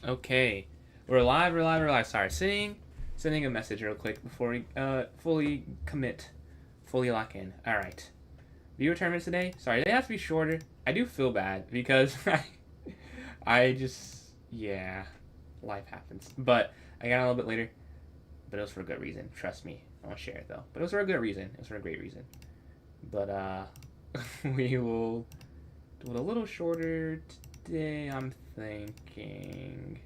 Okay, we're live. We're live. We're live. Sorry, sending a message real quick before we fully commit, fully lock in. All right, viewer tournaments today. Sorry, they have to be shorter. I do feel bad because I just yeah, life happens. But I got a little bit later, but it was for a good reason. Trust me. I won't share it though. But it was for a good reason. It was for a great reason. But we will do it a little shorter today. I'm thinking.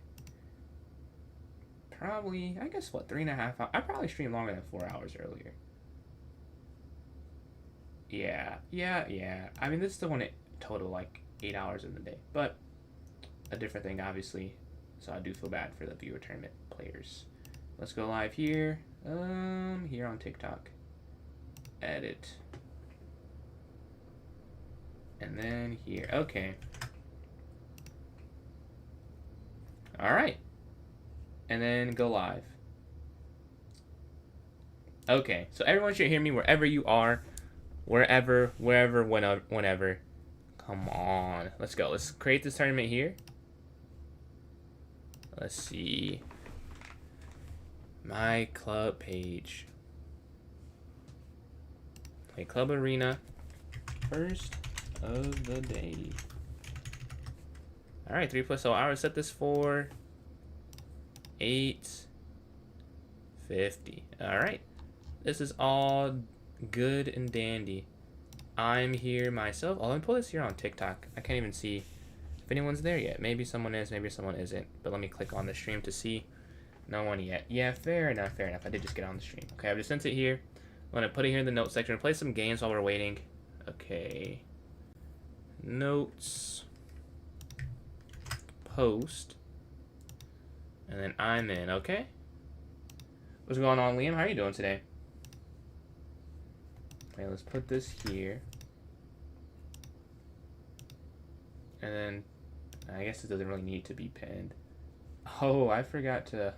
Probably, I guess what, 3.5 hours? I probably streamed longer than 4 hours earlier. Yeah. I mean, this still want to total like 8 hours in the day, but a different thing, obviously. So I do feel bad for the viewer tournament players. Let's go live here. Here on TikTok. Edit. And then here. Okay. All right. And then go live. Okay, so everyone should hear me wherever you are, wherever, whenever. Come on, let's go. Let's create this tournament here. Let's see. My club page. Play club arena. First of the day. All right, 3+. So I would set this for 8:50. All right. This is all good and dandy. I'm here myself. Oh, let me pull this here on TikTok. I can't even see if anyone's there yet. Maybe someone is, maybe someone isn't. But let me click on the stream to see. No one yet. Yeah, fair enough. I did just get on the stream. Okay, I've just sent it here. I'm going to put it here in the notes section. Play some games while we're waiting. Okay. Notes. Post. And then I'm in, okay? What's going on, Liam? How are you doing today? Okay, let's put this here. And then, I guess it doesn't really need to be pinned. Oh, I forgot to...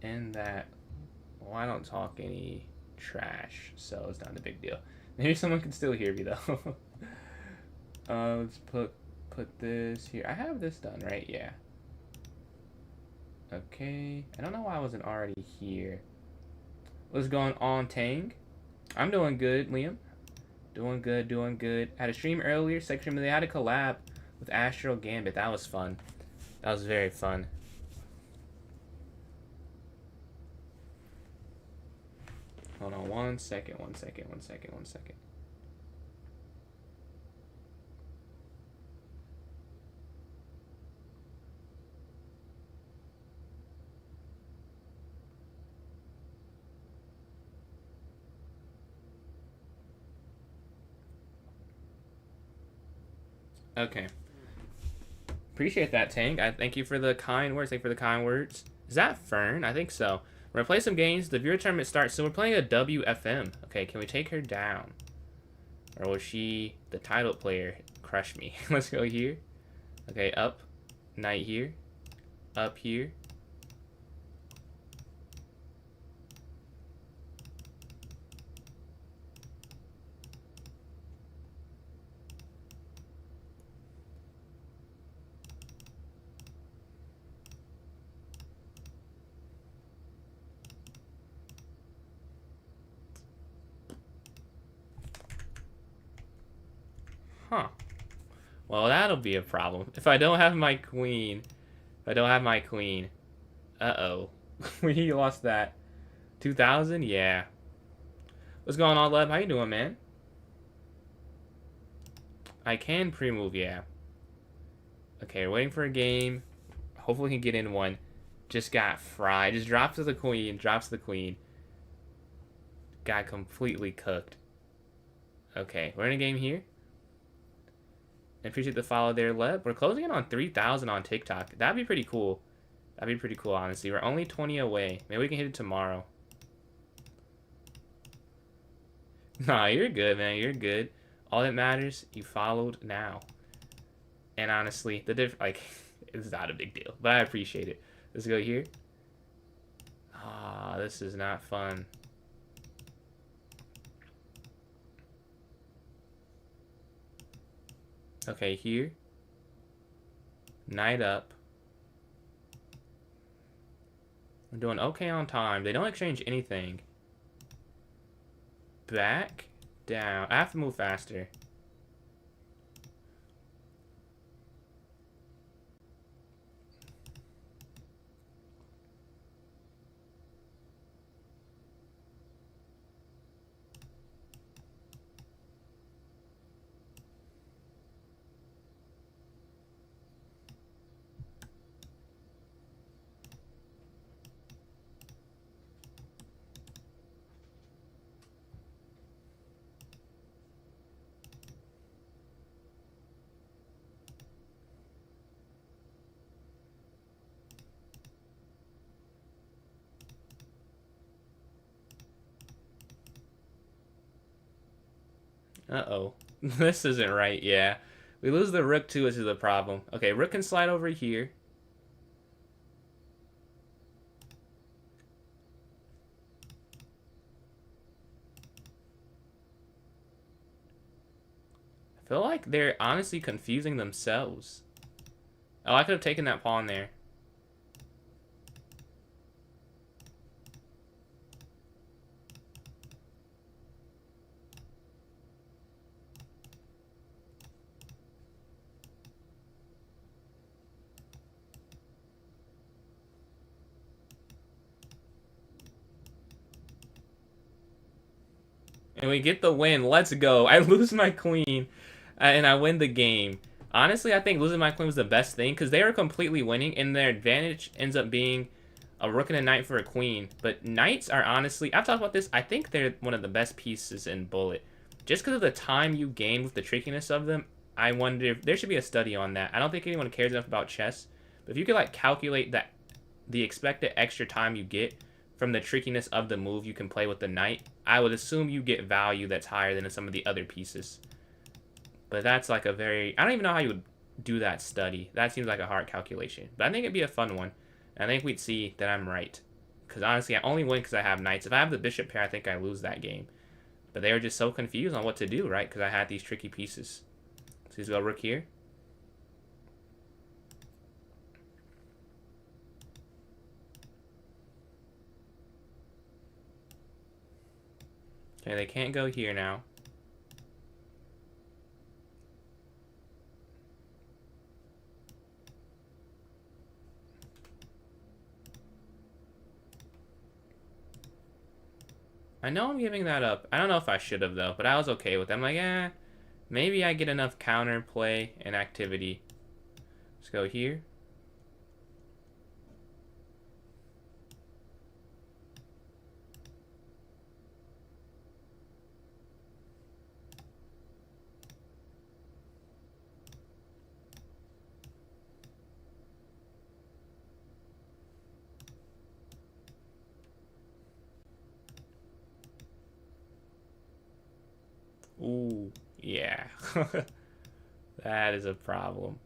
end that. Well, I don't talk any trash, so it's not a big deal. Maybe someone can still hear me, though. Let's put this here. I have this done, right? Yeah. Okay. I don't know why I wasn't already here. What's going on, Tang? I'm doing good, Liam. Doing good. Had a stream earlier. Section they had a collab with Astro Gambit. That was fun. That was very fun. Hold on one second. Okay. Appreciate that, Tank. I thank you for the kind words. Is that Fern? I think so. We're gonna play some games. The viewer tournament starts, so we're playing a WFM. Okay, can we take her down? Or will she, the title player, crush me? Let's go here. Okay, up. Knight here. Up here. Huh. Well, that'll be a problem. If I don't have my queen. Uh-oh. We lost that. 2,000? Yeah. What's going on, Lev? How you doing, man? I can pre-move, yeah. Okay, we're waiting for a game. Hopefully we can get in one. Just got fried. Just drops to the queen. Got completely cooked. Okay, we're in a game here. I appreciate the follow there, Lev. We're closing in on 3,000 on TikTok. That'd be pretty cool. Honestly. We're only 20 away. Maybe we can hit it tomorrow. Nah, you're good, man. You're good. All that matters, you followed now. And honestly, it's not a big deal. But I appreciate it. Let's go here. Ah, this is not fun. Okay, here. Knight up. We're doing okay on time. They don't exchange anything. Back. Down. I have to move faster. Uh-oh. This isn't right, yeah. We lose the rook too, which is the problem. Okay, rook can slide over here. I feel like they're honestly confusing themselves. Oh, I could have taken that pawn there. And we get the win. Let's go. I lose my queen, and I win the game. Honestly, I think losing my queen was the best thing, because they were completely winning, and their advantage ends up being a rook and a knight for a queen. But knights are honestly, I've talked about this, I think they're one of the best pieces in Bullet. Just because of the time you gain with the trickiness of them, I wonder if there should be a study on that. I don't think anyone cares enough about chess, but if you could like calculate that the expected extra time you get from the trickiness of the move you can play with the knight, I would assume you get value that's higher than some of the other pieces. But that's like a very, I don't even know how you would do that study. That seems like a hard calculation. But I think it'd be a fun one. And I think we'd see that I'm right. Because honestly, I only win because I have knights. If I have the bishop pair, I think I lose that game. But they were just so confused on what to do, right? Because I had these tricky pieces. So he's got rook here. Okay, they can't go here now. I know I'm giving that up. I don't know if I should have, though, but I was okay with it. I'm like, maybe I get enough counterplay and activity. Let's go here. Ooh, yeah. That is a problem.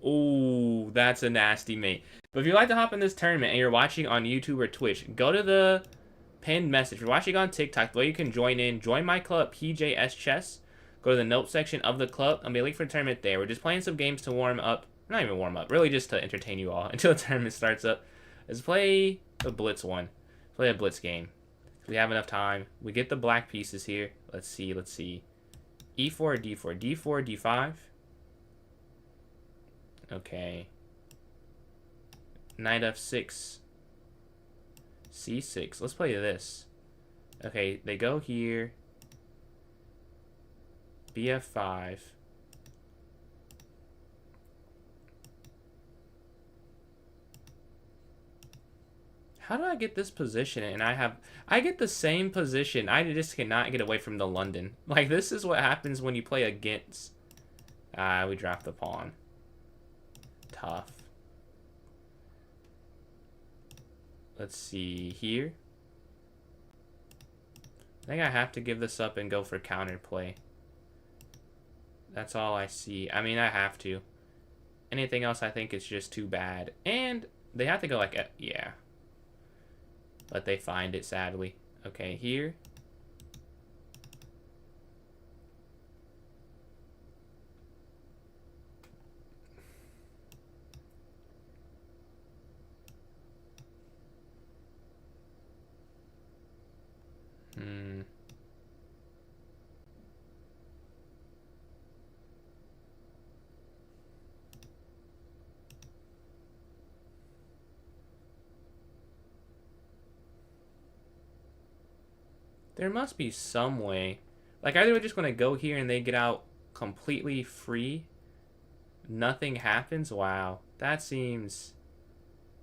Ooh, that's a nasty mate. But if you'd like to hop in this tournament and you're watching on YouTube or Twitch, go to the pinned message. If you're watching on TikTok, the way you can join in, join my club, PJS Chess. Go to the notes section of the club. I'll be a link for the tournament there. We're just playing some games to warm up. Not even warm up, really just to entertain you all until the tournament starts up. Let's play a Blitz one. Play a Blitz game. If we have enough time. We get the black pieces here. Let's see. E4, D4, D4, D5. Okay. Knight F6. C6. Let's play this. Okay, they go here. BF5. How do I get this position? And I get the same position. I just cannot get away from the London. Like, this is what happens when you play against. We dropped the pawn. Tough. Let's see here. I think I have to give this up and go for counterplay. That's all I see. I mean, I have to. Anything else I think is just too bad. And they have to go like, yeah. But they find it, sadly. Okay, here. There must be some way. Like, either we're just going to go here and they get out completely free. Nothing happens. Wow. That seems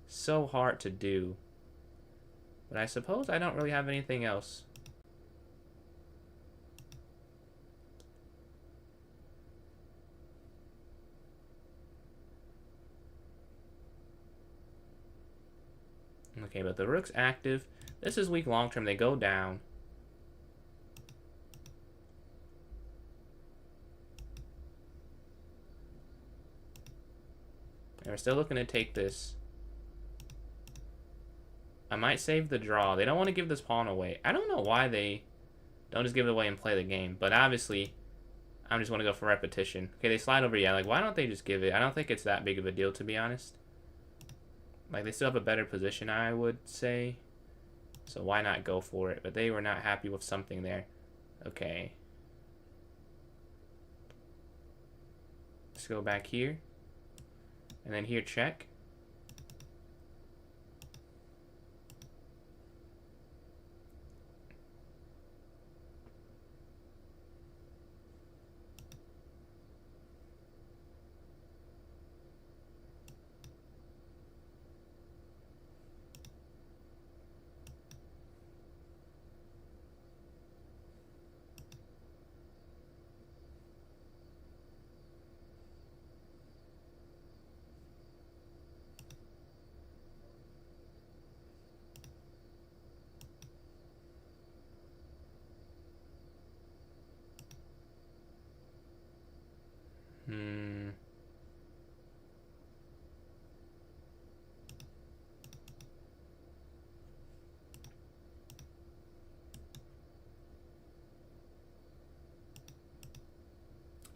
so hard to do. But I suppose I don't really have anything else. Okay, but the rook's active. This is weak long term. They go down. And we're still looking to take this. I might save the draw. They don't want to give this pawn away. I don't know why they don't just give it away and play the game. But obviously, I'm just want to go for repetition. Okay, they slide over. Yeah, like, why don't they just give it? I don't think it's that big of a deal, to be honest. Like, they still have a better position, I would say. So why not go for it? But they were not happy with something there. Okay. Let's go back here. And then here, check.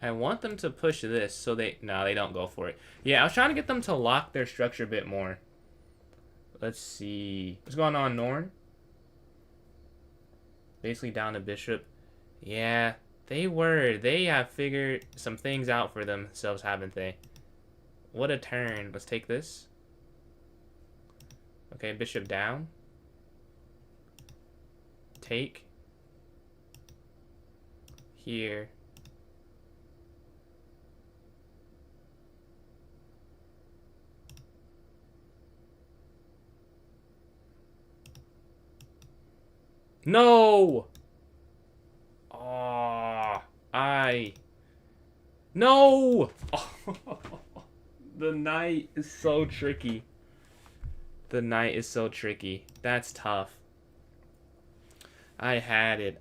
I want them to push this so no, they don't go for it. Yeah, I was trying to get them to lock their structure a bit more. Let's see. What's going on, Norn? Basically down to bishop. Yeah, they have figured some things out for themselves, haven't they? What a turn. Let's take this. Okay, bishop down. Take. Here. No! Oh, No! The knight is so tricky. The knight is so tricky. That's tough. I had it.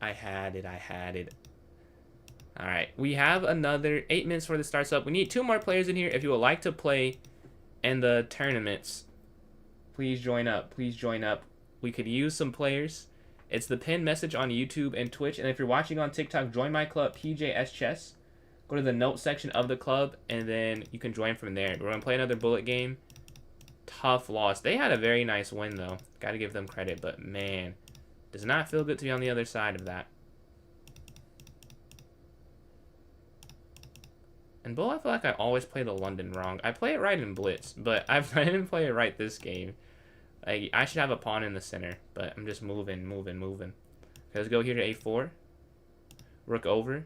Alright, we have another 8 minutes before this starts up. We need 2 more players in here. If you would like to play in the tournaments, please join up. Please join up. We could use some players. It's the pinned message on YouTube and Twitch. And if you're watching on TikTok, join my club, PJS Chess. Go to the notes section of the club, and then you can join from there. We're going to play another bullet game. Tough loss. They had a very nice win, though. Got to give them credit, but man, does not feel good to be on the other side of that. And Bull, I feel like I always play the London wrong. I play it right in Blitz, but I didn't play it right this game. Like, I should have a pawn in the center, but I'm just moving. Okay, let's go here to a4. Rook over.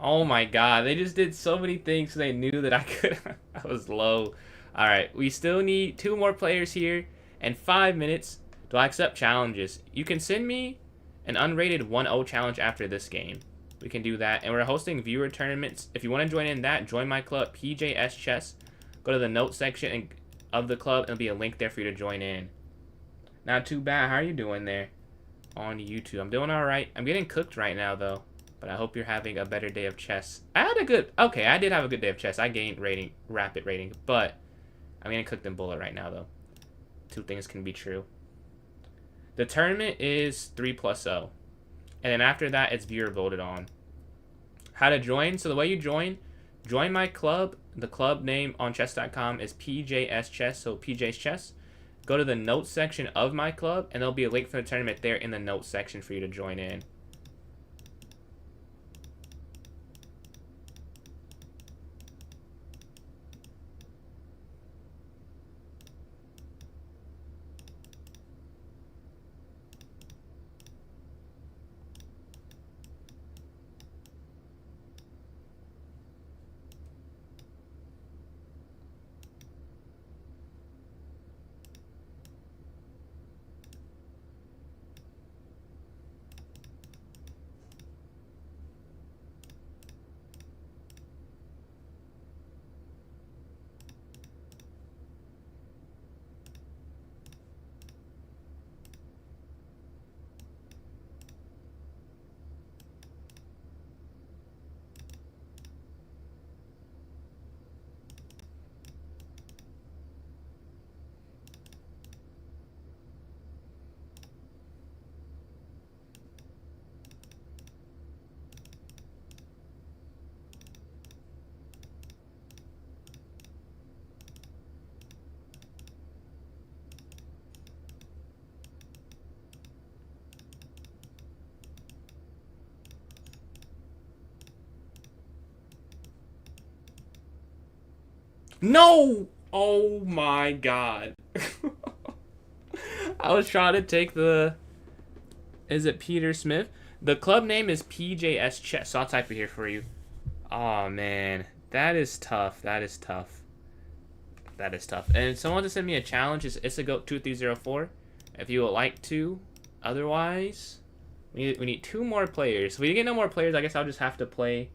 Oh my god, they just did so many things so they knew that I could. I was low. Alright, we still need 2 more players here and 5 minutes. Do I accept challenges? You can send me an unrated 1-0 challenge after this game. We can do that. And we're hosting viewer tournaments. If you want to join in that, join my club, PJS Chess. Go to the notes section of the club, and there'll be a link there for you to join in. Not too bad. How are you doing there on YouTube? I'm doing alright. I'm getting cooked right now, though. But I hope you're having a better day of chess. Okay, I did have a good day of chess. I gained rapid rating, but I'm getting cooked in bullet right now, though. 2 things can be true. The tournament is 3+0. And then after that, it's viewer voted on. How to join? So the way you join my club. The club name on chess.com is PJS Chess, so PJ's Chess. Go to the notes section of my club, and there'll be a link for the tournament there in the notes section for you to join in. No! Oh my god. I was trying to take the... Is it Peter Smith? The club name is PJS Chess, so I'll type it here for you. Oh man, that is tough. That is tough. That is tough. And someone to send me a challenge is Isago2304. If you would like to. Otherwise, we need 2 more players. If we get no more players, I guess I'll just have to play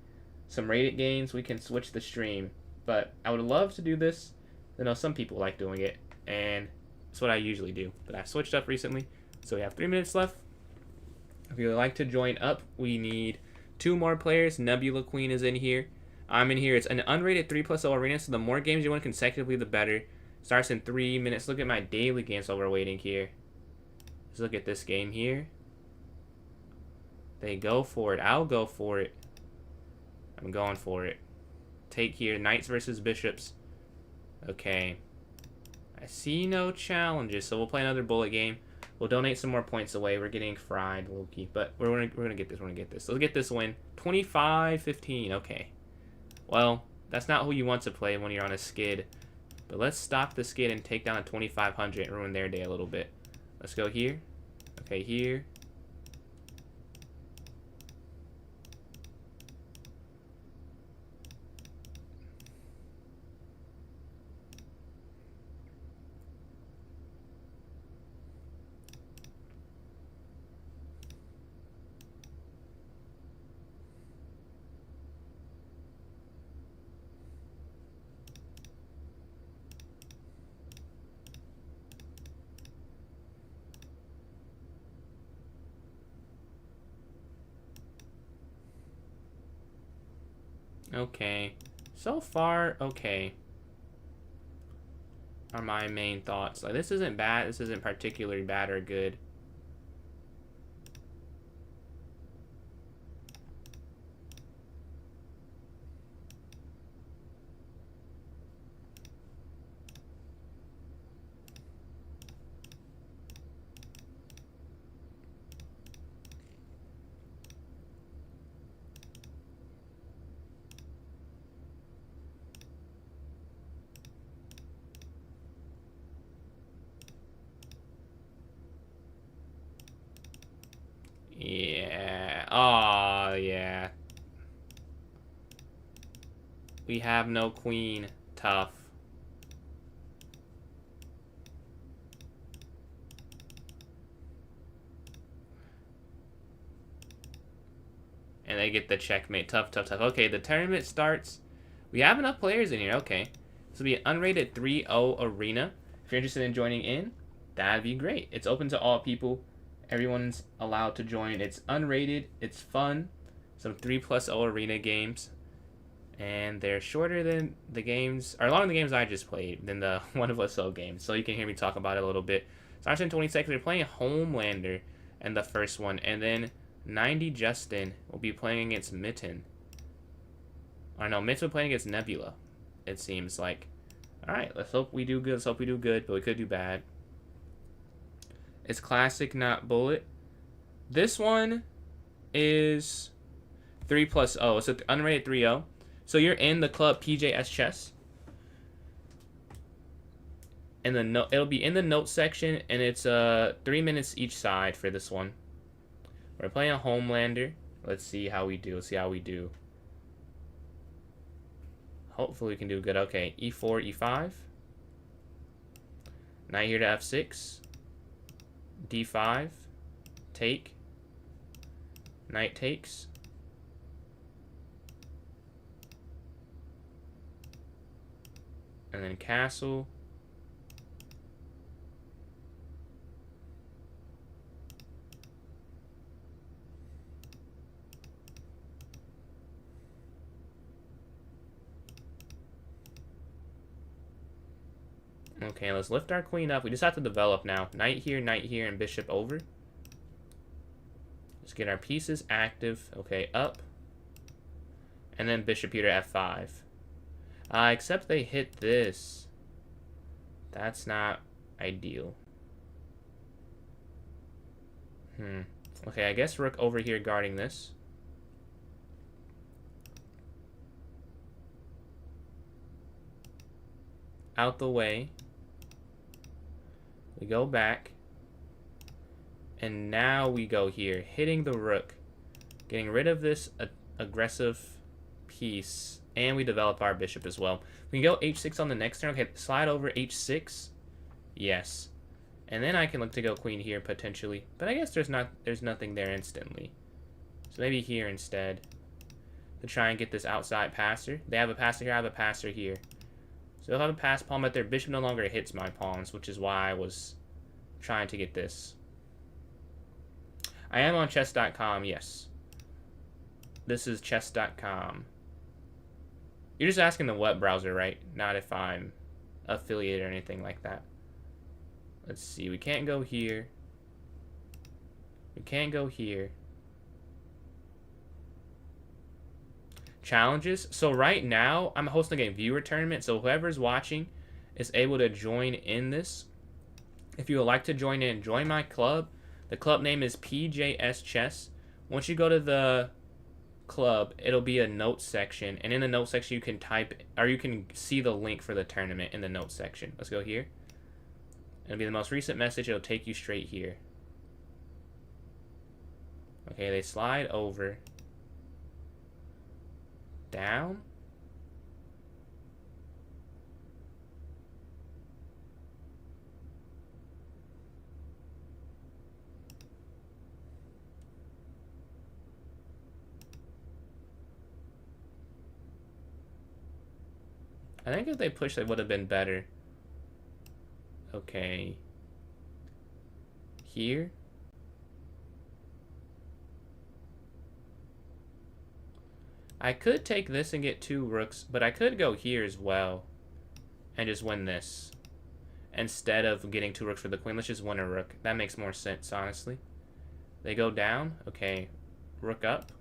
some rated games. We can switch the stream. But I would love to do this. I know some people like doing it, and it's what I usually do. But I switched up recently, so we have 3 minutes left. If you would like to join up, we need 2 more players. Nebula Queen is in here. I'm in here. It's an unrated 3+0 arena, so the more games you win consecutively, the better. Starts in 3 minutes. Look at my daily games while we're waiting here. Let's look at this game here. They go for it. I'll go for it. I'm going for it. Take here, knights versus bishops. Okay. I see no challenges, so we'll play another bullet game. We'll donate some more points away. We're getting fried, Loki, but we're gonna get this. We're gonna get this. Let's get this win. 25-15. Okay. Well, that's not who you want to play when you're on a skid. But let's stop the skid and take down a 2500 and ruin their day a little bit. Let's go here. Okay, here. Okay. So far, okay. Are my main thoughts. Like, this isn't bad. This isn't particularly bad or good. We have no queen. Tough. And they get the checkmate. Tough, tough, tough. Okay, the tournament starts. We have enough players in here. Okay. This will be an unrated 3-0 arena. If you're interested in joining in, that'd be great. It's open to all people. Everyone's allowed to join. It's unrated. It's fun. Some 3+0 arena games. And they're shorter than the games, or longer than the games I just played, than the 1+0 games. So you can hear me talk about it a little bit. So 120 seconds. We're playing Homelander in the first one. And then 90 Justin will be playing against Mitten. Or no, Mitten will be playing against Nebula, it seems like. Alright, let's hope we do good. Let's hope we do good, but we could do bad. It's classic, not bullet. This one is 3+0. It's an unrated 3-0. So you're in the club PJS Chess. And the note, it'll be in the notes section, and it's 3 minutes each side for this one. We're playing a Homelander. Let's see how we do. Let's see how we do. Hopefully we can do good. Okay, E4, E5. Knight here to F6. D5. Take. Knight takes. And then castle. Okay, let's lift our queen up. We just have to develop now. Knight here, and bishop over. Let's get our pieces active. Okay, up. And then bishop here to F5. Except they hit this. That's not ideal. Okay, I guess rook over here guarding this. Out the way. We go back. And now we go here, hitting the rook. Getting rid of this aggressive piece. And we develop our bishop as well. We can go h6 on the next turn. Okay, slide over h6. Yes. And then I can look to go queen here potentially. But I guess there's nothing there instantly. So maybe here instead. To try and get this outside passer. They have a passer here, I have a passer here. So they'll have a pass pawn, but their bishop no longer hits my pawns, which is why I was trying to get this. I am on chess.com, yes. This is chess.com. You're just asking the web browser, right? Not if I'm affiliated or anything like that. Let's see. We can't go here. We can't go here. Challenges. So right now, I'm hosting a viewer tournament. So whoever's watching is able to join in this. If you would like to join in, join my club. The club name is PJS Chess. Once you go to the club, it'll be a notes section, and in the notes section you can type, or you can see the link for the tournament in the notes section. Let's go here. It'll be the most recent message. It'll take you straight here. Okay, they slide over. Down. I think if they pushed, it would have been better. Okay. Here. I could take this and get 2 rooks, but I could go here as well and just win this. Instead of getting 2 rooks for the queen, let's just win a rook. That makes more sense, honestly. They go down. Okay. Rook up.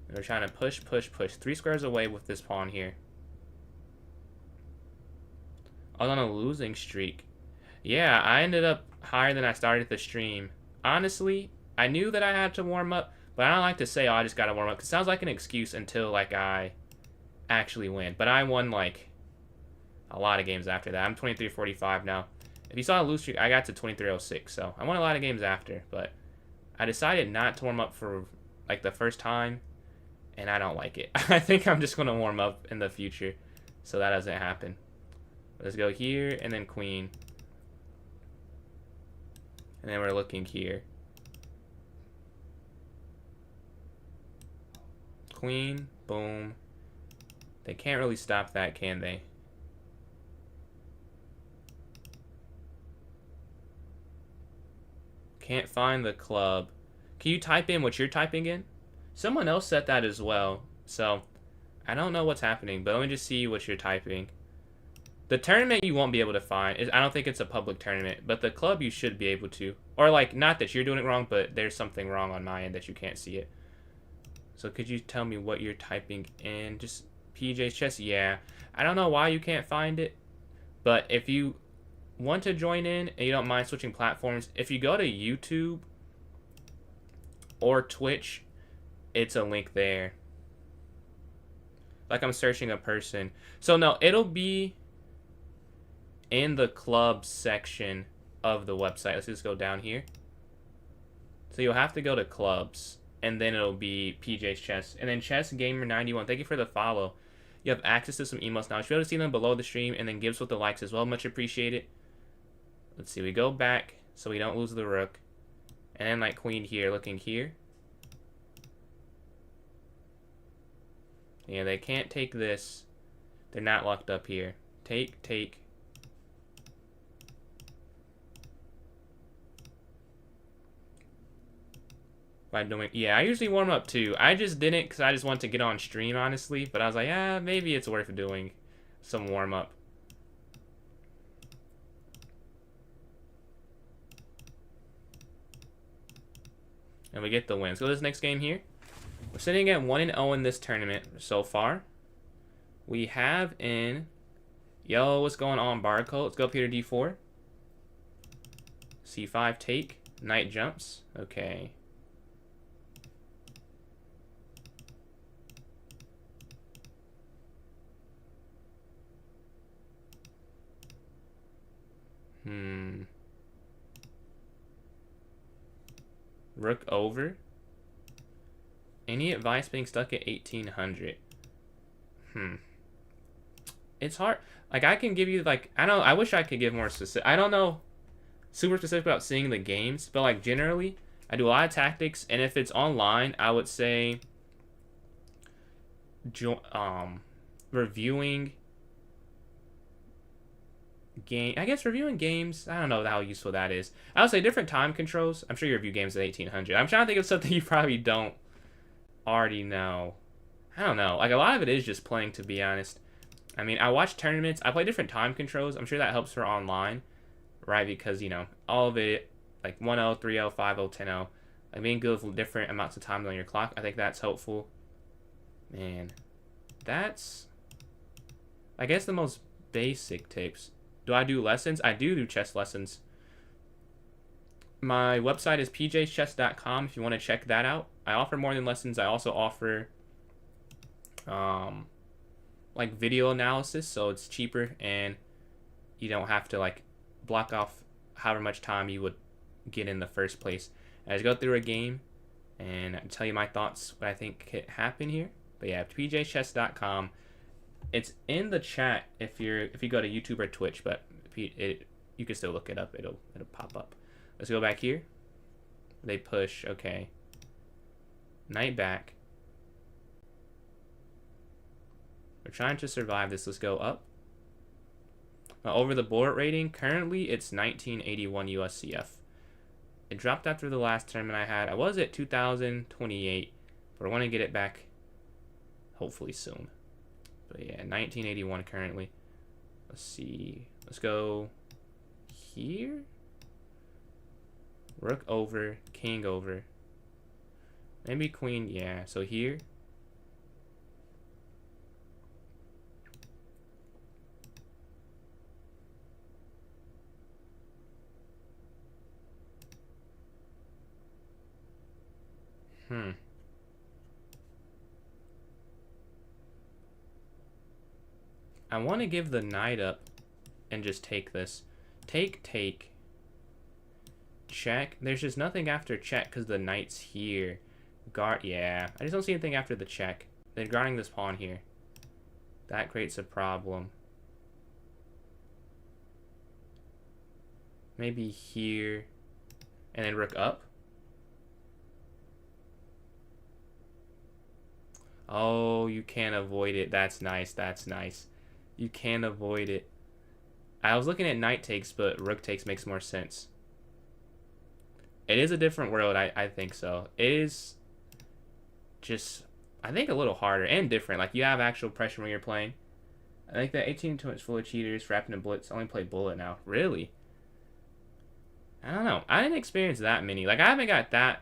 They're trying to push, push, push. 3 squares away with this pawn here. I was on a losing streak. Yeah, I ended up higher than I started the stream. Honestly, I knew that I had to warm up, but I don't like to say, oh, I just gotta warm up, because it sounds like an excuse until, like, I actually win. But I won, like, a lot of games after that. I'm 23-45 now. If you saw a lose streak, I got to 23-06, so I won a lot of games after, but I decided not to warm up for like the first time, and I don't like it. I think I'm just gonna warm up in the future, so that doesn't happen. Let's go here and then queen, and then we're looking here. Queen, boom. They can't really stop that, can they? Can't find the club. Can you type in what you're typing in? Someone else said that as well. So, I don't know what's happening, but let me just see what you're typing. The tournament you won't be able to find. I don't think it's a public tournament, but the club you should be able to. Or like, not that you're doing it wrong, but there's something wrong on my end that you can't see it. So could you tell me what you're typing in? Just PJ's Chess? Yeah. I don't know why you can't find it, but if you want to join in and you don't mind switching platforms, if you go to YouTube or Twitch, it's a link there. Like I'm searching a person. So no, it'll be in the club section of the website. Let's just go down here. So you'll have to go to clubs, and then it'll be PJ's Chess. And then Chess Gamer 91, thank you for the follow. You have access to some emails now. You should be able to see them below the stream, and then gives with the likes as well. Much appreciated. Let's see, we go back so we don't lose the rook. And then like queen here, looking here. Yeah, they can't take this. They're not locked up here. Take, take. By doing, yeah, I usually warm up too. I just didn't because I just wanted to get on stream, honestly. But I was like, yeah, maybe it's worth doing some warm up. And we get the win. Let's go to this next game here. We're sitting at 1-0 in this tournament so far. We have in... Yo, what's going on, Barcode? Let's go up here to D4. C5 take. Knight jumps. Okay. Rook over. Any advice being stuck at 1800? It's hard. Like, I can give you, like, I wish I could give more specific. I don't know super specific about seeing the games, but, like, generally, I do a lot of tactics, and if it's online, I would say reviewing reviewing games. I don't know how useful that is. I would say different time controls. I'm sure you review games at 1800. I'm trying to think of something you probably don't already know. I don't know. Like, a lot of it is just playing, to be honest. I mean, I watch tournaments. I play different time controls. I'm sure that helps for online, right? Because, you know, all of it, like 1-0, 3-0, 5-0, 10-0, like being good with different amounts of time on your clock. I think that's helpful. Man, that's, I guess, the most basic tips. Do I do lessons? I do chess lessons. My website is pjschess.com if you want to check that out. I offer more than lessons. I also offer like video analysis, so it's cheaper and you don't have to like block off however much time you would get in the first place. I just go through a game and tell you my thoughts, what I think could happen here. But yeah, pjschess.com. It's in the chat if you go to YouTube or Twitch, but you can still look it up. It'll pop up. Let's go back here. They push. Okay. Knight back. We're trying to survive this. Let's go up. Over the board rating, currently it's 1981 USCF. It dropped after the last tournament I had. I was at 2028, but I want to get it back hopefully soon. But yeah, 1981 currently. Let's see. Let's go here. Rook over, king over. Maybe queen, yeah. So here. I want to give the knight up and just take this. Take, take. Check. There's just nothing after check because the knight's here. Guard, yeah. I just don't see anything after the check. They're guarding this pawn here. That creates a problem. Maybe here. And then rook up. Oh, you can't avoid it. That's nice. That's nice. You can't avoid it. I was looking at knight takes, but rook takes makes more sense. It is a different world. I think so. It is just, I think, a little harder and different. Like, you have actual pressure when you're playing. I think that 18 tournaments full of cheaters, rapping and blitz. I only play bullet now. Really? I don't know. I didn't experience that many. Like, I haven't got that,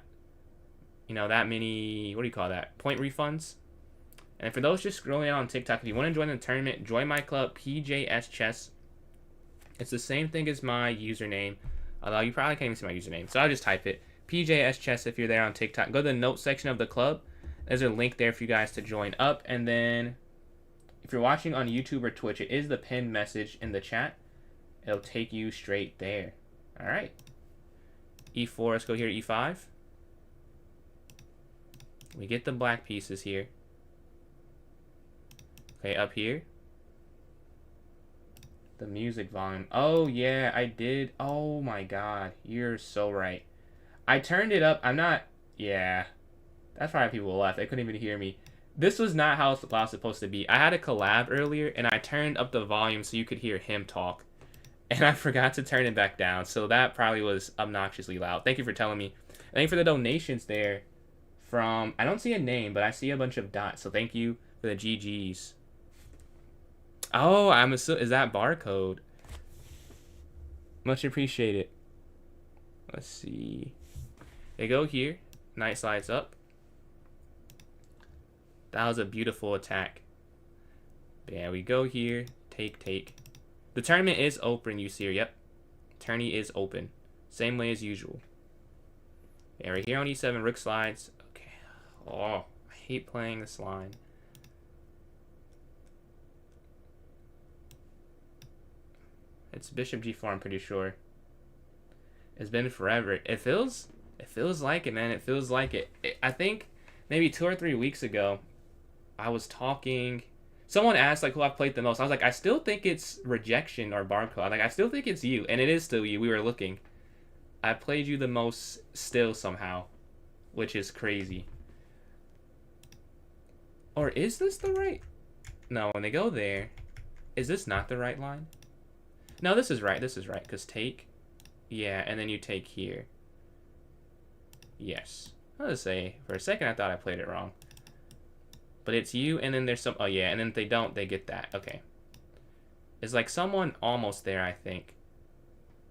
you know, that many, what do you call that? Point refunds. And for those just scrolling on TikTok, if you want to join the tournament, join my club, PJS Chess. It's the same thing as my username, although you probably can't even see my username. So I'll just type it, PJS Chess, if you're there on TikTok. Go to the notes section of the club. There's a link there for you guys to join up. And then if you're watching on YouTube or Twitch, it is the pinned message in the chat. It'll take you straight there. All right. E4, let's go here to E5. We get the black pieces here. Okay, up here. The music volume. Oh, yeah, I did. Oh, my God. You're so right. I turned it up. I'm not... Yeah. That's why people left. They couldn't even hear me. This was not how it was supposed to be. I had a collab earlier, and I turned up the volume so you could hear him talk. And I forgot to turn it back down. So that probably was obnoxiously loud. Thank you for telling me. Thank you for the donations there from... I don't see a name, but I see a bunch of dots. So thank you for the GGs. Oh, I'm assuming, is that barcode? Much appreciated. Let's see. They go here. Knight slides up. That was a beautiful attack. Yeah, we go here. Take, take. The tournament is open, you see here. Yep. Tourney is open. Same way as usual. Yeah, right here on E7, rook slides. Okay. Oh, I hate playing this line. It's bishop g4, I'm pretty sure. It's been forever. It feels like it, man. It feels like it. I think maybe 2 or 3 weeks ago, I was talking. Someone asked like who I've played the most. I was like, I still think it's Rejection or Barcode. Like, I still think it's you, and it is still you. We were looking. I played you the most still somehow, which is crazy. Or is this the right? No, when they go there, is this not the right line? No, this is right. This is right. Because take. Yeah, and then you take here. Yes. I was gonna say, for a second I thought I played it wrong. But it's you, and then there's some... Oh, yeah, and then if they don't, they get that. Okay. It's like someone almost there, I think.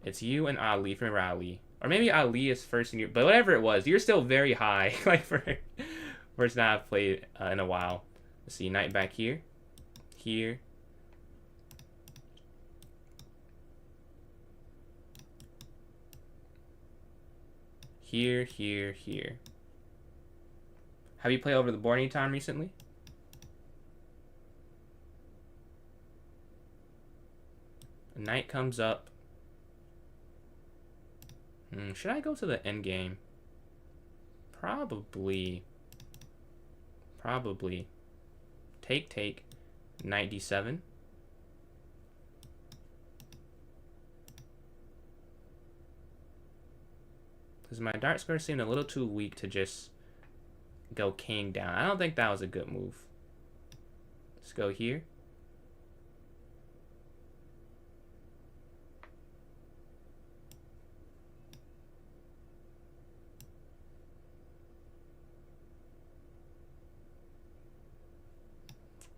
It's you and Ali. Remember Ali. Or maybe Ali is first in your... But whatever it was, you're still very high. Like, for first time I've played in a while. Let's see, knight back here. Here. Here, here, here. Have you played over the board any time recently? The knight comes up. Should I go to the end game? Probably. Probably. Take, take. Knight d7. Because my dart square seemed a little too weak to just go king down. I don't think that was a good move. Let's go here.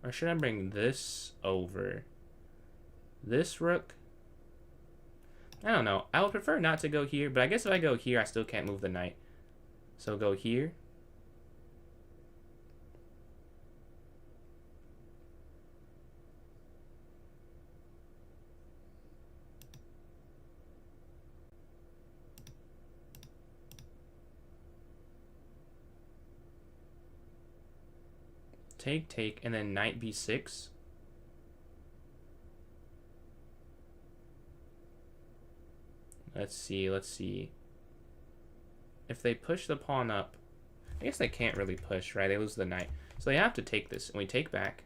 Or should I bring this over? This rook? I don't know. I would prefer not to go here, but I guess if I go here, I still can't move the knight. So go here. Take, take, and then knight b6. Let's see, let's see. If they push the pawn up, I guess they can't really push, right? They lose the knight. So they have to take this. And we take back.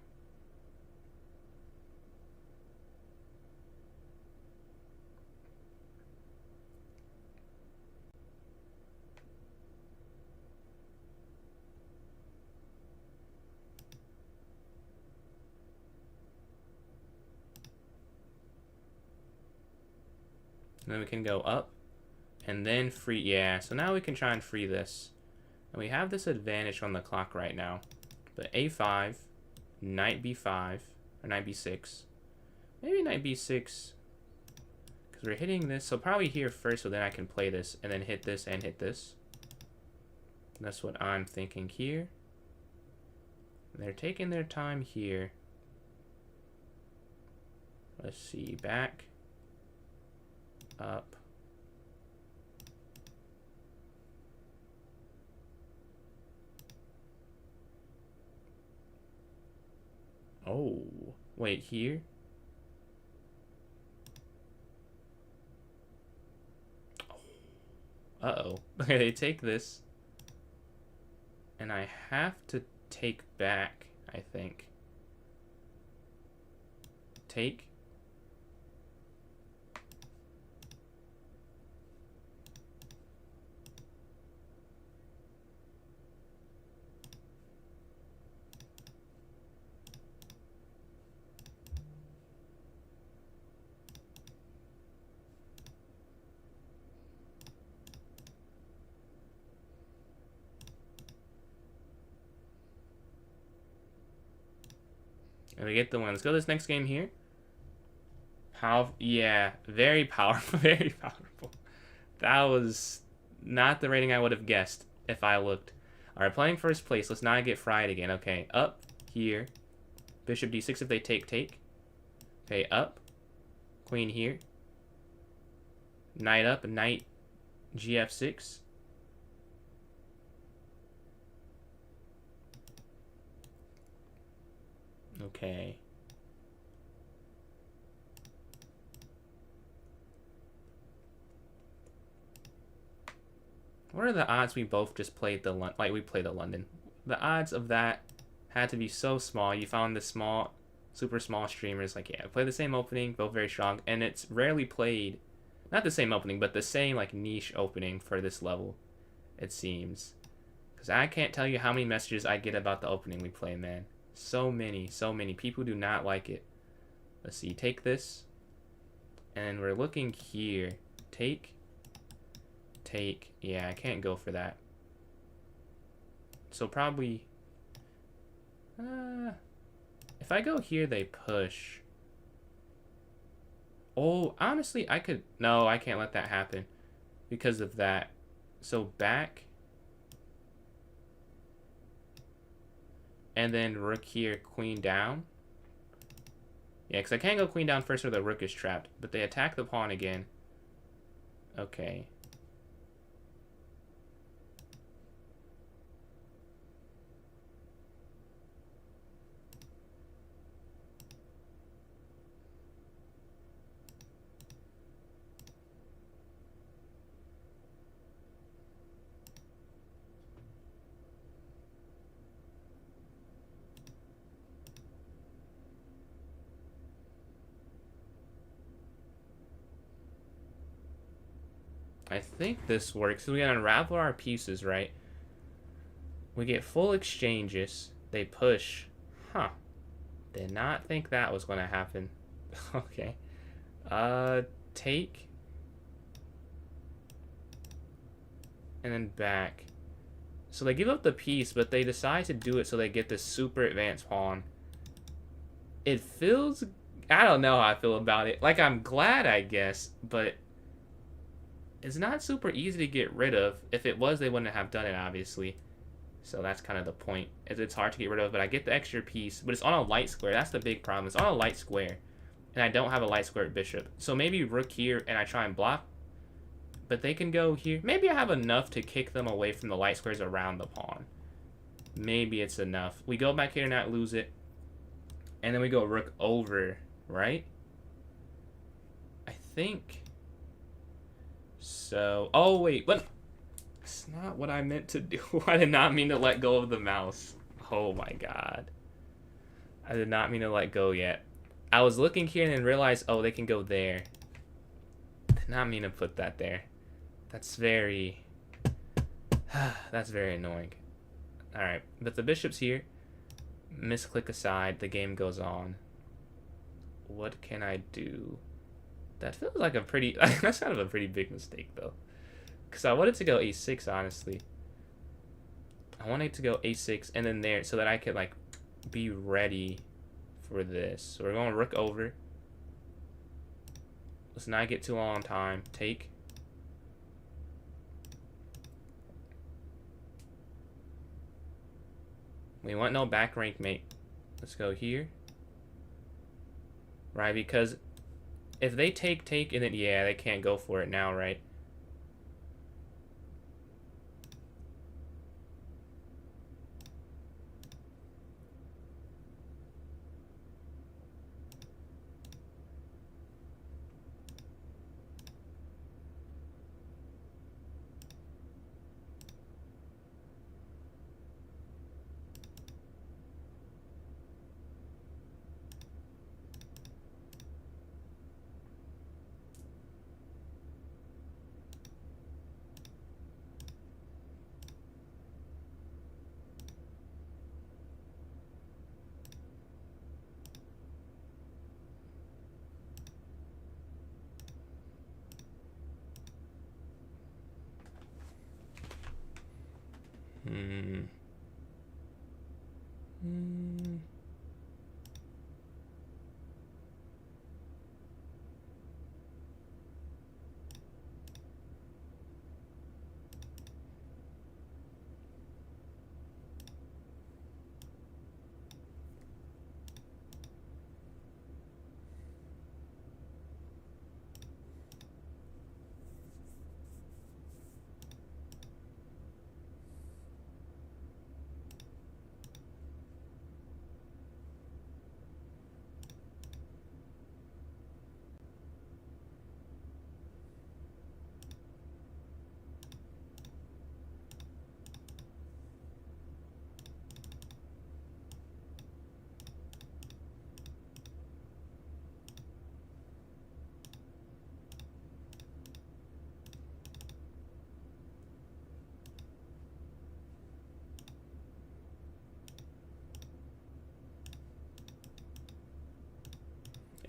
And then we can go up. And then free. Yeah, so now we can try and free this. And we have this advantage on the clock right now. But a5, knight b5, or knight b6. Maybe knight b6, because we're hitting this. So probably here first, so then I can play this, and then hit this and hit this. That's what I'm thinking here. They're taking their time here. Let's see, back, up. Oh, wait, here? Uh-oh. Okay, they take this. And I have to take back, I think. Take. And we get the win. Let's go to this next game here. Yeah, very powerful, very powerful. That was not the rating I would have guessed if I looked. Alright, playing first place. Let's not get fried again. Okay, up here. Bishop d6 if they take. Okay, up. Queen here. Knight up, knight gf6. Okay. What are the odds we both just played the we played the London? The odds of that had to be so small. You found the small, super small streamers like, yeah, play the same opening, both very strong, and it's rarely played. Not the same opening, but the same like niche opening for this level, it seems. Because I can't tell you how many messages I get about the opening we play, man. So many, so many. People do not like it. Let's see, take this. And we're looking here. Take. Yeah, I can't go for that. So probably... if I go here, they push. Oh, honestly, I could... No, I can't let that happen. Because of that. So back... And then rook here, queen down. Yeah, because I can't go queen down first or the rook is trapped. But they attack the pawn again. Okay. I think this works. So we gotta unravel our pieces, right? We get full exchanges. They push. Huh. Did not think that was gonna happen. Okay. Take. And then back. So they give up the piece, but they decide to do it so they get this super advanced pawn. It feels... I don't know how I feel about it. Like, I'm glad, I guess, but... It's not super easy to get rid of. If it was, they wouldn't have done it, obviously. So that's kind of the point. It's hard to get rid of, but I get the extra piece. But it's on a light square. That's the big problem. It's on a light square. And I don't have a light square bishop. So maybe rook here, and I try and block. But they can go here. Maybe I have enough to kick them away from the light squares around the pawn. Maybe it's enough. We go back here and not lose it. And then we go rook over, right? I think... So, oh wait, what? That's not what I meant to do. I did not mean to let go of the mouse. Oh my god. I did not mean to let go yet. I was looking here and then realized, oh, they can go there. Did not mean to put that there. That's very... that's very annoying. Alright, but the bishop's here. Misclick aside, the game goes on. What can I do? That feels like a pretty... that's kind of a pretty big mistake, though. Because I wanted to go a6, honestly. I wanted to go a6 and then there so that I could, like, be ready for this. So we're going rook over. Let's not get too long on time. Take. We want no back rank mate. Let's go here. Right, because if they take, and then, yeah, they can't go for it now, right?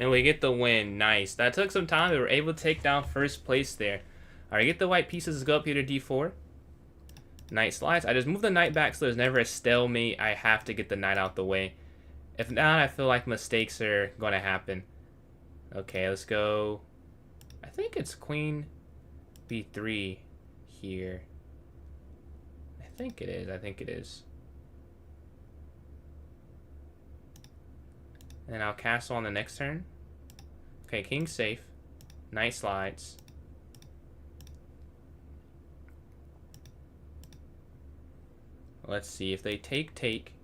And we get the win. Nice. That took some time. We were able to take down first place there. Alright, get the white pieces. Let's go up here to d4. Knight slides. I just move the knight back so there's never a stalemate. I have to get the knight out the way. If not, I feel like mistakes are going to happen. Okay, let's go. I think it's queen b3 here. I think it is. I think it is. And I'll castle on the next turn. Okay, king's safe. Knight slides. Let's see if they take.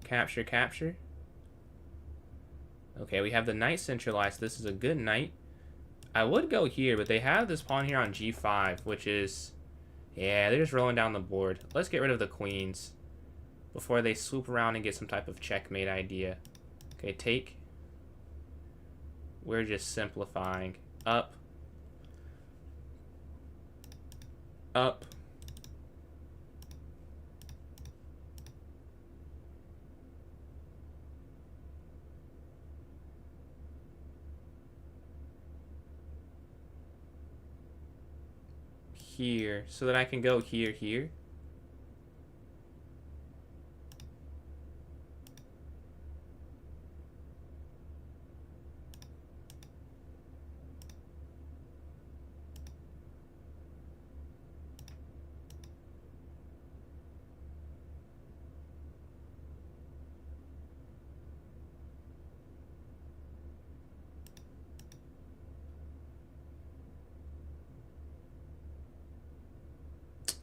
Capture, capture. Okay, we have the knight centralized. This is a good knight. I would go here, but they have this pawn here on g5, which is... yeah, they're just rolling down the board. Let's get rid of the queens before they swoop around and get some type of checkmate idea. Okay, take. We're just simplifying. Up. Up. Here, so that I can go here, here.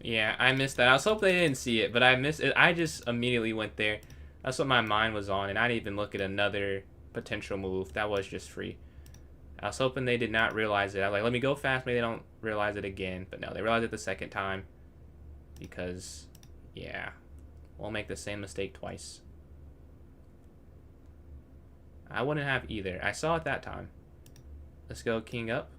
Yeah, I missed that. I was hoping they didn't see it, but I missed it. I just immediately went there. That's what my mind was on, and I didn't even look at another potential move. That was just free. I was hoping they did not realize it. I was like, let me go fast, maybe they don't realize it again. But no, they realized it the second time. Because, yeah, we'll make the same mistake twice. I wouldn't have either. I saw it that time. Let's go king up.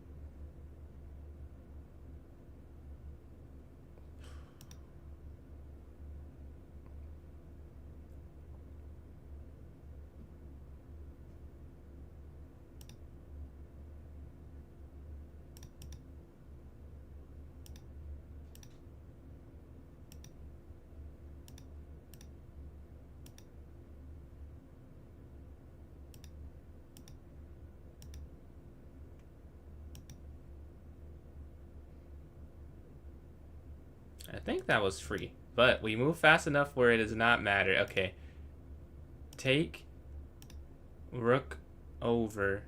I think that was free. But we move fast enough where it does not matter. Okay. Take. Rook over.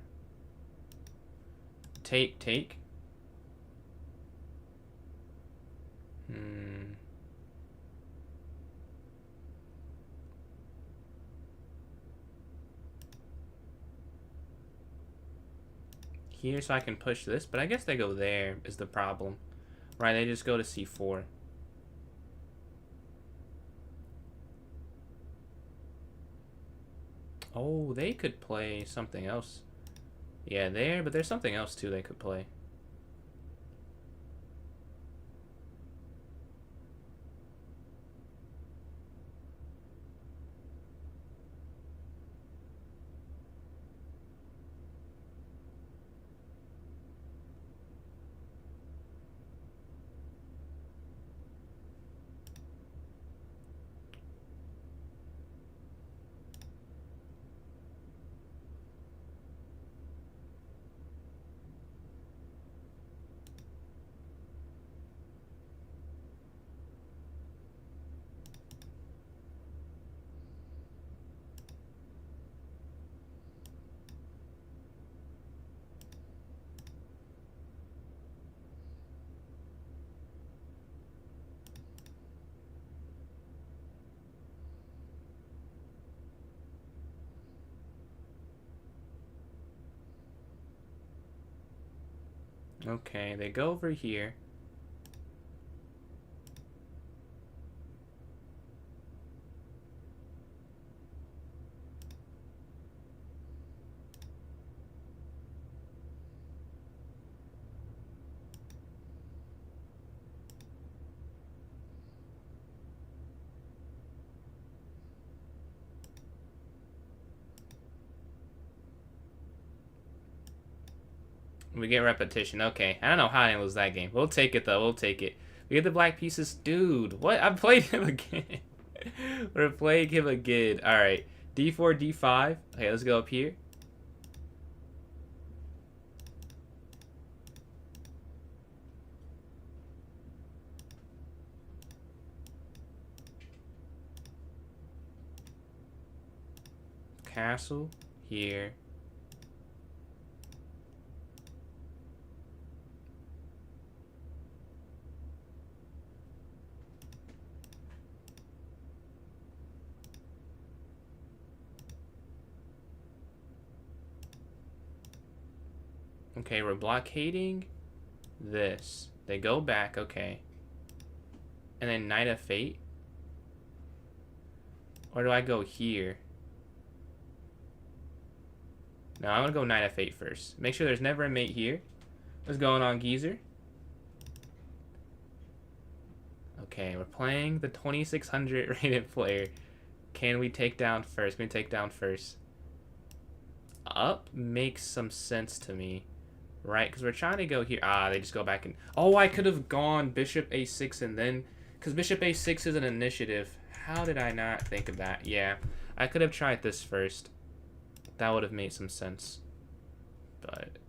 Take. Here so I can push this, but I guess they go there is the problem. Right, they just go to c4. Oh, they could play something else. Yeah, there, but there's something else too they could play. Okay, they go over here. We get repetition. Okay. I don't know how I didn't lose that game. We'll take it, though. We'll take it. We get the black pieces. Dude, what? I played him again. We're playing him again. All right. D4, D5. Okay, let's go up here. Castle here. Okay, we're blockading this. They go back, okay. And then Knight of Fate. Or do I go here? No, I'm gonna go Knight of Fate first. Make sure there's never a mate here. What's going on, geezer? Okay, we're playing the 2600 rated player. Can we take down first? Can we take down first? Up makes some sense to me. Right, because we're trying to go here. Ah, they just go back and... Oh, I could have gone Bishop A6 and then... Because Bishop A6 is an initiative. How did I not think of that? Yeah, I could have tried this first. That would have made some sense. But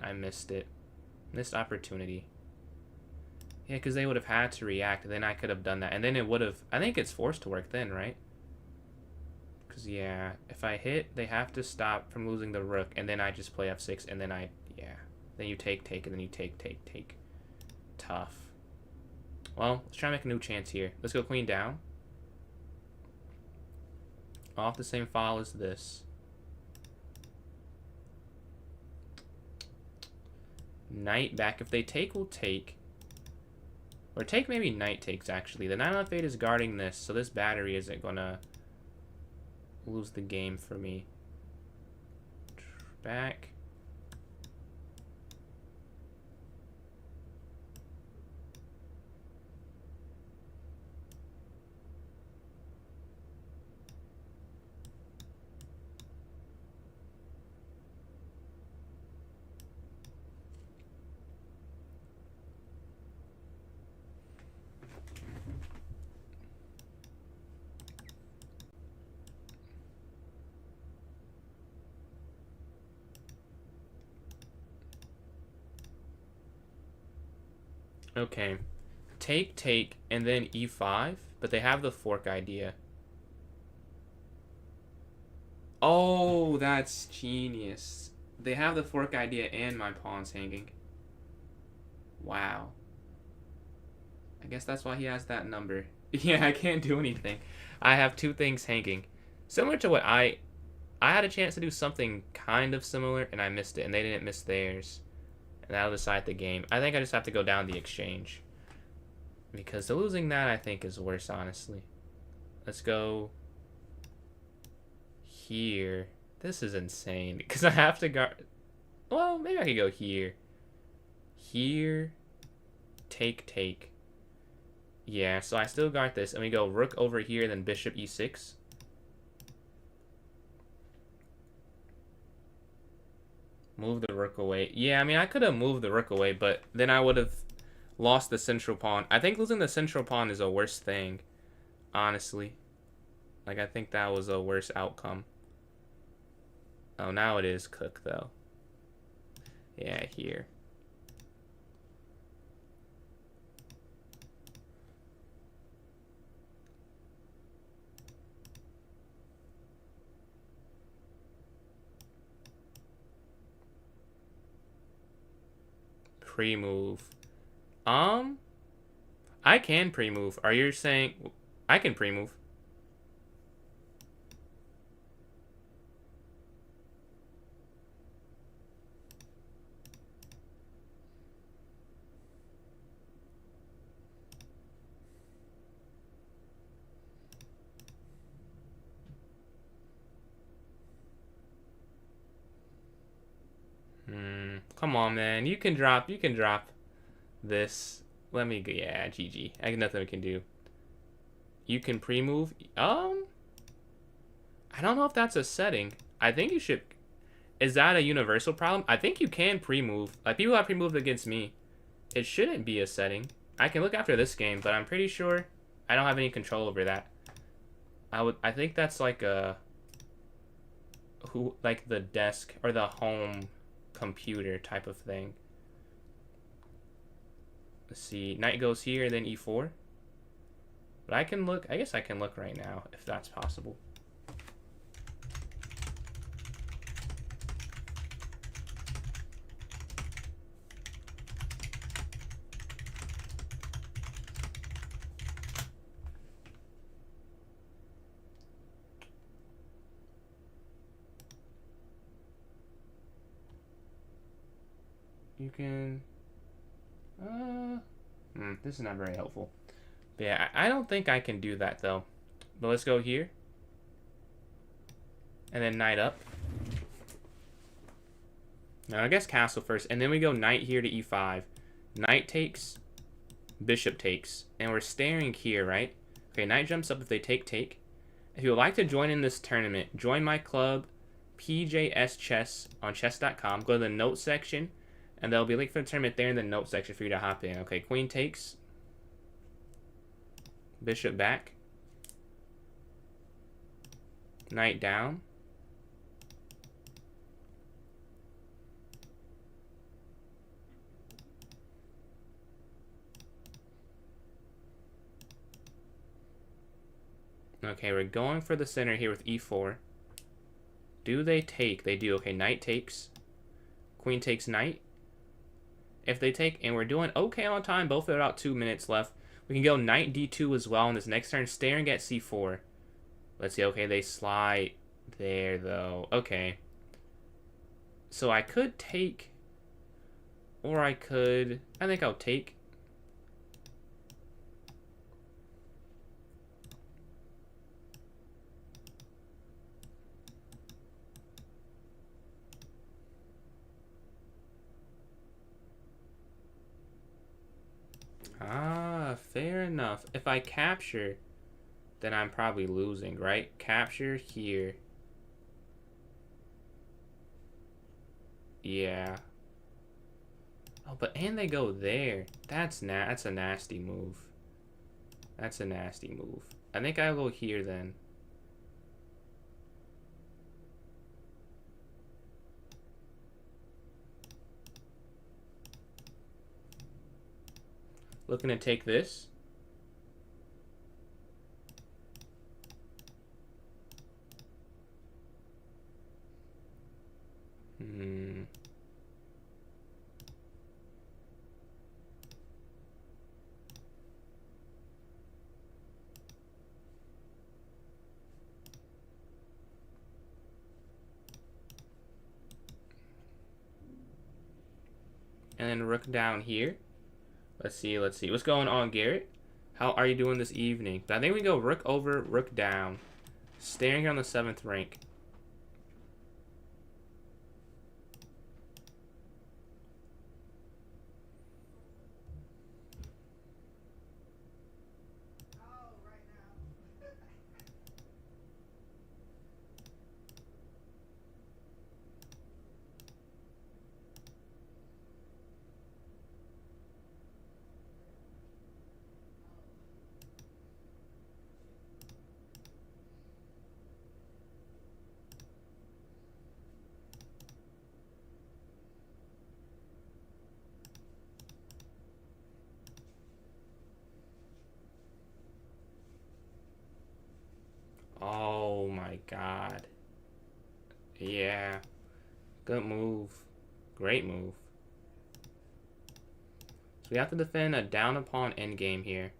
I missed it. Missed opportunity. Yeah, because they would have had to react. And then I could have done that. And then it would have... I think it's forced to work then, right? Because, yeah, if I hit, they have to stop from losing the rook. And then I just play F6. And then I... Yeah. Then you take, and then you take. Tough. Well, let's try and make a new chance here. Let's go queen down. Off the same file as this. Knight back. If they take, we'll take. Or take maybe knight takes, actually. The knight on f8 is guarding this, so this battery isn't gonna lose the game for me. Back. Okay. Take, and then e5, but they have the fork idea. Oh, that's genius. They have the fork idea and my pawn's hanging. Wow. I guess that's why he has that number. Yeah, I can't do anything. I have two things hanging. Similar to what I had a chance to do something kind of similar, and I missed it, and they didn't miss theirs. And that'll decide the game. I think I just have to go down the exchange. Because losing that, I think, is worse, honestly. Let's go here. This is insane. Because I have to guard... Well, maybe I could go here. Here. Take. Yeah, so I still guard this. And we go rook over here, then bishop e6. Move the rook away. Yeah, I mean, I could have moved the rook away, but then I would have lost the central pawn. I think losing the central pawn is a worse thing, honestly. Like, I think that was a worse outcome. Oh, now it is cook, though. Yeah, here. Pre-move. I can pre-move. Are you saying I can pre-move? Come on, man. You can drop this. Let me go. Yeah, GG. I got nothing we can do. You can pre-move. I don't know if that's a setting. I think you should. Is that a universal problem? I think you can pre-move. Like, people have pre-moved against me. It shouldn't be a setting. I can look after this game, but I'm pretty sure I don't have any control over that. I think that's like like the desk or the home computer type of thing. Let's see. Knight goes here, then e4. But I can look. I guess I can look right now if that's possible. You can... this is not very helpful. But yeah, I don't think I can do that, though. But let's go here. And then knight up. Now, I guess castle first. And then we go knight here to e5. Knight takes. Bishop takes. And we're staring here, right? Okay, knight jumps up if they take. If you would like to join in this tournament, join my club, PJS Chess, on chess.com. Go to the notes section. And there'll be a link for the tournament there in the notes section for you to hop in. Okay, queen takes. Bishop back. Knight down. Okay, we're going for the center here with e4. Do they take? They do. Okay, knight takes. Queen takes knight. If they take, and we're doing okay on time, both at about 2 minutes left. We can go knight d2 as well in this next turn, staring at c4. Let's see, okay, they slide there, though. Okay. So I could take, Or I could... I think I'll take. Ah, fair enough. If I capture, then I'm probably losing, right? Capture here. Yeah. Oh, and they go there. That's a nasty move. That's a nasty move. I think I'll go here then. Looking to take this. And then rook down here. Let's see. What's going on, Garrett? How are you doing this evening? I think we go rook over, rook down. Staring here on the 7th rank. Oh my god. Yeah. Good move. Great move. So we have to defend a down upon endgame here.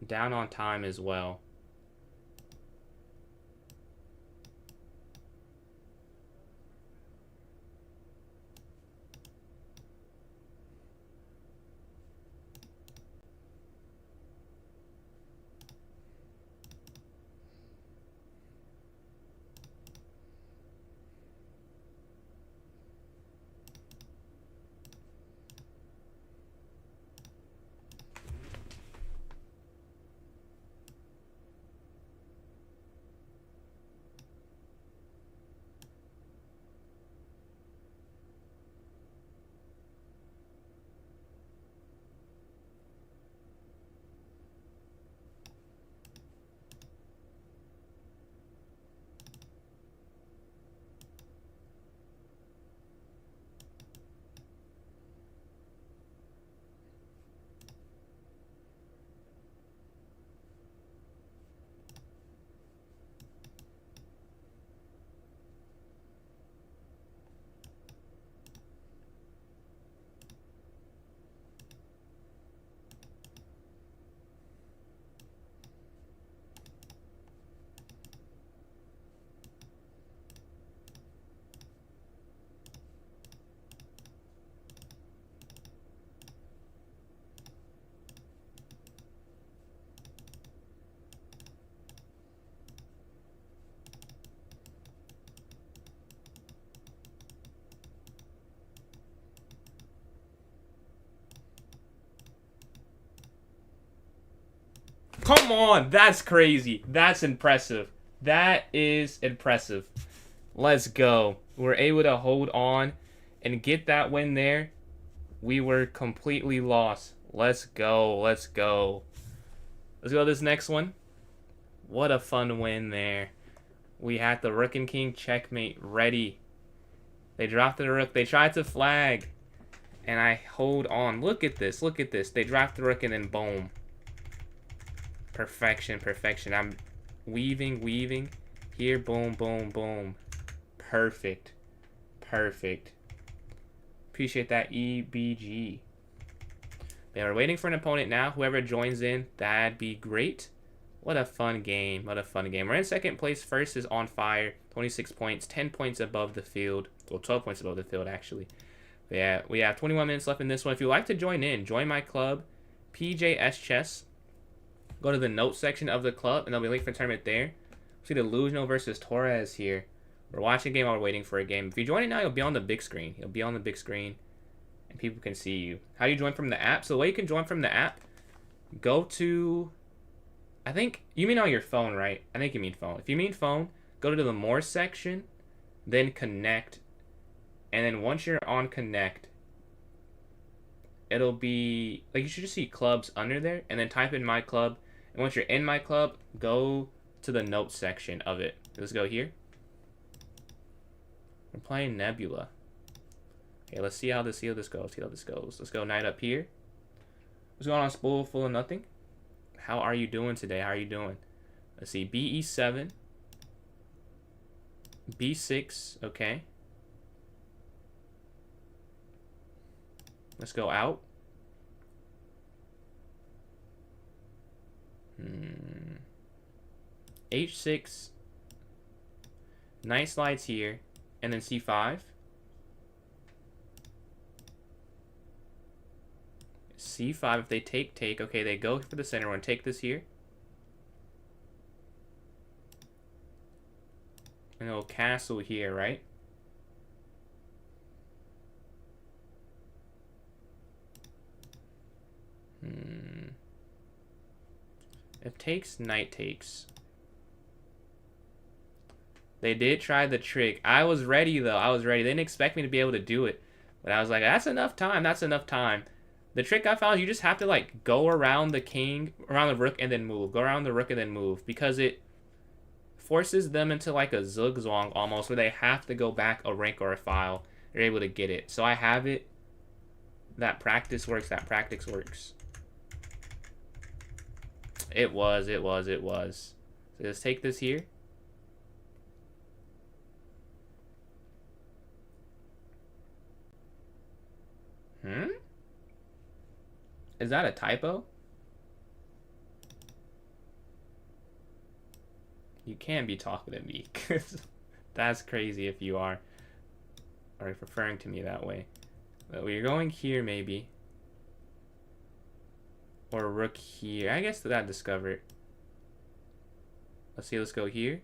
Down on time as well. Come on, that's crazy. That's impressive. That is impressive. Let's go. We're able to hold on and get that win there. We were completely lost. Let's go. Let's go. Let's go to this next one. What a fun win there. We had the rook and king checkmate ready. They dropped the rook. They tried to flag. And I hold on. Look at this. Look at this. They dropped the rook and then boom. Perfection, perfection. I'm weaving. Here, boom, boom, boom. Perfect. Perfect. Appreciate that, EBG. Yeah, we're waiting for an opponent now. Whoever joins in, that'd be great. What a fun game. What a fun game. We're in second place. First is On Fire. 26 points. 10 points above the field. Well, 12 points above the field, actually. But yeah, we have 21 minutes left in this one. If you'd like to join in, join my club, PJS Chess. Go to the notes section of the club, and there'll be a link for the tournament there. See the Luzno versus Torres here. We're watching a game while we're waiting for a game. If you join it now, you'll be on the big screen. You'll be on the big screen, and people can see you. How do you join from the app? So the way you can join from the app, go to... I think you mean on your phone, right? I think you mean phone. If you mean phone, go to the More section, then Connect, and then once you're on Connect, it'll be... like you should just see clubs under there, and then type in My Club. And once you're in My Club, go to the notes section of it. Let's go here. We're playing Nebula. Okay, let's see how this goes. Let's go knight up here. What's going on, Spool Full of Nothing? How are you doing today? How are you doing? Let's see. BE7. B6. Okay. Let's go out. H6. Knight slides here. And then C5. C5, if they take. Okay, they go for the center one. Take this here. And it'll castle here, right? If takes, knight takes. They did try the trick. I was ready, though. I was ready. They didn't expect me to be able to do it. But I was like, that's enough time. That's enough time. The trick I found, you just have to, like, go around the king, around the rook, and then move. Go around the rook and then move. Because it forces them into, like, a zugzwang almost, where they have to go back a rank or a file. They're able to get it. So I have it. That practice works. That practice works. It was. So let's take this here. Is that a typo? You can't be talking to me. That's crazy if you are. Or if referring to me that way. But we're going here, maybe. Or rook here. I guess that discover it. Let's see, let's go here.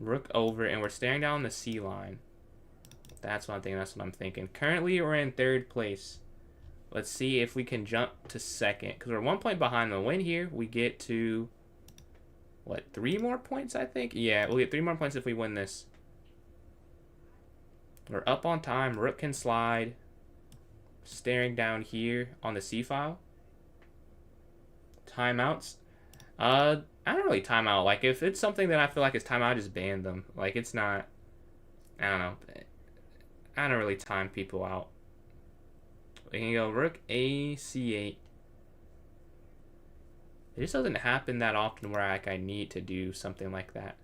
Rook over, and we're staring down the C line. That's what I'm thinking. Currently, we're in third place. Let's see if we can jump to second. Because we're 1 point behind the win here. We get to, what, 3 more points, I think? Yeah, we'll get 3 more points if we win this. We're up on time. Rook can slide. Staring down here on the C file. Timeouts. I don't really time out. Like, if it's something that I feel like is timeout, I just ban them. Like, it's not... I don't know. I don't really time people out. We can go rook A, C8. It just doesn't happen that often where like, I need to do something like that.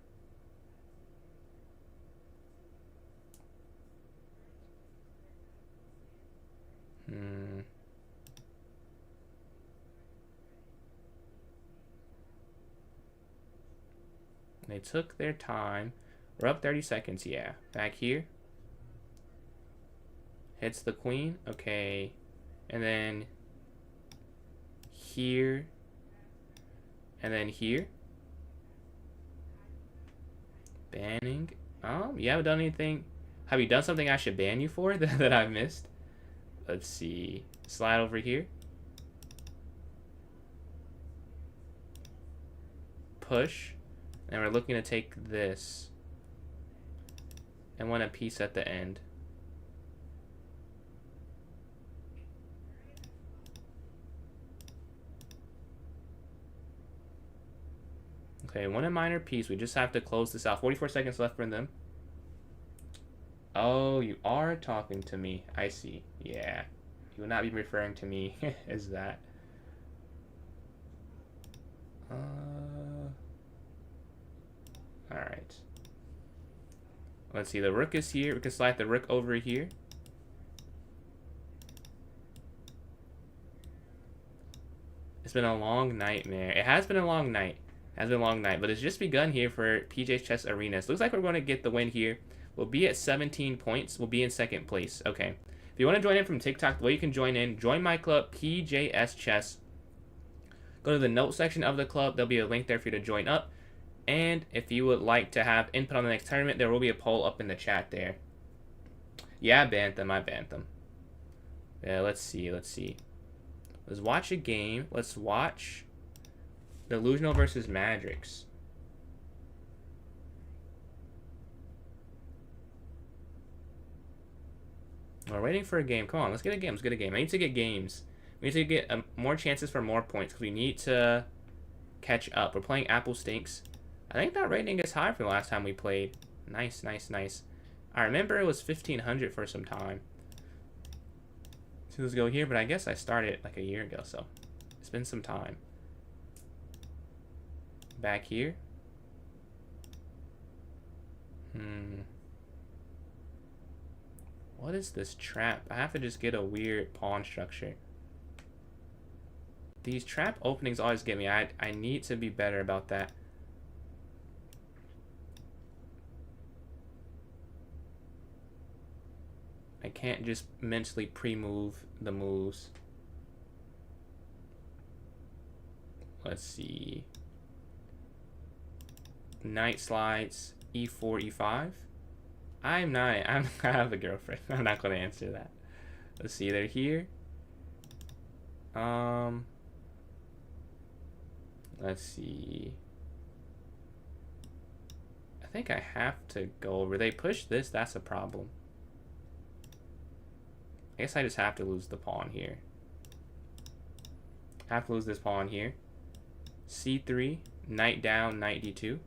They took their time. We're up 30 seconds, yeah. Back here. Hits the queen. Okay. And then here. And then here. Banning. You haven't done anything. Have you done something I should ban you for that I missed? Let's see. Slide over here. Push. And we're looking to take this. And want a piece at the end. Okay, one a minor piece. We just have to close this out. 44 seconds left for them. Oh, you are talking to me. I see. Yeah. You will not be referring to me as that. Alright. Let's see. The rook is here. We can slide the rook over here. It's been a long nightmare. It has been a long night. Has been a long night, but it's just begun here for PJ's Chess Arenas. Looks like we're going to get the win here. We'll be at 17 points. We'll be in second place. Okay. If you want to join in from TikTok, the way you can join in, join my club, PJS Chess. Go to the notes section of the club. There'll be a link there for you to join up. And if you would like to have input on the next tournament, there will be a poll up in the chat there. Yeah, I banned them. Yeah, let's see. Let's watch a game. Let's watch Delusional versus Madrix. We're waiting for a game. Come on, let's get a game. I need to get games. We need to get more chances for more points because we need to catch up. We're playing Apple Stinks. I think that rating is high from the last time we played. Nice. I remember it was 1500 for some time. So let's go here, but I guess I started like a year ago, so it's been some time. Back here. What is this trap? I have to just get a weird pawn structure. These trap openings always get me. I need to be better about that. I can't just mentally pre-move the moves. Let's see. Knight slides, e4, e5. I have a girlfriend. I'm not going to answer that. Let's see, they're here. Let's see. I think I have to go over. They push this, that's a problem. I guess I just have to lose the pawn here. Have to lose this pawn here. c3, knight down, knight d2.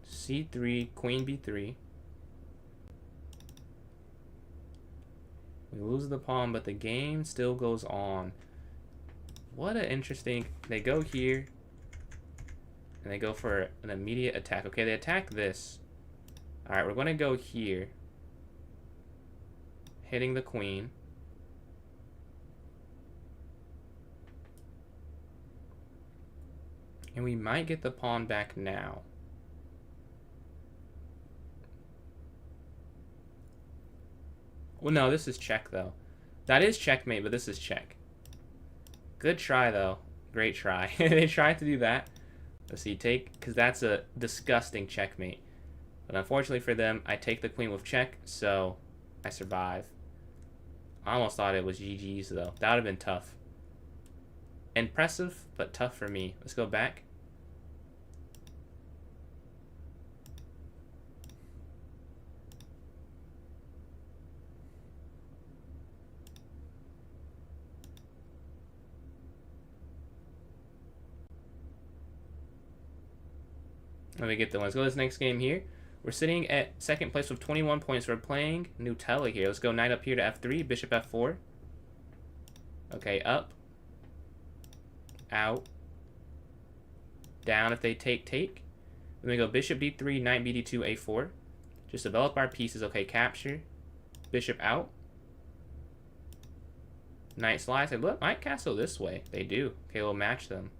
c3, queen b3. We lose the pawn, but the game still goes on. What an interesting... They go here, and they go for an immediate attack. Okay, they attack this. Alright, we're going to go here. Hitting the queen. And we might get the pawn back now. Well, no, this is check, though. That is checkmate, but this is check. Good try, though. Great try. They tried to do that. Let's see, take... Because that's a disgusting checkmate. But unfortunately for them, I take the queen with check, so I survive. I almost thought it was GG's, though. That would have been tough. Impressive, but tough for me. Let's go back. Let me get the one. Let's go to this next game here. We're sitting at second place with 21 points. We're playing Nutella here. Let's go knight up here to f3, bishop f4. Okay, up. Out. Down if they take. Then we go bishop d3, knight bd2, a4. Just develop our pieces. Okay, capture. Bishop out. Knight slides. They look, might castle this way. They do. Okay, we'll match them.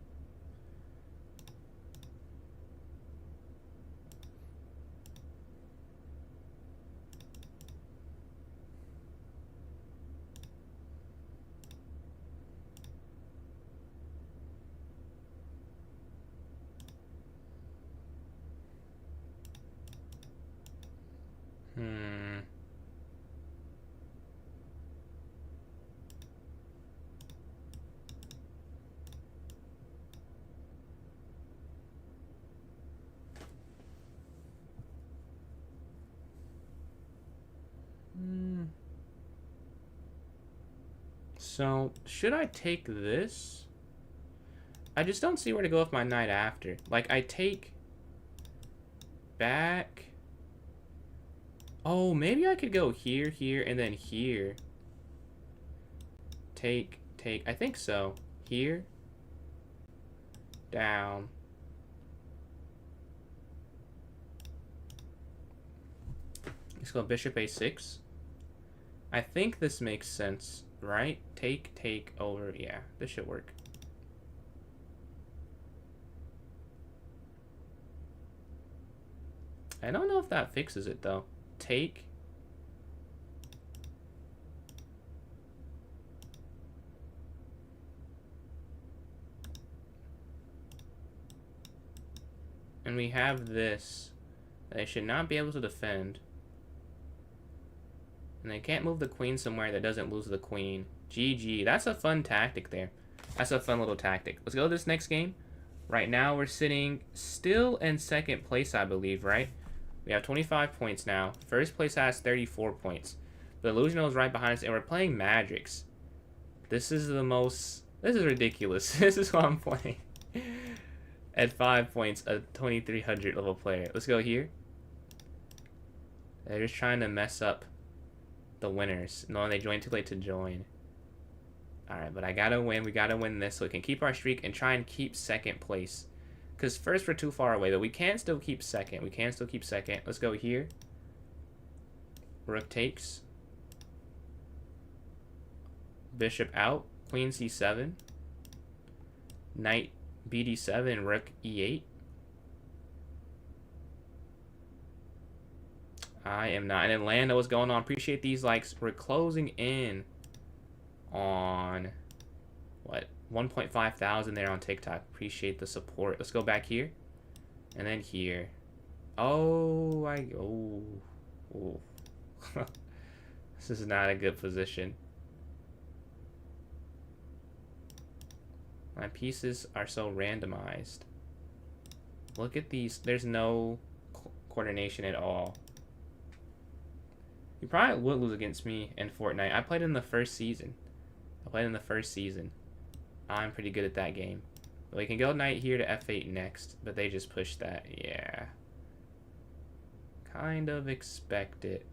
So, should I take this? I just don't see where to go with my knight after. Like, I take back. Oh, maybe I could go here, here, and then here. Take. I think so. Here. Down. Let's go bishop a6. I think this makes sense, right? Take over. Yeah, this should work. I don't know if that fixes it, though. Take. And we have this. They should not be able to defend. And they can't move the queen somewhere that doesn't lose the queen. GG. That's a fun tactic there. That's a fun little tactic. Let's go to this next game. Right now, we're sitting still in second place, I believe, right? We have 25 points now. First place has 34 points. The Illusional is right behind us, and we're playing Magics. This is the most... This is ridiculous. This is what I'm playing. At 5 points, a 2300 level player. Let's go here. They're just trying to mess up the winners. No, they joined too late to join. Alright, but I gotta win. We gotta win this so we can keep our streak and try and keep second place. Because first we're too far away, but we can still keep second. We can still keep second. Let's go here. Rook takes. Bishop out. Queen c7. Knight bd7. Rook e8. I am not. And then Lando, what's going on? Appreciate these likes. We're closing in on what? 1.5 thousand there on TikTok. Appreciate the support. Let's go back here. And then here. Oh, oh. This is not a good position. My pieces are so randomized. Look at these. There's no coordination at all. You probably would lose against me in Fortnite. I played in the first season. I'm pretty good at that game. We can go knight here to f8 next, but they just pushed that. Yeah. Kind of expect it.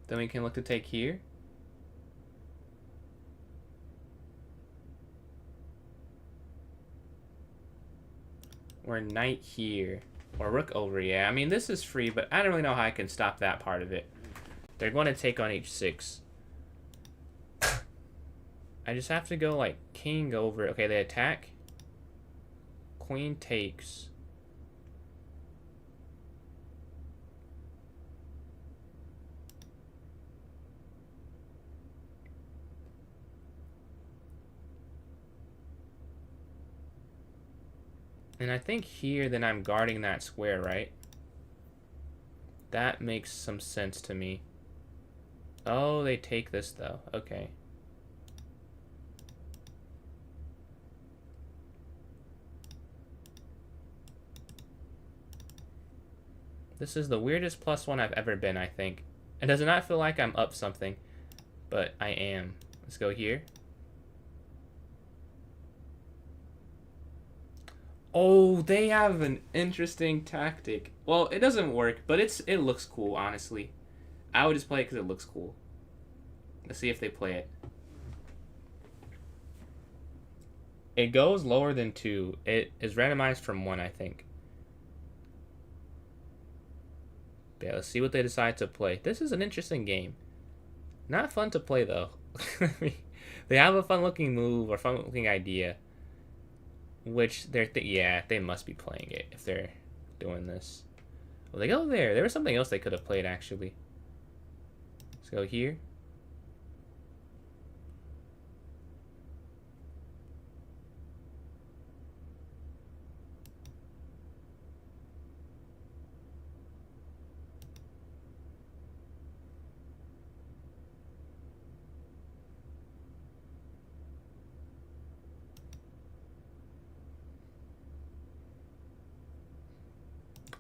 Then we can look to take here. Or knight here. Or rook over, yeah. I mean, this is free, but I don't really know how I can stop that part of it. They're going to take on h6. I just have to go, like, king over. Okay, they attack. Queen takes. And I think here, then I'm guarding that square, right? That makes some sense to me. Oh, they take this, though. Okay. This is the weirdest +1 I've ever been, I think. It does not feel like I'm up something, but I am. Let's go here. Oh, they have an interesting tactic. Well, it doesn't work, but it looks cool, honestly. I would just play it because it looks cool. Let's see if they play it. It goes lower than 2. It is randomized from 1, I think. Yeah, let's see what they decide to play. This is an interesting game. Not fun to play, though. They have a fun-looking move or fun-looking idea. Which yeah, they must be playing it if they're doing this. Well, they go there. There was something else they could have played, actually. Let's go here.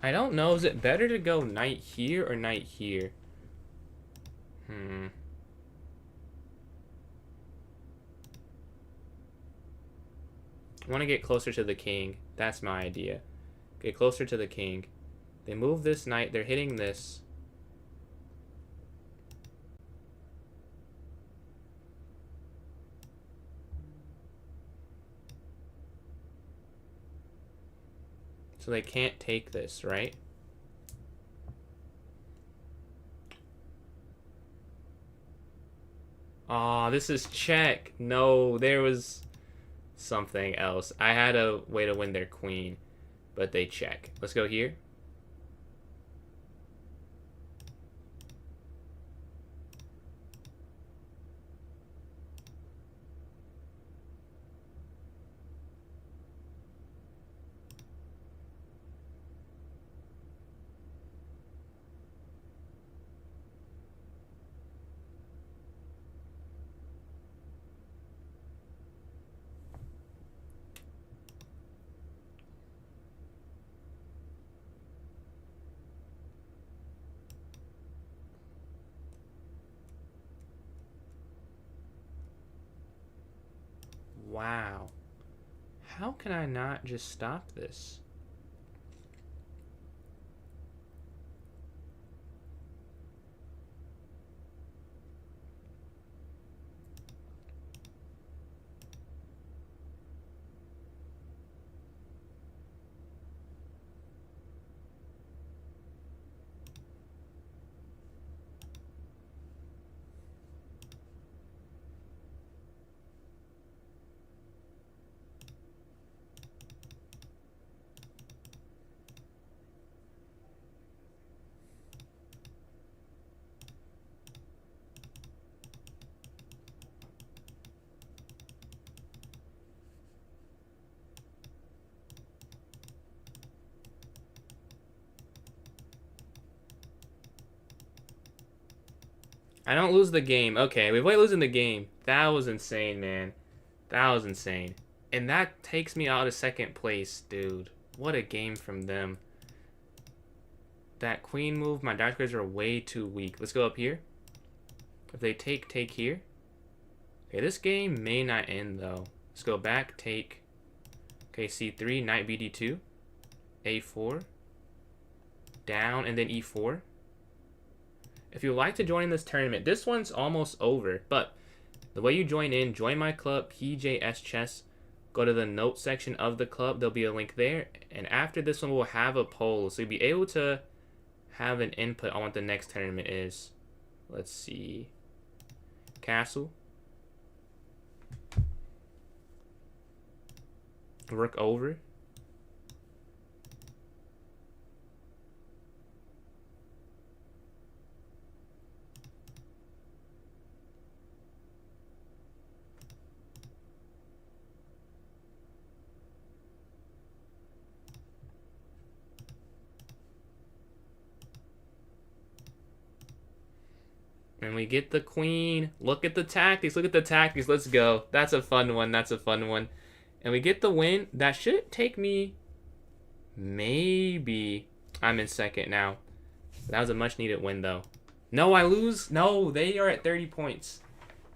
I don't know. Is it better to go knight here or knight here? I want to get closer to the king. That's my idea. Get closer to the king. They move this knight. They're hitting this. So they can't take this, right? Aw, this is check. No, there was something else. I had a way to win their queen, but they check. Let's go here. Wow. How can I not just stop this? I don't lose the game. Okay, we avoid losing the game. That was insane, man. That was insane. And that takes me out of second place, dude. What a game from them. That queen move, my dark squares are way too weak. Let's go up here. If they take here. Okay, this game may not end, though. Let's go back, take. Okay, c3, knight bd2. a4. Down, and then e4. If you'd like to join in this tournament, this one's almost over, but the way you join in, join my club, PJS Chess. Go to the notes section of the club. There'll be a link there. And after this one, we'll have a poll. So you'll be able to have an input on what the next tournament is. Let's see. Castle. Rook over. And we get the queen. Look at the tactics. Look at the tactics. Let's go. That's a fun one. That's a fun one. And we get the win. That should take me... Maybe I'm in second now. That was a much needed win, though. No, I lose. No, they are at 30 points.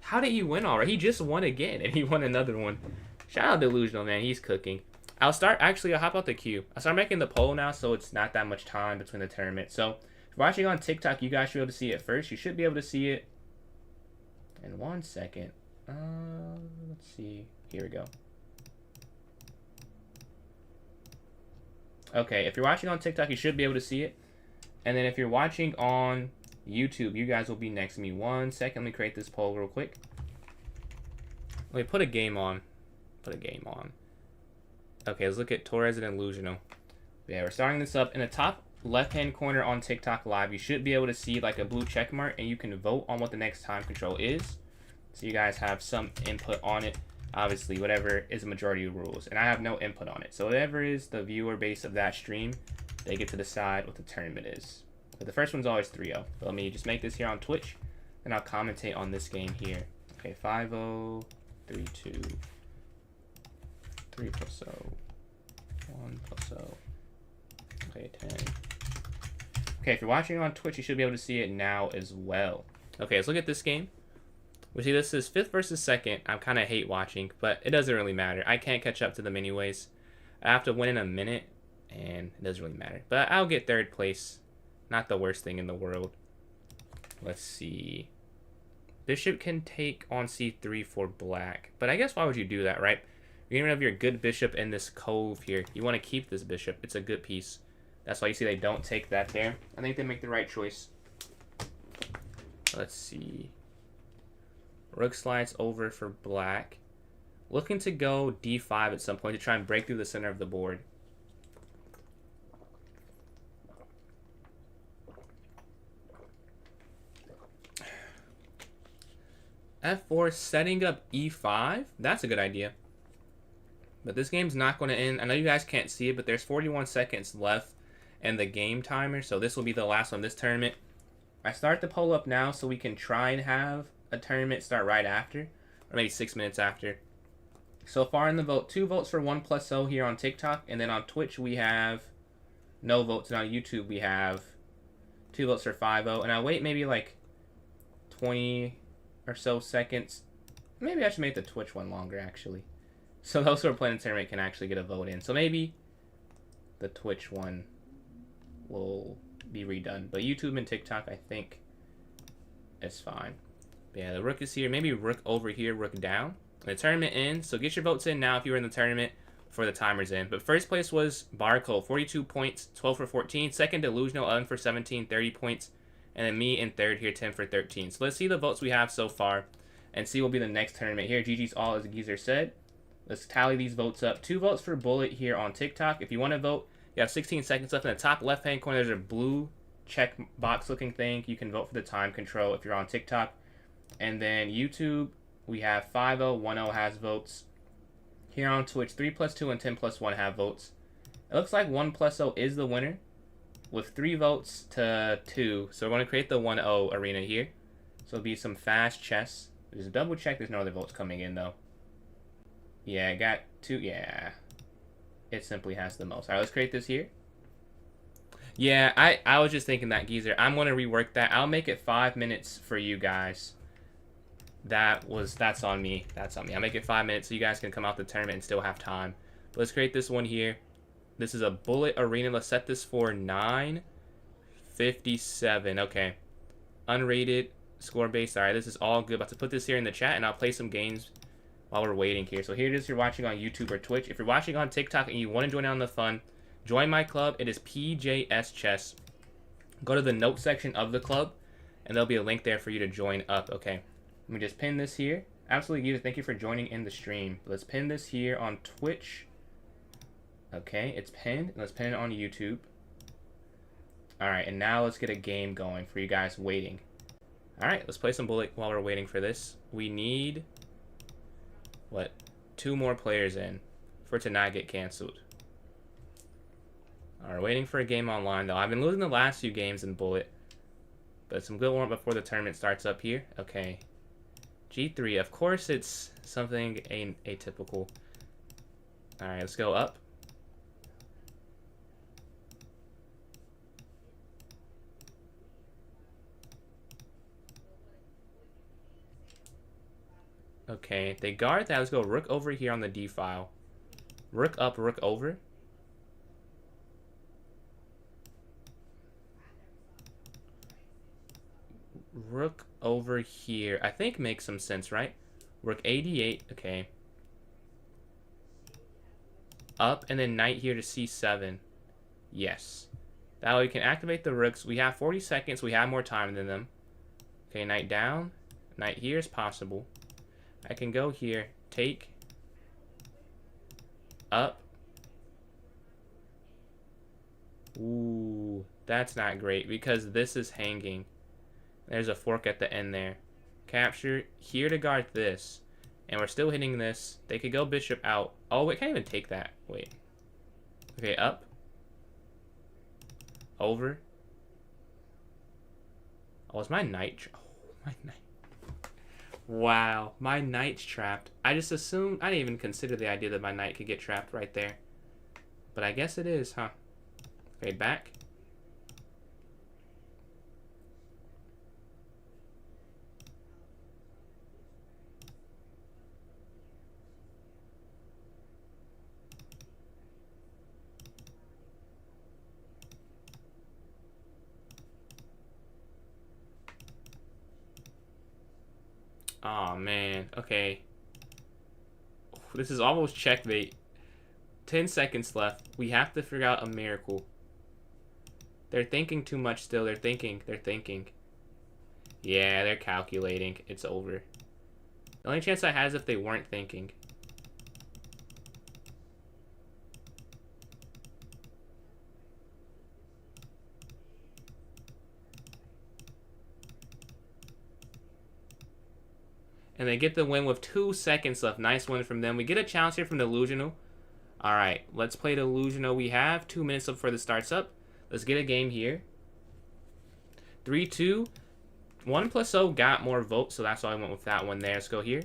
How did he win already? He just won again, and he won another one. Shout out Delusional, man. He's cooking. I'll hop out the queue. I'll start making the poll now, so it's not that much time between the tournament. So... If you're watching on TikTok, you guys should be able to see it first. You should be able to see it in 1 second. Let's see. Here we go. Okay, if you're watching on TikTok, you should be able to see it. And then if you're watching on YouTube, you guys will be next to me. 1 second. Let me create this poll real quick. Let me put a game on. Okay, let's look at Torres and Illusional. Yeah, we're starting this up in the top left-hand corner on TikTok Live. You should be able to see like a blue check mark, and you can vote on what the next time control is. So you guys have some input on it. Obviously, whatever is the majority of rules. And I have no input on it. So whatever is the viewer base of that stream, they get to decide what the tournament is. But the first one's always 3-0. So let me just make this here on Twitch, and I'll commentate on this game here. Okay, 5-0, 3-2, 3 plus 0, 1 plus 0. Okay, 10. Okay, if you're watching on Twitch, you should be able to see it now as well. Okay, let's look at this game. We see this is 5th versus 2nd. I kind of hate watching, but it doesn't really matter. I can't catch up to them anyways. I have to win in a minute, and it doesn't really matter. But I'll get 3rd place. Not the worst thing in the world. Let's see. Bishop can take on c3 for black. But I guess why would you do that, right? getting rid of your good bishop in this cove here. You want to keep this bishop. It's a good piece. That's why you see they don't take that there. I think they make the right choice. Let's see. Rook slides over for black. Looking to go d5 at some point to try and break through the center of the board. F4, setting up e5. That's a good idea. But this game's not going to end. I know you guys can't see it, but there's 41 seconds left in the game timer. So this will be the last one this tournament. I start the poll up now so we can try and have a tournament start right after. Or maybe 6 minutes after. So far in the vote, 2 votes for 1+0 here on TikTok. And then on Twitch we have no votes. And on YouTube we have 2 votes for 5-0. And I'll wait maybe like 20 or so seconds. Maybe I should make the Twitch one longer actually. So those who are playing the tournament can actually get a vote in. So maybe the Twitch one will be redone. But YouTube and TikTok, I think, is fine. But yeah, the rook is here. Maybe rook over here, rook down. The tournament ends. So get your votes in now if you were in the tournament before the timer's in. But first place was Barco, 42 points, 12 for 14. Second, Delusional, 11 for 17, 30 points. And then me in third here, 10 for 13. So let's see the votes we have so far and see what will be the next tournament here. GG's all, as Geezer said. Let's tally these votes up. 2 votes for Bullet here on TikTok. If you want to vote, you have 16 seconds left. In the top left-hand corner, there's a blue check box looking thing. You can vote for the time control if you're on TikTok. And then YouTube, we have 5-0, 1-0 has votes. Here on Twitch, 3+2 and 10+1 have votes. It looks like 1+0 is the winner with 3 votes to 2. So we're going to create the 1-0 arena here. So it'll be some fast chess. Just double check there's no other votes coming in though. Yeah, I got 2. Yeah. It simply has the most. Alright, let's create this here. Yeah, I was just thinking that, Geezer. I'm going to rework that. I'll make it 5 minutes for you guys. That's on me. That's on me. I'll make it 5 minutes so you guys can come out the tournament and still have time. But let's create this one here. This is a Bullet Arena. Let's set this for 957. Okay. Unrated, score based. Alright, this is all good. About to put this here in the chat and I'll play some games while we're waiting here. So here it is if you're watching on YouTube or Twitch. If you're watching on TikTok and you want to join in on the fun, join my club. It is PJS Chess. Go to the note section of the club and there'll be a link there for you to join up. Okay. Let me just pin this here. Absolutely, Geezer, thank you for joining in the stream. Let's pin this here on Twitch. Okay, it's pinned. Let's pin it on YouTube. Alright, and now let's get a game going for you guys waiting. Alright, let's play some Bullet while we're waiting for this. We need, what, 2 more players in for it to not get canceled. Alright, waiting for a game online, though. I've been losing the last few games in Bullet. But some good warm-up before the tournament starts up here. Okay. G3. Of course it's something atypical. Alright, let's go up. Okay, they guard that. Let's go rook over here on the D file. Rook up, rook over. Rook over here. I think makes some sense, right? Rook 88. Okay. Up and then knight here to C7. Yes. That way we can activate the rooks. We have 40 seconds. We have more time than them. Okay, knight down. Knight here is possible. I can go here. Take. Up. Ooh. That's not great because this is hanging. There's a fork at the end there. Capture here to guard this. And we're still hitting this. They could go bishop out. Oh, we can't even take that. Wait. Okay, up. Over. Oh, is my knight... Oh, my knight... Wow, my knight's trapped. I just assumed... I didn't even consider the idea that my knight could get trapped right there. But I guess it is, huh? Okay, back. Oh man, okay. This is almost checkmate. 10 seconds left. We have to figure out a miracle. They're thinking too much still. They're thinking. Yeah, they're calculating. It's over. The only chance I had is if they weren't thinking. And they get the win with 2 seconds left. Nice win from them. We get a challenge here from Delusional. Alright, let's play Delusional. We have 2 minutes before the starts up. Let's get a game here. 3-2. 1+0 got more votes, so that's why I went with that one there. Let's go here.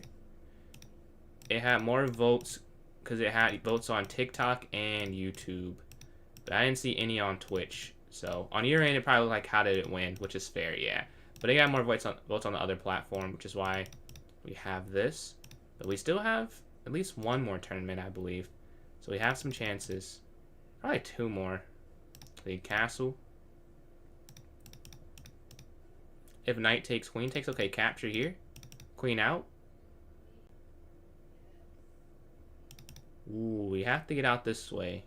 It had more votes because it had votes on TikTok and YouTube. But I didn't see any on Twitch. So on your end, it probably looked like how did it win, which is fair, yeah. But it got more votes on the other platform, which is why we have this. But we still have at least one more tournament, I believe. So we have some chances. Probably 2 more. The castle. If knight takes, queen takes. Okay, capture here. Queen out. Ooh, we have to get out this way.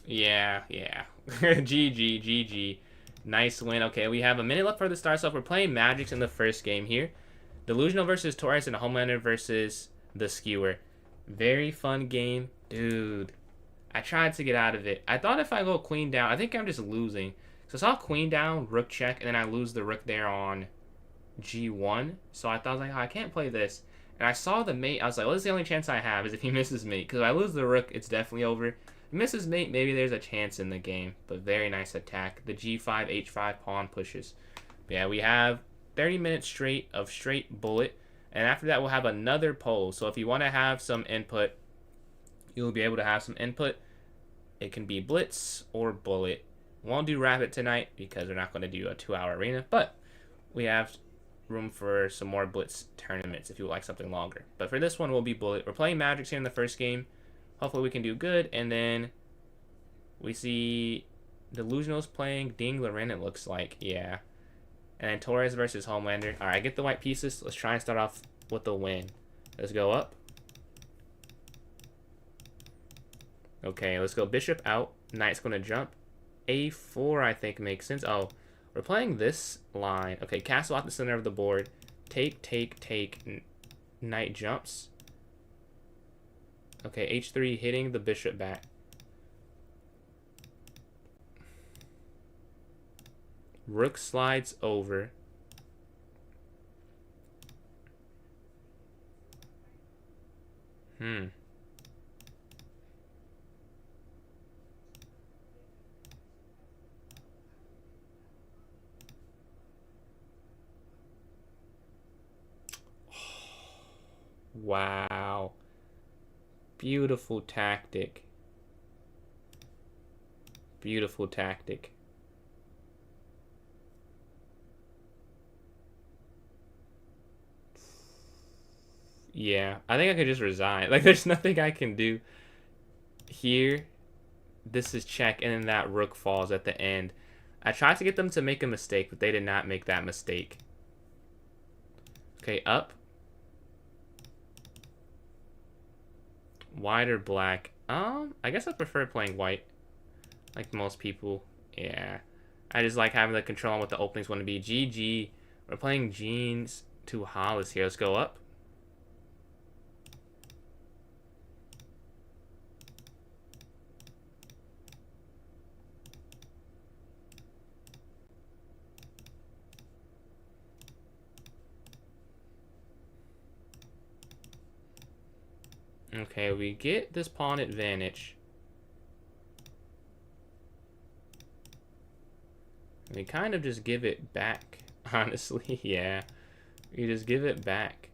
Yeah. GG. Nice win. Okay, we have a minute left for the start, so we're playing Magics in the first game here. Delusional versus Torres and Homelander versus the Skewer. Very fun game. Dude, I tried to get out of it. I thought if I go queen down, I think I'm just losing. So I saw queen down, rook check, and then I lose the rook there on G1. So I thought, I was like, oh, I can't play this. And I saw the mate. I was like, well, this is the only chance I have is if he misses mate. Because if I lose the rook, it's definitely over. Misses mate, maybe there's a chance in the game. But very nice attack. The G5, H5 pawn pushes. But yeah, we have 30 minutes straight of straight bullet. And after that, we'll have another poll. So if you want to have some input, you'll be able to have some input. It can be blitz or bullet. Won't do rapid tonight because we're not going to do a 2-hour arena. But we have room for some more blitz tournaments if you would like something longer. But for this one, we'll be bullet. We're playing Magics here in the first game. Hopefully we can do good. And then we see Delusional's playing Ding Loren, it looks like. Yeah. And then Torres versus Homelander. Alright, get the white pieces. Let's try and start off with the win. Let's go up. Okay, let's go bishop out. Knight's going to jump. A4, I think, makes sense. Oh, we're playing this line. Okay, castle out the center of the board. Take. Knight jumps. Okay, H3 hitting the bishop back. Rook slides over. Wow. Beautiful tactic. Beautiful tactic. Yeah, I think I could just resign. Like, there's nothing I can do here. This is check, and then that rook falls at the end. I tried to get them to make a mistake, but they did not make that mistake. Okay, up. White or black? I guess I prefer playing white. Like most people. Yeah. I just like having the control on what the openings want to be. GG. We're playing Jeans to Hollis here. Let's go up. Okay, we get this pawn advantage. We kind of just give it back, honestly. Yeah, we just give it back.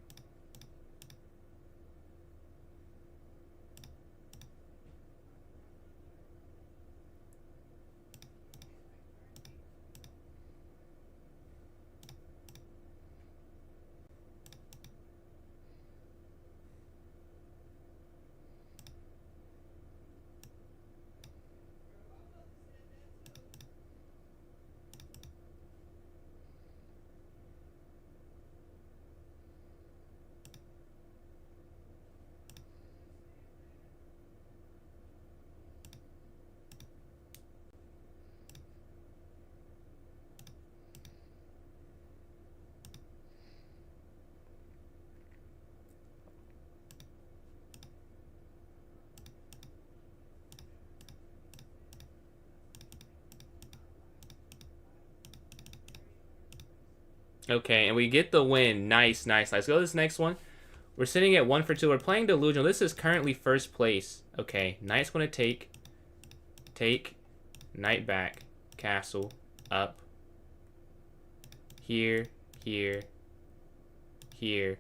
Okay, and we get the win. Nice, nice. Let's go to this next one. We're sitting at 1 for 2. We're playing Delusional. This is currently first place. Okay, Knight's going to take, Knight back, castle, up, here, here, here.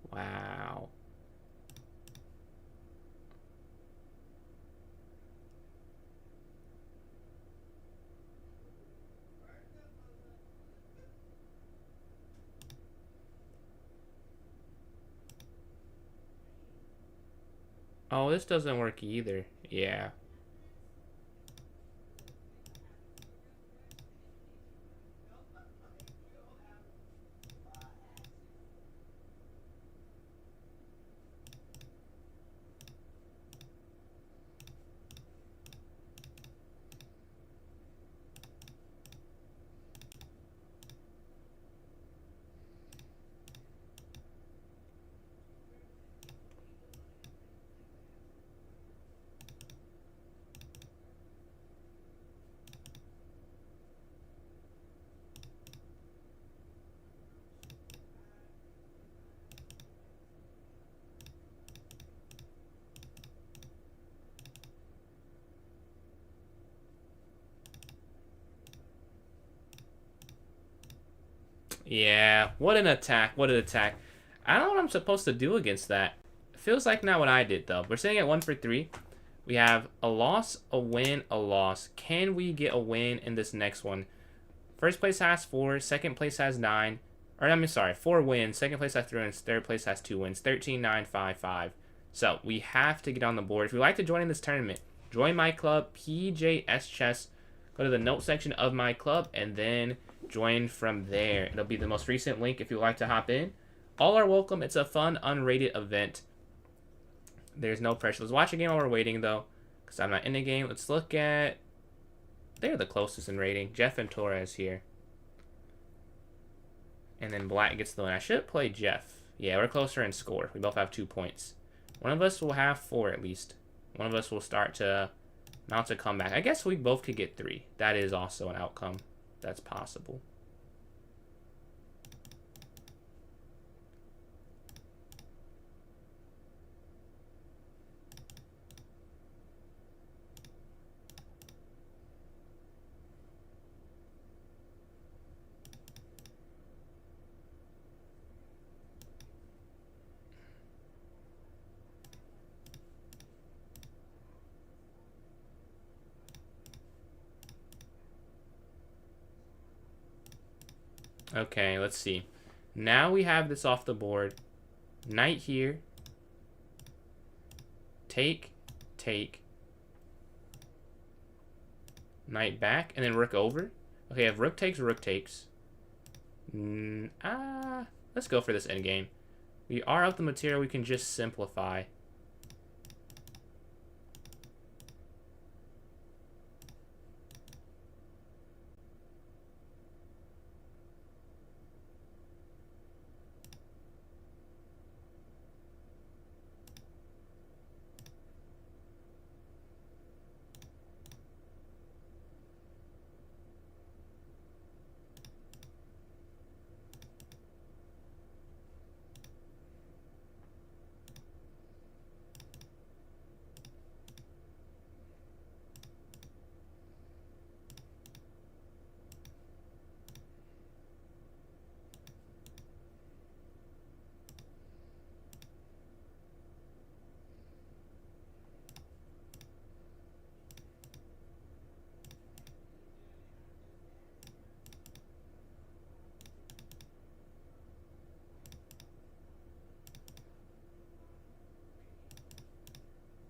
Wow. Oh, this doesn't work either. Yeah. Yeah, what an attack. What an attack. I don't know what I'm supposed to do against that. Feels like not what I did, though. We're sitting at 1 for 3. We have a loss, a win, a loss. Can we get a win in this next one? First place has 4. Second place has 9. Or, I'm sorry, 4 wins. Second place has 3 wins. Third place has 2 wins. 13, 9, 5, 5. So, we have to get on the board. If you'd like to join in this tournament, join my club, PJS Chess. Go to the note section of my club, and then join from there. It'll be the most recent link if you'd like to hop in. All are welcome. It's a fun, unrated event. There's no pressure. Let's watch a game while we're waiting, though, because I'm not in the game. Let's look at... They're the closest in rating. Jeff and Torres here. And then Black gets the win. I should play Jeff. Yeah, we're closer in score. We both have 2 points. One of us will have 4 at least. One of us will start to mount a comeback. I guess we both could get 3. That is also an outcome that's possible. Okay, let's see. Now we have this off the board. Knight here. Take. Knight back, and then rook over. Okay, if rook takes, let's go for this endgame. We are up the material, we can just simplify.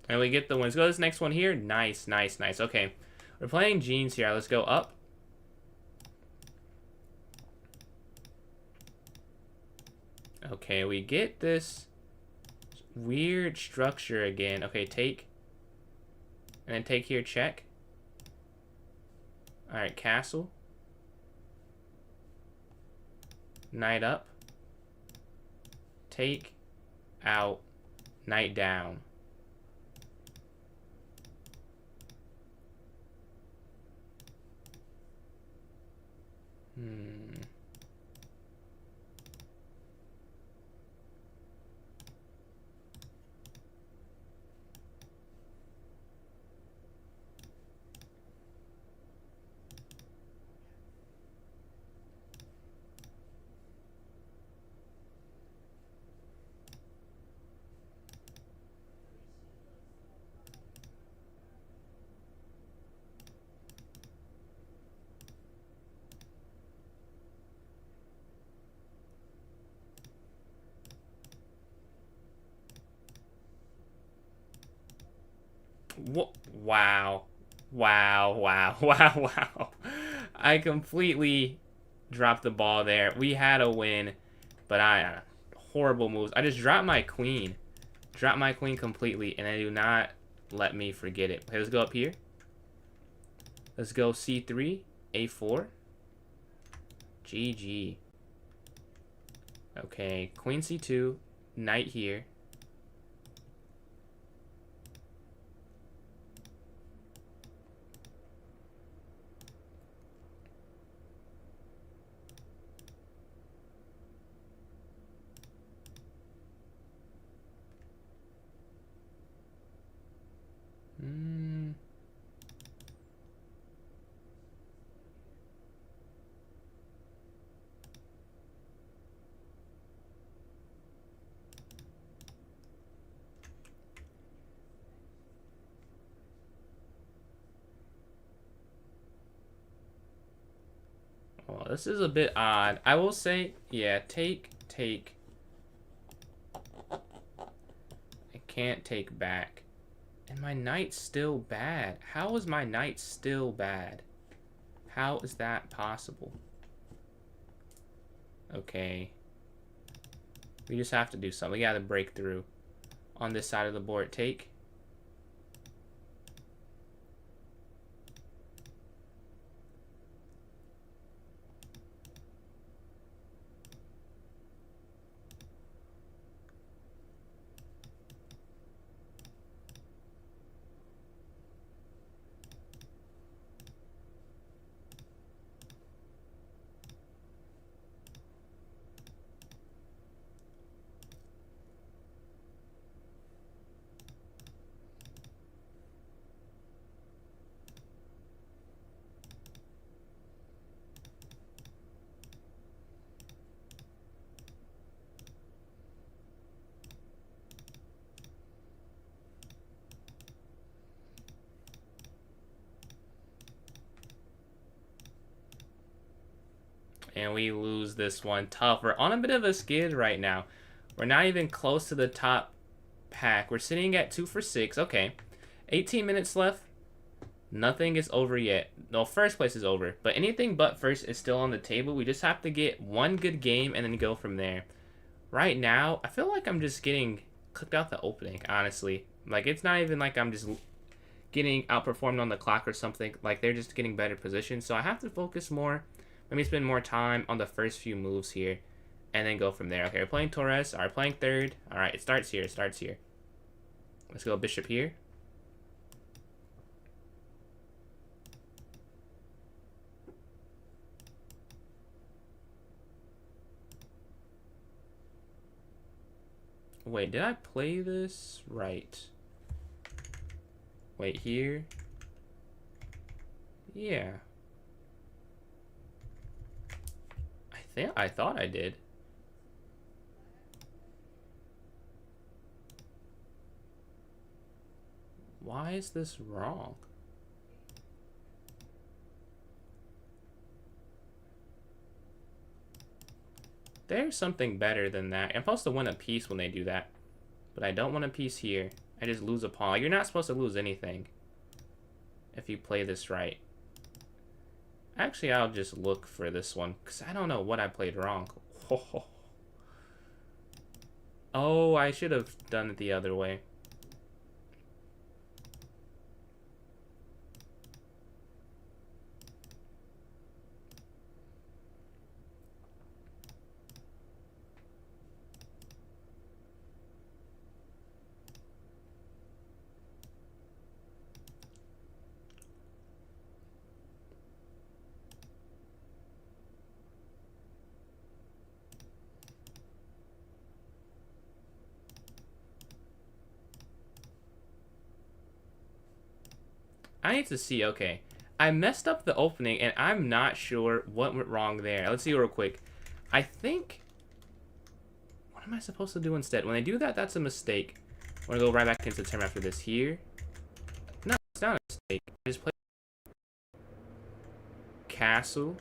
And we get the win. Let's go to this next one here. Nice, nice, nice. Okay. We're playing Jeans here. Let's go up. Okay, we get this weird structure again. Okay, take. And then take here, check. Alright, castle. Knight up. Take. Out. Knight down. Wow. Wow, wow, wow, wow. I completely dropped the ball there. We had a win, but horrible moves. I just dropped my queen. Dropped my queen completely, and they do not let me forget it. Okay, let's go up here. Let's go C3, A4. GG. Okay, queen C2, knight here. Oh, this is a bit odd. I will say, yeah, take. I can't take back. And my knight's still bad. How is my knight still bad? How is that possible? Okay. We just have to do something. We gotta break through. On this side of the board, take. And we lose this one tough. We're on a bit of a skid right now. We're not even close to the top pack. We're sitting at 2 for 6. Okay. 18 minutes left. Nothing is over yet. No, first place is over. But anything but first is still on the table. We just have to get one good game and then go from there. Right now, I feel like I'm just getting clicked out the opening, honestly. Like, it's not even like I'm just getting outperformed on the clock or something. Like, they're just getting better positions. So I have to focus more. Let me spend more time on the first few moves here. And then go from there. Okay, we're playing Torres. Alright, playing third. Alright, it starts here. It starts here. Let's go bishop here. Wait, did I play this right? Wait, here? Yeah. I thought I did. Why is this wrong? There's something better than that. I'm supposed to win a piece when they do that. But I don't want a piece here. I just lose a pawn. Like, you're not supposed to lose anything if you play this right. Actually, I'll just look for this one, because I don't know what I played wrong. Oh, I should have done it the other way. I need to see, okay. I messed up the opening, and I'm not sure what went wrong there. Let's see real quick. I think... What am I supposed to do instead? When I do that, that's a mistake. I'm going to go right back into the term after this here. No, it's not a mistake. I just play castle,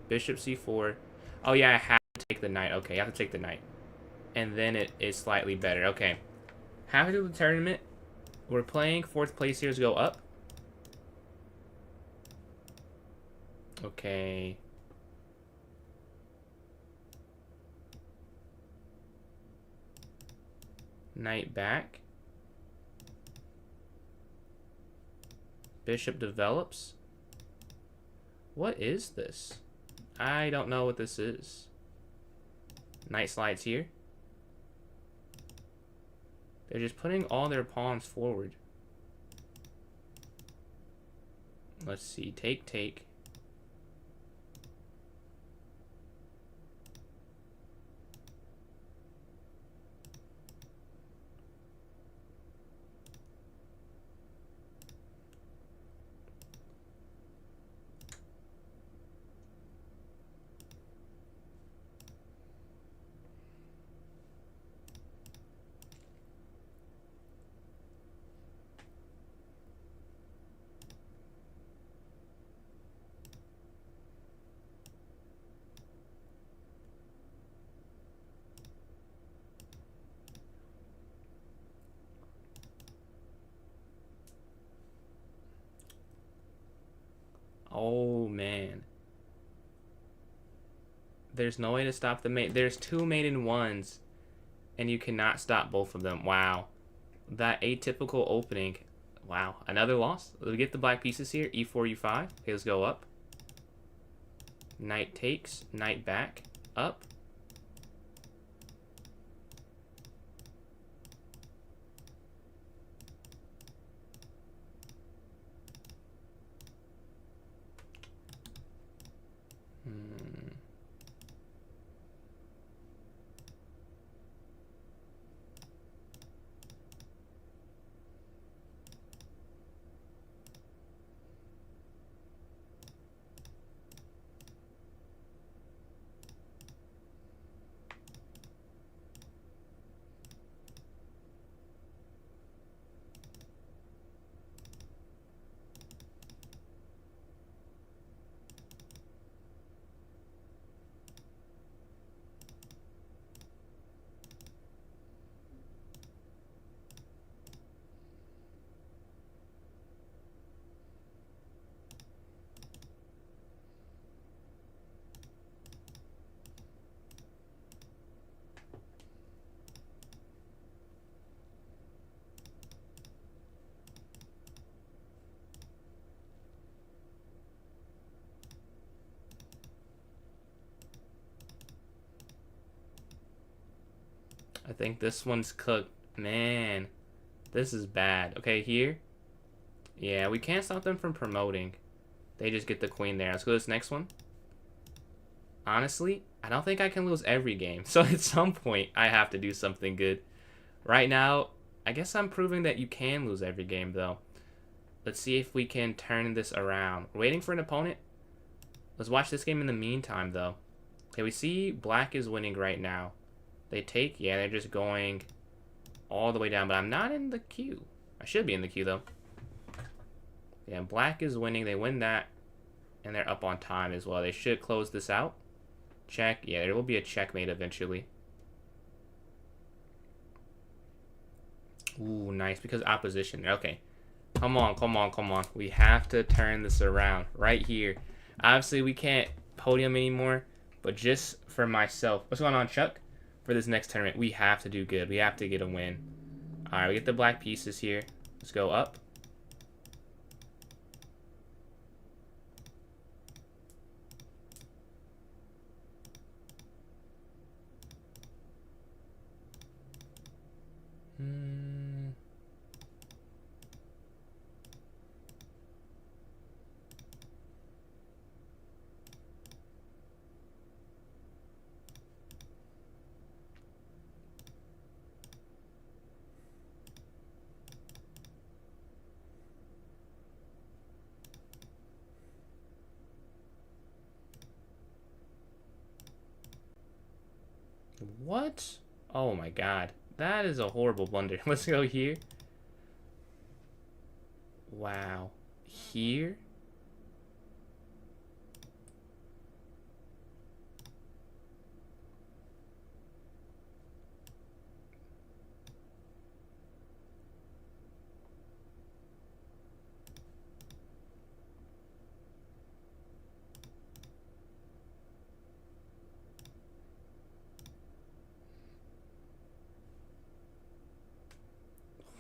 bishop c4. Oh, yeah, I have to take the knight. Okay, I have to take the knight. And then it is slightly better. Okay. Halfway through the tournament, we're playing 4th place here to go up. Okay. Knight back. Bishop develops. What is this? I don't know what this is. Knight slides here. They're just putting all their pawns forward. Let's see. Take, take. Oh, man. There's no way to stop the mate. There's 2 maiden ones, and you cannot stop both of them. Wow. That atypical opening. Wow. Another loss. We get the black pieces here. e4, e5. Okay, let's go up. Knight takes. Knight back. Up. I think this one's cooked. Man, this is bad. Okay, here. Yeah, we can't stop them from promoting. They just get the queen there. Let's go to this next one. Honestly, I don't think I can lose every game. So at some point, I have to do something good. Right now, I guess I'm proving that you can lose every game, though. Let's see if we can turn this around. We're waiting for an opponent. Let's watch this game in the meantime, though. Okay, we see black is winning right now. They take, yeah, they're just going all the way down, but I'm not in the queue. I should be in the queue, though. Yeah, black is winning. They win that, and they're up on time as well. They should close this out. Check. Yeah, there will be a checkmate eventually. Ooh, nice, because opposition. Okay. Come on, come on, come on. We have to turn this around right here. Obviously, we can't podium anymore, but just for myself. What's going on, Chuck? For this next tournament, we have to do good. We have to get a win. All right, we get the black pieces here. Let's go up. What? Oh my god. That is a horrible blunder. Let's go here. Wow. Here?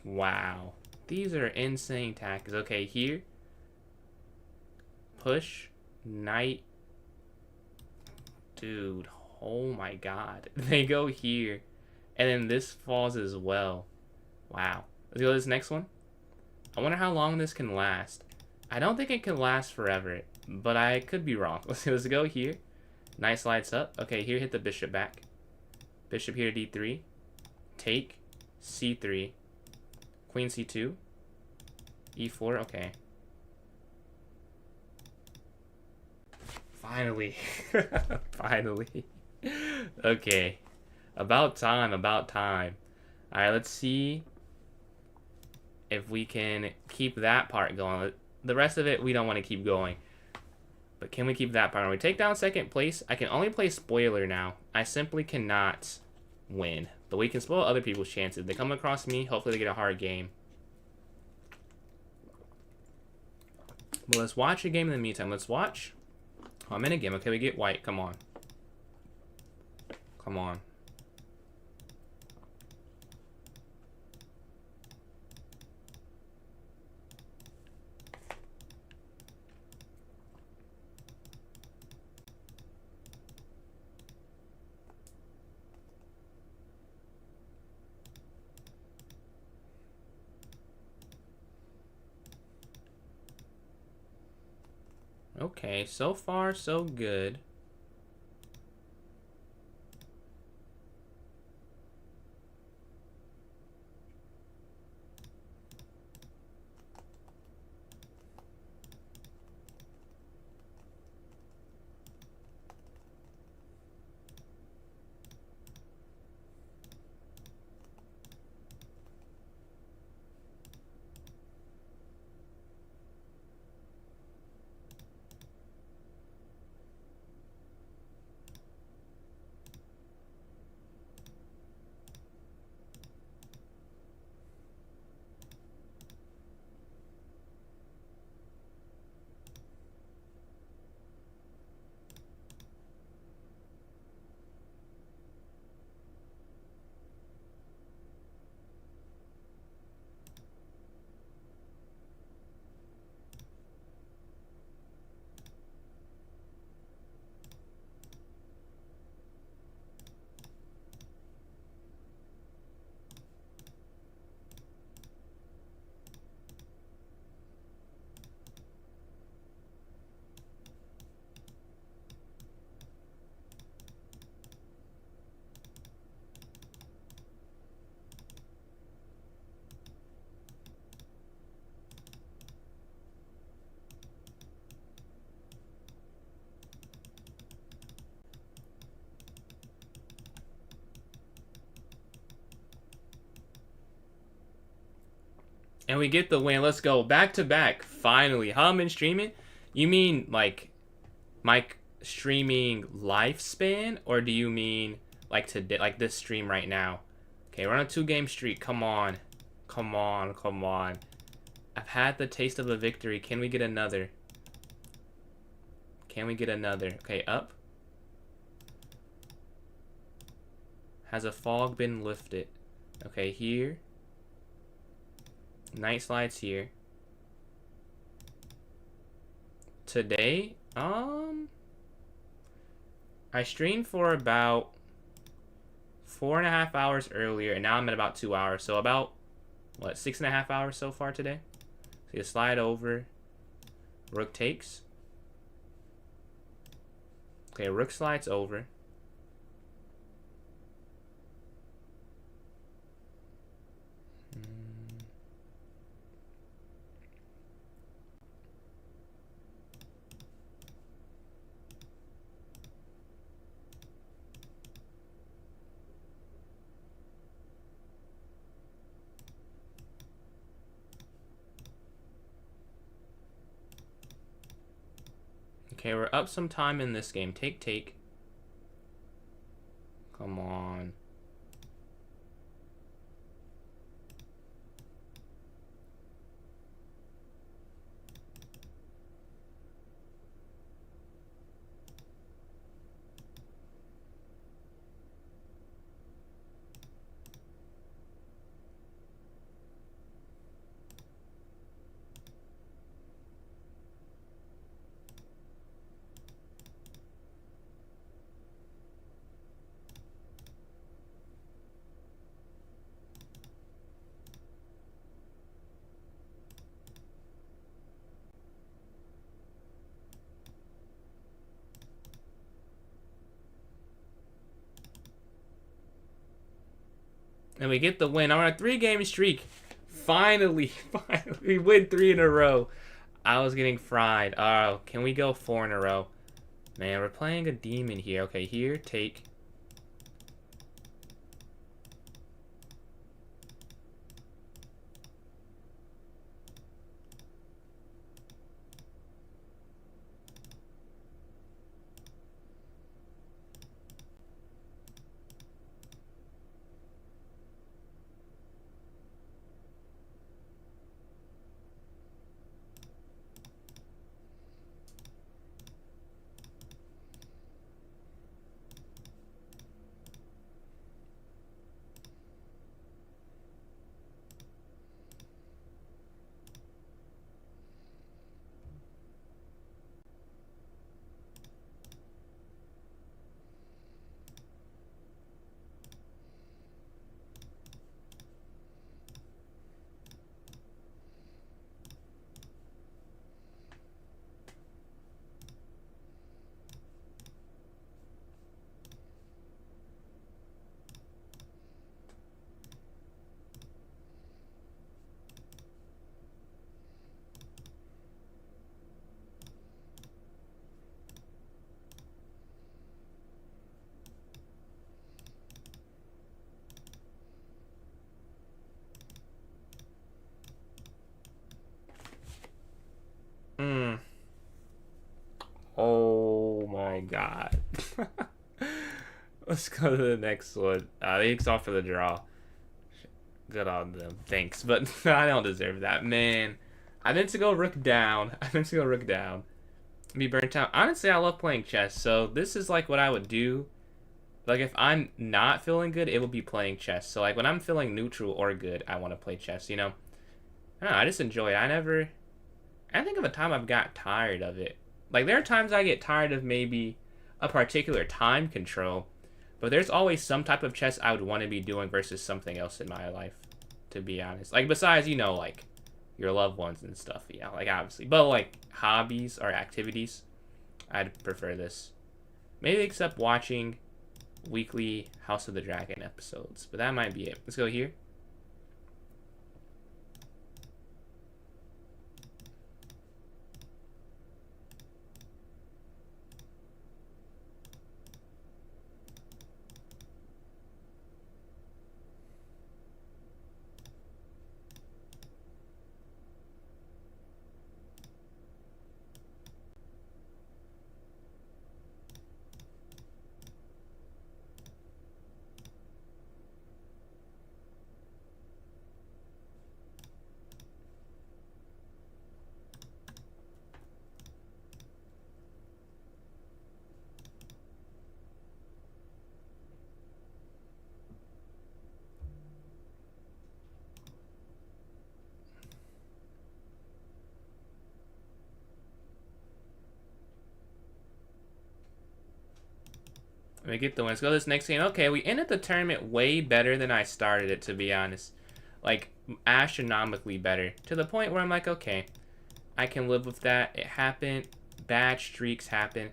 Wow. These are insane tactics. Okay, here. Push. Knight. Dude. Oh my god. They go here. And then this falls as well. Wow. Let's go to this next one. I wonder how long this can last. I don't think it can last forever, but I could be wrong. Let's go here. Knight slides up. Okay, here hit the bishop back. Bishop here, d3. Take. c3. Queen c2. e4. Okay. Finally. Finally. Okay. About time, about time. Alright, let's see if we can keep that part going. The rest of it, we don't want to keep going. But can we keep that part? When we take down second place, I can only play spoiler now. I simply cannot win. But we can spoil other people's chances. They come across me, hopefully they get a hard game. Well, let's watch a game in the meantime. Let's watch. Oh, I'm in a game. Okay, we get white. Come on. Come on. Okay, so far so good. And we get the win. Let's go. Back to back. Finally. How I'm in streaming? You mean like my streaming lifespan? Or do you mean like today, like this stream right now? Okay, we're on a 2-game streak. Come on. Come on, come on. I've had the taste of a victory. Can we get another? Can we get another? Okay, up. Has a fog been lifted? Okay, here. Night slides here. Today, I streamed for about 4.5 hours earlier, and now I'm at about 2 hours. So about, what, 6.5 hours so far today? So you slide over. Rook takes. Okay, rook slides over. Okay, we're up some time in this game. Take, take. Come on. And we get the win. I'm on a 3-game streak. Finally, finally, we win 3 in a row. I was getting fried. Oh, can we go 4 in a row? Man, we're playing a demon here. Okay, here, take. Oh my god. Let's go to the next one. They X off for the draw. Good on them. Thanks, but I don't deserve that. Man, I meant to go rook down. I meant to go rook down. Be burnt out. Honestly, I love playing chess, so this is like what I would do. Like, if I'm not feeling good, it would be playing chess. So, like, when I'm feeling neutral or good, I want to play chess, you know? I don't know, I just enjoy it. I think of a time I've got tired of it. Like, there are times I get tired of maybe a particular time control, but there's always some type of chess I would want to be doing versus something else in my life, to be honest. Like, besides, you know, like, your loved ones and stuff, yeah, like, obviously. But, like, hobbies or activities, I'd prefer this. Maybe except watching weekly House of the Dragon episodes, but that might be it. Let's go here. Let me get the win. Let's go to this next game. Okay, we ended the tournament way better than I started it, to be honest. Like, astronomically better. To the point where I'm like, okay, I can live with that. It happened. Bad streaks happen.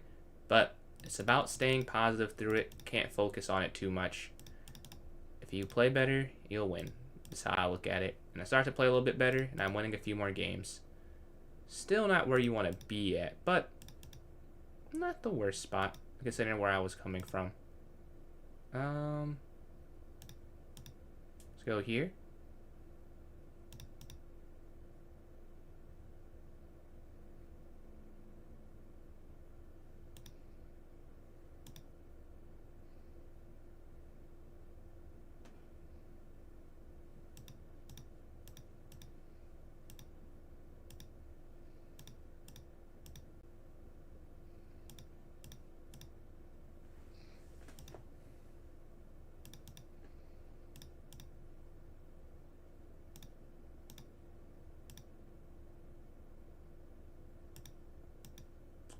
But it's about staying positive through it. Can't focus on it too much. If you play better, you'll win. That's how I look at it. And I start to play a little bit better, and I'm winning a few more games. Still not where you want to be at, but not the worst spot, considering where I was coming from. Let's go here.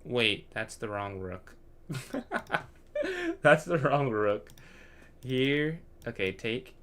Wait, that's the wrong rook. That's the wrong rook. Here. Okay, take.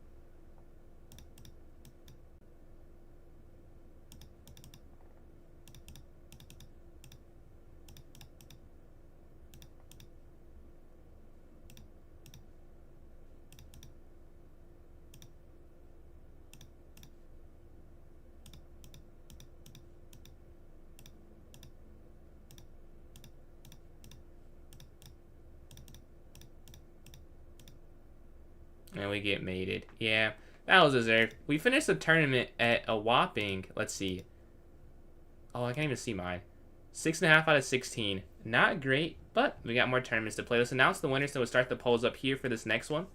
And we get mated. Yeah, that was deserved. We finished the tournament at a whopping, let's see. Oh, I can't even see mine. 6.5 out of 16. Not great, but we got more tournaments to play. Let's announce the winners, so we'll start the polls up here for this next one.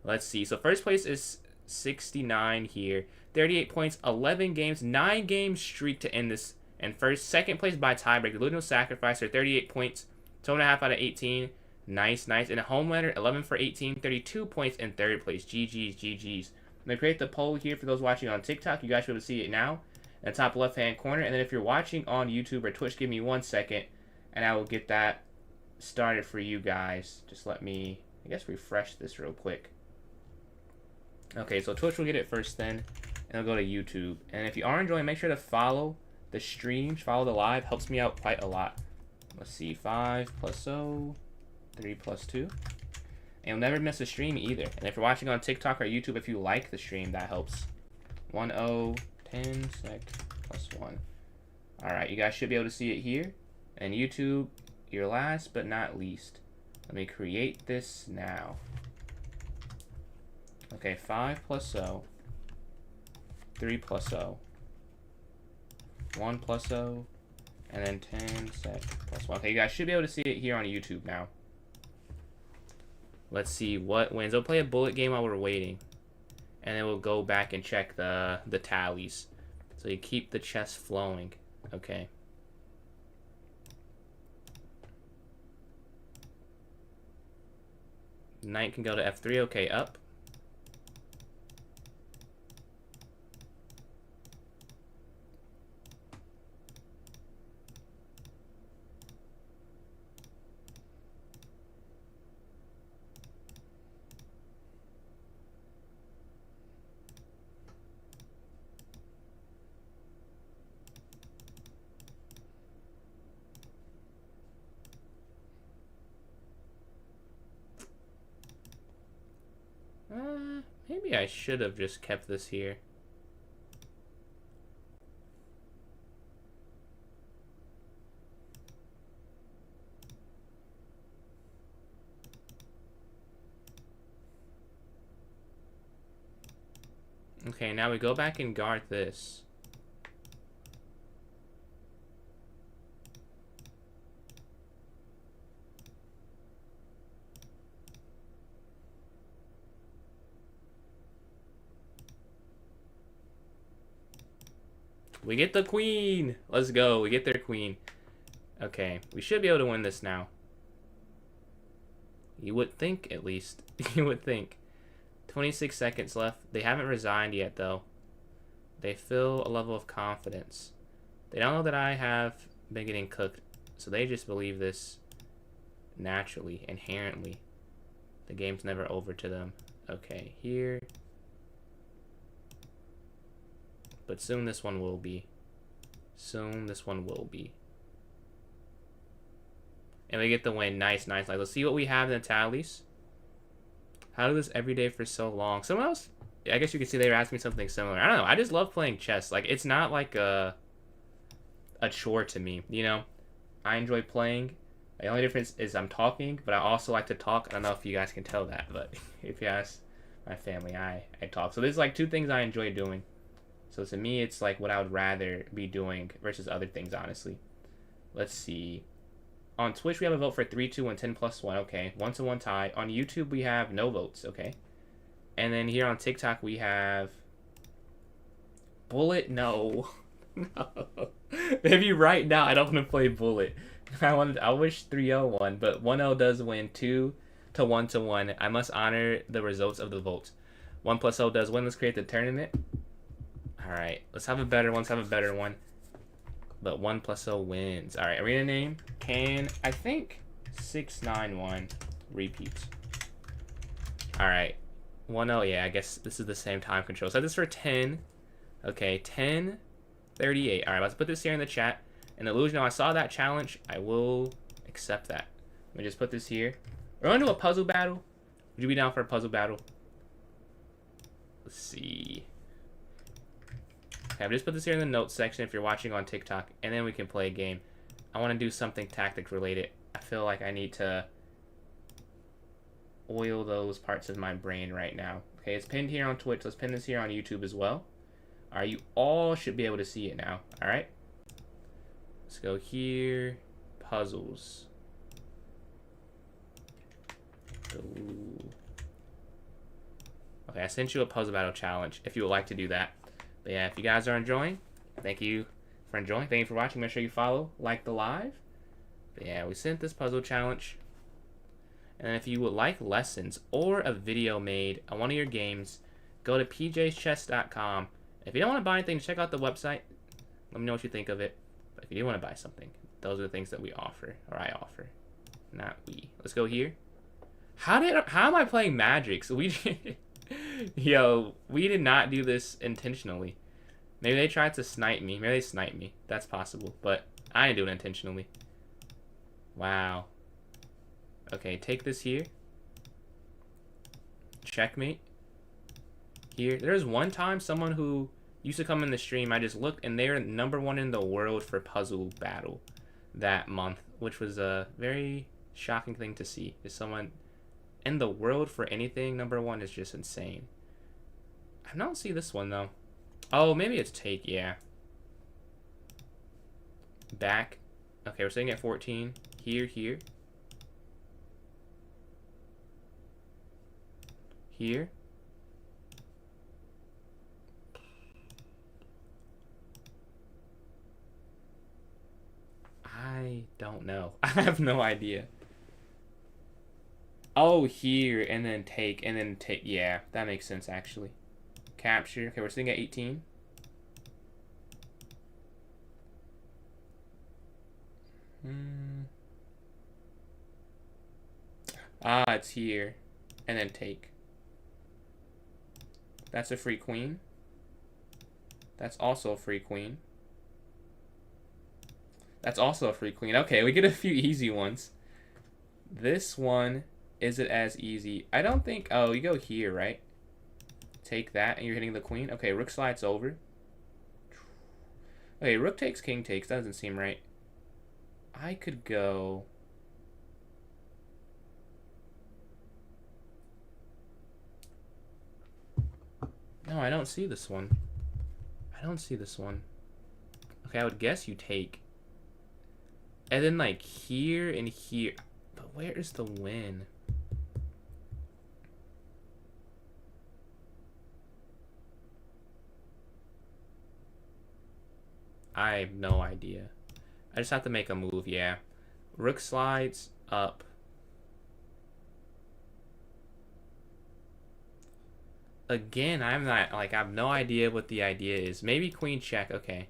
Let's see. So first place is 69 here. 38 points, 11 games, 9 game streak to end this. And second place by tiebreak. Ludo Sacrificer, 38 points, 2.5 out of 18. Nice, nice. And a Homelander, 11 for 18, 32 points in third place. GG's, GG's. I'm going to create the poll here for those watching on TikTok. You guys should be able to see it now in the top left-hand corner. And then if you're watching on YouTube or Twitch, give me 1 second, and I will get that started for you guys. Just let me, I guess, refresh this real quick. Okay, so Twitch will get it first then, and I'll go to YouTube. And if you are enjoying, make sure to follow the streams, follow the live. Helps me out quite a lot. Let's see, 5 plus 0. 3 plus 2. And you'll never miss a stream either. And if you're watching on TikTok or YouTube, if you like the stream, that helps. 1 0 10 sec plus 1. Alright, you guys should be able to see it here. And YouTube, your last but not least. Let me create this now. Okay, 5 plus 0. 3 plus 0. 1 plus 0. And then 10 sec plus 1. Okay, you guys should be able to see it here on YouTube now. Let's see what wins. We'll play a bullet game while we're waiting. And then we'll go back and check the tallies. So you keep the chess flowing. Okay. Knight can go to F3. Okay, up. Maybe I should have just kept this here. Okay, now we go back and guard this. We get the queen. Let's go. We get their queen. Okay, we should be able to win this now. You would think, at least. You would think. 26 seconds left. They haven't resigned yet, though. They feel a level of confidence. They don't know that I have been getting cooked, so they just believe this naturally, inherently. The game's never over to them. Okay, here. But soon this one will be. Soon this one will be. And we get the win. Nice, nice. Like, let's see what we have in the tallies. How do this every day for so long? Someone else, I guess you could see they were asking me something similar. I don't know. I just love playing chess. Like, it's not like a chore to me, you know? I enjoy playing. The only difference is I'm talking, but I also like to talk. I don't know if you guys can tell that, but if you ask my family, I talk. So there's like two things I enjoy doing. So to me, it's like what I would rather be doing versus other things, honestly. Let's see. On Twitch, we have a vote for 3, 2, and 10 plus 1. Okay. 1-1 tie. On YouTube, we have no votes. Okay. And then here on TikTok, we have... Bullet? No. No. Maybe right now, I don't want to play Bullet. I wish 3-0 won, but 1-0 does win. 2 to 1-1. I must honor the results of the votes. 1 plus 0 does win. Let's create the tournament. Alright. Let's have a better one. Let's have a better one. But 1 plus 0 wins. Alright, arena name. I think 691 repeats. Alright. 1-0, yeah, I guess this is the same time control. Set this for 10. Okay, 10:38. Alright, let's put this here in the chat. And Illusion, I saw that challenge. I will accept that. Let me just put this here. We're going to do a puzzle battle. Would you be down for a puzzle battle? Let's see. Okay, I've just put this here in the notes section if you're watching on TikTok, and then we can play a game. I want to do something tactic related. I feel like I need to oil those parts of my brain right now. Okay, it's pinned here on Twitch. Let's pin this here on YouTube as well. All right, you all should be able to see it now. All right. Let's go here. Puzzles. Ooh. Okay, I sent you a puzzle battle challenge if you would like to do that. But yeah, if you guys are enjoying, thank you for enjoying. Thank you for watching. Make sure you follow, like the live. But yeah, we sent this puzzle challenge. And if you would like lessons or a video made on one of your games, go to pjschess.com. If you don't want to buy anything, check out the website. Let me know what you think of it. But if you do want to buy something, those are the things that we offer, or I offer, not we. Let's go here. How am I playing magic? So we, yo, we did not do this intentionally. Maybe they tried to snipe me. Maybe they sniped me. That's possible, but I didn't do it intentionally. Wow. Okay, take this here. Checkmate. Here, there's one time someone who used to come in the stream, I just looked, and they're #1 in the world for puzzle battle that month, which was a very shocking thing to see. Is someone in the world for anything #1 is just insane. I don't see this one though. Oh, maybe it's take, yeah. Back. Okay, we're sitting at 14. Here. Here. I don't know. I have no idea. Oh, here, and then take, yeah, that makes sense, actually. Capture. Okay, we're sitting at 18. Ah, it's here. And then take. That's a free queen. That's also a free queen. That's also a free queen. Okay, we get a few easy ones. This one, is it as easy? I don't think... Oh, you go here, right? Take that, and you're hitting the queen. Okay, rook slides over. Okay, rook takes, king takes. That doesn't seem right. I could go... No, I don't see this one. I don't see this one. Okay, I would guess you take. And then, like, here and here. But where is the win? I have no idea. I just have to make a move, yeah. Rook slides up. Again, I'm not, like, I have no idea what the idea is. Maybe queen check, okay.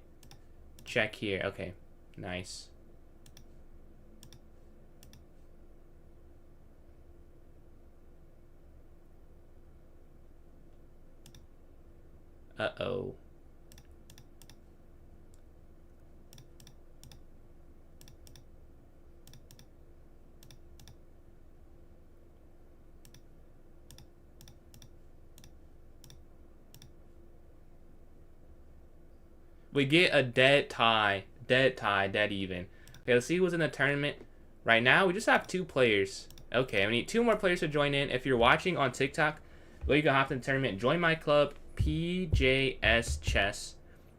Check here, okay. Nice. Uh-oh. We get a dead tie. Dead tie. Dead even. Okay, let's see who's in the tournament. Right now, we just have 2 players. Okay, we need 2 more players to join in. If you're watching on TikTok, go you can hop in the tournament. Join my club, PJS Chess.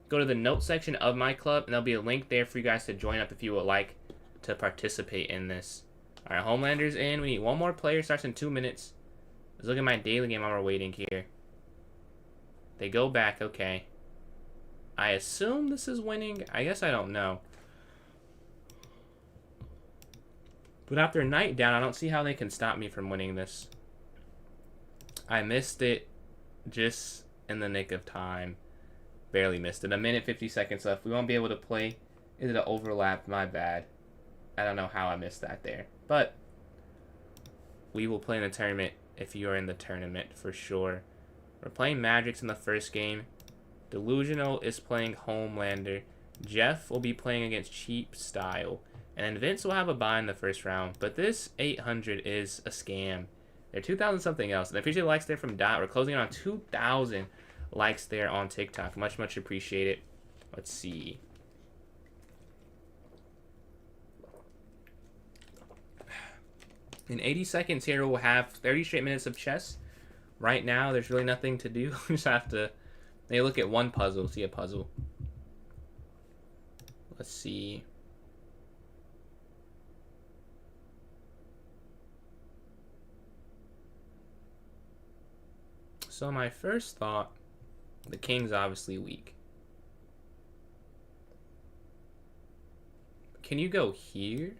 Go to the notes section of my club, and there'll be a link there for you guys to join up if you would like to participate in this. Alright, Homelander's in. We need 1 more player. Starts in 2 minutes. Let's look at my daily game while we're waiting here. They go back. Okay. I assume this is winning. I guess I don't know. But after night down, I don't see how they can stop me from winning this. I missed it just in the nick of time. Barely missed it. 1 minute 50 seconds left. We won't be able to play. Is it an overlap? My bad. I don't know how I missed that there. But we will play in the tournament if you are in the tournament for sure. We're playing Magics in the first game. Delusional is playing Homelander. Jeff will be playing against Cheap Style. And then Vince will have a bye in the first round. But this 800 is a scam. They're 2,000 something else. And I appreciate the likes there from Dot. We're closing in on 2,000 likes there on TikTok. Much, much appreciated. Let's see. In 80 seconds here, we'll have 30 straight minutes of chess. Right now, there's really nothing to do. We just have to maybe look at one puzzle. See a puzzle. Let's see. So my first thought, the king's obviously weak. Can you go here?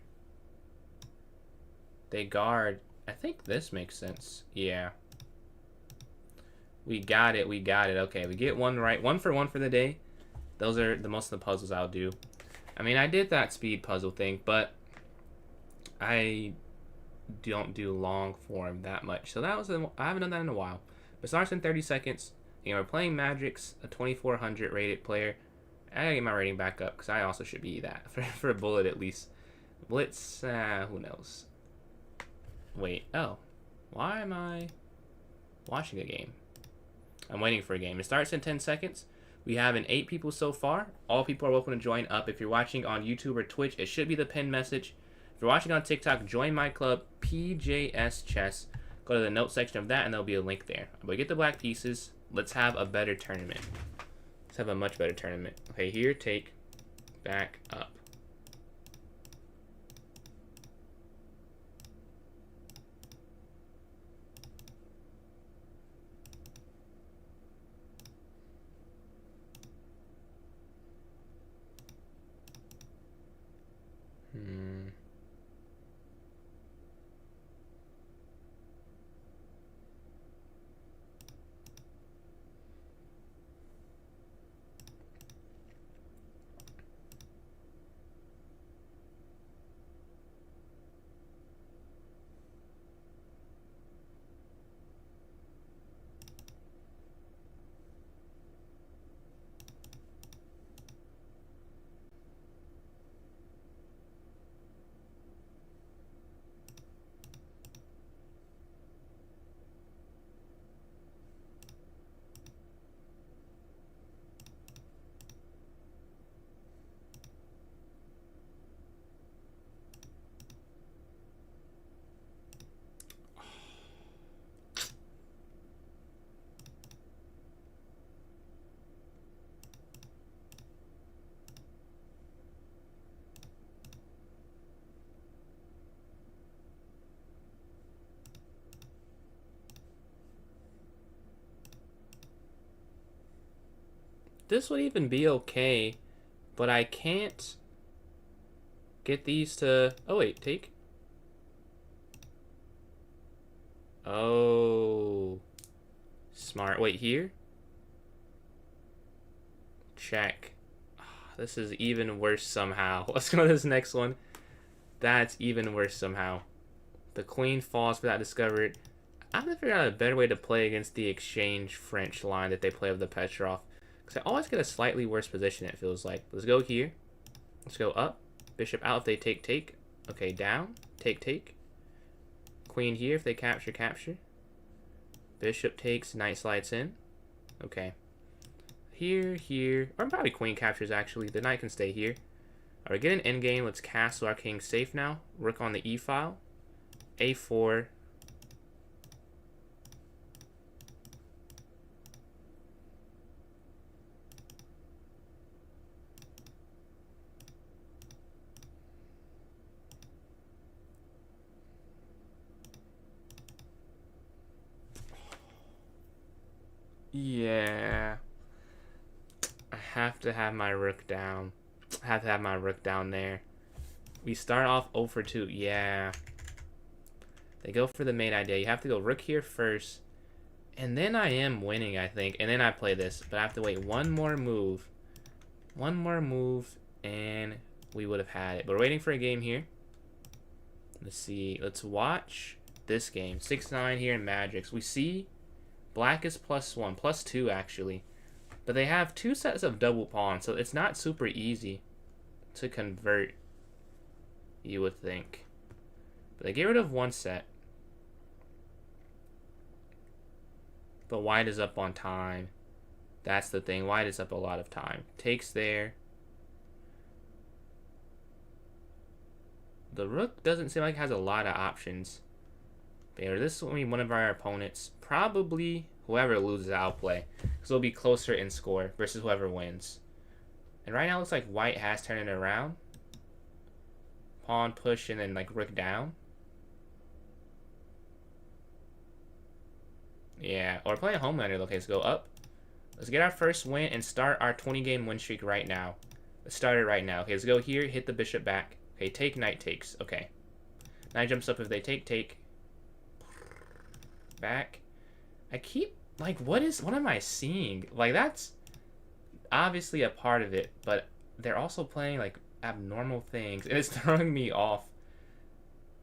They guard. I think this makes sense. Yeah. We got it. We got it. Okay, we get one right. 1 for 1 for the day. Those are the most of the puzzles I'll do. I mean, I did that speed puzzle thing, but I don't do long form that much. So that was I haven't done that in a while. But starts in 30 seconds. You know, we're playing Magic's a 2400 rated player. I gotta get my rating back up because I also should be that for a bullet at least. Blitz, who knows? Wait, oh, why am I watching a game? I'm waiting for a game. It starts in 10 seconds. We have 8 people so far. All people are welcome to join up. If you're watching on YouTube or Twitch, it should be the pinned message. If you're watching on TikTok, join my club, PJS Chess. Go to the notes section of that, and there'll be a link there. But get the black pieces. Let's have a better tournament. Let's have a much better tournament. Okay, here, take, back, up. This would even be okay, but I can't get these to... Oh, wait, take. Oh. Smart. Wait, here? Check. This is even worse somehow. Let's go to this next one. That's even worse somehow. The queen falls for that discovered. I have to figure out a better way to play against the exchange French line that they play with the Petrov. Because I always get a slightly worse position, it feels like. Let's go here. Let's go up. Bishop out if they take. Okay, down. Take. Queen here if they capture. Bishop takes, knight slides in. Okay. Here. Or probably queen captures, actually. The knight can stay here. Alright, get an endgame. Let's castle our king safe now. Rook on the e file. A4. Yeah. I have to have my rook down. I have to have my rook down there. We start off 0 for 2. Yeah. They go for the mate idea. You have to go rook here first. And then I am winning, I think. And then I play this. But I have to wait one more move. One more move. And we would have had it. But we're waiting for a game here. Let's see. Let's watch this game. 6-9 here in Magics. We see black is +1. +2, actually. But they have 2 sets of double pawns. So it's not super easy to convert, you would think. But they get rid of 1 set. But white is up on time. That's the thing. White is up a lot of time. Takes there. The rook doesn't seem like it has a lot of options. But yeah, this will be one of our opponents. Probably whoever loses outplay. Because it'll be closer in score versus whoever wins. And right now it looks like white has turned it around. Pawn push and then like rook down. Yeah, or playing Homelander. Okay, let's go up. Let's get our first win and start our 20-game win streak right now. Let's start it right now. Okay, let's go here, hit the bishop back. Okay, take, knight takes. Okay. Knight jumps up if they take. Back. I keep, like, what am I seeing? Like, that's obviously a part of it, but they're also playing, like, abnormal things, and it's throwing me off.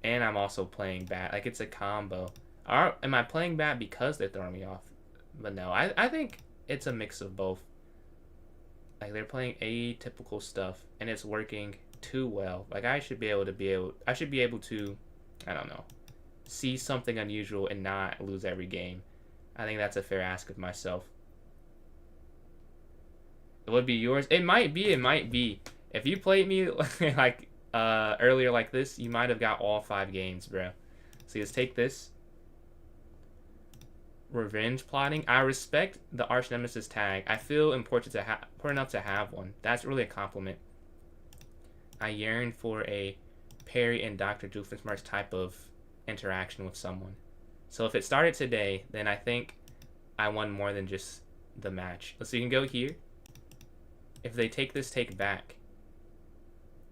And I'm also playing bad. Like, it's a combo. Am I playing bad because they're throwing me off? But no, I think it's a mix of both. Like, they're playing atypical stuff, and it's working too well. Like, I should be able to, I don't know, see something unusual and not lose every game. I think that's a fair ask of myself. It would be yours. It might be. If you played me like earlier like this, you might have got all 5 games, bro. So let's take this. Revenge plotting. I respect the arch nemesis tag. I feel important enough to have one. That's really a compliment. I yearn for a Perry and Dr. Doofenshmirtz type of interaction with someone. So if it started today, then I think I won more than just the match. So you can go here. If they take this, take back.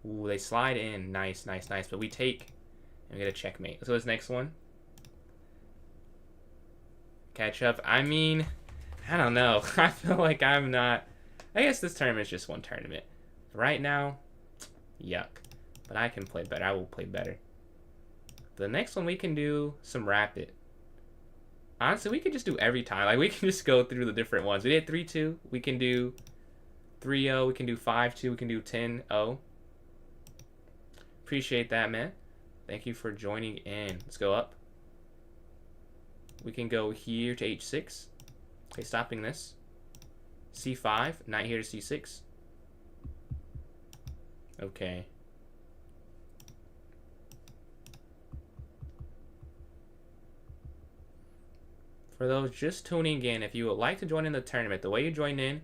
Ooh, they slide in. Nice. But we take and we get a checkmate. So this next one. Catch up. I mean, I don't know. I feel like I'm not. I guess this tournament is just one tournament. Right now, yuck. But I can play better. I will play better. The next one we can do some rapid. Honestly, we can just do every time. Like, we can just go through the different ones. We did 3-2. We can do 3-0. We can do 5-2. We can do 10-0. Appreciate that, man. Thank you for joining in. Let's go up. We can go here to h6. Okay, stopping this. c5. Knight here to c6. Okay. For those just tuning in, if you would like to join in the tournament, the way you join in,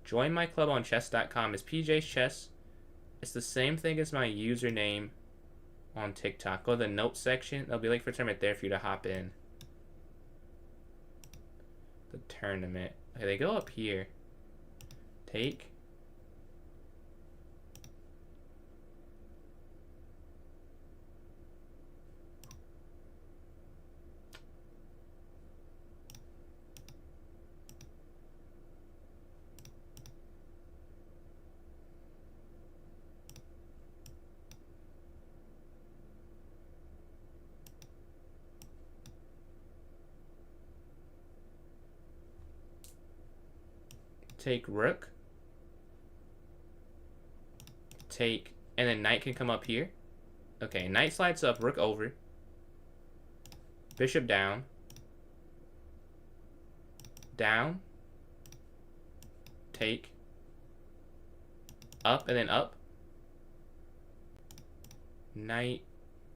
join my club on chess.com is PJ's Chess. It's the same thing as my username on TikTok. Go to the notes section. There'll be a link for tournament there for you to hop in. The tournament. Okay, they go up here. Take. take rook. Take, and then knight can come up here. Okay, knight slides up, rook over. Bishop down. Down. Take. Up, and then up. Knight.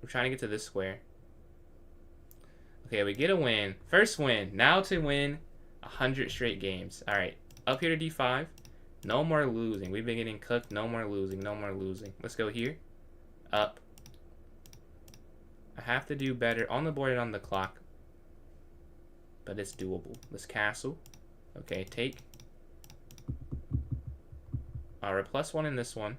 We're trying to get to this square. Okay, we get a win. First win. Now to win 100 straight games. Alright, up here to d5. No more losing. We've been getting cooked. No more losing. No more losing. Let's go here. Up. I have to do better on the board and on the clock. But it's doable. Let's castle. Okay, take. Alright, +1 in this one.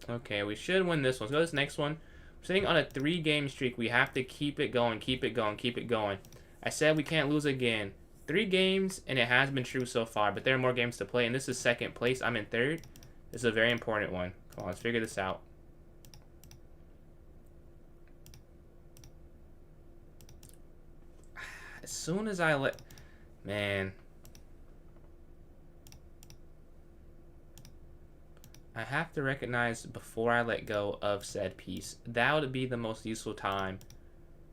Okay, we should win this one. Let's go to this next one. We're sitting on a 3-game streak. We have to keep it going, keep it going, keep it going. I said we can't lose again. 3 games, and it has been true so far, but there are more games to play, and this is 2nd place. I'm in 3rd. This is a very important one. Come on, let's figure this out. As soon as I let... Man... I have to recognize before I let go of said piece. That would be the most useful time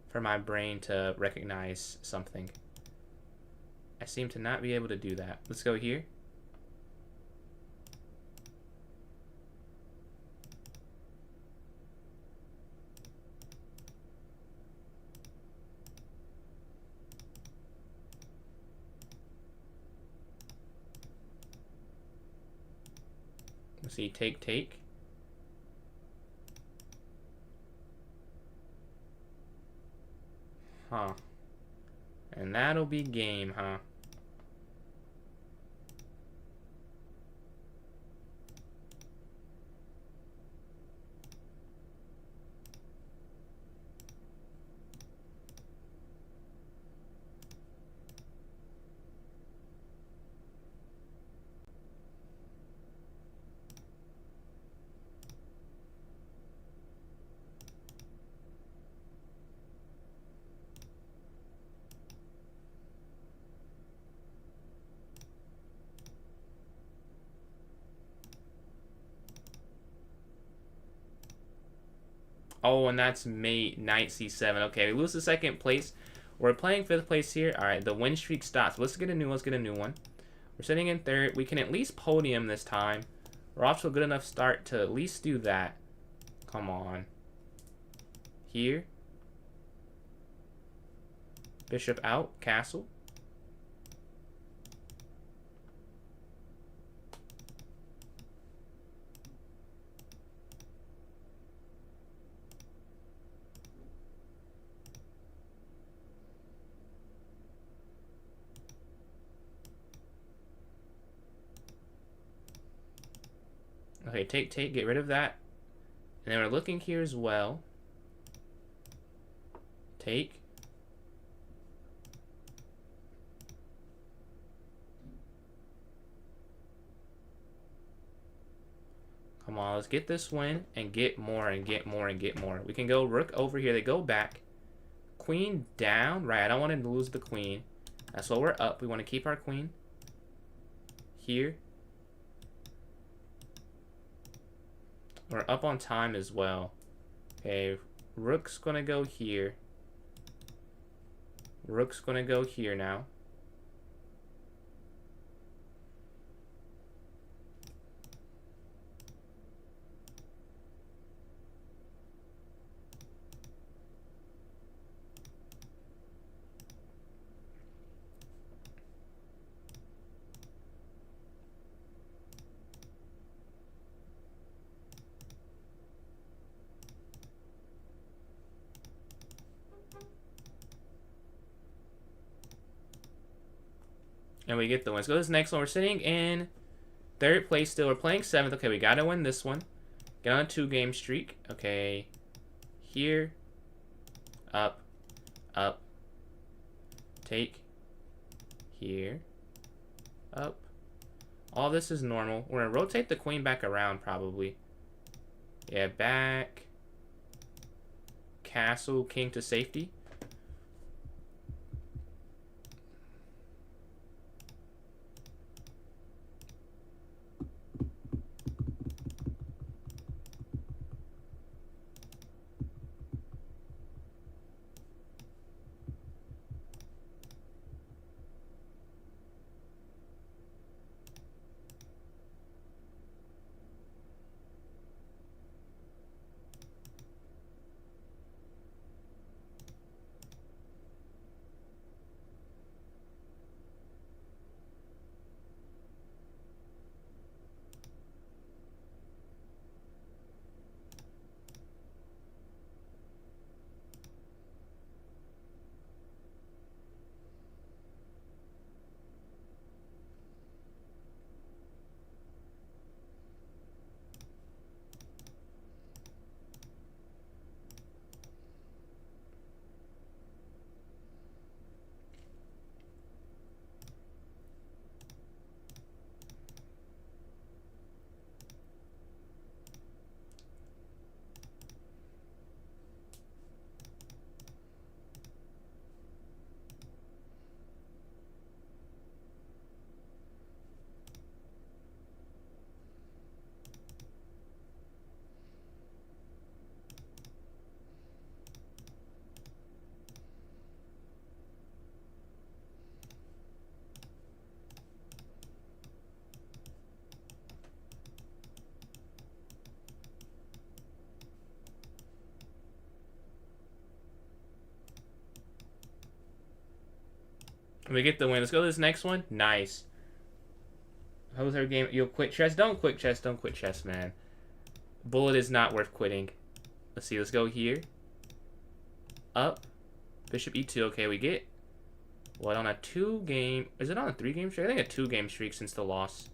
for my brain to recognize something. I seem to not be able to do that. Let's go here. Let's see, take. Huh. And that'll be game, huh? Oh, and that's mate, knight c7. Okay, we lose the 2nd place. We're playing 5th place here. All right, the win streak stops. Let's get a new one. We're sitting in 3rd. We can at least podium this time. We're off to a good enough start to at least do that. Come on. Here. Bishop out, castle. Okay, take, get rid of that. And then we're looking here as well. Take. Come on, let's get this win and get more and get more and get more. We can go rook over here. They go back. Queen down. Right, I don't want to lose the queen. That's why we're up. We want to keep our queen. Here. We're up on time as well. Okay, rook's going to go here. Rook's going to go here now. And we get the win. Let's go to this next one. We're sitting in third place still. We're playing 7th. Okay, we gotta win this one. Get on a 2-game streak. Okay. Here. Up. Up. Take. Here. Up. All this is normal. We're gonna rotate the queen back around probably. Yeah, back. Castle, king to safety. We get the win. Let's go to this next one. Nice. How's our game? You'll quit chess? Don't quit chess. Don't quit chess, man. Bullet is not worth quitting. Let's see. Let's go here. Up. Bishop e2. Okay, we get... What, on a 2-game... Is it on a 3-game streak? I think a 2-game streak since the loss.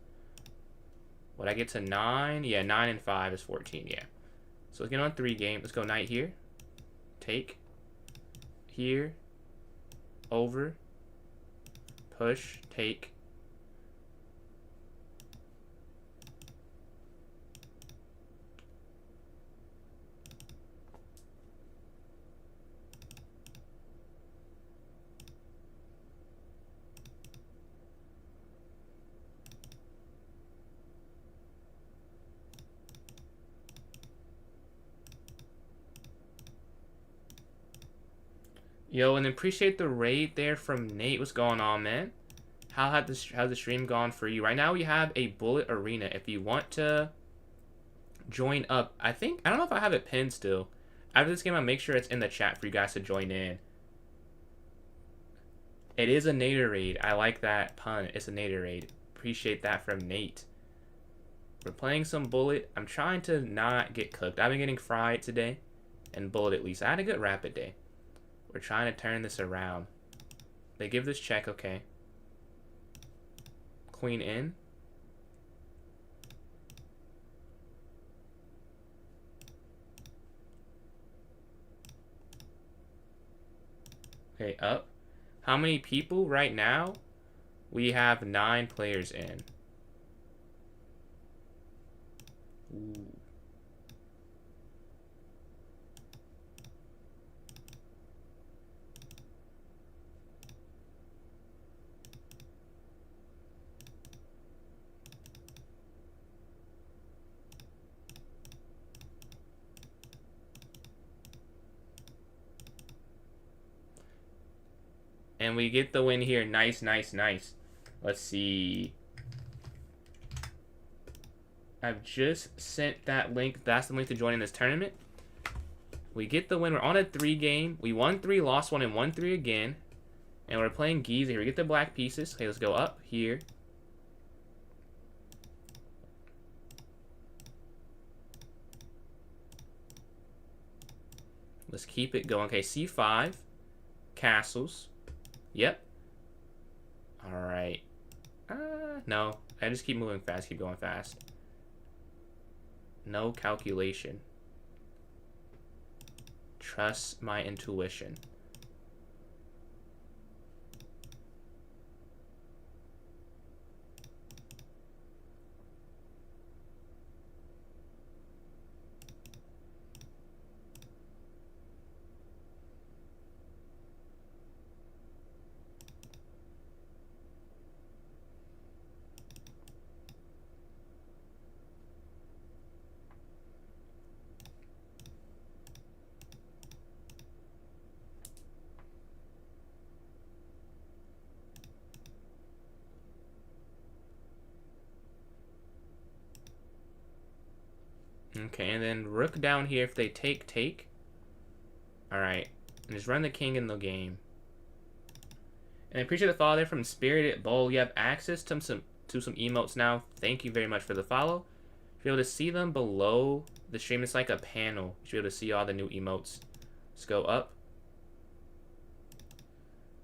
What, I get to 9? Yeah, 9 and 5 is 14, yeah. So let's get on 3-game. Let's go knight here. Take. Here. Over. Push. Take. Yo, and appreciate the raid there from Nate. What's going on, man? How's the stream gone for you? Right now we have a bullet arena. If you want to join up, I don't know if I have it pinned still. After this game, I'll make sure it's in the chat for you guys to join in. It is a Nader raid. I like that pun. It's a Nader raid. Appreciate that from Nate. We're playing some bullet. I'm trying to not get cooked. I've been getting fried today. And bullet at least. I had a good rapid day. We're trying to turn this around. They give this check, okay. Queen in. Okay, up. How many people right now? We have 9 players in. Ooh. And we get the win here. Nice, nice, nice. Let's see. I've just sent that link. That's the link to join in this tournament. We get the win. We're on a 3-game. We won 3, lost 1, and won 3 again. And we're playing Giza here. We get the black pieces. Okay, let's go up here. Let's keep it going. Okay, c5. Castles. Yep. Alright. No. I just keep moving fast, keep going fast. No calculation. Trust my intuition. Okay, and then rook down here if they take. Alright. And just run the king in the game. And I appreciate the follow there from Spirited Bowl. You have access to some emotes now. Thank you very much for the follow. You'll be able to see them below the stream. It's like a panel. You should be able to see all the new emotes. Let's go up.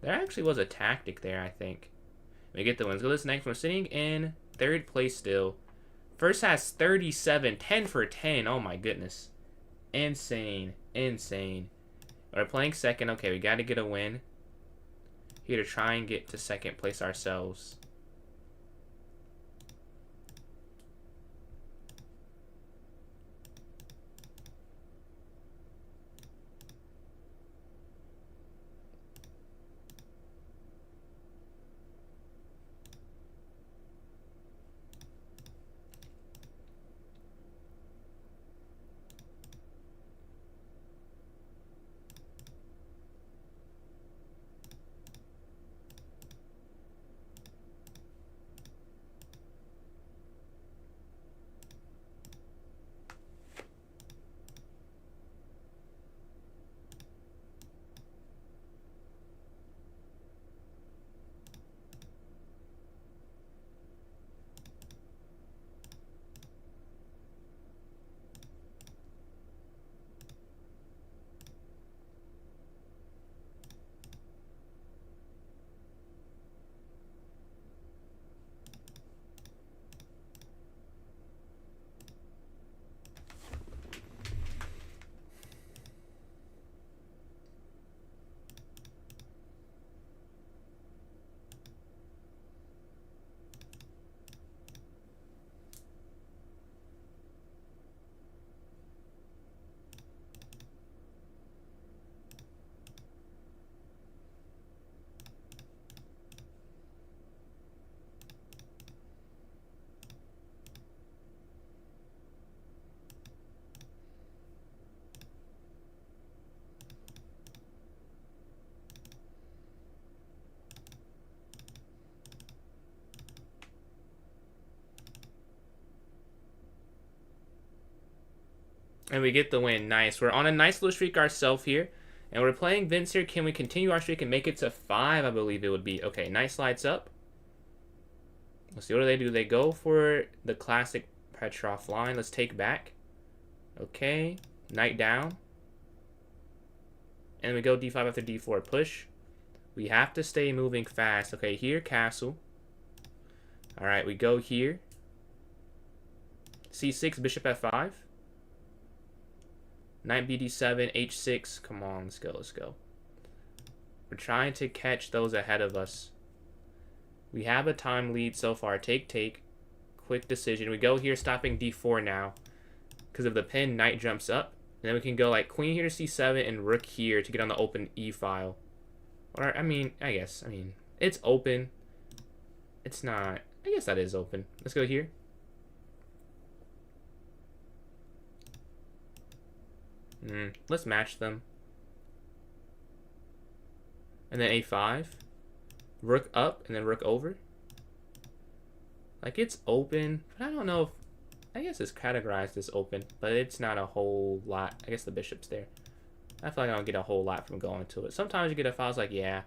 There actually was a tactic there, I think. We get the wins. Go this next one. Sitting in third place still. First has 37. 10 for 10. Oh my goodness. Insane. Insane. We're playing second. Okay, we got to get a win. Here to try and get to second place ourselves. And we get the win. Nice. We're on a nice little streak ourselves here. And we're playing Vince here. Can we continue our streak and make it to 5? I believe it would be. Okay, nice slides up. Let's see, what do? They go for the classic Petrov line. Let's take back. Okay. Knight down. And we go d5 after d4. Push. We have to stay moving fast. Okay, here, castle. Alright, we go here. c6, bishop f5. Knight bd7, h6. Come on, let's go, let's go. We're trying to catch those ahead of us. We have a time lead so far. Take. Quick decision. We go here, stopping d4 now. Because of the pin, knight jumps up. And then we can go like queen here to c7 and rook here to get on the open e file. Or, I mean, it's open. It's not. I guess that is open. Let's go here. Let's match them. And then a5. Rook up and then rook over. Like, it's open. But I don't know if... I guess it's categorized as open. But it's not a whole lot. I guess the bishop's there. I feel like I don't get a whole lot from going to it. Sometimes you get a file that's like, yeah,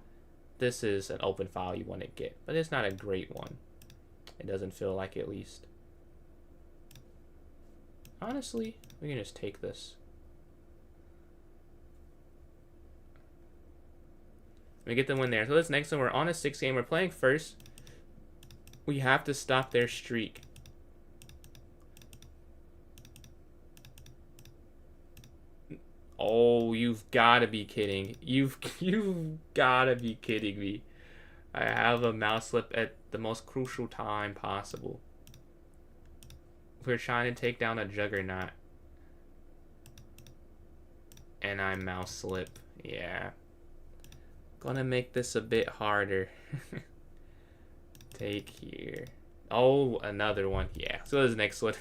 this is an open file you want to get. But it's not a great one. It doesn't feel like it, at least. Honestly, we can just take this. We get the win there. So this next one, we're on a 6 game. We're playing first. We have to stop their streak. Oh, you've got to be kidding. You've got to be kidding me. I have a mouse slip at the most crucial time possible. We're trying to take down a juggernaut. And I mouse slip. Yeah. Gonna make this a bit harder. Take here. Oh, another one. Yeah. So this next one.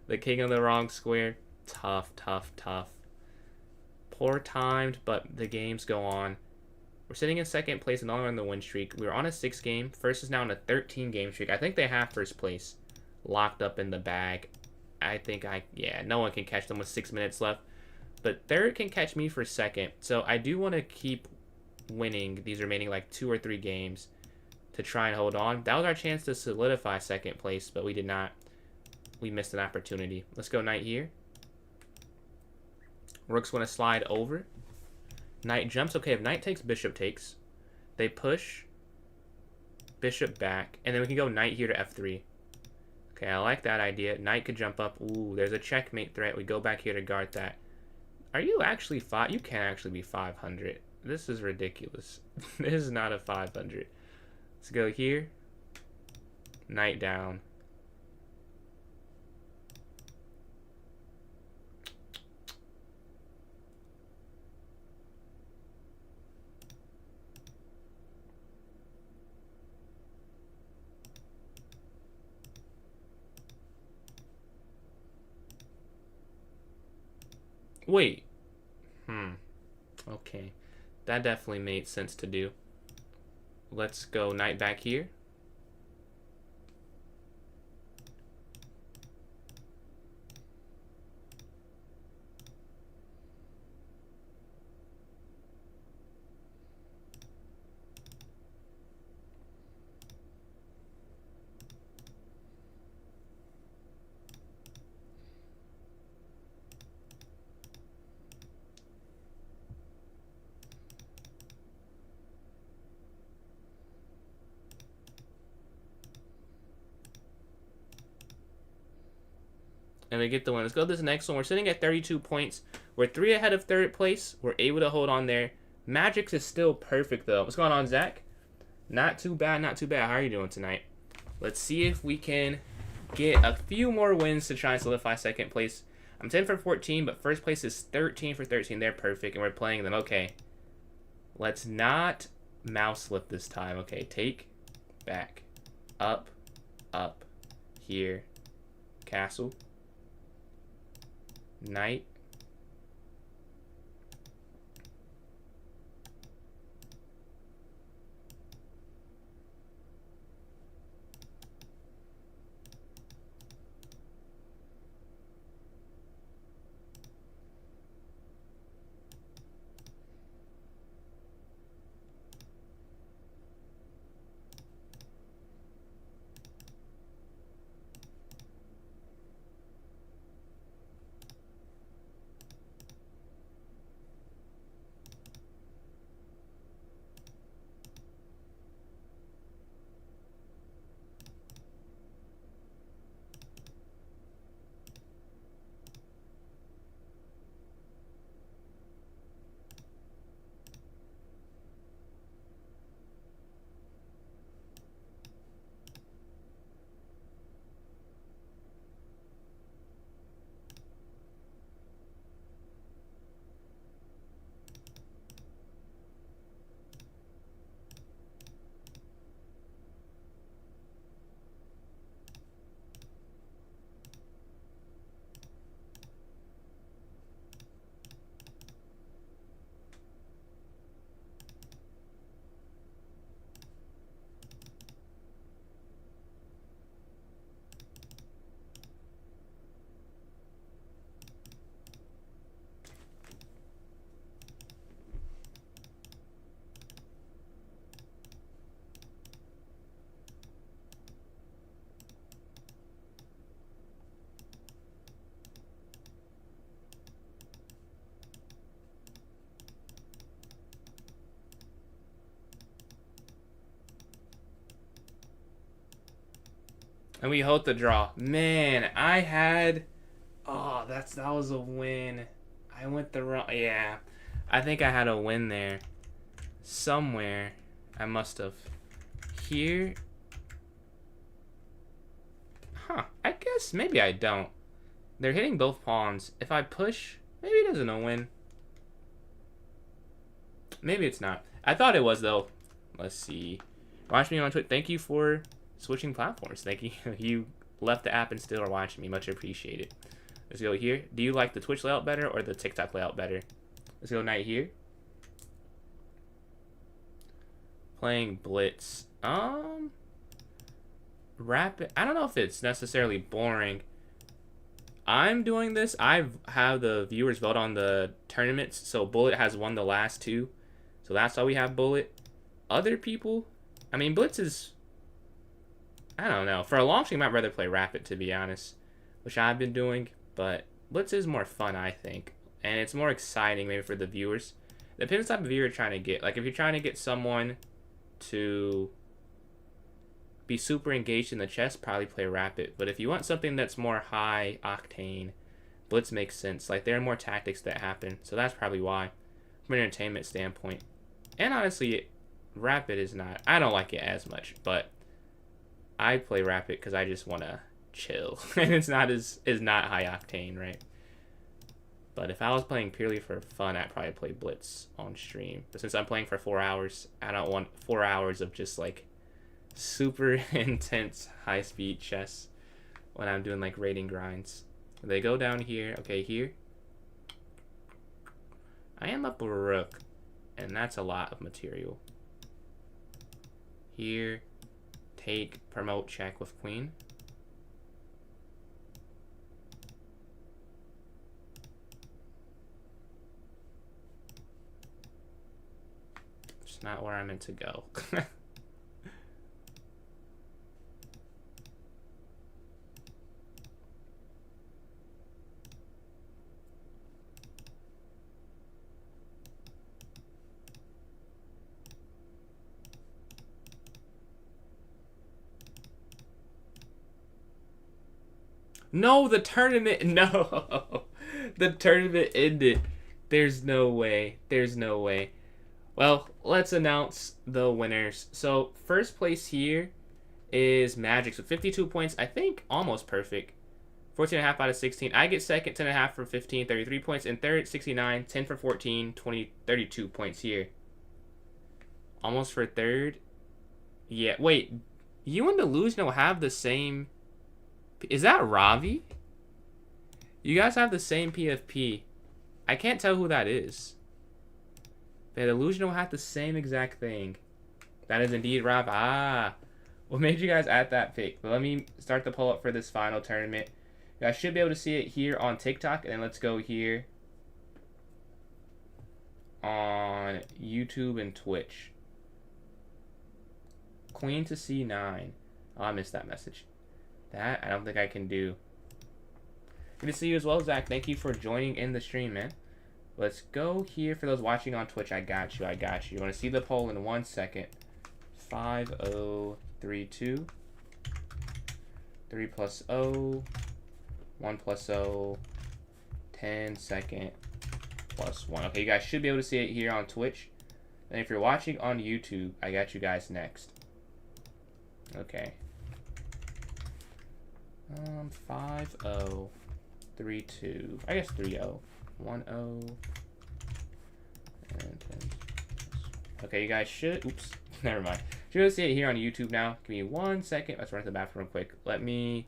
The king on the wrong square. Tough, tough, tough. Poor timed, but the games go on. We're sitting in second place and no longer on the win streak. We were on a 6-game. First is now on a 13-game streak. I think they have first place locked up in the bag. Yeah, no one can catch them with 6 minutes left. But third can catch me for second. So I do want to keep winning these remaining like 2 or 3 games to try and hold on. That was our chance to solidify second place, but we did not. We missed an opportunity. Let's go knight here. Rook's going to slide over. Knight jumps. Okay, if knight takes, bishop takes. They push. Bishop back. And then we can go knight here to f3. Okay, I like that idea. Knight could jump up. Ooh, there's a checkmate threat. We go back here to guard that. Are you actually five? You can't actually be 500. This is ridiculous. This is not a 500. Let's go here. Knight down. Wait. Okay. That definitely made sense to do. Let's go knight back here. And we get the win. Let's go to this next one. We're sitting at 32 points. We're 3 ahead of third place. We're able to hold on there. Magic's is still perfect, though. What's going on, Zach? Not too bad, not too bad. How are you doing tonight? Let's see if we can get a few more wins to try and solidify second place. I'm 10 for 14, but first place is 13 for 13. They're perfect, and we're playing them. Okay. Let's not mouse slip this time. Okay, take, back, up, here, castle. Knight. And we hold the draw. Man, I had... Oh, that was a win. I went the wrong... Yeah. I think I had a win there. Somewhere. I must have. Here. Huh. I guess maybe I don't. They're hitting both pawns. If I push, maybe it isn't a win. Maybe it's not. I thought it was, though. Let's see. Watch me on Twitch. Thank you for switching platforms. Thank you. You left the app and still are watching me. Much appreciated. Let's go here. Do you like the Twitch layout better or the TikTok layout better? Let's go Knight here. Playing Blitz. Rapid. I don't know if it's necessarily boring. I'm doing this. I have the viewers vote on the tournaments. So Bullet has won the last two. So that's why we have Bullet. Other people, I mean, Blitz is, I don't know. For a long stream, I'd rather play Rapid, to be honest, which I've been doing. But Blitz is more fun, I think. And it's more exciting, maybe, for the viewers. Depends on the type of viewer you're trying to get. Like, if you're trying to get someone to be super engaged in the chess, probably play Rapid. But if you want something that's more high octane, Blitz makes sense. Like, there are more tactics that happen. So that's probably why, from an entertainment standpoint. And honestly, Rapid is not, I don't like it as much, but I play Rapid because I just want to chill. And it's not high octane, right? But if I was playing purely for fun, I'd probably play Blitz on stream. But since I'm playing for 4 hours, I don't want 4 hours of just like super intense high-speed chess when I'm doing like rating grinds. They go down here. Okay, here. I am up a rook, and that's a lot of material. Here, take, promote, check with queen. It's not where I meant to go. No, the tournament. No. The tournament ended. There's no way. There's no way. Well, let's announce the winners. So, first place here is Magic. So, 52 points. I think almost perfect. 14.5 out of 16. I get second, 10.5 for 15, 33 points. And third, 69, 10 for 14, 20, 32 points here. Almost for third. Yeah, wait. You and Delusional have the same... Is that Ravi? You guys have the same PFP. I can't tell who that is. But Delusional had the same exact thing. That is indeed Ravi. Ah. What made you guys add that pick? But let me start the poll up for this final tournament. You guys should be able to see it here on TikTok. And then let's go here on YouTube and Twitch. Queen to C9. Oh, I missed that message. That I don't think I can do. Good to see you as well, Zach. Thank you for joining in the stream, man. Let's go here for those watching on Twitch. I got you. I got you. You want to see the poll in 1 second? 5032. 3 plus O. 1 plus O. 10 second plus 1. Okay, you guys should be able to see it here on Twitch. And if you're watching on YouTube, I got you guys next. Okay. 5032. I guess 30. 10. And 10. Okay, you guys should. Oops, never mind. Should be able to see it here on YouTube now. Give me 1 second. Let's run to the bathroom real quick. Let me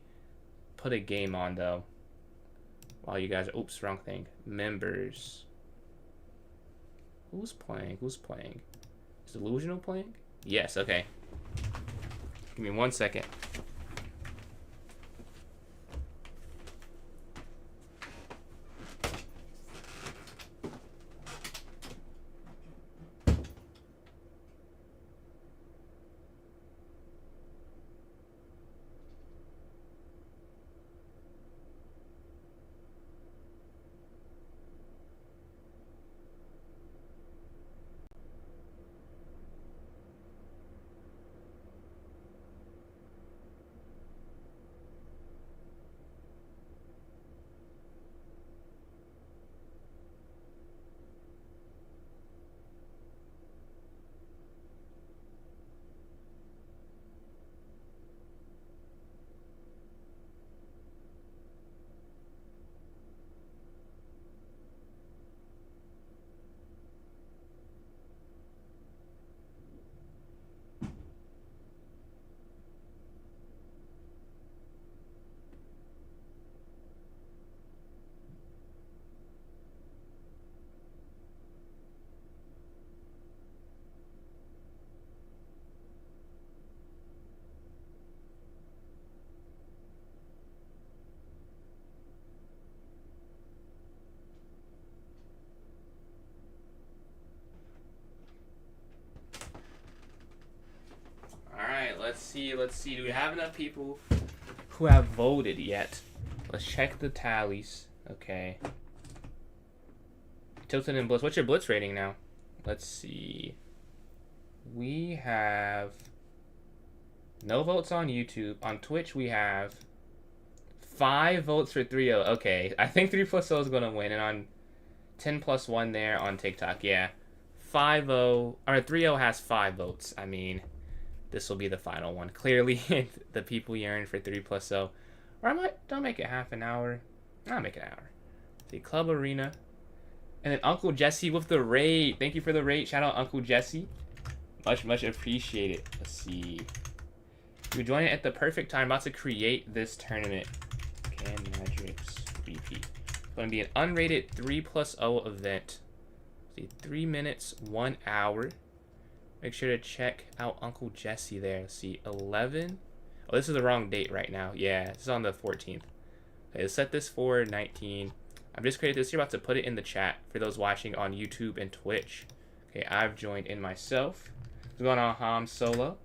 put a game on though. While you guys. Oops, wrong thing. Members. Who's playing? Who's playing? Is Delusional playing? Yes. Okay. Give me 1 second. see. Let's see. Do we have enough people who have voted yet? Let's check the tallies. Okay. Tilted and Blitz. What's your Blitz rating now? Let's see. We have no votes on YouTube. On Twitch, we have 5 votes for 3-0. Okay, I think 3+0 is going to win. And on 10+1 there on TikTok, yeah. 5-0, or 3-0 has 5 votes. I mean, this will be the final one. Clearly, the people yearn for 3+0. Or don't make it half an hour. I'll make it an hour. The Club Arena. And then Uncle Jesse with the raid. Thank you for the raid. Shout out Uncle Jesse. Much appreciated. Let's see. You joined at the perfect time. About to create this tournament. Can Magics repeat? It's going to be an unrated 3+0 event. See, 3 minutes, 1 hour. Make sure to check out Uncle Jesse there. Let's see, 11. Oh, this is the wrong date right now. Yeah, this is on the 14th. Okay, let's set this for 19. I've just created this here. About to put it in the chat for those watching on YouTube and Twitch. Okay, I've joined in myself. What's going on, Ham Solo?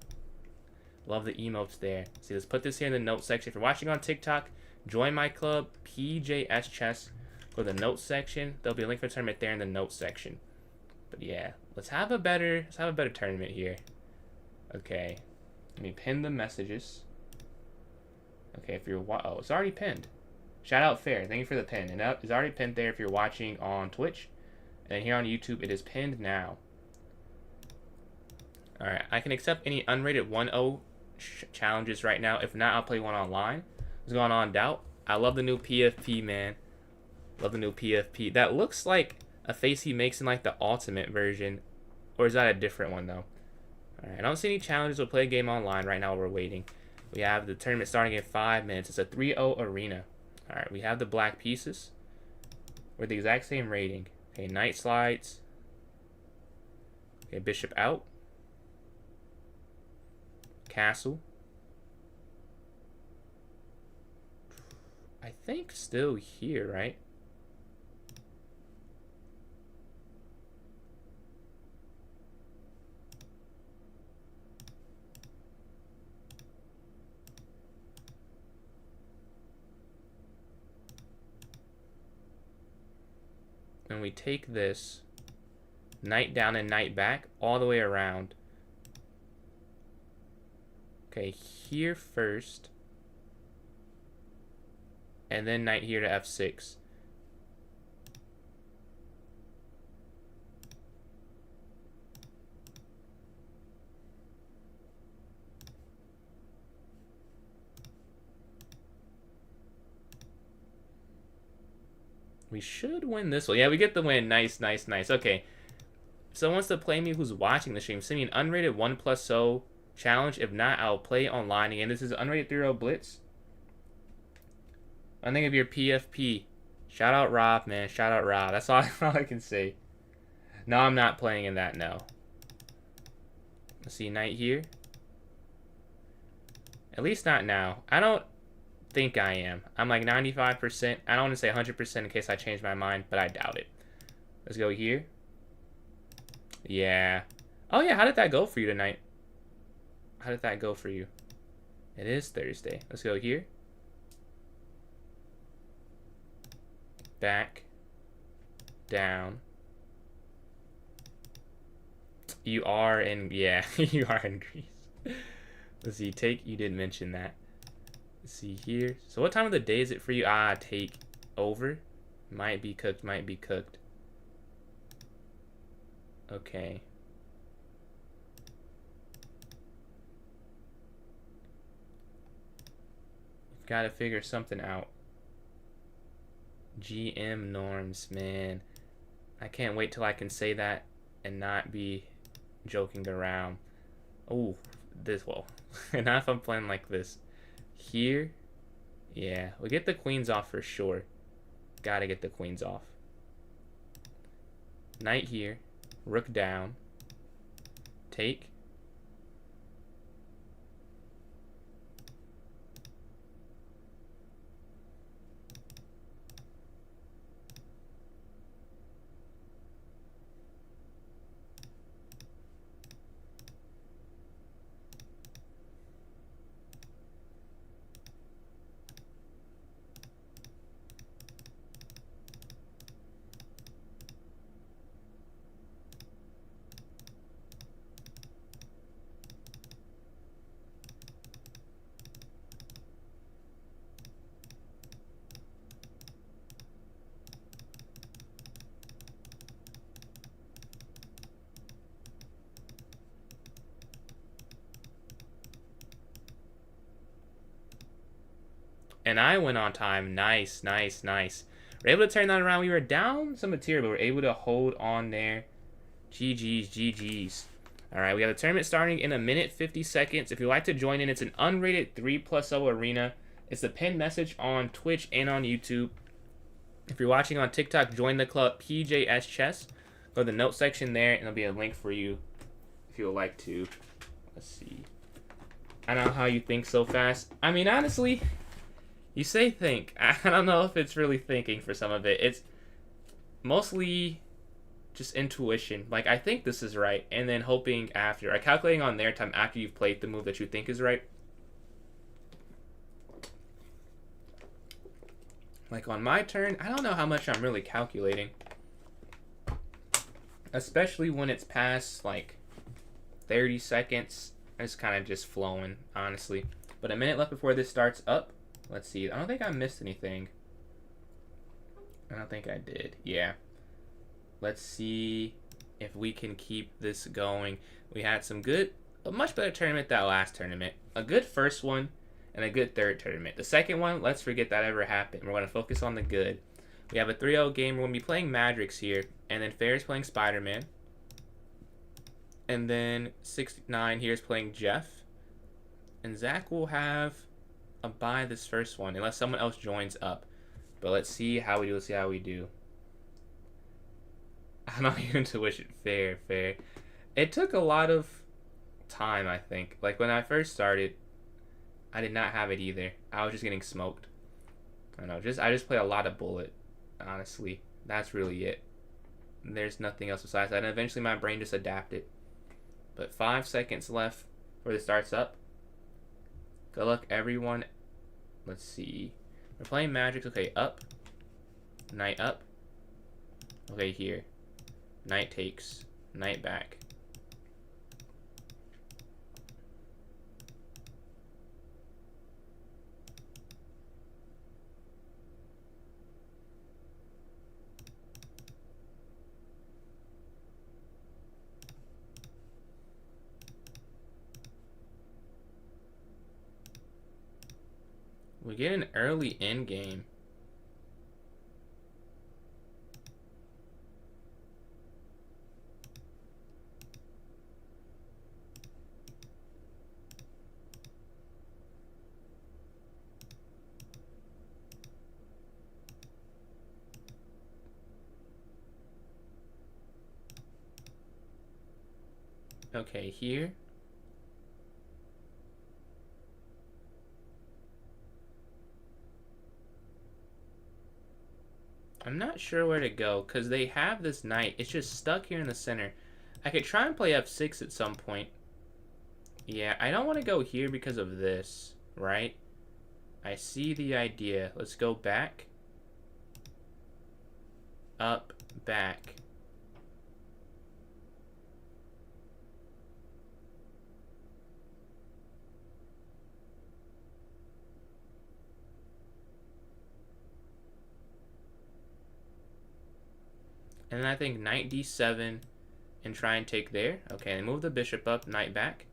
Love the emotes there. See, let's put this here in the notes section. If you're watching on TikTok, join my club, PJS Chess. Go to the notes section. There'll be a link for the tournament there in the notes section. But yeah, let's have a better tournament here. Okay, let me pin the messages. Okay, if you're oh, it's already pinned. Shout out Fair, thank you for the pin. And it's already pinned there if you're watching on Twitch. And then here on YouTube, it is pinned now. All right, I can accept any unrated 1-0 challenges right now. If not, I'll play one online. What's going on, Doubt? I love the new PFP, man. Love the new PFP. That looks like a face he makes in like the ultimate version. Or is that a different one though? Alright, I don't see any challenges. We'll play a game online right now. We're waiting. We have the tournament starting in 5 minutes. It's a 3-0 arena. Alright, we have the black pieces. We're the exact same rating. Okay, knight slides. Okay, bishop out. Castle. I think still here, right? And we take this knight down and knight back all the way around. Okay, here first. And then knight here to f6. We should win this one. Yeah, we get the win. Nice, nice, nice. Okay. If someone wants to play me who's watching the stream, send me an unrated 1+0 challenge. If not, I'll play online again. This is unrated 3-0 Blitz. I think of your PFP. Shout out Rob, man. Shout out Rob. That's all I can say. No, I'm not playing in that, no. Let's see, knight here. At least not now. I don't think I am. I'm like 95%. I don't want to say 100% in case I change my mind, but I doubt it. Let's go here. Yeah. Oh, yeah. How did that go for you tonight? How did that go for you? It is Thursday. Let's go here. Back. Down. You are in... Yeah, you are in Greece. Let's see. Take... You did mention that. Let's see here. So what time of the day is it for you? Ah, take over. Might be cooked. Might be cooked. Okay. We've got to figure something out. GM norms, man. I can't wait till I can say that and not be joking around. Oh, this, well, not if I'm playing like this. Here, yeah, we'll get the queens off for sure. Gotta get the queens off. Knight here, rook down, take. And I went on time. Nice, nice, nice. We're able to turn that around. We were down some material, but we're able to hold on there. GG's, GG's. All right, we have the tournament starting in 1:50. If you'd like to join in, it's an unrated 3+0 arena. It's the pinned message on Twitch and on YouTube. If you're watching on TikTok, join the club PJS Chess. Go to the note section there, and there'll be a link for you if you would like to. Let's see. I don't know how you think so fast. I mean, honestly, you say think. I don't know if it's really thinking for some of it. It's mostly just intuition. Like, I think this is right, and then hoping after. Calculating on their time after you've played the move that you think is right. Like, on my turn, I don't know how much I'm really calculating. Especially when it's past, like, 30 seconds. It's kind of just flowing, honestly. But a minute left before this starts up. Let's see. I don't think I missed anything. I don't think I did. Yeah. Let's see if we can keep this going. We had a much better tournament that last tournament. A good first one and a good third tournament. The second one, let's forget that ever happened. We're going to focus on the good. We have a 3-0 game. We're going to be playing Madrix here. And then Fair's playing Spider-Man. And then 69 here is playing Jeff. And Zach will have a bye this first one, unless someone else joins up. But let's see how we do. Let's see how we do. I don't even to wish it fair. It took a lot of time, I think. Like, when I first started, I did not have it either. I was just getting smoked. I don't know. I just play a lot of bullet, honestly. That's really it. There's nothing else besides that. And eventually my brain just adapted. But 5 seconds left before this starts up. Good luck, everyone. Let's see. We're playing Magic. Okay, up. Knight up. Okay, here. Knight takes. Knight back. We get an early end game. Okay, here. I'm not sure where to go, because they have this knight. It's just stuck here in the center. I could try and play f6 at some point. Yeah, I don't want to go here because of this, right? I see the idea. Let's go back. Up, back. And then I think knight d7 and try and take there. Okay, and move the bishop up, knight back.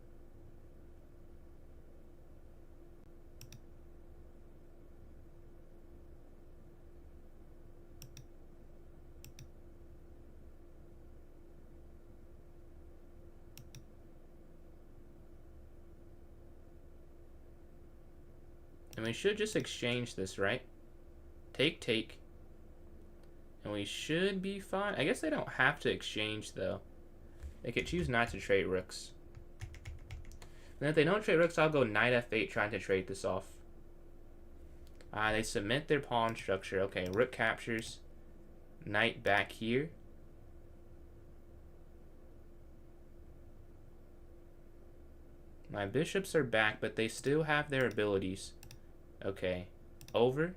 And we should just exchange this, right? Take, take. And we should be fine. I guess they don't have to exchange, though. They could choose not to trade rooks. And if they don't trade rooks, I'll go knight f8 trying to trade this off. They submit their pawn structure. Okay, rook captures. Knight back here. My bishops are back, but they still have their abilities. Okay, over.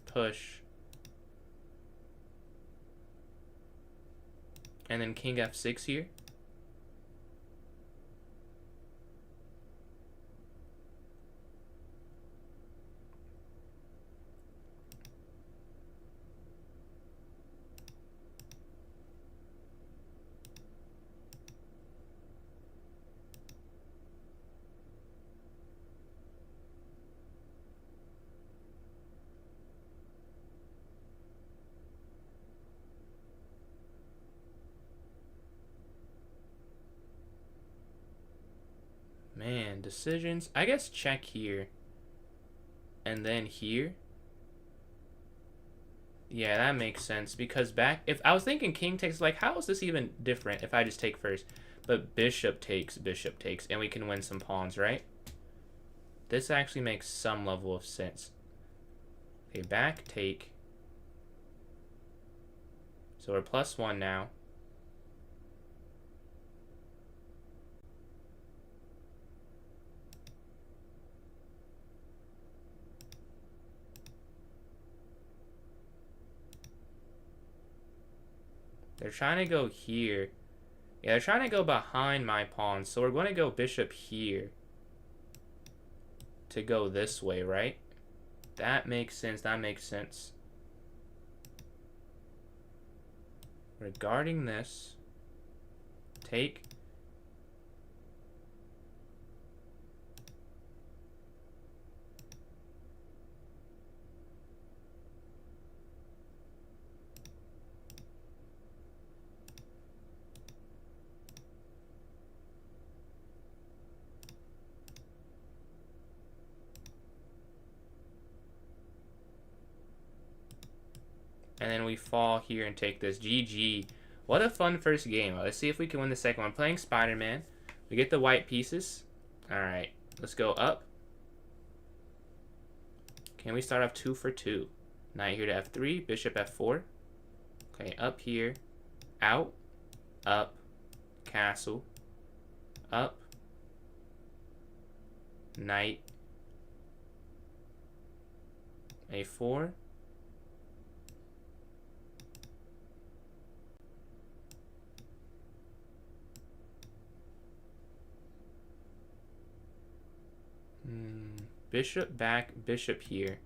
Push. And then king f6 here. decisions. I guess check here. And then here. Yeah, that makes sense. Because back... If I was thinking king takes... Like, how is this even different if I just take first? But bishop takes, and we can win some pawns, right? This actually makes some level of sense. Okay, back, take. So we're +1 now. They're trying to go here. Yeah, they're trying to go behind my pawn. So we're going to go bishop here. To go this way, right? That makes sense. That makes sense. Regarding this. Take. And then we fall here and take this. GG. What a fun first game. Let's see if we can win the second one. I'm playing Spider-Man. We get the white pieces. Alright. Let's go up. Can we start off 2 for 2? Knight here to F3. Bishop F4. Okay, up here. Out. Up. Castle. Up. Knight. A4. Bishop back, bishop here.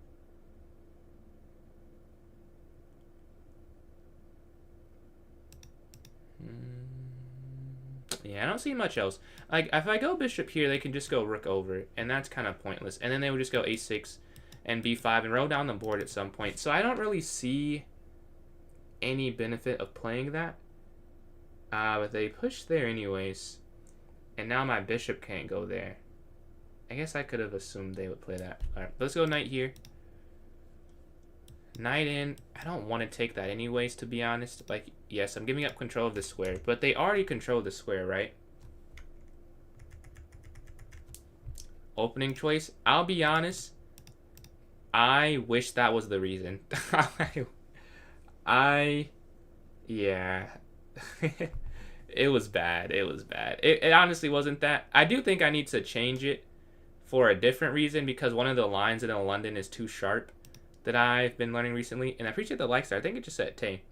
Yeah, I don't see much else. Like, if I go bishop here, they can just go rook over, and that's kind of pointless. And then they would just go a6 and b5 and roll down the board at some point. So I don't really see any benefit of playing that. But they push there anyways. And now my bishop can't go there. I guess I could have assumed they would play that. Alright, let's go knight here. Knight in. I don't want to take that anyways, to be honest. Like, yes, I'm giving up control of the square. But they already control the square, right? Opening choice. I'll be honest. I wish that was the reason. Yeah. It was bad. It was bad. It honestly wasn't that. I do think I need to change it for a different reason, because one of the lines in the London is too sharp that I've been learning recently. And I appreciate the likes there. I think it just said Tay.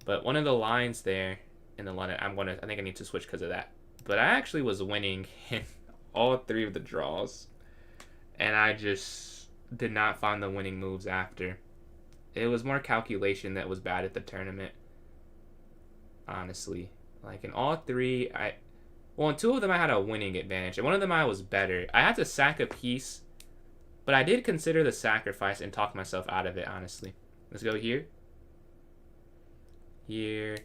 But one of the lines there in the London, I think I need to switch because of that. But I actually was winning in all 3 of the draws. And I just did not find the winning moves after. It was more calculation that was bad at the tournament. Honestly. Like in all 3, well, in 2 of them I had a winning advantage. And one of them I was better. I had to sack a piece. But I did consider the sacrifice and talk myself out of it, honestly. Let's go here. Here.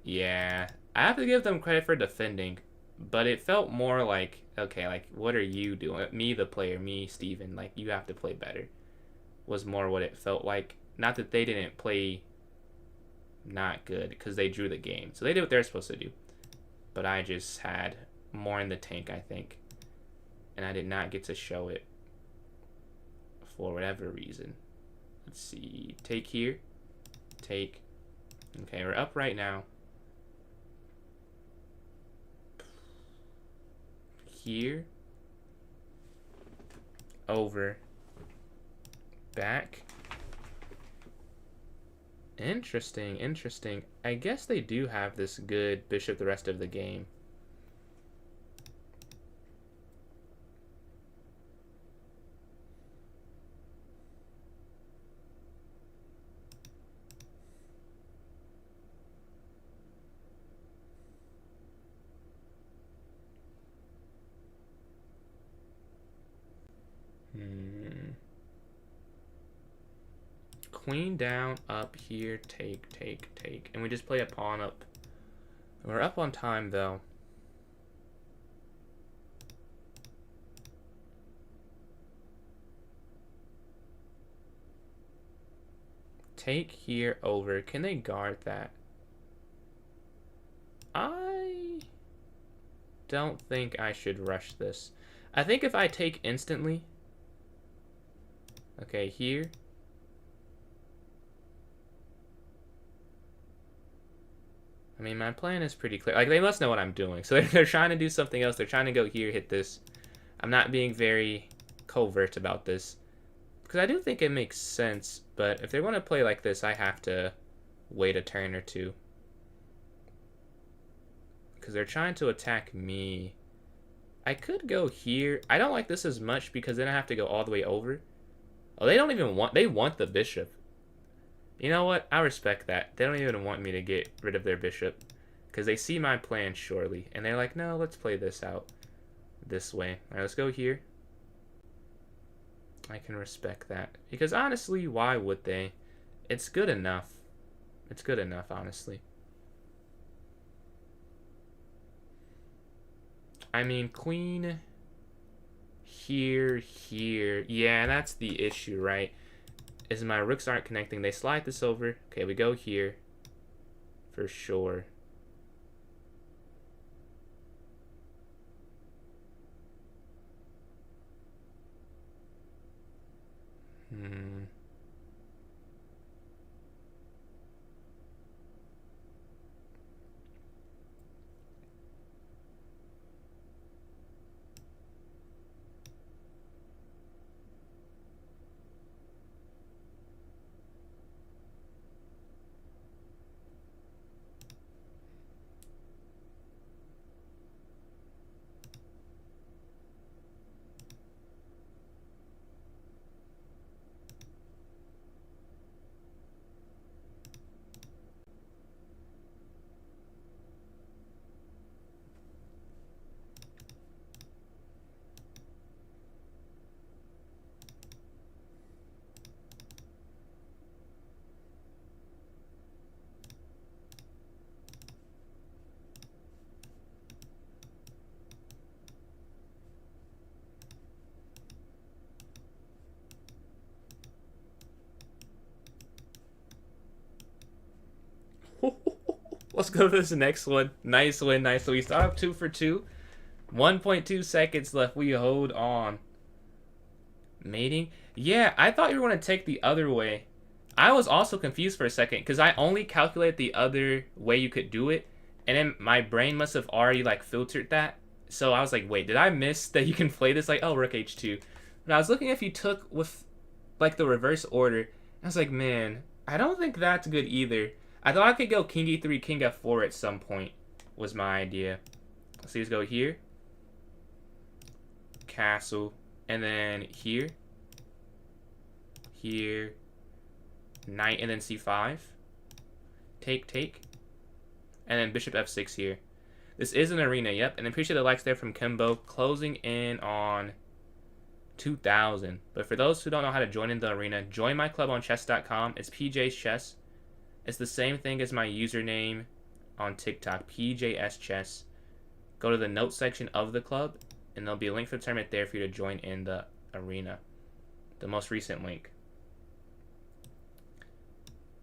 Yeah. I have to give them credit for defending. But it felt more like, okay, like, what are you doing? Me, the player, me, Steven, like, you have to play better. Was more what it felt like. Not that they didn't play not good, because they drew the game. So they did what they're supposed to do. But I just had more in the tank, I think. And I did not get to show it for whatever reason. Let's see. Take here. Take. Okay, we're up right now. Here. Over. Back. Interesting, interesting. I guess they do have this good bishop the rest of the game. Queen down, up here, take, take, take. And we just play a pawn up. We're up on time, though. Take here over. Can they guard that? I don't think I should rush this. I think if I take instantly... Okay, here. I mean, my plan is pretty clear. Like, they must know what I'm doing. So they're trying to do something else. They're trying to go here, hit this. I'm not being very covert about this. Because I do think it makes sense. But if they want to play like this, I have to wait a turn or two. Because they're trying to attack me. I could go here. I don't like this as much because then I have to go all the way over. Oh, they don't even want... They want the bishop. You know what? I respect that. They don't even want me to get rid of their bishop. Because they see my plan surely. And they're like, no, let's play this out this way. Alright, let's go here. I can respect that. Because honestly, why would they? It's good enough. It's good enough, honestly. I mean, queen... Here. Yeah, that's the issue, right? Is my rooks aren't connecting. They slide this over. Okay, we go here. For sure. Let's go to this next one. Nice win, nice. So we start up 2 for 2. 1.2 seconds left. We hold on. Mating? Yeah, I thought you were going to take the other way. I was also confused for a second because I only calculated the other way you could do it. And then my brain must have already like filtered that. So I was like, wait, did I miss that you can play this? Like, oh, rook h2. But I was looking if you took with like the reverse order. I was like, man, I don't think that's good either. I thought I could go king e3, king f4 at some point, was my idea. So let's go here. Castle. And then here. Here. Knight and then c5. Take. And then bishop f6 here. This is an arena, yep. And appreciate the likes there from Kimbo. Closing in on 2,000. But for those who don't know how to join in the arena, join my club on chess.com. It's PJ's Chess. It's the same thing as my username on TikTok, PJS Chess. Go to the notes section of the club, and there'll be a link for the tournament there for you to join in the arena. The most recent link.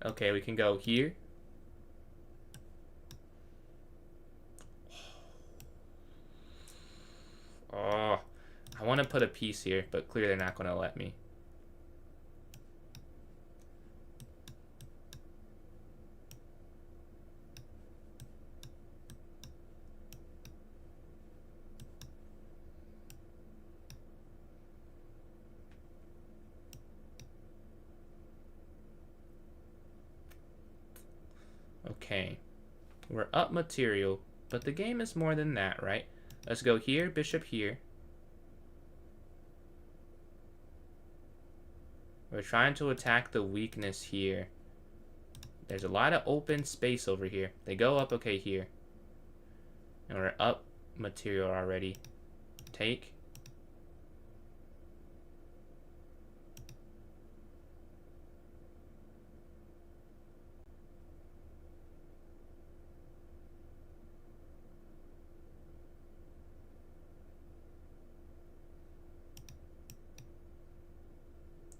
Okay, we can go here. Oh, I want to put a piece here, but clearly they're not going to let me. Okay, we're up material, but the game is more than that, right? Let's go here, bishop here. We're trying to attack the weakness here. There's a lot of open space over here. They go up, okay, here. And we're up material already. Take.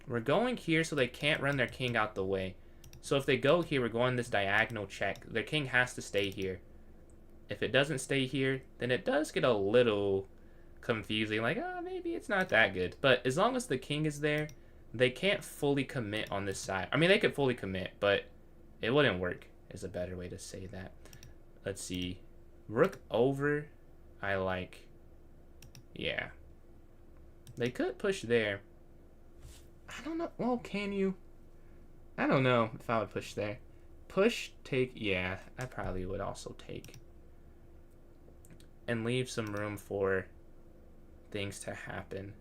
We're going here so they can't run their king out the way. So if they go here, we're going this diagonal check. Their king has to stay here. If it doesn't stay here, then it does get a little confusing. Like, maybe it's not that good. But as long as the king is there, they can't fully commit on this side. I mean, they could fully commit, but it wouldn't work, is a better way to say that. Let's see. Rook over, I like. Yeah. They could push there. I don't know. Well, can you? I don't know if I would push there. Push, take, yeah, I probably would also take. And leave some room for things to happen.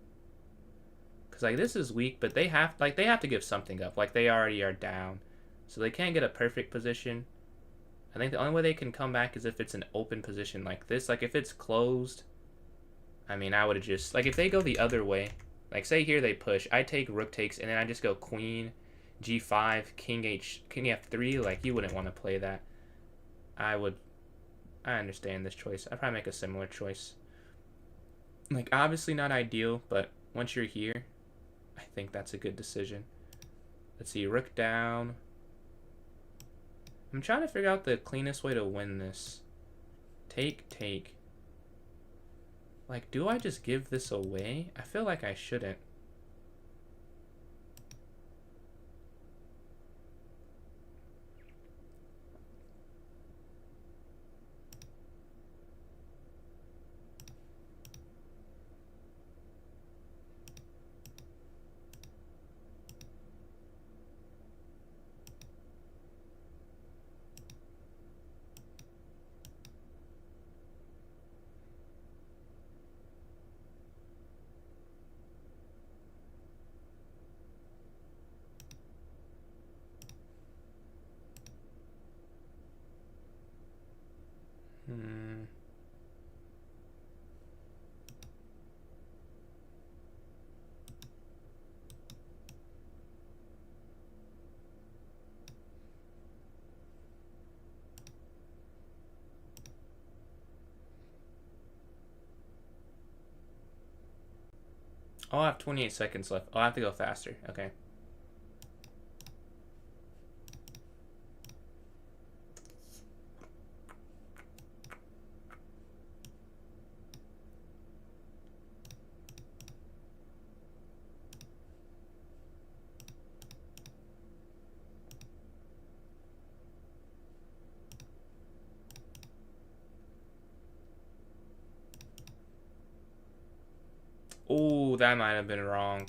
Because, like, this is weak, but they have to give something up. Like, they already are down. So they can't get a perfect position. I think the only way they can come back is if it's an open position like this. Like, if it's closed, I mean, I would have just, like, if they go the other way, like, say here they push, I take rook takes, and then I just go queen, g5, king f3, like, you wouldn't want to play that. I understand this choice. I'd probably make a similar choice. Like, obviously not ideal, but once you're here, I think that's a good decision. Let's see, rook down. I'm trying to figure out the cleanest way to win this. Take, take. Like, do I just give this away? I feel like I shouldn't. Oh, I have 28 seconds left. Oh, I have to go faster. Okay. Ooh, that might have been wrong.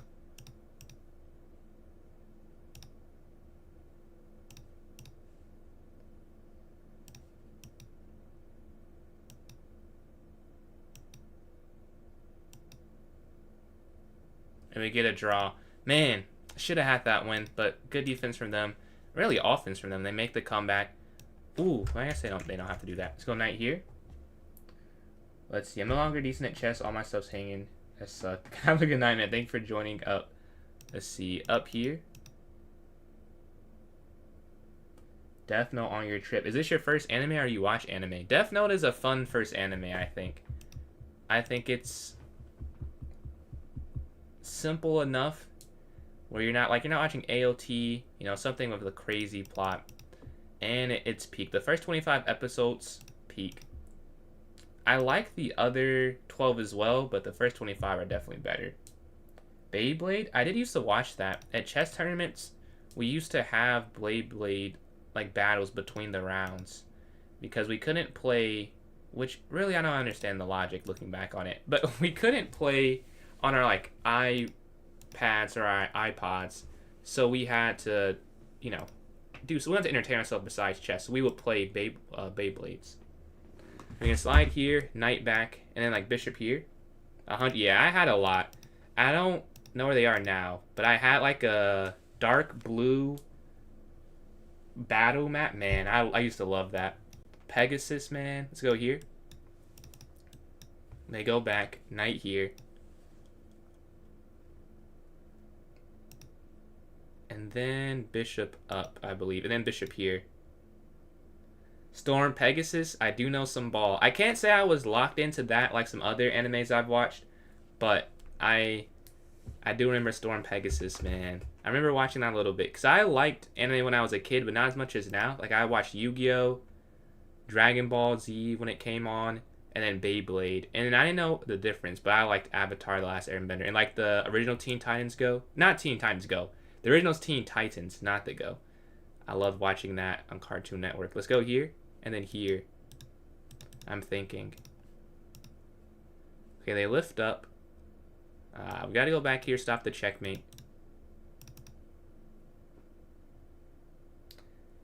And we get a draw. Man, should have had that win, but good defense from them. Really offense from them. They make the comeback. Ooh, I guess they don't have to do that. Let's go knight here. Let's see. I'm no longer decent at chess. All my stuff's hanging. That sucked. Have a good night, man. Thanks for joining up. Let's see. Up here. Death Note on your trip. Is this your first anime or you watch anime? Death Note is a fun first anime, I think. I think it's simple enough where you're not watching AOT, you know, something with a crazy plot. And it's peak. The first 25 episodes, peak. I like the other 12 as well, but the first 25 are definitely better. Beyblade? I did used to watch that. At chess tournaments, we used to have Beyblade, like, battles between the rounds. Because we couldn't play, which, really, I don't understand the logic looking back on it. But we couldn't play on our, like, iPads or our iPods. So we had to, you know, so we had to entertain ourselves besides chess. So we would play Beyblades. We can slide here, knight back, and then like bishop here. Yeah, I had a lot. I don't know where they are now, but I had like a dark blue battle map. Man, I used to love that. Pegasus, man. Let's go here. They go back, knight here. And then bishop up, I believe, and then bishop here. Storm Pegasus, I do know some ball. I can't say I was locked into that like some other animes I've watched, but I do remember Storm Pegasus, man. I remember watching that a little bit because I liked anime when I was a kid, but not as much as now. Like I watched Yu-Gi-Oh, Dragon Ball Z when it came on, and then Beyblade. And I didn't know the difference, but I liked Avatar: The Last Airbender and like the original Teen Titans Go. Not Teen Titans Go. The original's Teen Titans, not the Go. I loved watching that on Cartoon Network. Let's go here and then here. I'm thinking. Okay, they lift up. We gotta go back here, stop the checkmate.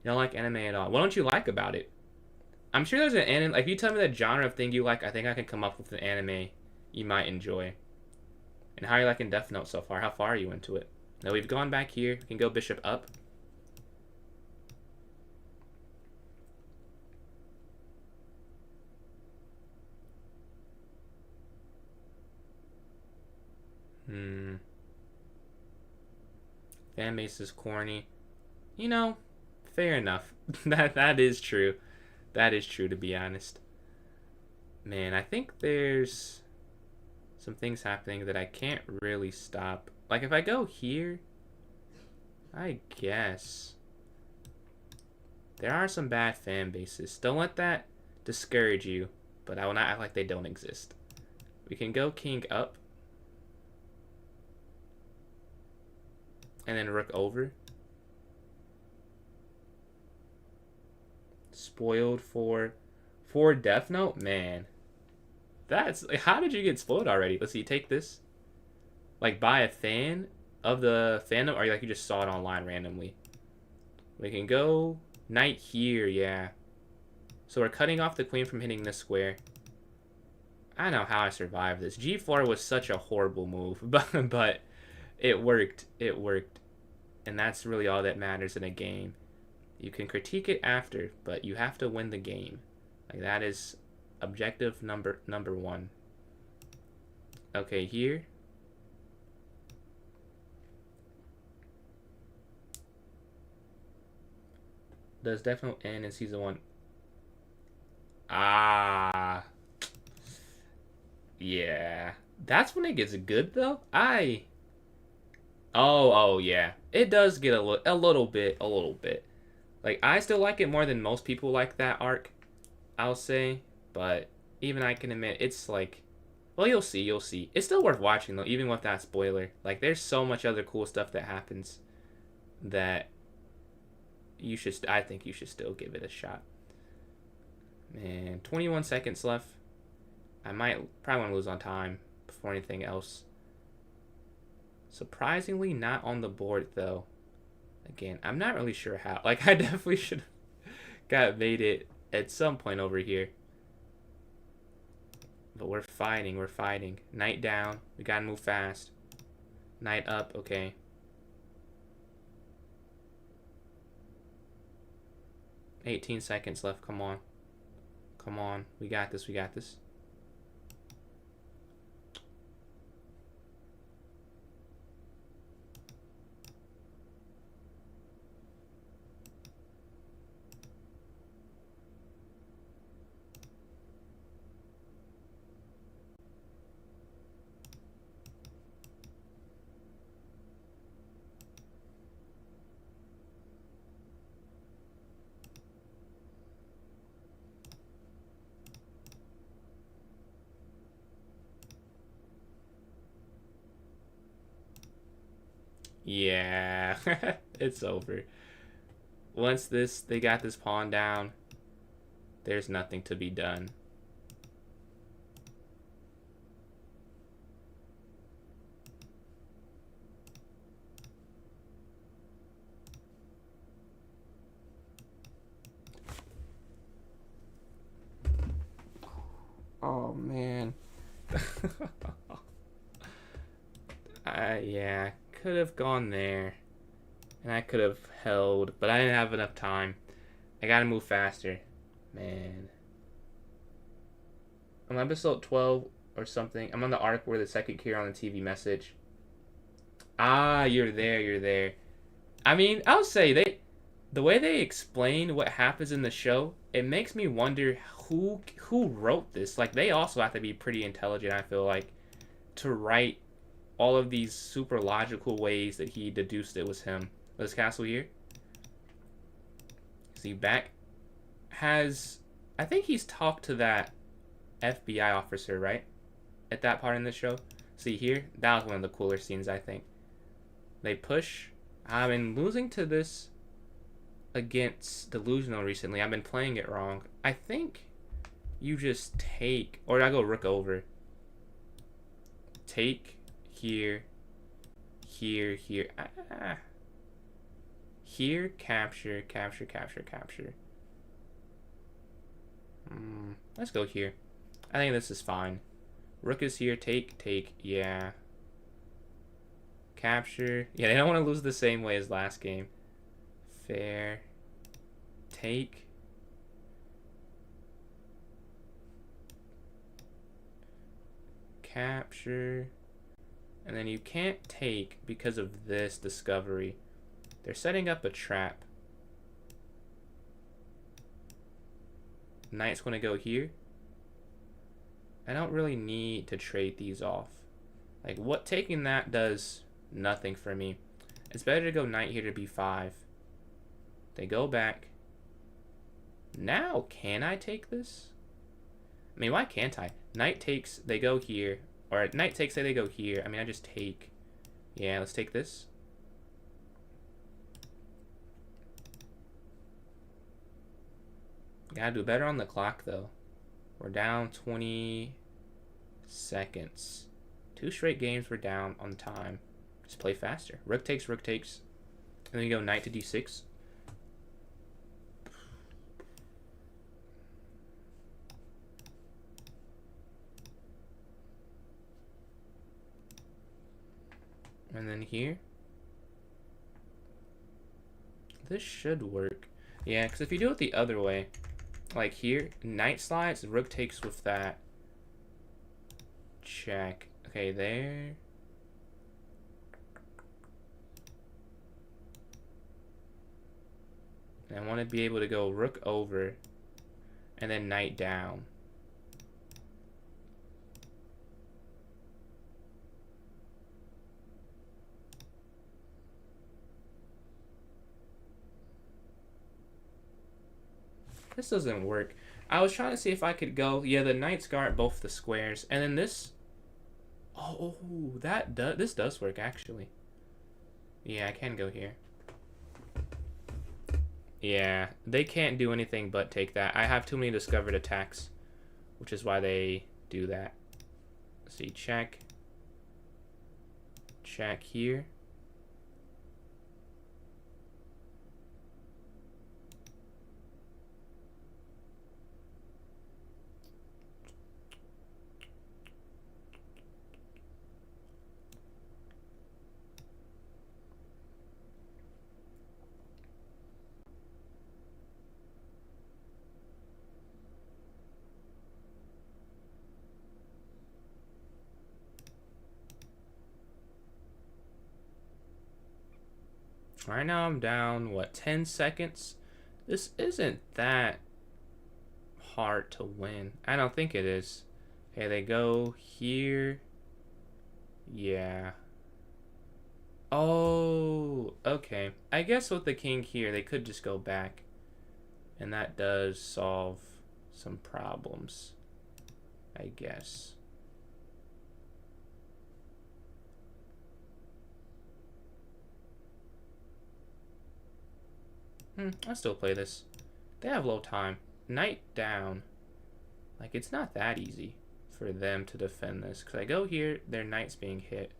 You don't like anime at all. What don't you like about it? I'm sure there's an anime. Like, if you tell me the genre of thing you like, I think I can come up with an anime you might enjoy. And how are you liking Death Note so far? How far are you into it? Now we've gone back here. We can go bishop up. Fan base is corny. You know, fair enough. that is true. That is true, to be honest. Man, I think there's some things happening that I can't really stop. Like, if I go here, I guess there are some bad fan bases. Don't let that discourage you, but I will not act like they don't exist. We can go king up. And then rook over. Spoiled for Death Note? Man. That's... How did you get spoiled already? Let's see, take this. Like, by a fan of the fandom? Or like you just saw it online randomly? We can go knight here, yeah. So we're cutting off the queen from hitting this square. I don't know how I survived this. G4 was such a horrible move. But it worked. It worked. And that's really all that matters in a game. You can critique it after, but you have to win the game. Like, that is objective number one. Okay, here. Does Death Note end in season 1? Ah. Yeah. That's when it gets good, though. Oh, yeah. It does get a little bit. Like, I still like it more than most people like that arc, I'll say. But even I can admit, it's like... Well, you'll see. It's still worth watching, though, even with that spoiler. Like, there's so much other cool stuff that happens that I think you should still give it a shot. Man, 21 seconds left. I might probably want to lose on time before anything else. Surprisingly not on the board, though. Again, I'm not really sure how. Like, I definitely should have got made it at some point over here. But we're fighting. Knight down. We gotta move fast. Knight up, okay. "18 seconds left, come on. Come on, we got this. Yeah, it's over. Once they got this pawn down, there's nothing to be done. Oh, man. Yeah, could have gone there. And I could have held, but I didn't have enough time. I gotta move faster. Man. I'm on episode 12 or something. I'm on the arc where the second cure on the TV message. Ah, you're there. I mean, I'll say the way they explain what happens in the show, it makes me wonder who wrote this. Like, they also have to be pretty intelligent, I feel like, to write all of these super logical ways that he deduced it was him. This castle here. See, back has... I think he's talked to that FBI officer, right? At that part in the show. See here? That was one of the cooler scenes, I think. They push. I've been losing to this against Delusional recently. I've been playing it wrong. I think you just take... Or I go rook over. Take here. Here, here. Ah. Here, capture, capture, capture, capture. Let's go here. I think this is fine. Rook is here. Take, take. Yeah. Capture. Yeah, they don't want to lose the same way as last game. Fair. Take. Capture. And then you can't take because of this discovery. They're setting up a trap. Knight's going to go here. I don't really need to trade these off. Like, what taking that does nothing for me. It's better to go knight here to b5. They go back. Now, can I take this? I mean, why can't I? Knight takes, they go here. Or knight takes, say they go here. I mean, I just take. Yeah, let's take this. Gotta do better on the clock, though. We're down 20 seconds. 2 straight games we're down on time. Just play faster. Rook takes, rook takes. And then you go knight to d6. And then here. This should work. Yeah, because if you do it the other way, like here, knight slides, rook takes with that. Check. Okay, there. And I want to be able to go rook over and then knight down. This doesn't work. I was trying to see if I could go... Yeah, the knights guard both the squares. And then this... Oh, this does work, actually. Yeah, I can go here. Yeah, they can't do anything but take that. I have too many discovered attacks, which is why they do that. Let's see, check. Check here. Right now I'm down, what, 10 seconds? This isn't that hard to win. I don't think it is. Okay, they go here. Yeah. Oh, okay. I guess with the king here, they could just go back. And that does solve some problems, I guess. I'll still play this. They have low time. Knight down. Like, it's not that easy for them to defend this. Because I go here, their knight's being hit.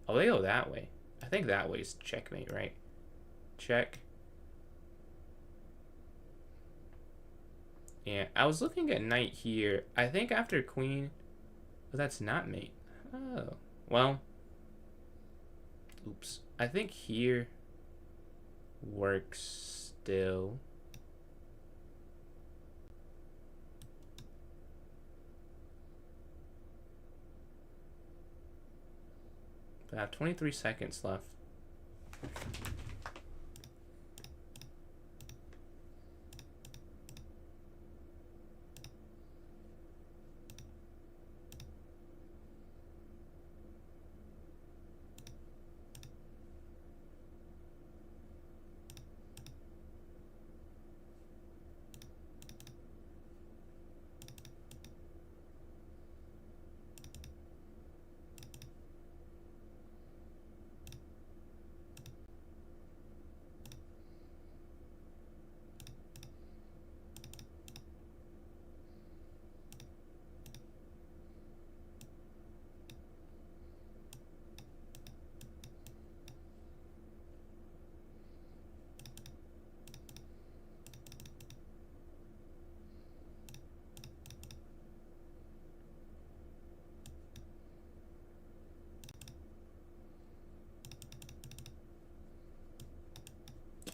Oh, they go that way. I think that way is checkmate, right? Check. Yeah, I was looking at knight here. I think after queen... Oh, that's not mate. Oh. Well. Oops. I think here... works still. But I have 23 seconds left.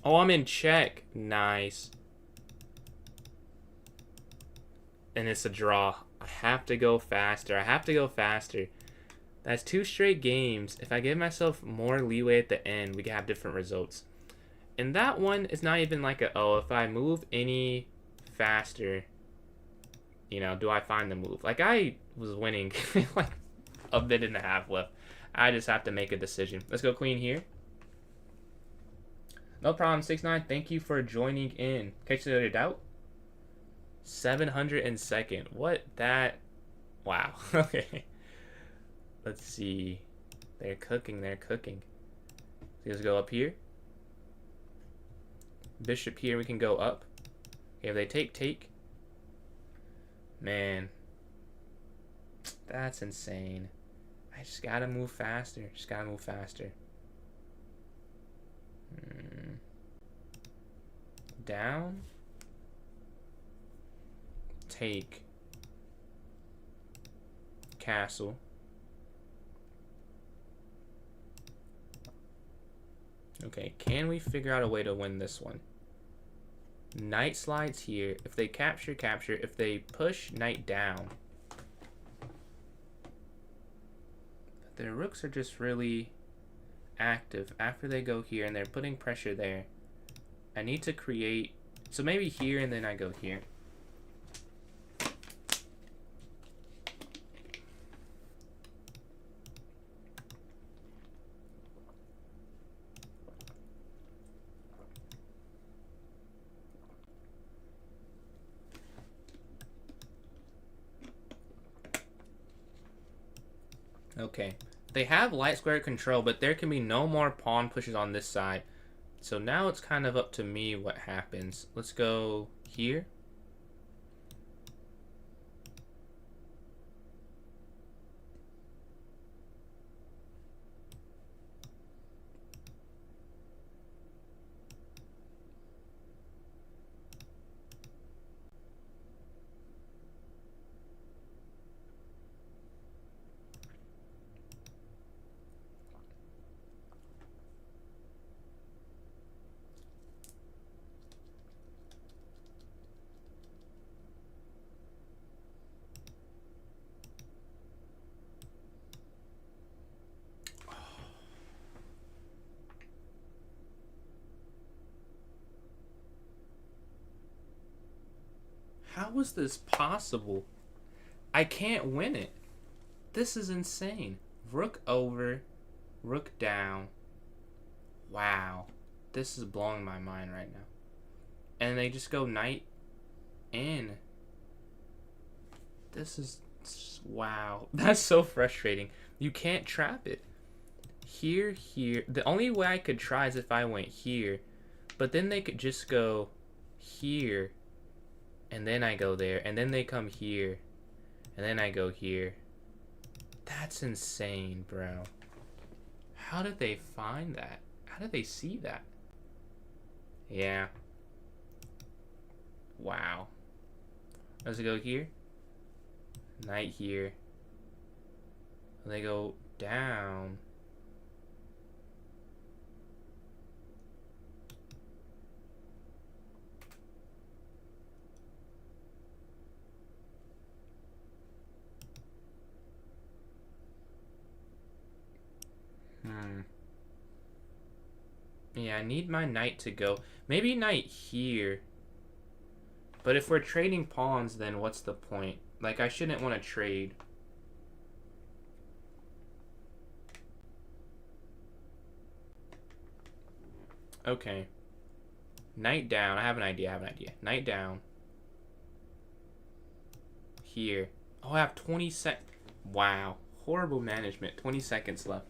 Oh, I'm in check. Nice. And it's a draw. I have to go faster. I have to go faster. That's 2 straight games. If I give myself more leeway at the end, we can have different results. And that one is not even like a, oh, if I move any faster, you know, do I find the move? Like, I was winning like a minute and a half left. I just have to make a decision. Let's go queen here. No problem, 6'9". Thank you for joining in. Catch the other doubt. 702nd. What that? Wow. Okay. Let's see. They're cooking. They're cooking. So let's go up here. Bishop here. We can go up. Okay, if they take. Man. That's insane. I just gotta move faster. Just gotta move faster. Down. Take. Castle. Okay, can we figure out a way to win this one? Knight slides here. If they capture, capture. If they push, knight down. But their rooks are just really active after they go here, and they're putting pressure there. I need to create... So maybe here, and then I go here. Okay. They have light square control, but there can be no more pawn pushes on this side. So now it's kind of up to me what happens. Let's go here. How is this possible? I can't win it. This is insane. Rook over, rook down. Wow. This is blowing my mind right now. And they just go knight in. This is... Wow. That's so frustrating. You can't trap it. Here. The only way I could try is if I went here. But then they could just go here. And then I go there. And then they come here. And then I go here. That's insane, bro. How did they find that? How did they see that? Yeah. Wow. Let's go here. Knight here. They go down. Yeah, I need my knight to go. Maybe knight here. But if we're trading pawns, then what's the point? Like, I shouldn't want to trade. Okay. Knight down. I have an idea. Knight down. Here. Oh, I have 20 seconds. Wow. Horrible management. 20 seconds left.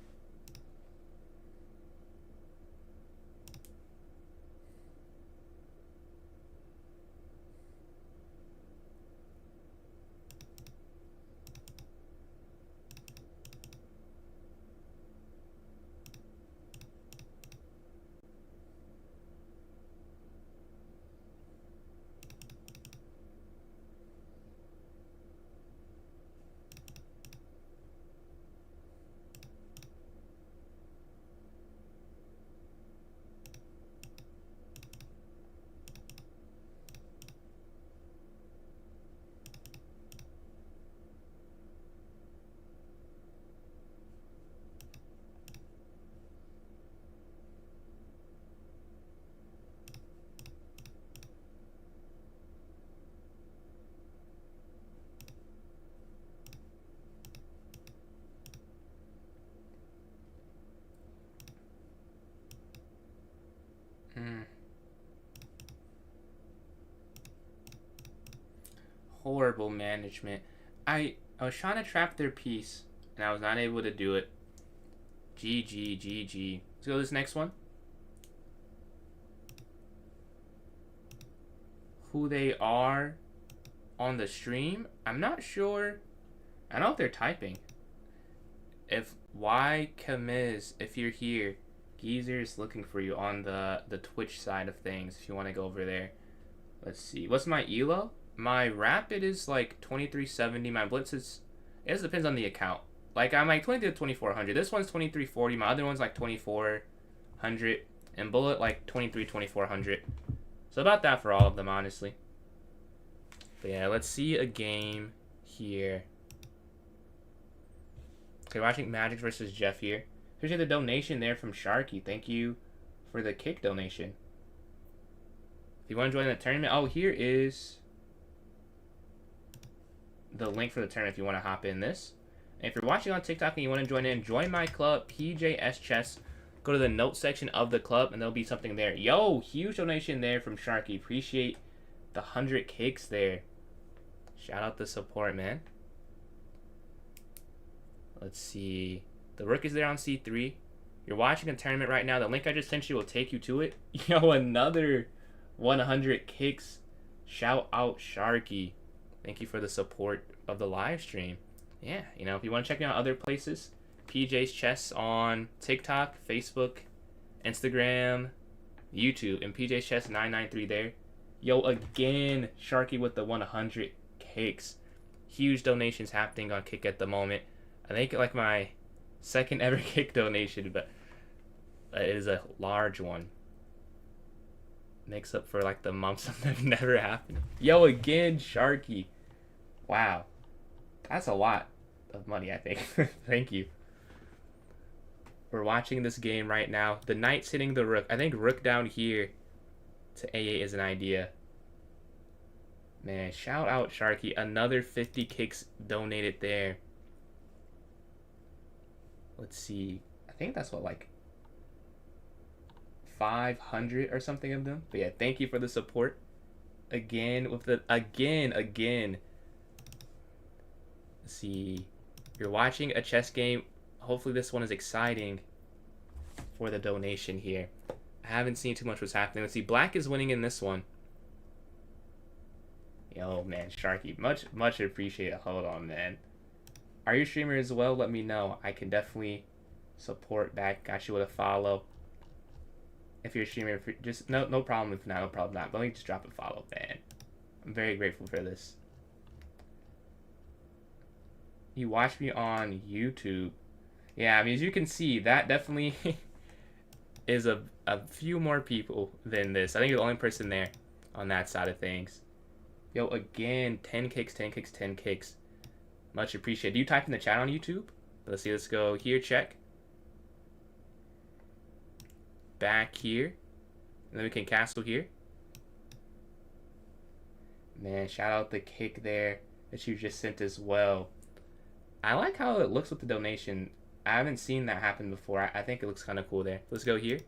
horrible management. I was trying to trap their piece, and I was not able to do it. GG, GG. Let's go to this next one. Who they are on the stream, I'm not sure. I don't know if they're typing. If Y Kamiz, if you're here, Geezer's looking for you on the Twitch side of things. If you want to go over there, let's see. What's my elo? My rapid is like 2370. My blitz is. It just depends on the account. Like I'm like 23 to 2400. This one's 2340. My other one's like 2400, and bullet like 2400. So about that for all of them, honestly. But yeah, let's see a game here. Okay, watching Magic versus Jeff here. Appreciate the donation there from Sharky. Thank you for the kick donation. If you want to join the tournament, oh, here is the link for the tournament if you want to hop in this. And if you're watching on TikTok and you want to join in, join my club, PJS Chess. Go to the notes section of the club and there'll be something there. Yo, huge donation there from Sharky. Appreciate the 100 kicks there. Shout out the support, man. Let's see. The rook is there on c3. You're watching a tournament right now. The link I just sent you will take you to it. Yo, another 100 kicks. Shout out Sharky. Thank you for the support of the live stream. Yeah, you know, if you want to check me out other places, PJ's Chess on TikTok, Facebook, Instagram, YouTube, and PJ's Chess 993 there. Yo, again, Sharky with the 100 kicks. Huge donations happening on Kick at the moment. I think like my second ever Kick donation, but it is a large one. Makes up for like the months that have never happened. Yo, again, Sharky. Wow. That's a lot of money, I think. Thank you. We're watching this game right now. The knight's hitting the rook. I think rook down here to a8 is an idea. Man, shout out Sharky. Another 50 kicks donated there. Let's see. I think that's what, like 500 or something of them. But yeah, thank you for the support. Again with the again. Let's see. You're watching a chess game. Hopefully this one is exciting for the donation here. I haven't seen too much what's happening. Let's see. Black is winning in this one. Yo, man, Sharky, much appreciated. Hold on, man. Are you a streamer as well? Let me know. I can definitely support back. Got you with a follow. If you're a streamer, just no problem if not, no problem not. But let me just drop a follow, man. I'm very grateful for this. You watch me on YouTube. Yeah, I mean, as you can see, that definitely is a few more people than this. I think you're the only person there on that side of things. Yo, again, 10 kicks, 10 kicks, 10 kicks. Much appreciated. Do you type in the chat on YouTube? Let's see, let's go here, check. Back here. And then we can castle here. Man, shout out the kick there that you just sent as well. I like how it looks with the donation. I haven't seen that happen before. I think it looks kind of cool there. Let's go here.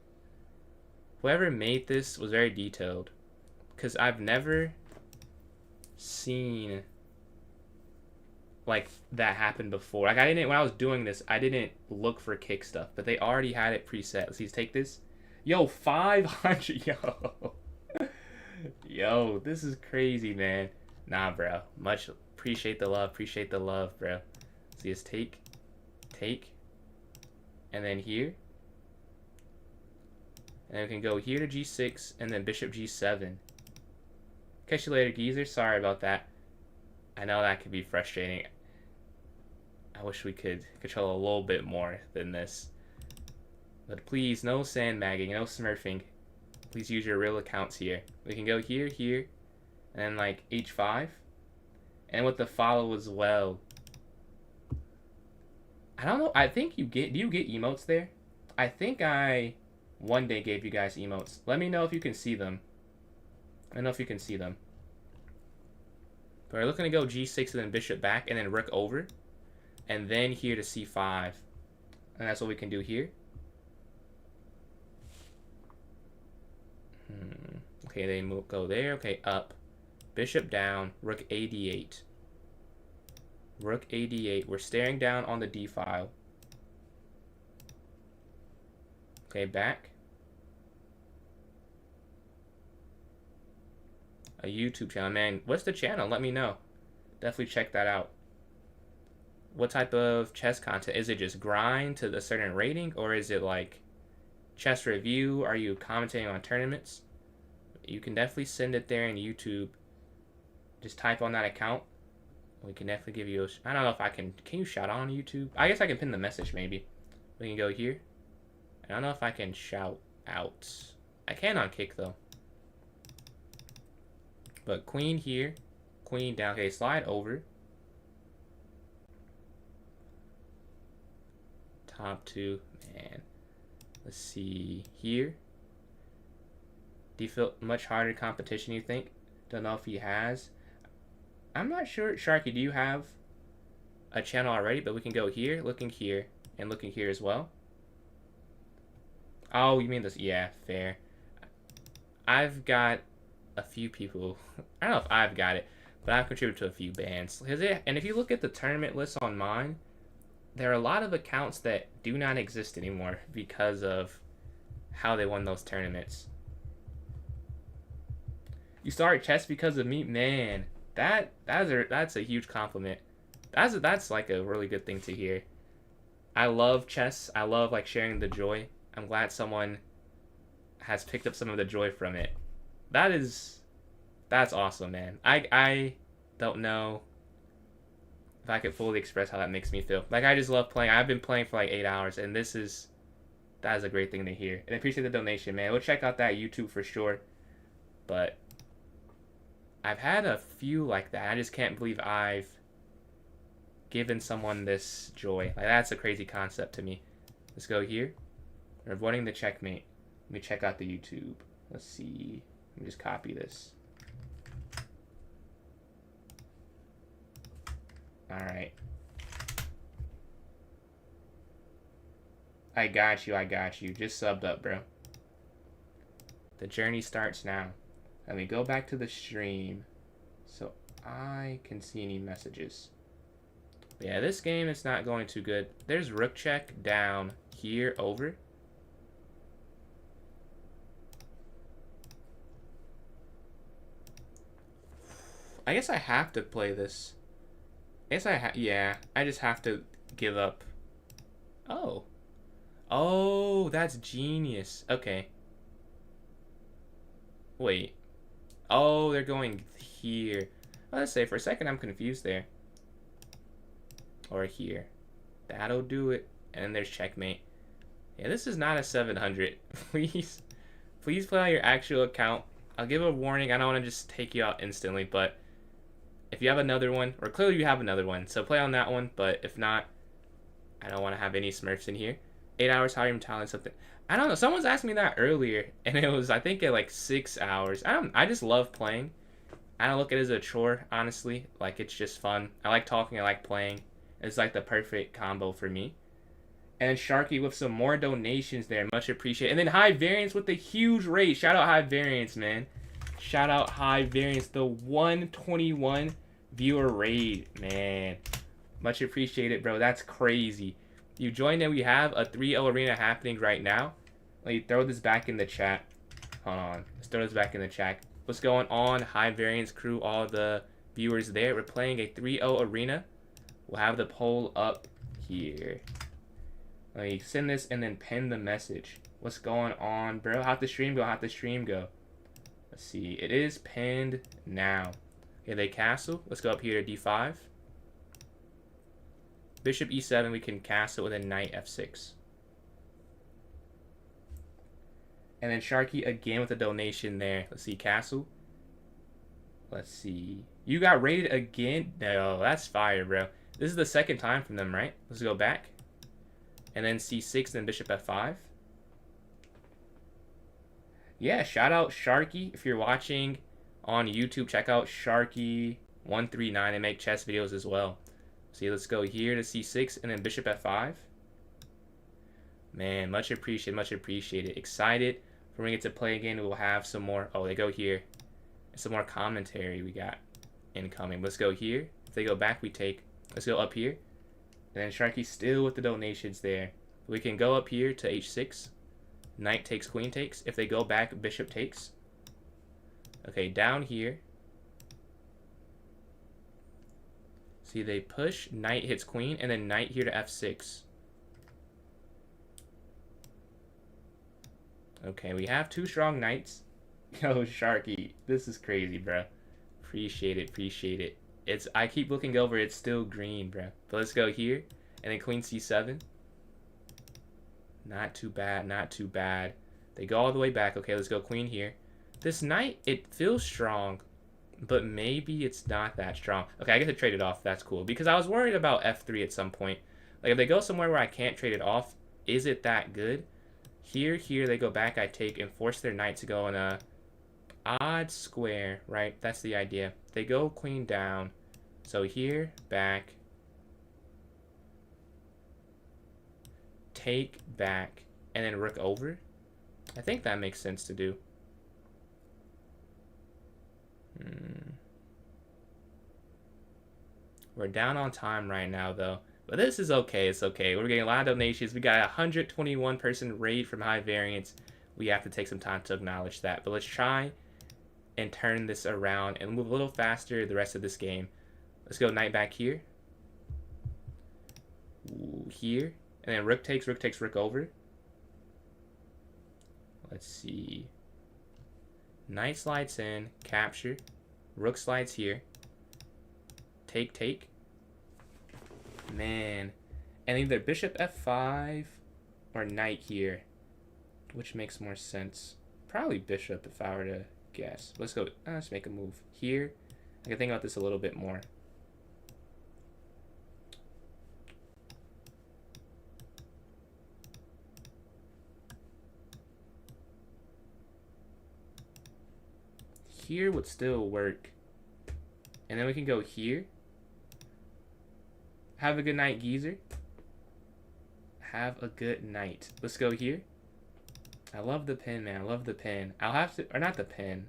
Whoever made this was very detailed. Because I've never seen like that happen before. Like when I was doing this, I didn't look for kick stuff. But they already had it preset. Let's see, take this. Yo, 500. Yo. Yo, this is crazy, man. Nah, bro. Much appreciate the love. Appreciate the love, bro. See, it's take, and then here. And we can go here to g6, and then bishop g7. Catch you later, geezer. Sorry about that. I know that could be frustrating. I wish we could control a little bit more than this. But please, no sandbagging, no smurfing. Please use your real accounts here. We can go here, here, and then like h5. And with the follow as well. I don't know. I think do you get emotes there? I think I one day gave you guys emotes. Let me know if you can see them. I don't know if you can see them. But we're looking to go g6 and then bishop back and then rook over. And then here to c5. And that's what we can do here. Okay, they go there. Okay, up. Bishop down, rook a8. Rook a8. We're staring down on the d file. Okay, back. A YouTube channel. Man, what's the channel? Let me know. Definitely check that out. What type of chess content? Is it just grind to a certain rating? Or is it like chess review? Are you commentating on tournaments? You can definitely send it there in YouTube. Just type on that account. We can definitely give you I don't know if I can you shout out on YouTube? I guess I can pin the message maybe. We can go here. I don't know if I can shout out. I can on kick though. But queen here. Queen down. Okay, slide over. Top two. Man. Let's see here. Do you feel much harder competition, you think? Don't know if he has. I'm not sure. Sharky, do you have a channel already? But we can go here, looking here, and looking here as well. Oh, you mean this? Yeah, fair. I've got a few people. I don't know if I've got it, but I've contributed to a few bans. And if you look at the tournament list on mine, there are a lot of accounts that do not exist anymore because of how they won those tournaments. You started chess because of me? Man, that's a huge compliment. That's like a really good thing to hear. I love chess. I love like sharing the joy. I'm glad someone has picked up some of the joy from it. That's awesome, man. I don't know if I could fully express how that makes me feel. Like, I just love playing. I've been playing for like 8 hours, and that is a great thing to hear. And I appreciate the donation, man. We'll check out that YouTube for sure. But I've had a few like that. I just can't believe I've given someone this joy. Like, that's a crazy concept to me. Let's go here. We're avoiding the checkmate. Let me check out the YouTube. Let's see. Let me just copy this. Alright. I got you. Just subbed up, bro. The journey starts now. Let me go back to the stream so I can see any messages. Yeah, this game is not going too good. There's rook check down here over. I guess I have to play this. Yeah, I just have to give up. Oh. Oh, that's genius. Okay. Wait. Oh, they're going here. Well, let's say for a second I'm confused there. Or here. That'll do it. And there's checkmate. Yeah, this is not a 700. Please play on your actual account. I'll give a warning. I don't want to just take you out instantly, but if you have another one, or clearly you have another one, so play on that one. But if not, I don't want to have any Smurfs in here. 8 hours, how are you telling something? I don't know. Someone's asked me that earlier, and it was, I think, at like 6 hours. I just love playing. I don't look at it as a chore, honestly. Like, it's just fun. I like talking. I like playing. It's like the perfect combo for me. And Sharky with some more donations there. Much appreciated. And then High Variance with the huge raid. Shout out High Variance, man. Shout out High Variance. The 121 viewer raid, man. Much appreciated, bro. That's crazy. You joined and we have a 3-0 arena happening right now. Let me throw this back in the chat. Hold on. Let's throw this back in the chat. What's going on? High Variance crew, all the viewers there. We're playing a 3-0 arena. We'll have the poll up here. Let me send this and then pin the message. What's going on, bro? How'd the stream go? Let's see. It is pinned now. Okay, they castle. Let's go up here to d5. Bishop e7, we can castle with a knight f6. And then Sharky again with a donation there. Let's see, castle. Let's see. You got raided again? No, that's fire, bro. This is the second time from them, right? Let's go back. And then c6, then bishop f5. Yeah, shout out Sharky. If you're watching on YouTube, check out Sharky139 and make chess videos as well. See, let's go here to c6 and then bishop f5. Man, much appreciated, much appreciated. Excited for when we get to play again. We'll have some more. Oh, they go here. some more commentary we got incoming. Let's go here. If they go back, we take. Let's go up here. And then Sharky's still with the donations there. We can go up here to h6. Knight takes, queen takes. If they go back, bishop takes. Okay, down here. See, they push, knight hits queen, and then knight here to f6. Okay, we have 2 strong knights. Yo, Sharky, this is crazy, bro. Appreciate it, appreciate it. I keep looking over, it's still green, bro. But let's go here, and then queen c7. Not too bad, not too bad. They go all the way back. Okay, let's go queen here. This knight, it feels strong, but maybe it's not that strong. Okay, I get to trade it off. That's cool. Because I was worried about f3 at some point. Like, if they go somewhere where I can't trade it off, is it that good? Here, they go back, I take, and force their knight to go in a odd square, right? That's the idea. They go queen down. So here, back. Take, back, and then rook over. I think that makes sense to do. We're down on time right now, though. But this is okay. It's okay. We're getting a lot of donations. We got a 121 person raid from High Variance. We have to take some time to acknowledge that. But let's try and turn this around and move a little faster the rest of this game. Let's go knight back here. Ooh, here. And then rook takes, rook over. Let's see. Knight slides in, capture. Rook slides here. Take. Man. And either bishop f5 or knight here. Which makes more sense? Probably bishop if I were to guess. Let's go. Let's make a move here. I can think about this a little bit more. Here would still work. And then we can go here. Have a good night, geezer. Have a good night. Let's go here. I love the pin, man. I love the pin. I'll have to, or not the pin.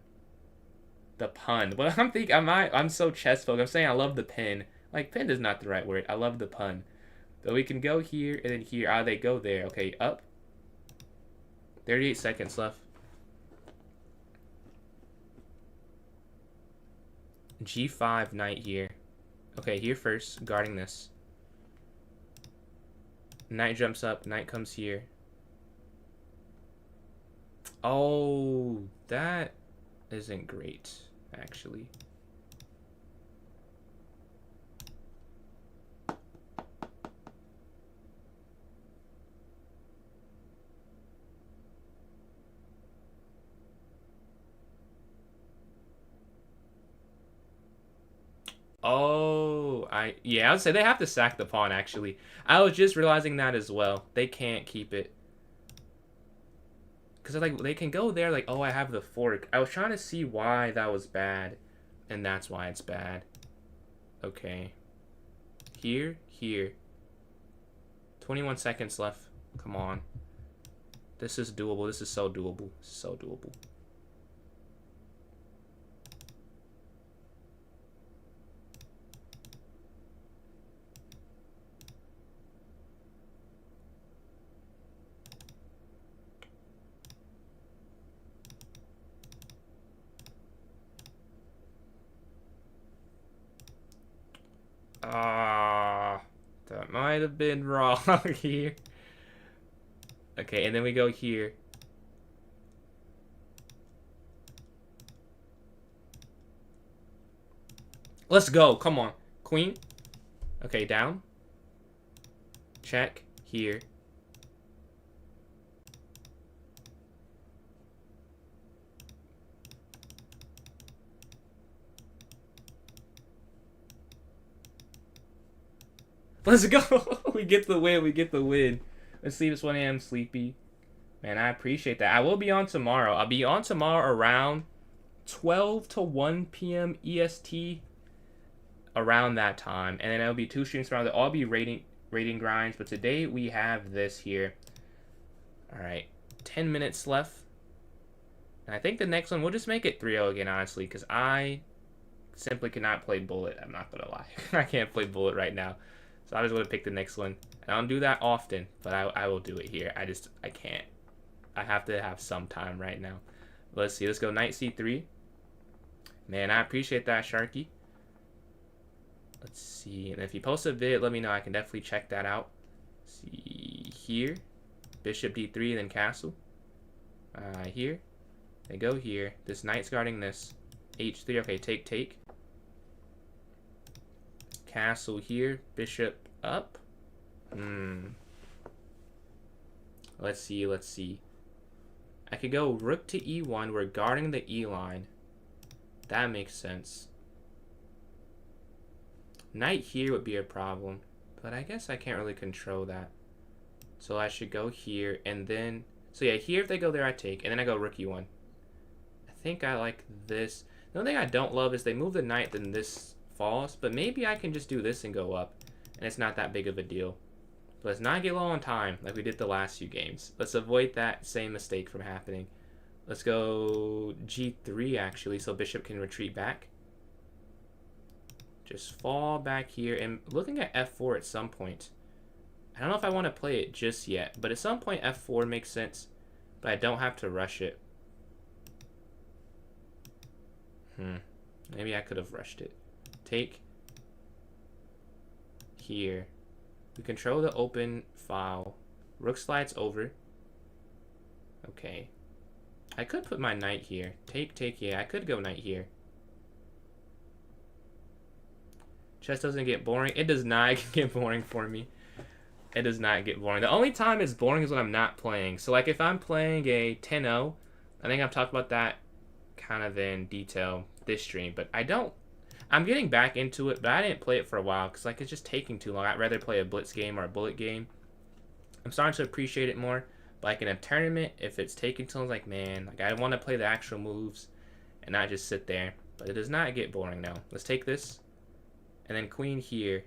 The pun. But I'm so chess folk. I'm saying I love the pin. Like, pin is not the right word. I love the pun. So we can go here and then here. Ah, they go there. Okay, up. 38 seconds left. G5 knight here. Okay, here first, guarding this. Knight jumps up, knight comes here. Oh, that isn't great, actually. Oh, yeah, I would say they have to sack the pawn, actually. I was just realizing that as well. They can't keep it. Because, like, they can go there, like, oh, I have the fork. I was trying to see why that was bad. And that's why it's bad. Okay. Here. 21 seconds left. Come on. This is doable. This is so doable. So doable. That might have been wrong here. Okay, and then we go here. Let's go. Come on. Queen. Okay, down. Check. Here. Let's go. We get the win. Let's sleep. It's 1 a.m. sleepy. Man, I appreciate that. I will be on tomorrow. I'll be on tomorrow around 12 to 1 p.m. EST. Around that time. And then it'll be 2 streams around. They'll all be rating grinds. But today we have this here. Alright. 10 minutes left. And I think the next one, we'll just make it 3-0 again, honestly, because I simply cannot play Bullet. I'm not going to lie. I can't play Bullet right now. So I just want to pick the next one. And I don't do that often, but I will do it here. I can't. I have to have some time right now. Let's see. Let's go knight c3. Man, I appreciate that, Sharky. Let's see. And if you post a vid, let me know. I can definitely check that out. Let's see here. Bishop d3, then castle. Here. They go here. This knight's guarding this. h3. Okay, take. Castle here. Bishop up. Let's see. I could go rook to e1. We're guarding the e line. That makes sense. Knight here would be a problem, but I guess I can't really control that. So I should go here, and then... So yeah, here if they go there, I take, and then I go rook e1. I think I like this. The only thing I don't love is they move the knight, then this falls, but maybe I can just do this and go up, and it's not that big of a deal. But let's not get low on time like we did the last few games. Let's avoid that same mistake from happening. Let's go g3, actually, so bishop can retreat back. Just fall back here, and looking at f4 at some point. I don't know if I want to play it just yet, but at some point f4 makes sense, but I don't have to rush it. Maybe I could have rushed it. Take. Here. We control the open file. Rook slides over. Okay. I could put my knight here. Take, yeah, I could go knight here. Chess doesn't get boring. It does not get boring for me. It does not get boring. The only time it's boring is when I'm not playing. So, like, if I'm playing a 10-0, I think I've talked about that kind of in detail this stream. But I'm getting back into it, but I didn't play it for a while because, like, it's just taking too long. I'd rather play a blitz game or a bullet game. I'm starting to appreciate it more. But, like, in a tournament, if it's taking too long, like, man, like, I want to play the actual moves and not just sit there. But it does not get boring now. Let's take this. And then queen here.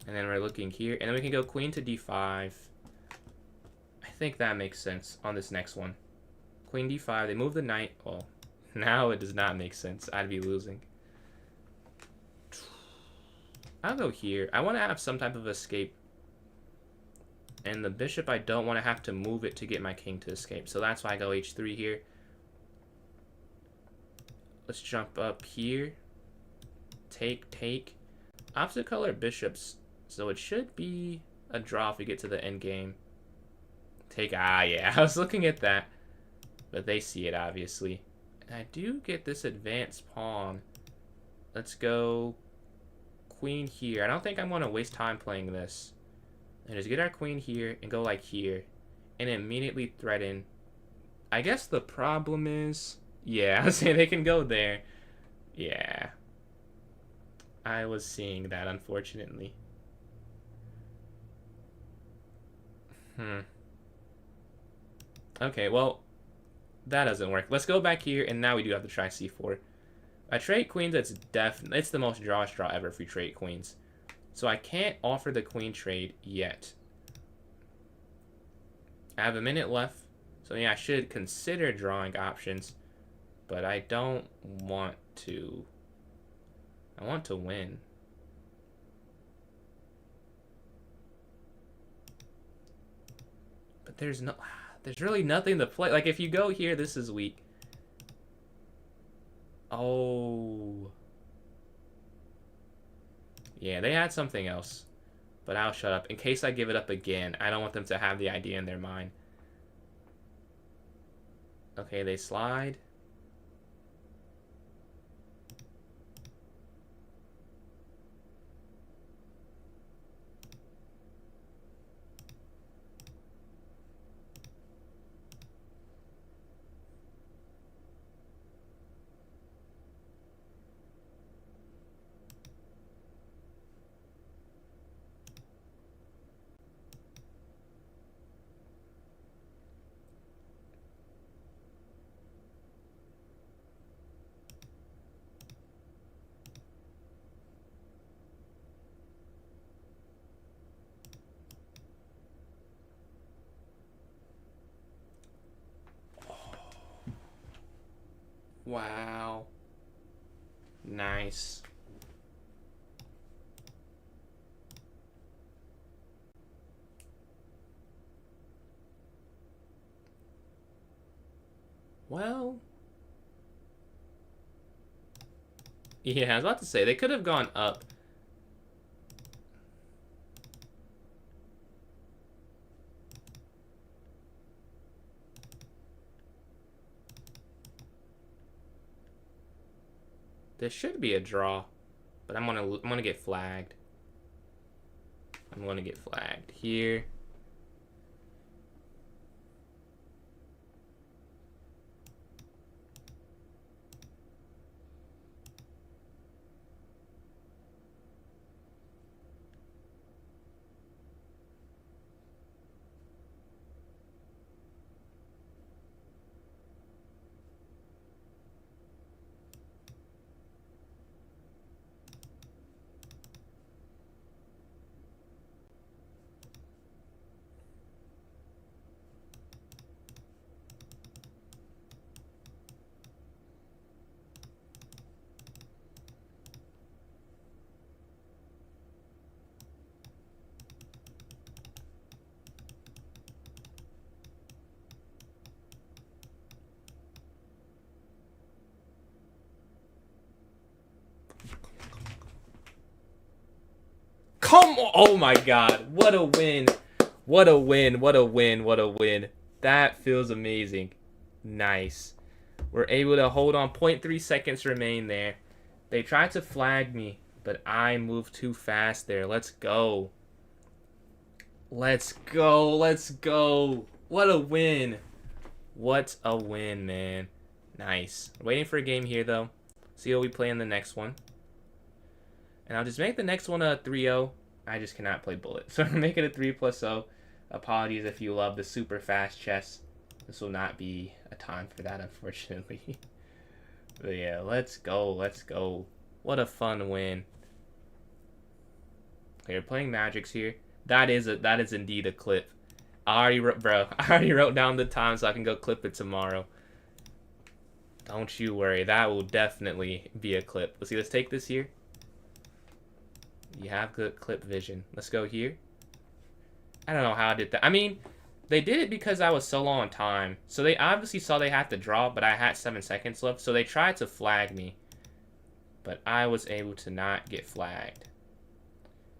And then we're looking here. And then we can go queen to d5. I think that makes sense on this next one. Queen d5. They move the knight. Well, now it does not make sense. I'd be losing. I'll go here. I want to have some type of escape. And the bishop, I don't want to have to move it to get my king to escape. So that's why I go h3 here. Let's jump up here. Take. Opposite color bishops. So it should be a draw if we get to the end game. Take. Yeah. I was looking at that. But they see it, obviously. And I do get this advanced pawn. Let's go queen here. I don't think I'm going to waste time playing this. And just get our queen here and go like here. And immediately threaten. I guess the problem is... Yeah, I was saying they can go there. Yeah. I was seeing that, unfortunately. Okay, well, that doesn't work. Let's go back here, and now we do have to try c4. I trade queens, it's the most draw ever if we trade queens. So I can't offer the queen trade yet. I have a minute left, so yeah, I should consider drawing options, but I don't want to. I want to win. But there's really nothing to play. Like, if you go here, this is weak. Oh. Yeah, they had something else. But I'll shut up. In case I give it up again, I don't want them to have the idea in their mind. Okay, they slide. Wow. Nice. Well. Yeah, I was about to say, they could have gone up. There should be a draw, but I'm gonna get flagged. I'm gonna get flagged here. Come on! Oh my god! What a win! What a win! What a win! What a win! That feels amazing. Nice. We're able to hold on. 0.3 seconds remain there. They tried to flag me, but I moved too fast there. Let's go. Let's go. Let's go. What a win. What a win, man. Nice. Waiting for a game here, though. See what we play in the next one. And I'll just make the next one a 3-0. I just cannot play bullet. So I'm making it 3+0. Apologies if you love the super fast chess. This will not be a time for that, unfortunately. But yeah, let's go. Let's go. What a fun win. Okay, we're playing Magics here. That is indeed a clip. I already wrote down the time so I can go clip it tomorrow. Don't you worry. That will definitely be a clip. Let's see. Let's take this here. You have good clip vision. Let's go here. I don't know how I did that. I mean, they did it because I was so low on time. So they obviously saw they had to draw, but I had 7 seconds left. So they tried to flag me. But I was able to not get flagged.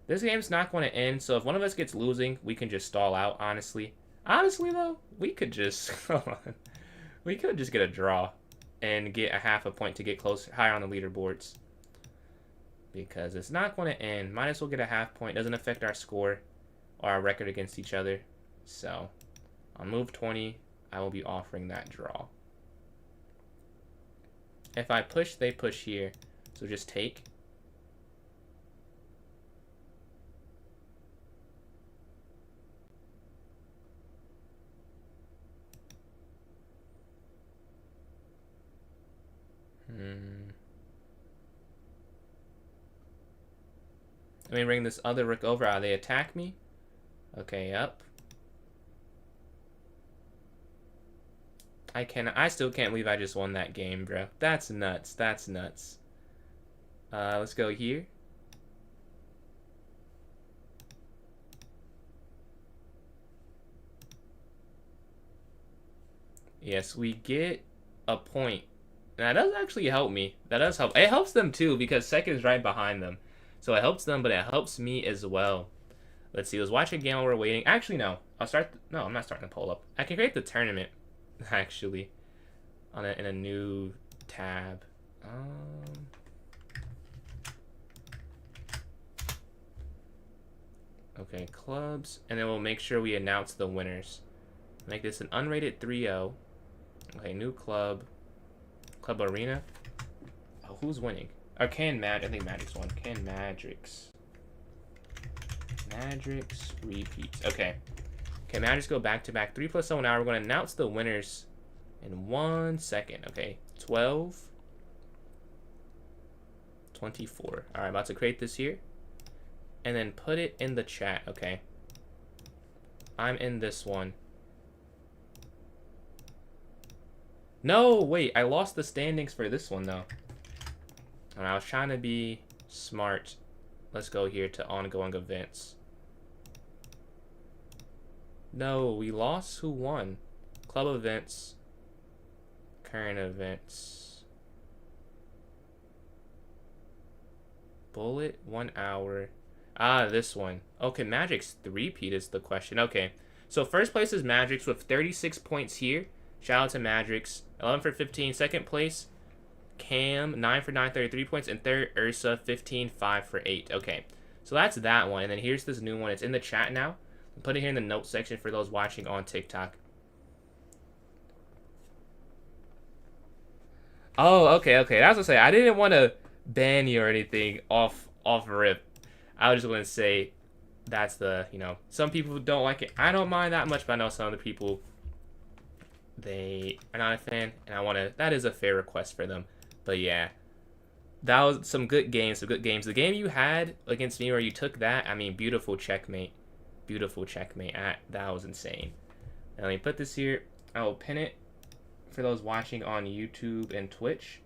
This game's not going to end, so if one of us gets losing, we can just stall out, honestly. Honestly, though, we could just... Hold on. We could just get a draw and get a half a point to get closer, higher on the leaderboards. Because it's not going to end. Might as well get a half point. Doesn't affect our score or our record against each other. So, on move 20, I will be offering that draw. If I push, they push here. So just take. Let me bring this other rook over. They attack me. Okay, up. I still can't believe I just won that game, bro. That's nuts. That's nuts. Let's go here. Yes, we get a point. That does actually help me. That does help. It helps them too because second's right behind them. So it helps them, but it helps me as well. Let's see. Let's watch a game while we're waiting. Actually, no. No, I'm not starting the poll up. I can create the tournament, actually, in a new tab. Okay, clubs. And then we'll make sure we announce the winners. Make this an unrated 3-0. Okay, new club. Club Arena. Oh, who's winning? Or Can Mag. I think Magic's won. Can Magic's. Magic's repeats. Okay. Okay, Magic's go back to back. 3+0 now. We're going to announce the winners in 1 second. Okay. 12. 24. Alright, about to create this here. And then put it in the chat. Okay. I'm in this one. No, wait. I lost the standings for this one, though. And I was trying to be smart. Let's go here to ongoing events. No, we lost. Who won? Club events. Current events. Bullet, 1 hour. Ah, this one. Okay, Magic's 3-peat is the question. Okay, so first place is Magic's with 36 points here. Shout out to Magic's. 11 for 15. Second place, Cam, 9 for 9, 33 points. And third, Ursa, 15, 5 for 8. Okay, so that's that one. And then here's this new one. It's in the chat now. I'll put it here in the notes section for those watching on TikTok. Oh, okay. That's what I say. I didn't want to ban you or anything off rip. I was just going to say that's the, some people don't like it. I don't mind that much, but I know some of the people, they are not a fan, and that is a fair request for them. But yeah, that was some good games, The game you had against me where you took that, I mean, beautiful checkmate. That was insane. Now let me put this here. I will pin it for those watching on YouTube and Twitch.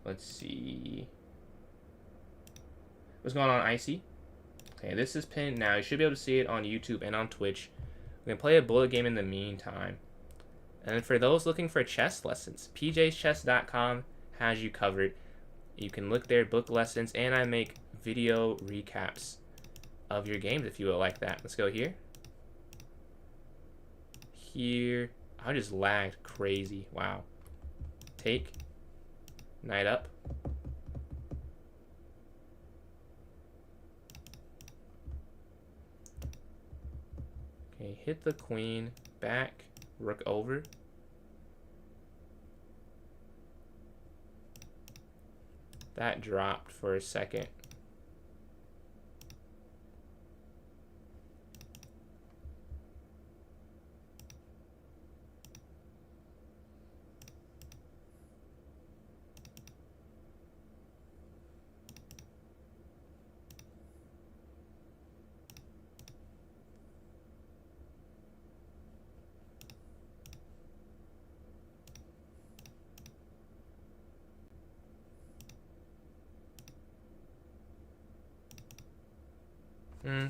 Let's see. What's going on, Icy? Okay, this is pinned now. You should be able to see it on YouTube and on Twitch. We can play a bullet game in the meantime. And for those looking for chess lessons, pjschess.com has you covered. You can look there, book lessons, and I make video recaps of your games if you would like that. Let's go here. Here. I just lagged crazy. Wow. Take. Knight up. Okay, hit the queen. Back. Rook over. That dropped for a second.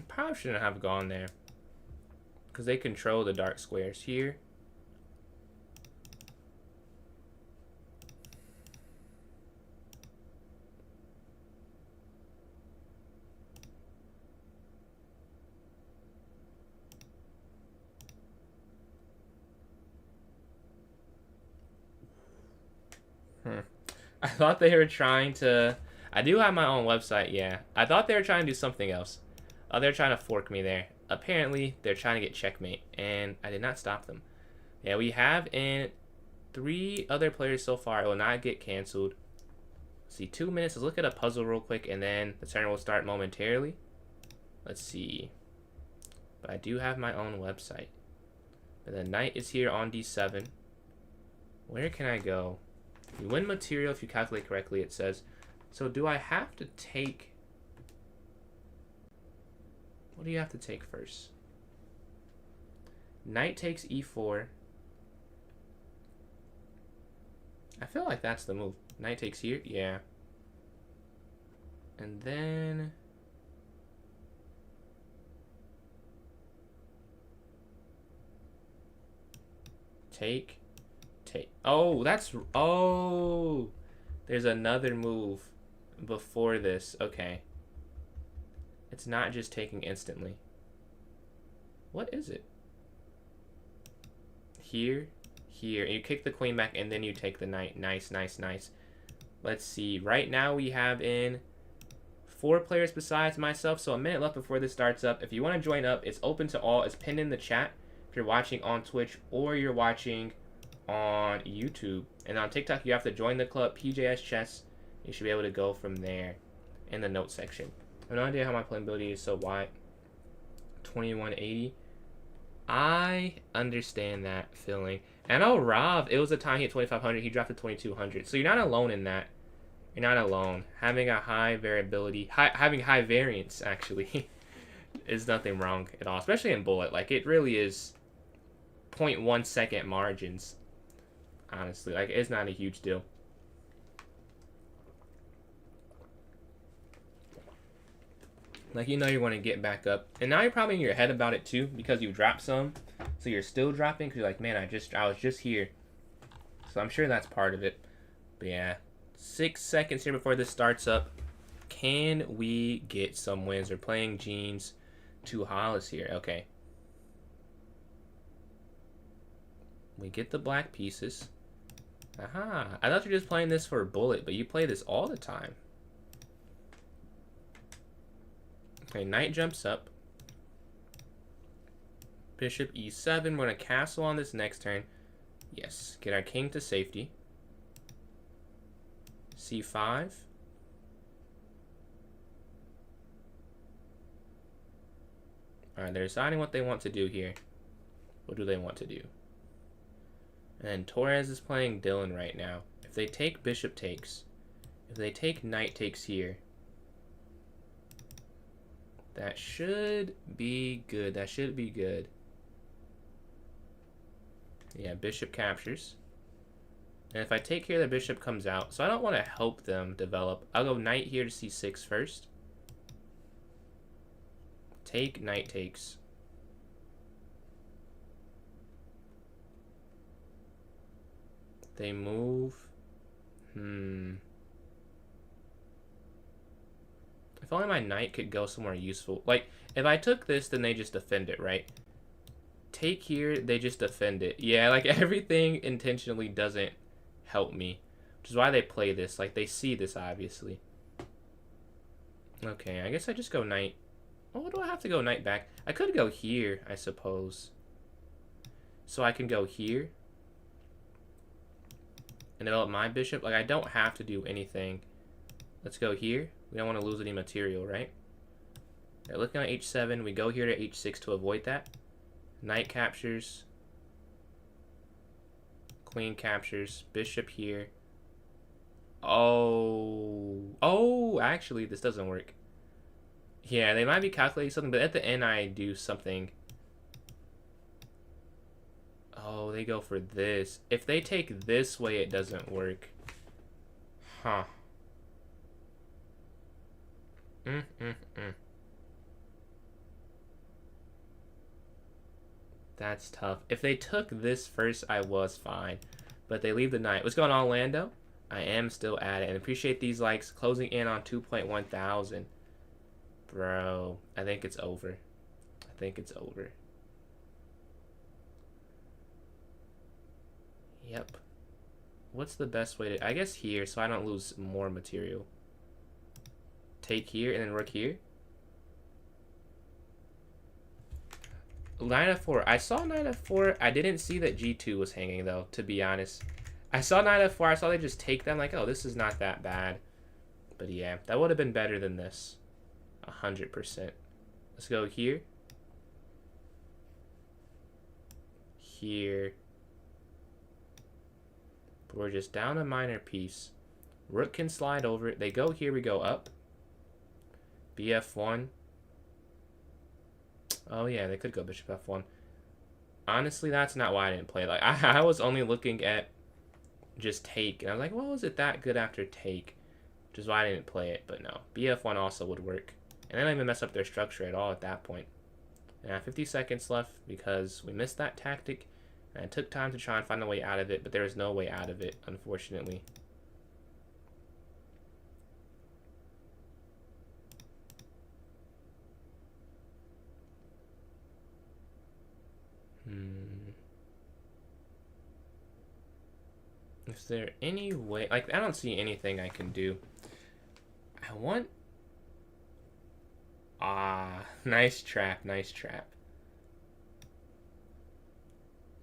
Probably shouldn't have gone there, because they control the dark squares here. I thought they were trying to... I do have my own website, yeah. I thought they were trying to do something else. Oh, they're trying to fork me there. Apparently, they're trying to get checkmate, and I did not stop them. Yeah, we have in 3 other players so far. It will not get canceled. Let's see, 2 minutes. Let's look at a puzzle real quick, and then the turn will start momentarily. Let's see. But I do have my own website. But the knight is here on d7. Where can I go? You win material if you calculate correctly, it says. So do I have to take... What do you have to take first? Knight takes e4. I feel like that's the move. Knight takes here? Yeah. And then... Take. Oh, that's... Oh! There's another move before this. Okay. It's not just taking instantly. What is it? Here. And you kick the queen back, and then you take the knight. Nice. Let's see. Right now we have in 4 players besides myself, so a minute left before this starts up. If you want to join up, it's open to all. It's pinned in the chat if you're watching on Twitch or you're watching on YouTube. And on TikTok, you have to join the club, PJS Chess. You should be able to go from there in the notes section. I have no idea how my playability is so wide. 2180. I understand that feeling. And I know Rob, it was a time he hit 2500, he dropped to 2200. So you're not alone in that. You're not alone. Having a high variability, having high variance actually, is nothing wrong at all. Especially in bullet. Like, it really is 0.1 second margins honestly. Like, it's not a huge deal. Like, you know you want to get back up. And now you're probably in your head about it, too, because you dropped some. So you're still dropping, because you're like, man, I was just here. So I'm sure that's part of it. But yeah, 6 seconds here before this starts up. Can we get some wins? We're playing Jeans to Hollis here. Okay. We get the black pieces. Aha. I thought you were just playing this for a bullet, but you play this all the time. Okay, knight jumps up. Bishop e7. We're going to castle on this next turn. Yes. Get our king to safety. c5. Alright, they're deciding what they want to do here. What do they want to do? And Torres is playing Dylan right now. If they take bishop takes, if they take knight takes here, that should be good. That should be good. Yeah, bishop captures. And if I take here, the bishop comes out. So I don't want to help them develop. I'll go knight here to c6 first. Take, knight takes. They move. If only my knight could go somewhere useful. Like, if I took this, then they just defend it, right? Take here, they just defend it. Yeah, like, everything intentionally doesn't help me. Which is why they play this. Like, they see this, obviously. Okay, I guess I just go knight. Oh, what do I have to go knight back? I could go here, I suppose. So I can go here. And develop my bishop. Like, I don't have to do anything. Let's go here. We don't want to lose any material, right? They're looking at h7. We go here to h6 to avoid that. Knight captures. Queen captures. Bishop here. Oh, actually, this doesn't work. Yeah, they might be calculating something, but at the end, I do something. Oh, they go for this. If they take this way, it doesn't work. Huh. That's tough. If they took this first, I was fine. But they leave the knight. What's going on, Lando? I am still at it. And appreciate these likes. Closing in on 2.1 thousand. Bro, I think it's over. I think it's over. Yep. What's the best way to... I guess here, so I don't lose more material. Take here and then rook here. Knight f4. I saw knight f4. I didn't see that g2 was hanging, though, to be honest. I saw knight f4. I saw they just take them. Like, oh, this is not that bad. But yeah, that would have been better than this. 100%. Let's go here. Here. But we're just down a minor piece. Rook can slide over it. They go here, we go up. bf1. Oh yeah, they could go bishop f1. Honestly, that's not why I didn't play. Like, I was only looking at just take. And I was like, well, is it that good after take? Which is why I didn't play it. But no, bf1 also would work. And they don't even mess up their structure at all at that point. And I have 50 seconds left because we missed that tactic. And it took time to try and find a way out of it, but there is no way out of it, unfortunately. Is there any way... Like, I don't see anything I can do. I want... Ah, nice trap, nice trap.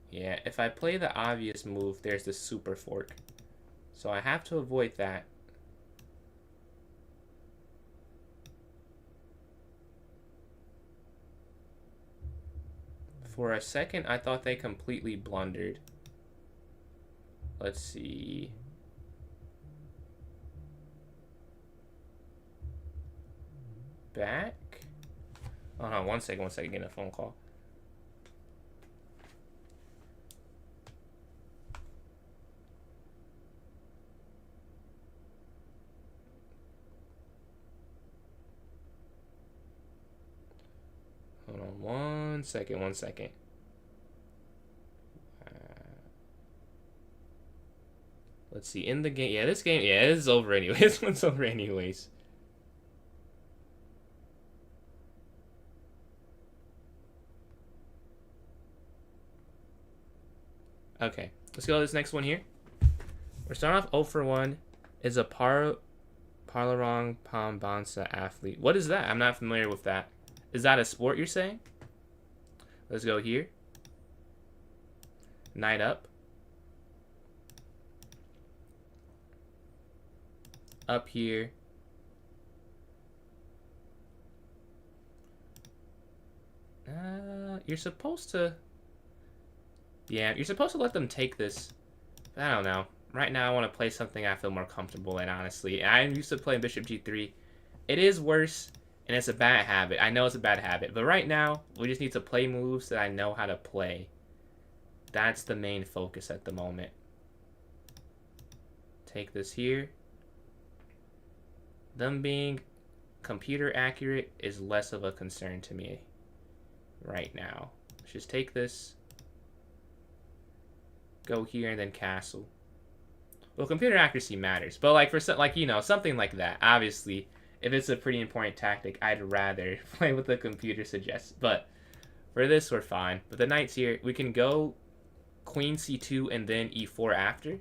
Yeah, if I play the obvious move, there's the super fork. So I have to avoid that. For a second, I thought they completely blundered. Let's see. Back? Oh no, one second, getting a phone call. One second, one second. Let's see, in the game, yeah, this game, yeah, this is over anyways. This one's over anyways. Okay, let's go to this next one here. We're starting off 0 for 1. Is a Parlarong Pambansa athlete. What is that? I'm not familiar with that. Is that a sport you're saying? Let's go here. Knight up. Up here. You're supposed to... Yeah, you're supposed to let them take this. I don't know. Right now, I want to play something I feel more comfortable in, honestly. I'm used to playing Bishop G3. It is worse, and it's a bad habit. I know it's a bad habit. But right now, we just need to play moves that I know how to play. That's the main focus at the moment. Take this here. Them being computer accurate is less of a concern to me right now. Let's just take this. Go here and then castle. Well, computer accuracy matters, but like for you know, something like that. Obviously, if it's a pretty important tactic, I'd rather play what the computer suggests. But for this, we're fine. But the knight's here. We can go queen c2 and then e4 after, and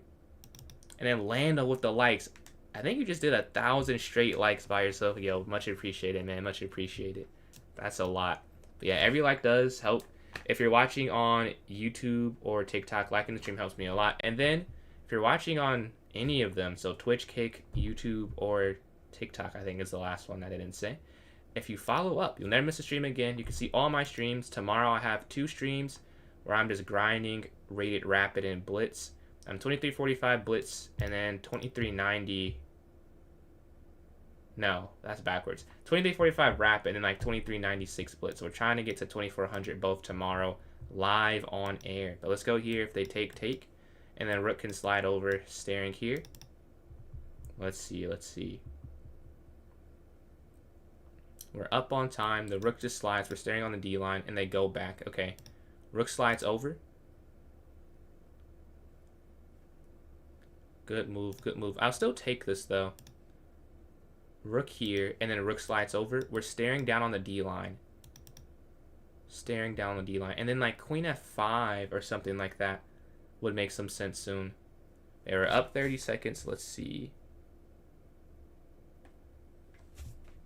then land with the likes. I think you just did 1,000 straight likes by yourself. Yo, much appreciated, man. Much appreciated. That's a lot. But yeah, every like does help. If you're watching on YouTube or TikTok, liking the stream helps me a lot. And then, if you're watching on any of them, so Twitch, Kick, YouTube, or TikTok, I think is the last one I didn't say. If you follow up, you'll never miss a stream again. You can see all my streams. Tomorrow I have 2 streams where I'm just grinding Rated Rapid and Blitz. I'm 2345 Blitz and then 2390. No, that's backwards. 2345 Rapid and like 2396 Blitz. We're trying to get to 2400 both tomorrow live on air. But let's go here. If they take. And then rook can slide over, staring here. Let's see, let's see. We're up on time. The rook just slides. We're staring on the D line, and they go back. Okay. Rook slides over. Good move, good move. I'll still take this, though. Rook here, and then rook slides over. We're staring down on the D line. Staring down on the D line. And then, like, queen f5 or something like that would make some sense soon. They were up 30 seconds. Let's see.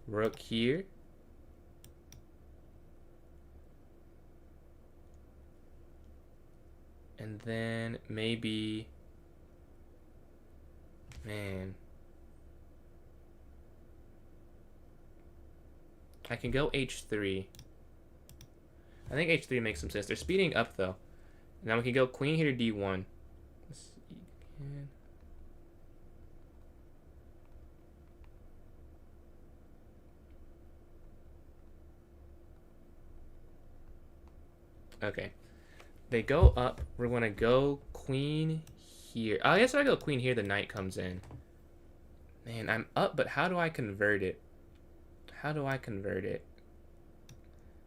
Rook here. And then maybe... Man. I can go h3. I think h3 makes some sense. They're speeding up, though. Now we can go queen here to d1. Let's see. Okay. They go up. We're going to go queen here. Oh, I guess if I go queen here, the knight comes in. Man, I'm up, but how do I convert it? How do I convert it?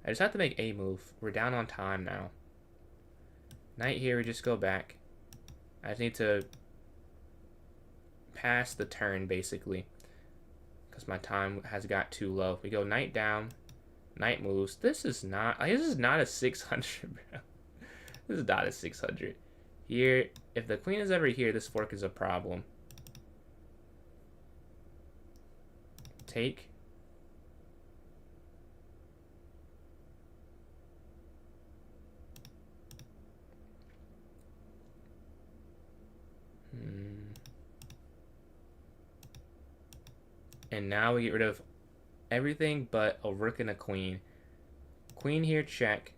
I just have to make a move. We're down on time now. Knight here, we just go back. I just need to pass the turn, basically. Because my time has got too low. We go knight down. Knight moves. This is not a 600, bro. This is not a 600. Here, if the queen is ever here, this fork is a problem. Take. And now we get rid of everything but a rook and a queen. Queen here, check.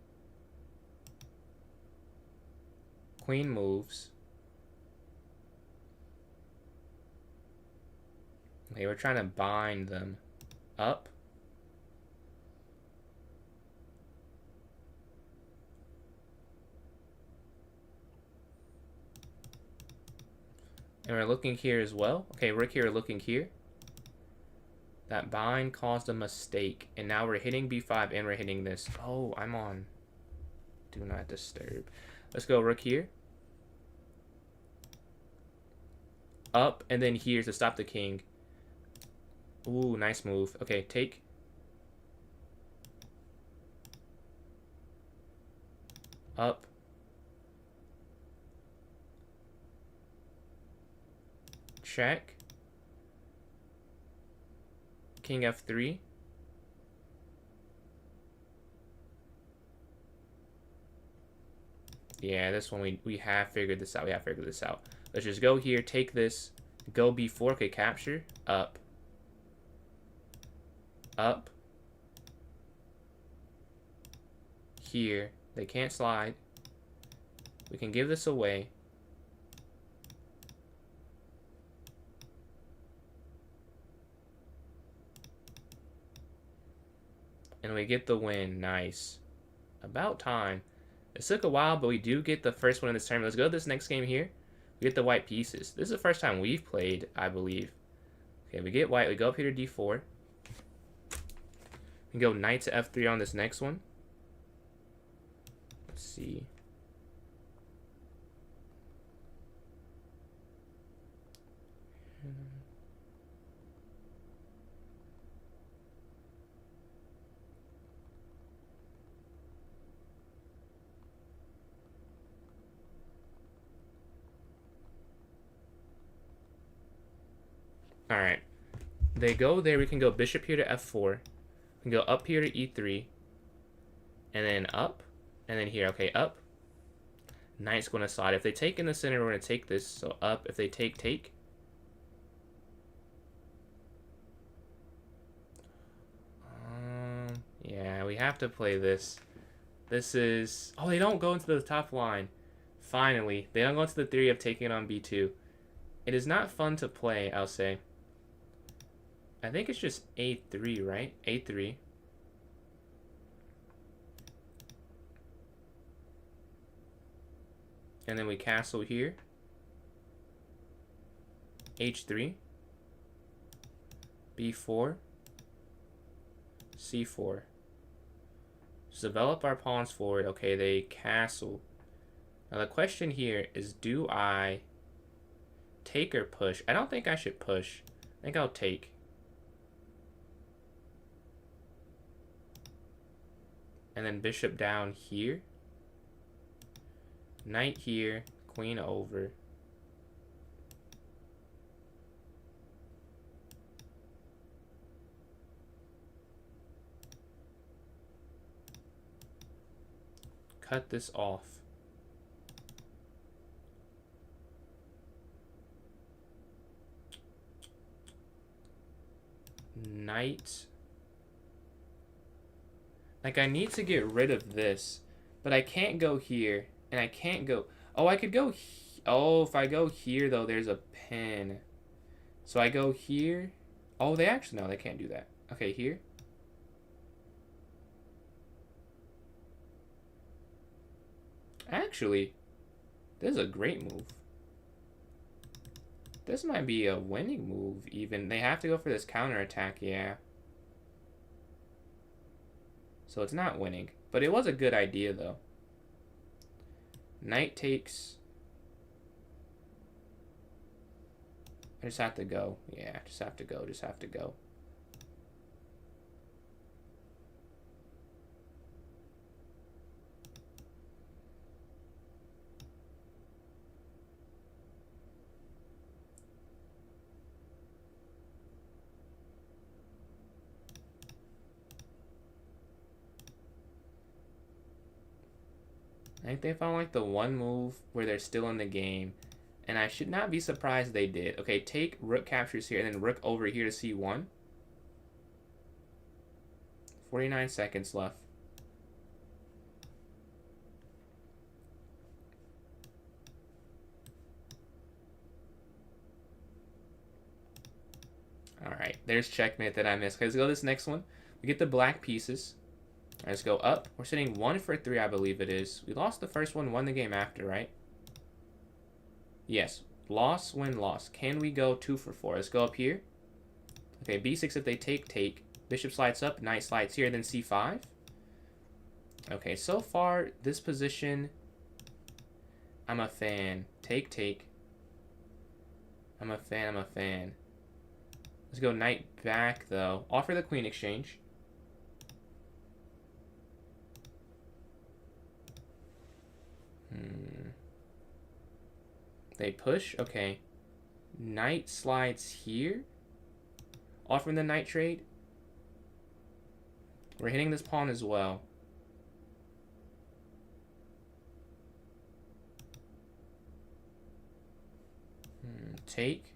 Queen moves. Okay, we're trying to bind them up. And we're looking here as well. Okay, rook here, looking here. That bind caused a mistake, and now we're hitting b5 and we're hitting this. Oh, I'm on Do not disturb. Let's go rook here. Up, and then here to stop the king. Ooh, nice move. Okay, take. Up. Check. King f3. Yeah, this one we have figured this out. We have figured this out. Let's just go here, take this, go b4, okay, capture, up. Up. Here. They can't slide. We can give this away. And we get the win. Nice. About time. It took a while, but we do get the first one in this tournament. Let's go to this next game here. We get the white pieces. This is the first time we've played, I believe. Okay, we get white. We go up here to d4. We go knight to f3 on this next one. Let's see. Alright. They go there. We can go bishop here to f4. We can go up here to e3. And then up. And then here. Okay, up. Knight's going to slide. If they take in the center, we're going to take this. So up. If they take, take. Yeah, we have to play this. This is... Oh, they don't go into the top line. Finally. They don't go into the theory of taking it on b2. It is not fun to play, I'll say. I think it's just a3, right? a3. And then we castle here. h3. b4. c4. Just develop our pawns forward. Okay, they castle. Now the question here is, do I take or push? I don't think I should push. I think I'll take. And then bishop down here. Knight here. Queen over. Cut this off. Knight. Like, I need to get rid of this, but I can't go here, and I can't go... Oh, I could go... Oh, if I go here, though, there's a pin. So I go here. Oh, they actually... No, they can't do that. Okay, here. Actually, this is a great move. This might be a winning move, even. They have to go for this counterattack, yeah. So it's not winning. But it was a good idea, though. Knight takes... I just have to go. Yeah, just have to go. Just have to go. I think they found like the one move where they're still in the game. And I should not be surprised they did. Okay, take rook captures here and then rook over here to c1. 49 seconds left. Alright, there's checkmate that I missed. Okay, let's go to this next one. We get the black pieces. Alright, let's go up. We're sitting 1 for 3, I believe it is. We lost the first one, won the game after, right? Yes. Loss, win, loss. Can we go 2 for 4? Let's go up here. Okay, b6 if they take, take. Bishop slides up, knight slides here, then c5. Okay, so far, this position, I'm a fan. Take, take. I'm a fan, I'm a fan. Let's go knight back, though. Offer the queen exchange. They push? Okay. Knight slides here. Offering the knight trade. We're hitting this pawn as well. Take.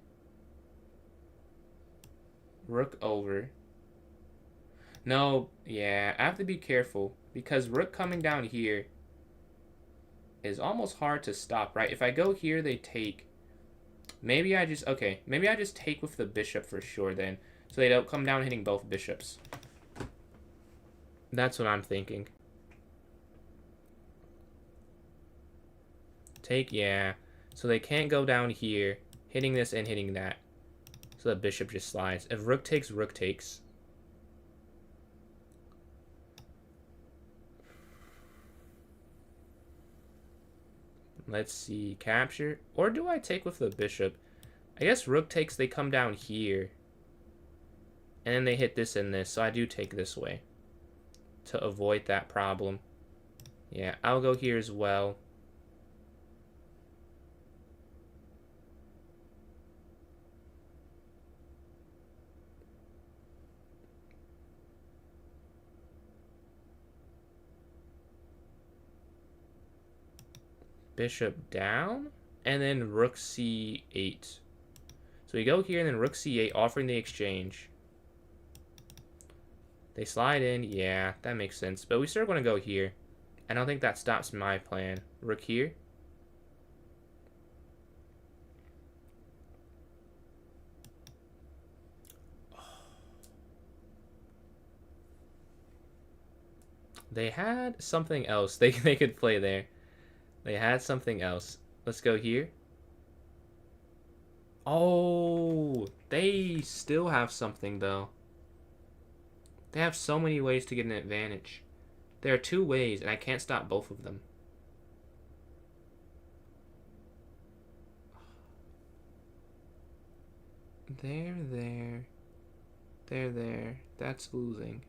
Rook over. No, yeah, I have to be careful. Because rook coming down here is almost hard to stop, right? If I go here, they take. Maybe I just... Okay, maybe I just take with the bishop for sure then. So they don't come down hitting both bishops. That's what I'm thinking. Take, yeah. So they can't go down here, hitting this and hitting that. So the bishop just slides. If rook takes, rook takes. Let's see, capture. Or do I take with the bishop? I guess rook takes, they come down here. And then they hit this and this, so I do take this way. To avoid that problem. Yeah, I'll go here as well. Bishop down, and then rook c8. So we go here and then rook c8, offering the exchange. They slide in, yeah, that makes sense. But we still want to go here. I don't think that stops my plan. Rook here. They had something else they could play there. They had something else. Let's go here. Oh, they still have something, though. They have so many ways to get an advantage. There are two ways, and I can't stop both of them. There. That's losing.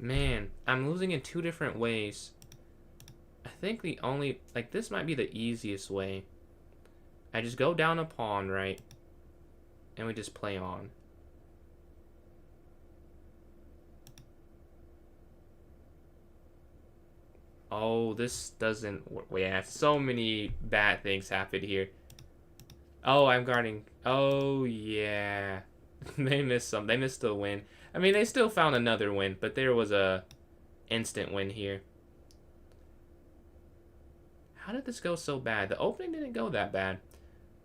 Man, I'm losing in two different ways. I think the only... Like, this might be the easiest way. I just go down a pawn, right? And we just play on. Oh, this doesn't work. Yeah, so many bad things happened here. Oh, I'm guarding. Oh, yeah. They missed some. They missed a win. I mean, they still found another win, but there was a instant win here. How did this go so bad? The opening didn't go that bad,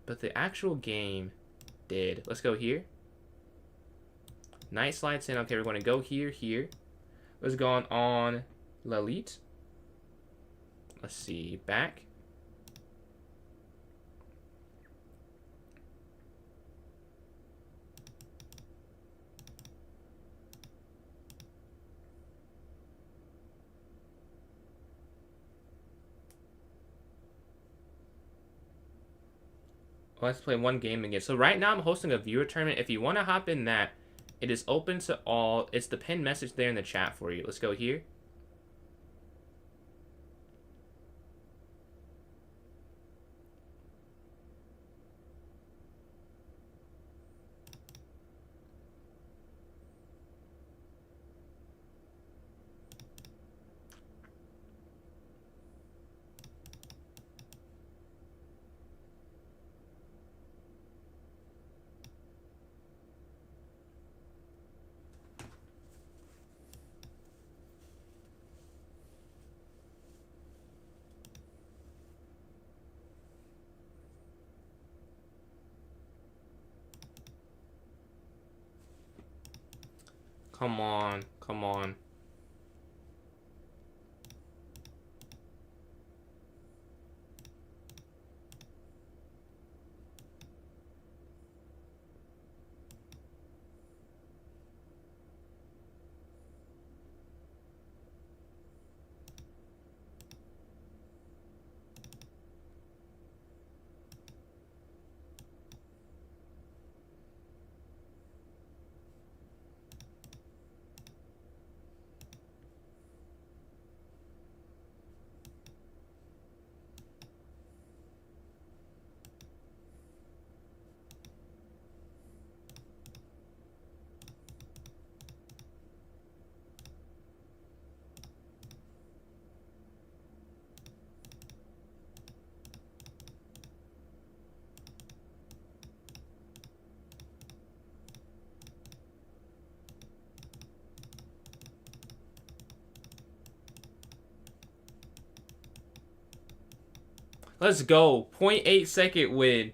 but the actual game did. Let's go here. Knight slides in. Okay, we're going to go here. What's going on, Lalit? Let's see. Back. Let's play one game again. So right now I'm hosting a viewer tournament. If you want to hop in that, it is open to all. It's the pinned message there in the chat for you. Let's go here. Come on. Come on. Let's go. 0.8 second win.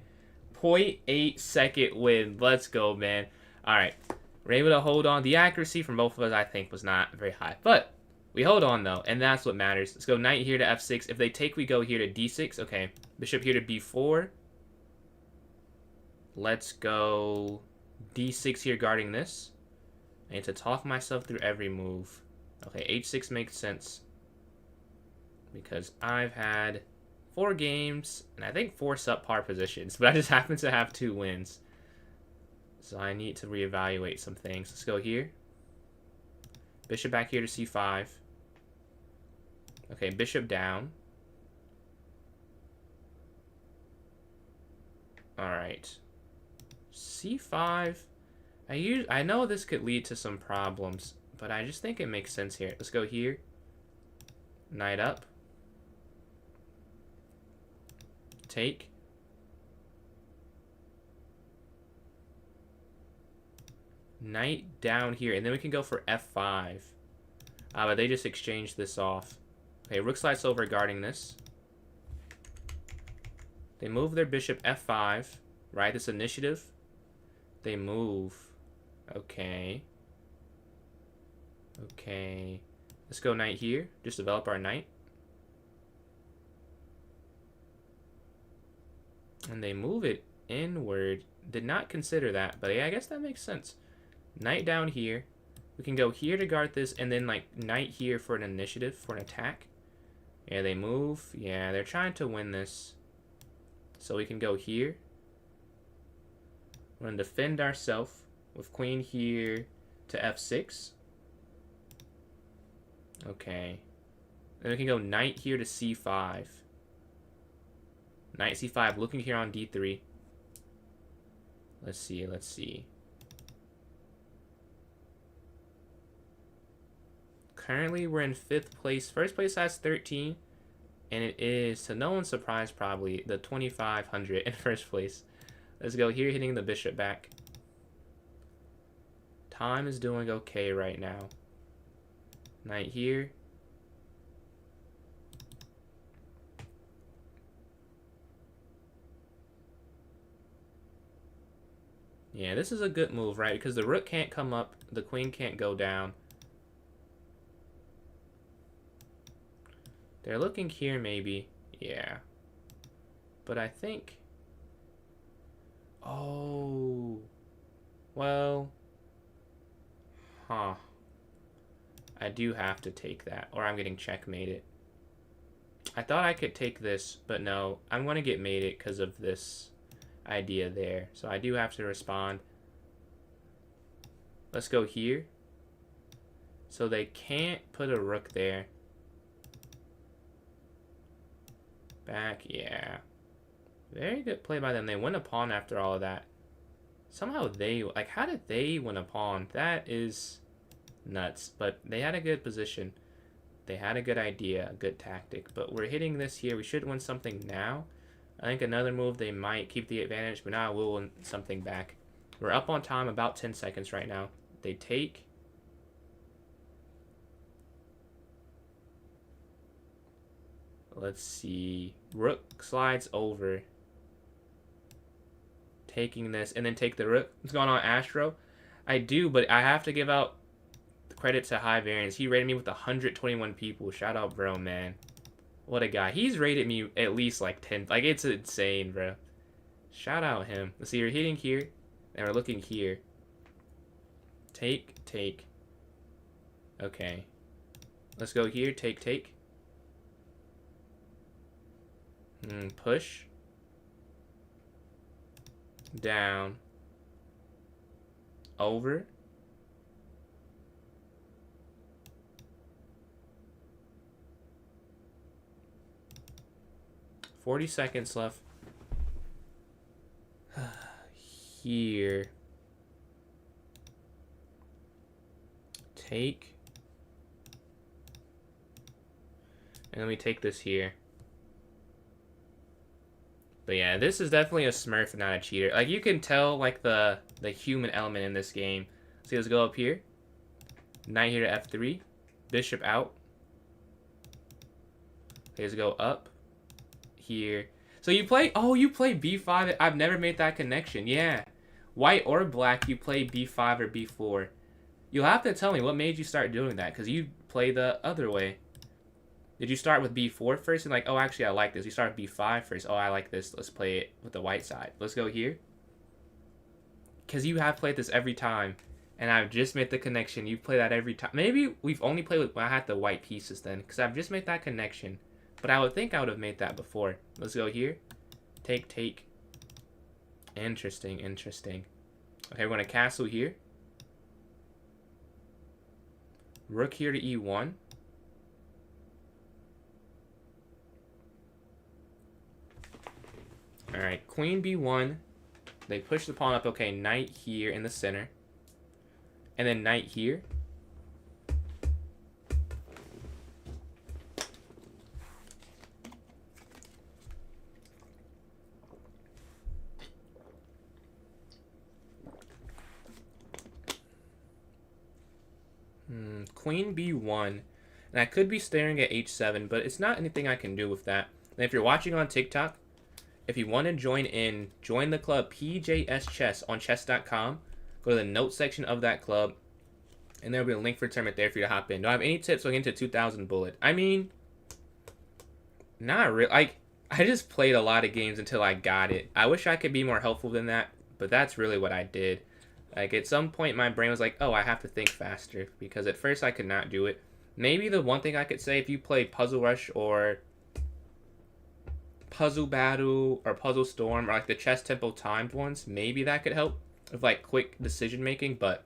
0.8 second win. Let's go, man. All right. We're able to hold on. The accuracy from both of us, I think, was not very high. But we hold on, though, and that's what matters. Let's go knight here to f6. If they take, we go here to d6. Okay. Bishop here to b4. Let's go d6 here guarding this. I need to talk myself through every move. Okay, h6 makes sense. Because I've had 4 games, and I think 4 subpar positions, but I just happen to have 2 wins. So I need to reevaluate some things. Let's go here. Bishop back here to c5. Okay, bishop down. Alright. c5. I know this could lead to some problems, but I just think it makes sense here. Let's go here. Knight up. Take. Knight down here, and then we can go for f5. But they just exchanged this off. Okay, rook slides over guarding this. They move their bishop f5, right? This initiative. They move. Okay. Okay. Let's go knight here. Just develop our knight. And they move it inward. Did not consider that, but yeah, I guess that makes sense. Knight down here. We can go here to guard this, and then like knight here for an initiative, for an attack. Yeah, they move. Yeah, they're trying to win this. So we can go here. We're going to defend ourselves with queen here to f6. Okay. Then we can go knight here to c5. Knight c5, looking here on d3. Let's see, let's see. Currently, we're in 5th place. First place has 13. And it is, to no one's surprise probably, the 2500 in first place. Let's go here, hitting the bishop back. Time is doing okay right now. Knight here. Yeah, this is a good move, right? Because the rook can't come up, the queen can't go down. They're looking here, maybe. Yeah. But I think... Oh. Well. Huh. I do have to take that, or I'm getting checkmated. I thought I could take this, but no. I'm going to get mated because of this idea there. So I do have to respond. Let's go here. So they can't put a rook there. Back, yeah. Very good play by them. They win a pawn after all of that. Somehow they, like, how did they win a pawn? That is nuts. But they had a good position. They had a good idea, a good tactic. But we're hitting this here. We should win something now. I think another move, they might keep the advantage, but now we'll win something back. We're up on time, about 10 seconds right now. They take. Let's see. Rook slides over. Taking this, and then take the rook. What's going on, Astro? I do, but I have to give out credit to High Variance. He rated me with 121 people. Shout out, bro, man. What a guy. He's rated me at least like 10. Like, it's insane, bro. Shout out him. Let's see, we're hitting here, and we're looking here. Take, take. Okay. Let's go here. Take, take. Push. Down. Over. $40 seconds left. Here. Take. And then we take this here. But yeah, this is definitely a smurf, not a cheater. Like, you can tell, like, the human element in this game. So let's go up here. Knight here to f3. Bishop out. Okay, let's go up. here. So you play, oh, you play b5. I've never made that connection. Yeah. White or black, you play b5 or b4. You'll have to tell me what made you start doing that, because you play the other way. Did you start with b4 first and like, oh, actually, I like this. You start with b5 first. Oh, I like this. Let's play it with the white side. Let's go here. Because you have played this every time, and I've just made the connection. You play that every time. Maybe we've only played with, I had the white pieces then, because I've just made that connection. But I would think I would have made that before. Let's go here. Take, take. Interesting, interesting. Okay, we're going to castle here. Rook here to e1. Alright, queen b1. They push the pawn up. Okay, knight here in the center. And then knight here. Queen b1. And I could be staring at h7, but it's not anything I can do with that. And if you're watching on TikTok, if you want to join in, join the club PJS Chess on chess.com. Go to the notes section of that club, and there'll be a link for a tournament there for you to hop in. Do I have any tips going into 2000 bullet? I mean, not really. I just played a lot of games until I got it. I wish I could be more helpful than that, but that's really what I did. Like, at some point, my brain was like, oh, I have to think faster, because at first I could not do it. Maybe the one thing I could say, if you play Puzzle Rush or Puzzle Battle or Puzzle Storm or like the Chess Tempo timed ones, maybe that could help with like quick decision making, but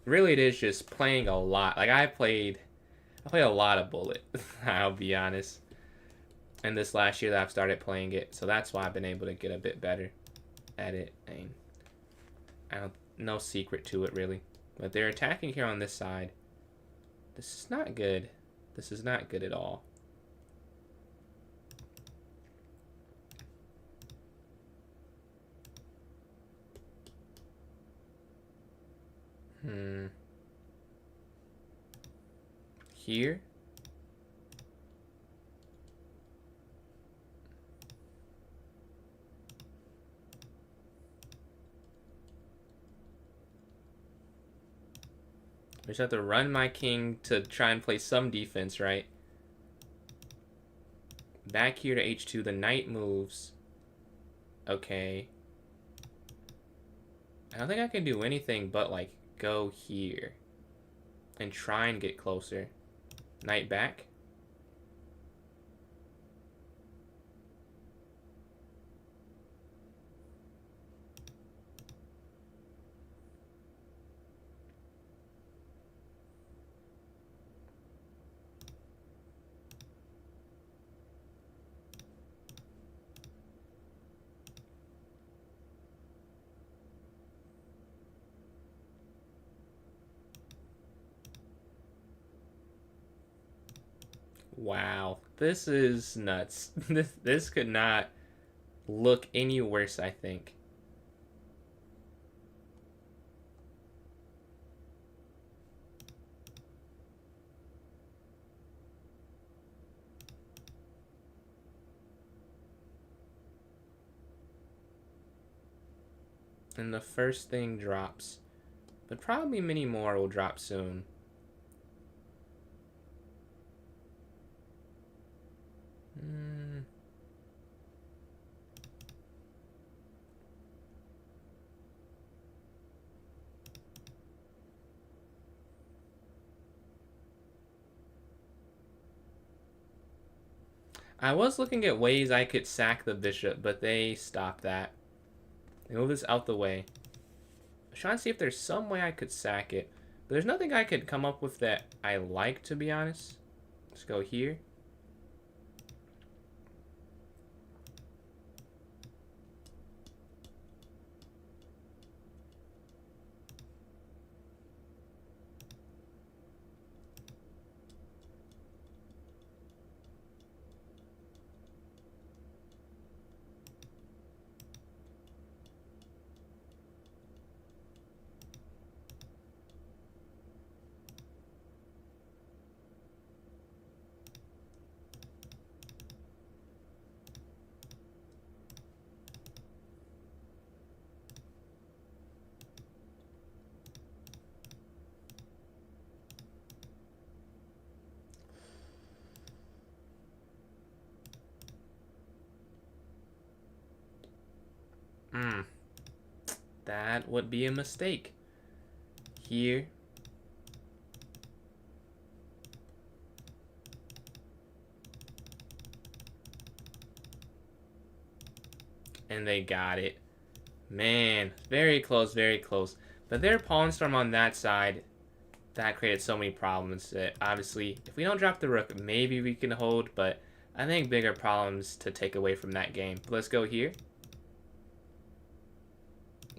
really it is just playing a lot. Like I played a lot of Bullet, I'll be honest. And this last year that I've started playing it, so that's why I've been able to get a bit better at it. And no secret to it really. But they're attacking here on this side. This is not good. This is not good at all. Here. I just have to run my king to try and play some defense, right? Back here to h2, the knight moves. Okay. I don't think I can do anything but, like, go here. And try and get closer. Knight back. Wow, this is nuts. This could not look any worse, I think. And the first thing drops. But probably many more will drop soon. I was looking at ways I could sack the bishop, but they stopped that. They move this out the way. I'm trying to see if there's some way I could sack it. But there's nothing I could come up with that I like, to be honest. Let's go here. That would be a mistake. Here. And they got it. Man, very close, very close. But their pawn storm on that side, that created so many problems that obviously, if we don't drop the rook, maybe we can hold, but I think bigger problems to take away from that game. But let's go here.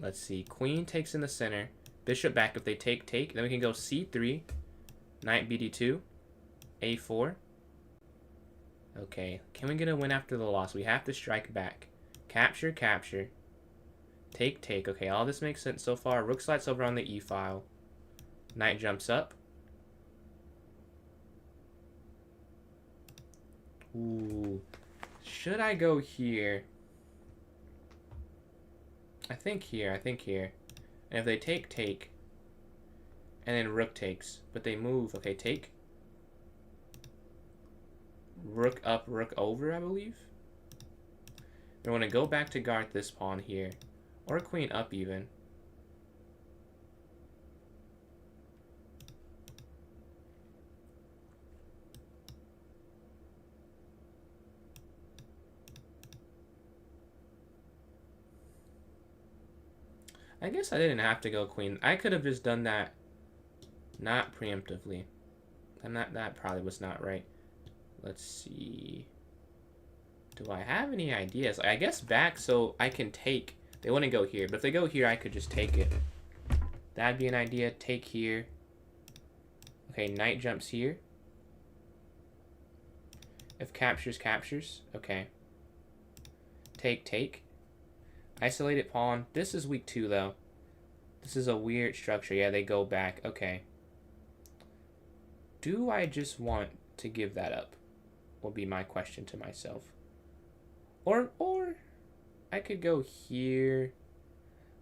Let's see. Queen takes in the center. Bishop back if they take. Then we can go c3. Knight bd2. a4. Okay. Can we get a win after the loss? We have to strike back. Capture. Take. Okay, all this makes sense so far. Rook slides over on the e file. Knight jumps up. Ooh. Should I go here? I think here. And if they take. And then rook takes. But they move. Okay, take. Rook up, rook over, I believe. We want to go back to guard this pawn here. Or queen up even. I guess I didn't have to go queen. I could have just done that not preemptively. And that probably was not right. Let's see. Do I have any ideas? I guess back so I can take. They wouldn't go here, but if they go here, I could just take it. That'd be an idea. Take here. Okay, knight jumps here. If captures. Okay. Take. Isolated pawn. This is weak too, though. This is a weird structure. Yeah, they go back. Okay. Do I just want to give that up? Will be my question to myself. Or I could go here.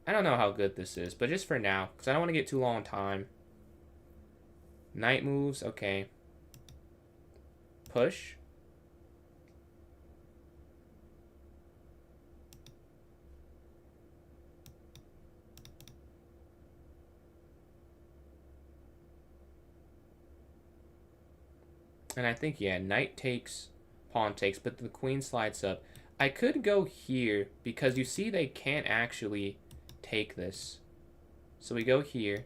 I don't know how good this is, but just for now, because I don't want to get too long time. Knight moves. Okay. Push. And I think, yeah, knight takes, pawn takes, but the queen slides up. I could go here, because you see they can't actually take this. So we go here.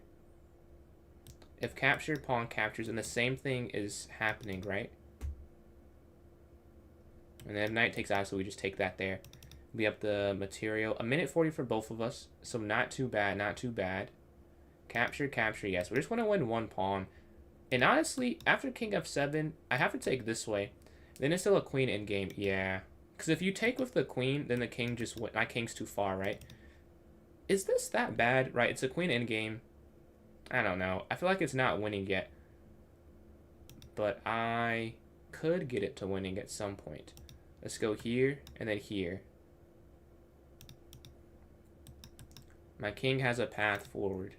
If captured, pawn captures, and the same thing is happening, right? And then if knight takes out, so we just take that there. We have the material. 1:40 for both of us, so not too bad. Capture, yes. We just want to win one pawn. And honestly, after king f7, I have to take this way. Then it's still a queen in game. Yeah. Because if you take with the queen, then the king just went. My king's too far, right? Is this that bad? Right, it's a queen in game. I don't know. I feel like it's not winning yet. But I could get it to winning at some point. Let's go here and then here. My king has a path forward.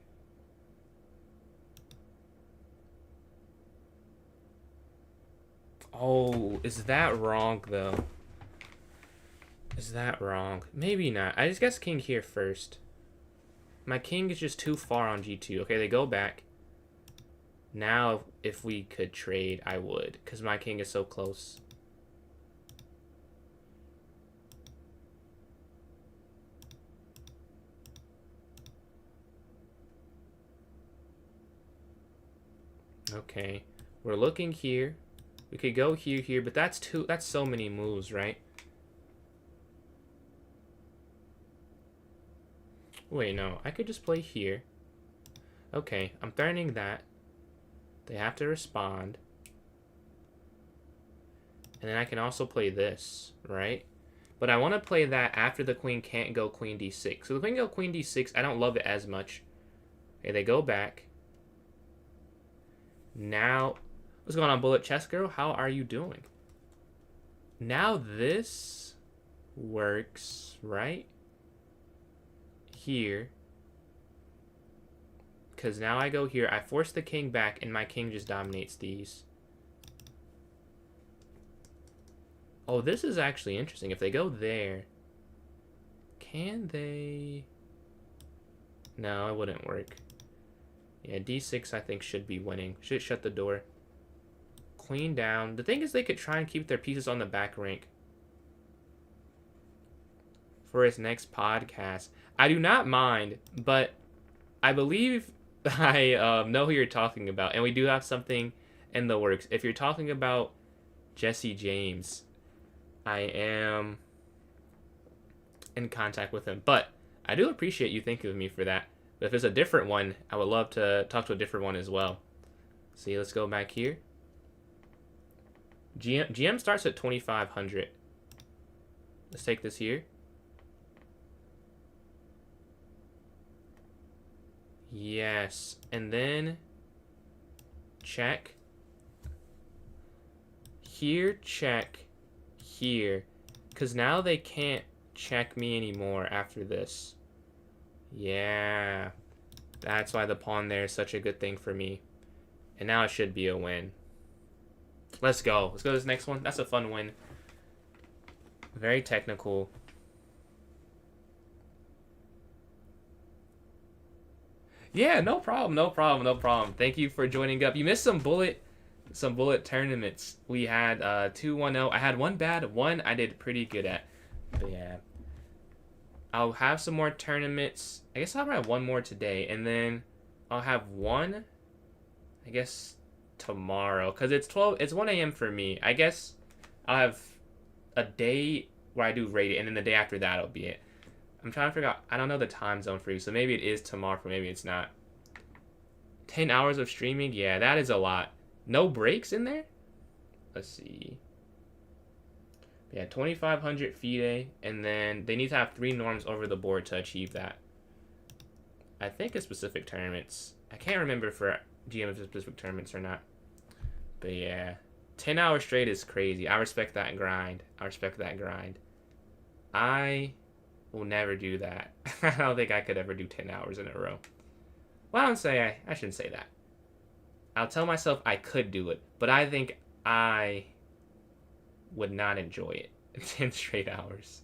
Oh, is that wrong, though? Is that wrong? Maybe not. I just guess king here first. My king is just too far on g2. Okay, they go back. Now, if we could trade, I would. Because my king is so close. Okay. We're looking here. We could go here, but that's so many moves, right? Wait, no. I could just play here. Okay, I'm threatening that. They have to respond. And then I can also play this, right? But I want to play that after the queen can't go queen d6. So the queen go queen d6, I don't love it as much. Okay, they go back. Now, what's going on, Bullet Chess Girl? How are you doing? Now this works, right? Here. Because now I go here. I force the king back, and my king just dominates these. Oh, this is actually interesting. If they go there, can they... No, it wouldn't work. Yeah, d6 I think should be winning. Should shut the door. Queen down. The thing is they could try and keep their pieces on the back rank for his next podcast. I do not mind, but I believe I know who you're talking about, and we do have something in the works. If you're talking about Jesse James, I am in contact with him, but I do appreciate you thinking of me for that. But if it's a different one, I would love to talk to a different one as well. See, let's go back here. GM starts at 2,500. Let's take this here. Yes, and then check. Here, check. Here. Because now they can't check me anymore after this. Yeah. That's why the pawn there is such a good thing for me. And now it should be a win. Let's go. Let's go to this next one. That's a fun win. Very technical. Yeah, no problem, no problem, no problem. Thank you for joining up. You missed some bullet tournaments. We had 2-1-0. I had one bad, one I did pretty good at. But yeah. I'll have some more tournaments. I guess I'll have one more today, and then I'll have one, I guess, tomorrow. Because it's 1 a.m. for me. I guess I'll have a day where I do rated, and then the day after that will be it. I'm trying to figure out, I don't know the time zone for you, so maybe it is tomorrow, or maybe it's not. 10 hours of streaming? Yeah, that is a lot. No breaks in there? Let's see. Yeah, 2,500 FIDE, and then they need to have 3 norms over the board to achieve that. I think it's specific tournaments. I can't remember for GM if it's specific tournaments or not. But yeah, 10 hours straight is crazy. I respect that grind. I respect that grind. I will never do that. I don't think I could ever do 10 hours in a row. Well, I shouldn't say that. I'll tell myself I could do it, but I think I would not enjoy it. 10 straight hours.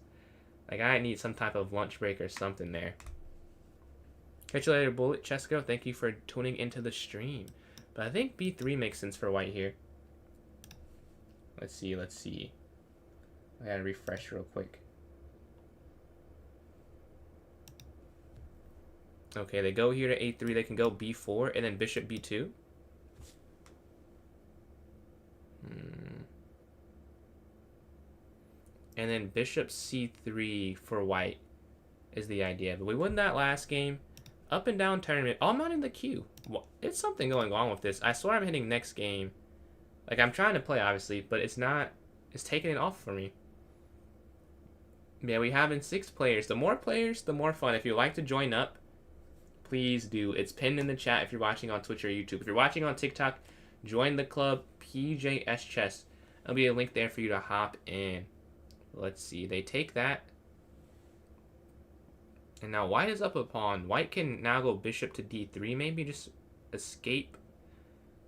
Like, I need some type of lunch break or something there. Catch you later, Bullet Chesco. Thank you for tuning into the stream. But I think B3 makes sense for white here. Let's see. I gotta refresh real quick. Okay, they go here to A3. They can go B4 and then bishop B2. And then bishop C3 for white is the idea. But we won that last game. Up and down tournament. Oh, I'm not in the queue. Well, it's something going on with this. I swear I'm hitting next game. Like, I'm trying to play, obviously, but it's not. It's taking it off for me. Yeah, we have 6 players. The more players, the more fun. If you'd like to join up, please do. It's pinned in the chat if you're watching on Twitch or YouTube. If you're watching on TikTok, join the club, PJS Chess. There'll be a link there for you to hop in. Let's see. They take that. And now white is up a pawn. White can now go bishop to d3. Maybe just escape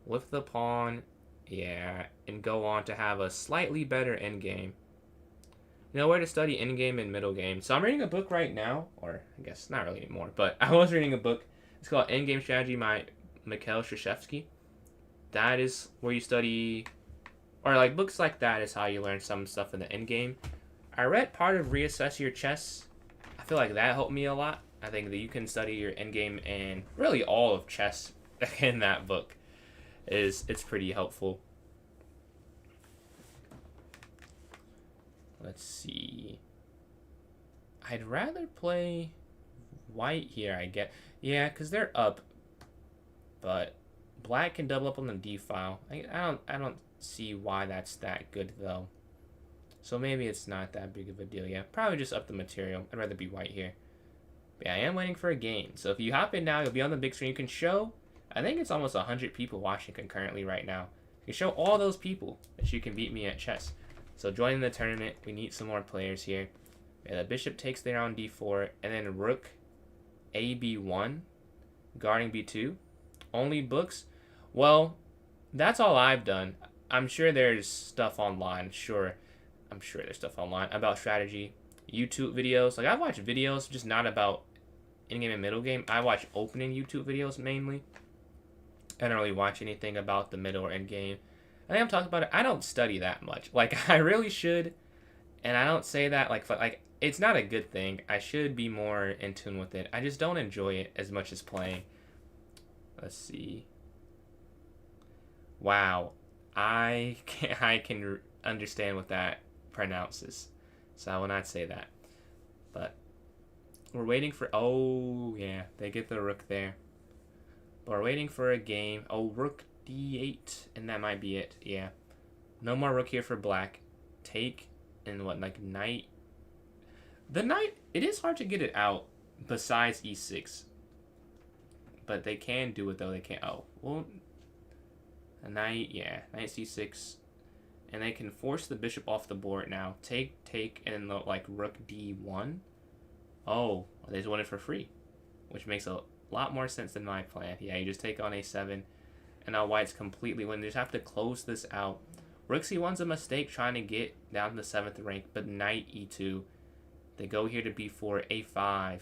with the pawn. Yeah. And go on to have a slightly better endgame. You know where to study endgame and middle game. So I'm reading a book right now. Or I guess not really anymore. But I was reading a book. It's called Endgame Strategy by Mikhail Shashevsky. That is where you study. Or like books like that is how you learn some stuff in the endgame. I read part of Reassess Your Chess. I feel like that helped me a lot. I think that you can study your endgame and really all of chess in that book. It's pretty helpful. Let's see. I'd rather play white here, I guess. Yeah, because they're up. But black can double up on the d file. I don't see why that's that good though. So maybe it's not that big of a deal. Yeah, probably just up the material. I'd rather be white here. But yeah, I am waiting for a game. So if you hop in now, you'll be on the big screen. You can show, I think it's almost 100 people watching concurrently right now. You can show all those people that you can beat me at chess. So join the tournament. We need some more players here. Yeah, the bishop takes there on d4. And then rook ab1, guarding b2. Only books? Well, that's all I've done. I'm sure there's stuff online. I'm sure there's stuff online about strategy. YouTube videos. Like, I've watched videos, just not about in-game and middle game. I watch opening YouTube videos mainly. I don't really watch anything about the middle or end game. I think I'm talking about it. I don't study that much. Like, I really should. And I don't say that like it's not a good thing. I should be more in tune with it. I just don't enjoy it as much as playing. Let's see. Wow. I can understand what that pronounces. So I will not say that. But we're waiting for... Oh, yeah. They get the rook there. But we're waiting for a game. Oh, rook d8. And that might be it. Yeah. No more rook here for black. Take... And what, like knight? The knight, it is hard to get it out besides e6. But they can do it though. They can't. Oh, well, a knight, yeah, knight c6, and they can force the bishop off the board now. Take, and then the, like rook d1. Oh, they just won it for free, which makes a lot more sense than my plan. Yeah, you just take on a7, and now white's completely win. They just have to close this out. Rook c1's a mistake trying to get down to the 7th rank, but knight e2. They go here to b4, a5,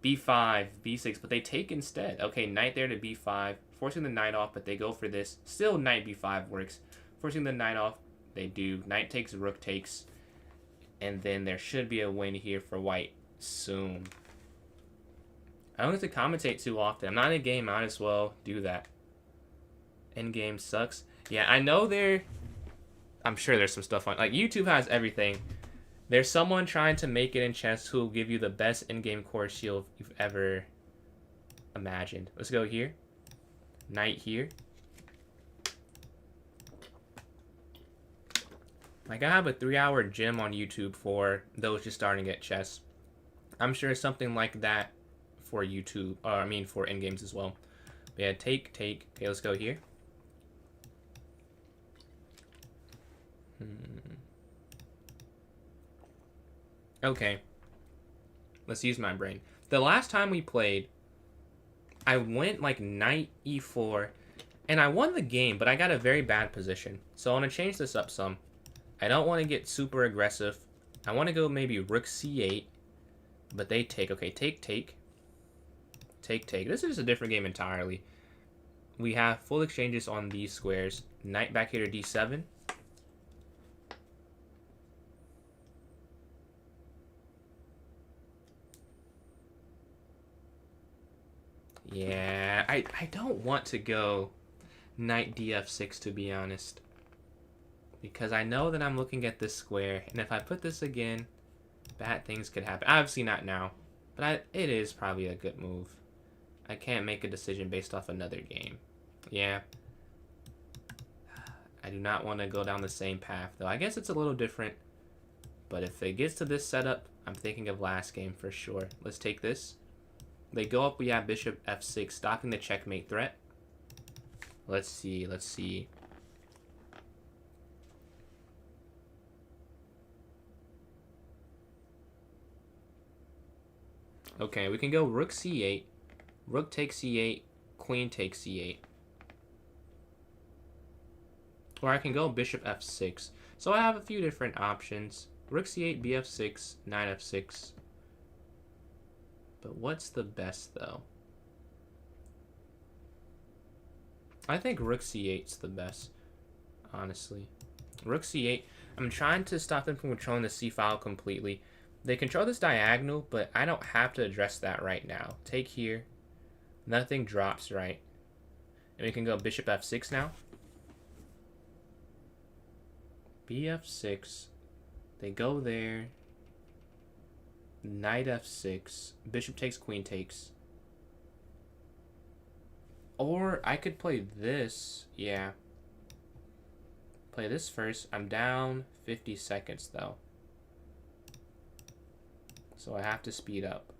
b5, b6, but they take instead. Okay, knight there to b5, forcing the knight off, but they go for this. Still knight b5 works. Forcing the knight off, they do. Knight takes, rook takes, and then there should be a win here for white soon. I don't get to commentate too often. I'm not in a game, might as well do that. Endgame sucks. Yeah, I know I'm sure there's some stuff on... Like, YouTube has everything. There's someone trying to make it in chess who will give you the best in-game core shield you've ever imagined. Let's go here. Knight here. Like, I have a 3-hour gym on YouTube for those just starting at chess. I'm sure something like that for YouTube, or I mean for in-games as well. But yeah, take. Okay, let's go here. Okay. Let's use my brain. The last time we played, I went like knight e4, and I won the game, but I got a very bad position. So I want to change this up some. I don't want to get super aggressive. I want to go maybe rook c8, but they take. Okay, take. This is a different game entirely. We have full exchanges on these squares. Knight back here to d7. Yeah, I don't want to go knight df6, to be honest. Because I know that I'm looking at this square, and if I put this again, bad things could happen. Obviously not now, but it is probably a good move. I can't make a decision based off another game. Yeah. I do not want to go down the same path, though. I guess it's a little different, but if it gets to this setup, I'm thinking of last game for sure. Let's take this. They go up, we have bishop f6, stopping the checkmate threat. Let's see. Okay, we can go rook c8, rook takes c8, queen takes c8. Or I can go bishop f6. So I have a few different options. Rook c8, bf6, knight f6. But what's the best, though? I think rook c8's the best, honestly. Rook c8. I'm trying to stop them from controlling the c file completely. They control this diagonal, but I don't have to address that right now. Take here. Nothing drops, right? And we can go bishop f6 now. bf6. They go there. Knight f6. Bishop takes, queen takes. Or I could play this. Yeah. Play this first. I'm down 50 seconds, though. So I have to speed up.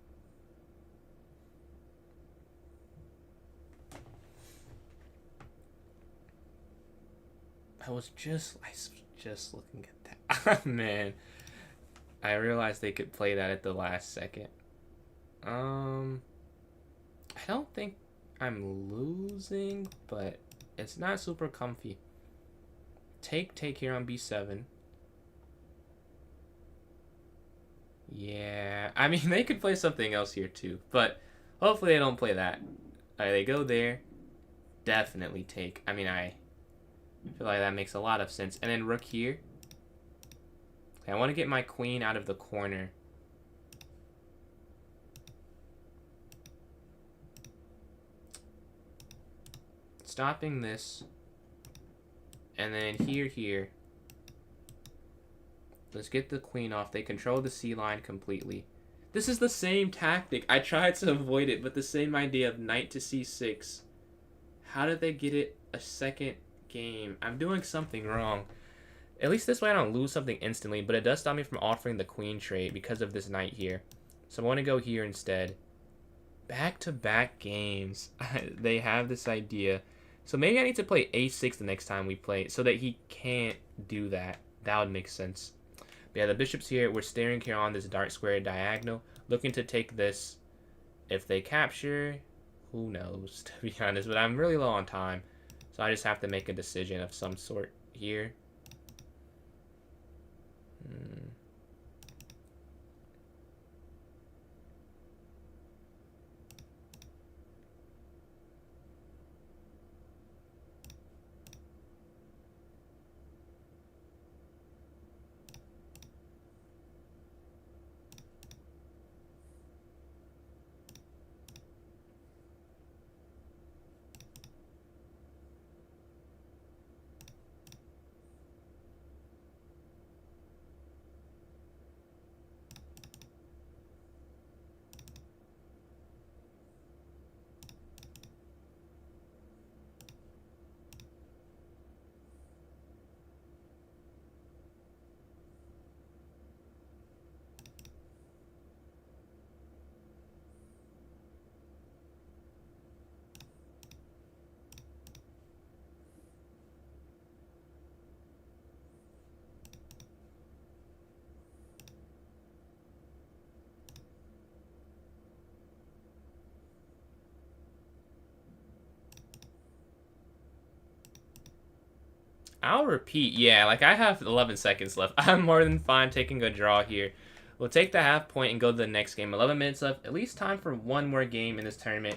I was just looking at that. Man. I realized they could play that at the last second. I don't think I'm losing, but it's not super comfy. Take here on b7. Yeah, I mean, they could play something else here too, but hopefully they don't play that. They go there. Definitely take. I mean, I feel like that makes a lot of sense. And then rook here. Okay, I want to get my queen out of the corner. Stopping this. And then here. Let's get the queen off. They control the C line completely. This is the same tactic. I tried to avoid it, but the same idea of knight to C6. How did they get it a second game? I'm doing something wrong. At least this way I don't lose something instantly, but it does stop me from offering the queen trade because of this knight here. So I want to go here instead. Back-to-back games. They have this idea. So maybe I need to play A6 the next time we play so that he can't do that. That would make sense. But yeah, the bishop's here. We're staring here on this dark square diagonal, looking to take this. If they capture, who knows, to be honest. But I'm really low on time, so I just have to make a decision of some sort here. I'll repeat. Yeah, like I have 11 seconds left. I'm more than fine taking a draw here. We'll take the half point and go to the next game. 11 minutes left. At least time for one more game in this tournament.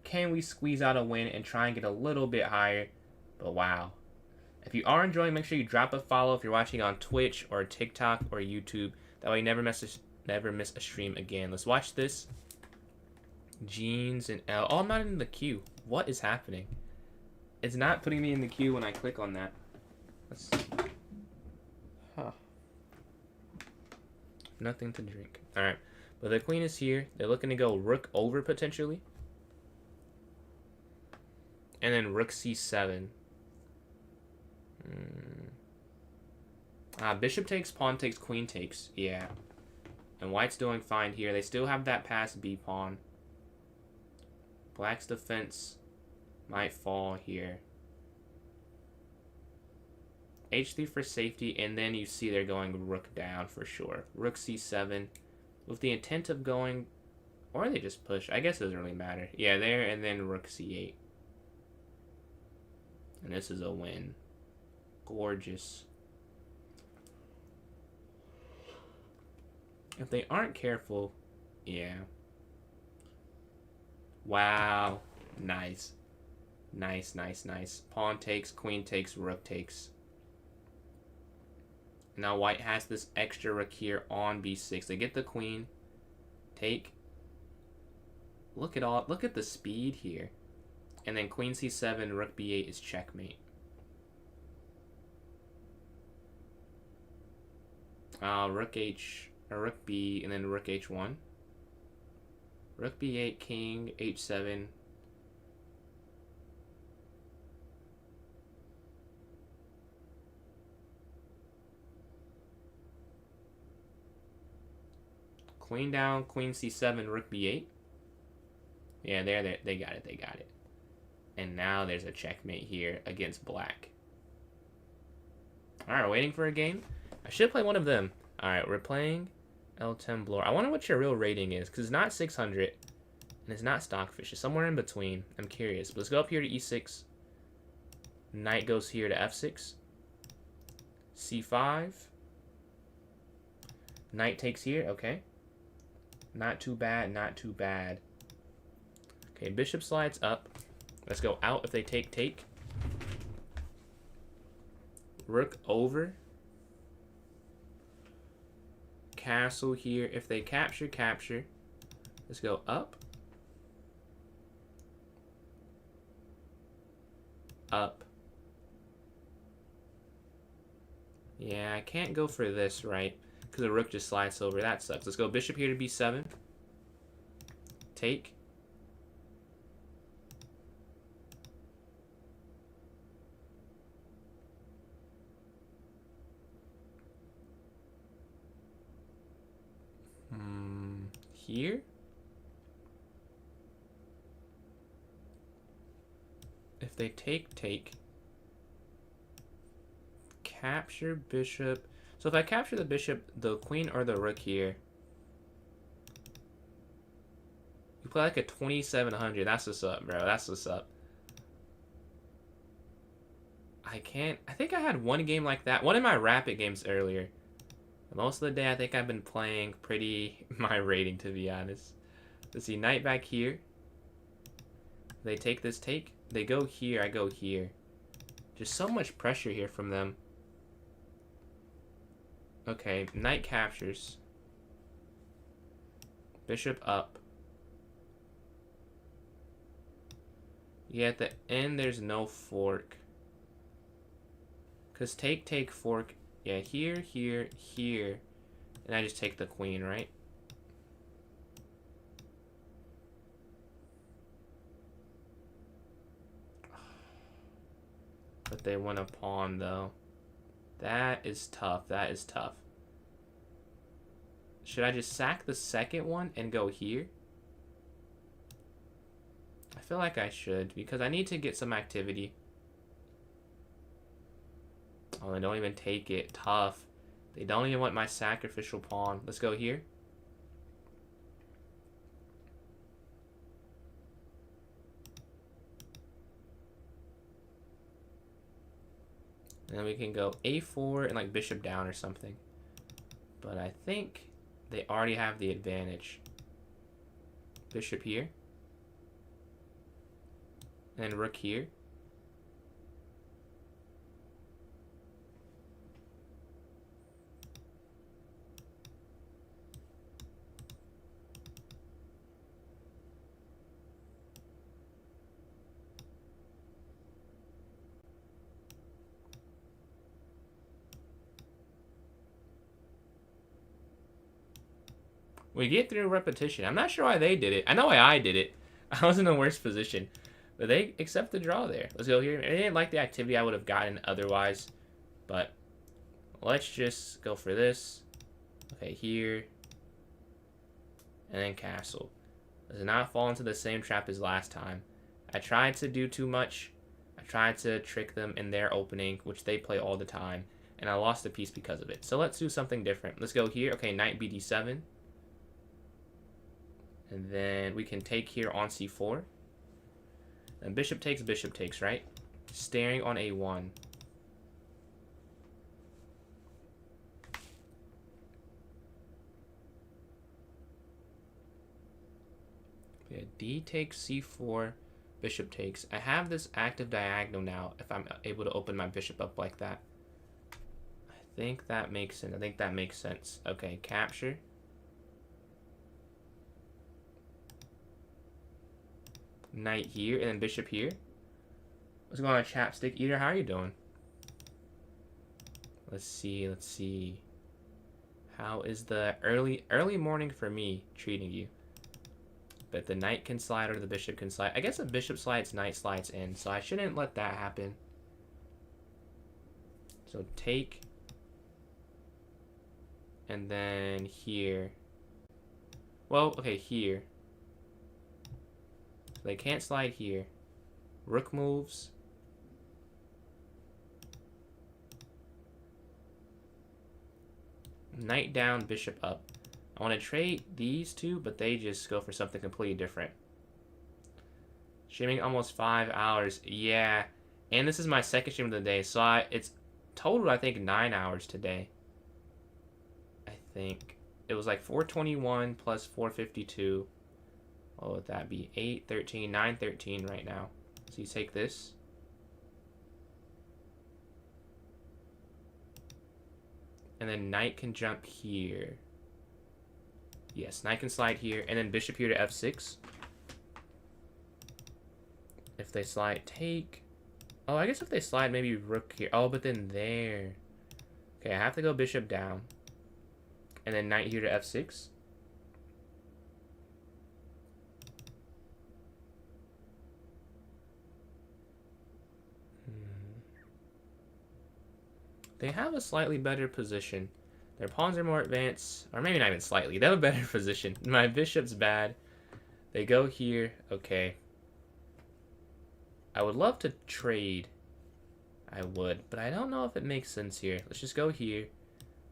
Can we squeeze out a win and try and get a little bit higher? But wow. If you are enjoying, make sure you drop a follow if you're watching on Twitch or TikTok or YouTube. That way you never miss a stream again. Let's watch this. Jeans and L. Oh, I'm not in the queue. What is happening? It's not putting me in the queue when I click on that. Let's... Huh. Nothing to drink. Alright. But the queen is here. They're looking to go rook over potentially. And then rook c7. Bishop takes, pawn takes, queen takes. Yeah. And white's doing fine here. They still have that passed b pawn. Black's defense might fall here. h3 for safety, and then you see they're going rook down for sure. Rook c7 with the intent of going, or they just push. I guess it doesn't really matter. Yeah, there, and then rook c8. And this is a win. Gorgeous. If they aren't careful, yeah. Wow. Nice. Nice, nice, nice. Pawn takes, queen takes, rook takes. Now white has this extra rook here on b6. They get the queen. Take. Look at the speed here. And then queen c7, rook b8 is checkmate. Rook b, and then rook h1. Rook b8, king h7. Queen down, queen c7, rook b8. Yeah, they got it, they got it. And now there's a checkmate here against black. Alright, waiting for a game. I should play one of them. Alright, we're playing L10 Blower. I wonder what your real rating is, because it's not 600, and it's not Stockfish. It's somewhere in between. I'm curious. But let's go up here to e6. Knight goes here to f6. c5. Knight takes here, okay. Not too bad, not too bad. Okay, bishop slides up. Let's go out if they take. Rook over. Castle here. If they capture. Let's go up. Up. Yeah, I can't go for this, right? Because the rook just slides over. That sucks. Let's go bishop here to b7. Take. Here? If they take. Capture bishop. So if I capture the bishop, the queen or the rook here, you play like a 2700. That's what's up, bro. That's what's up. I think I had one game like that. One of my rapid games earlier. Most of the day, I think I've been playing pretty my rating, to be honest. Let's see, knight back here. They take this take. They go here, I go here. Just so much pressure here from them. Okay, knight captures. Bishop up. Yeah, at the end, there's no fork. Because take, fork. Yeah, here. And I just take the queen, right? But they want a pawn, though. That is tough. That is tough. Should I just sack the second one and go here? I feel like I should, because I need to get some activity. Oh, they don't even take it. Tough. They don't even want my sacrificial pawn. Let's go here. And then we can go a4 and like bishop down or something. But I think they already have the advantage. Bishop here. And then rook here. We get through repetition. I'm not sure why they did it. I know why I did it. I was in the worst position. But they accept the draw there. Let's go here. I didn't like the activity I would have gotten otherwise. But let's just go for this. Okay, here. And then castle. Does not fall into the same trap as last time. I tried to do too much. I tried to trick them in their opening, which they play all the time. And I lost a piece because of it. So let's do something different. Let's go here. Okay, knight bd7. And then we can take here on c4. And bishop takes, right? Staring on a1. Yeah, d takes c4, bishop takes. I have this active diagonal now if I'm able to open my bishop up like that. I think that makes sense. Okay, capture. Knight here, and then bishop here. What's going on, Chapstick Eater? How are you doing? Let's see. How is the early morning for me treating you? But the knight can slide or the bishop can slide. I guess the bishop slides, knight slides in, so I shouldn't let that happen. So take. And then here. Well, okay, here. They can't slide here. Rook moves. Knight down, bishop up. I want to trade these two, but they just go for something completely different. Streaming almost 5 hours. Yeah. And this is my second stream of the day, so it's total, I think, 9 hours today. I think. it was like 421 plus 452. What would that be? 8, 13, 9, 13 right now. So you take this. And then knight can jump here. Yes, knight can slide here. And then bishop here to f6. If they slide, take... Oh, I guess if they slide, maybe rook here. Oh, but then there. Okay, I have to go bishop down. And then knight here to f6. They have a slightly better position. Their pawns are more advanced. Or maybe not even slightly. They have a better position. My bishop's bad. They go here. Okay. I would love to trade. I would. But I don't know if it makes sense here. Let's just go here.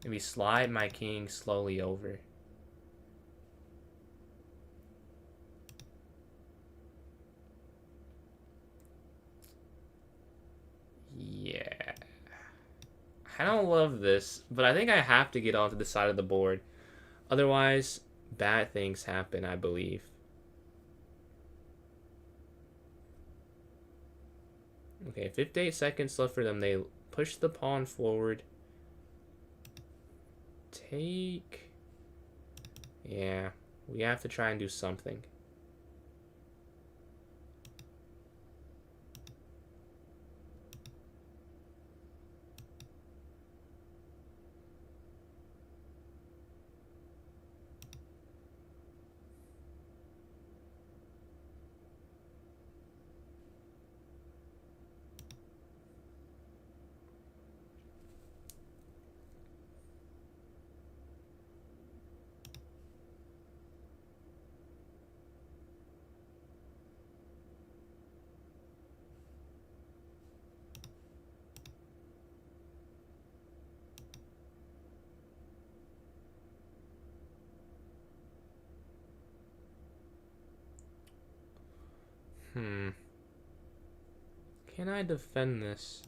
Maybe slide my king slowly over. Yeah. I don't love this, but I think I have to get onto the side of the board. Otherwise, bad things happen, I believe. Okay, 58 seconds left for them. They push the pawn forward. Take... Yeah, we have to try and do something. Can I defend this?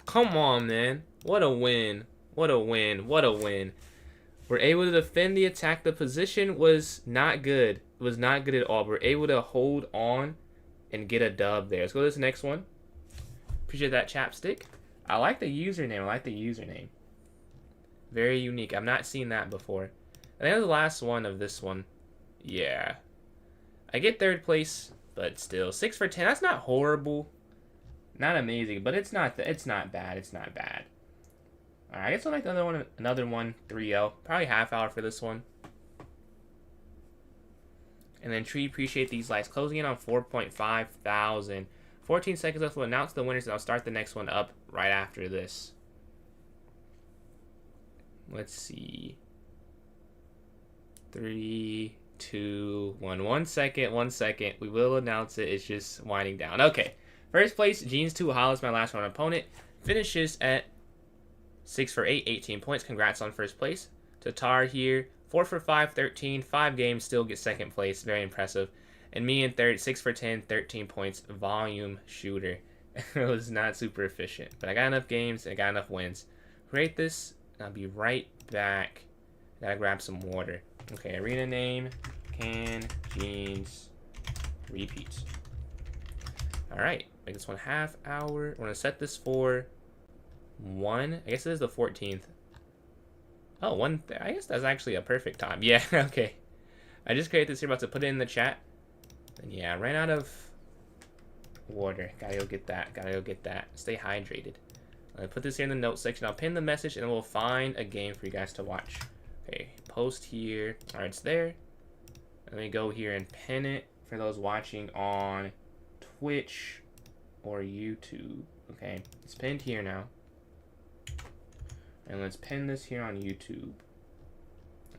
Come on, man. What a win. What a win. What a win. We're able to defend the attack. The position was not good. It was not good at all. We're able to hold on and get a dub there. Let's go to this next one. Appreciate that, Chapstick. I like the username. I like the username. Very unique. I've not seen that before. I think that's the last one of this one. Yeah. I get third place, but still. 6 for 10. That's not horrible. Not amazing, but it's not bad. It's not bad. Alright, I guess I'll make another one 3-0. Probably half hour for this one. And then Tree, appreciate these likes. Closing in on 4.5 thousand. 14 seconds left. We'll announce the winners and I'll start the next one up right after this. Let's see. 3, 2, 1. 1 second. 1 second. We will announce it. It's just winding down. Okay. First place, Jeans 2 Hollis, my last round opponent, finishes at 6 for 8, 18 points. Congrats on first place. Tatar here, 4 for 5, 13, 5 games, still get second place. Very impressive. And me in third, 6 for 10, 13 points. Volume shooter. It was not super efficient, but I got enough games and I got enough wins. Rate this, and I'll be right back. Gotta grab some water. Okay, arena name, Can Jeans, repeat. Alright, make this one half hour. We're going to set this for 1. I guess it is the 14th. Oh, 1. I guess that's actually a perfect time. Yeah, okay. I just created this here, about to put it in the chat. And yeah, I ran out of water. Gotta go get that. Stay hydrated. I'll put this here in the notes section. I'll pin the message and we'll find a game for you guys to watch. Okay, post here. All right, it's there. Let me go here and pin it for those watching on Twitch or YouTube. Okay, it's pinned here now. And let's pin this here on YouTube.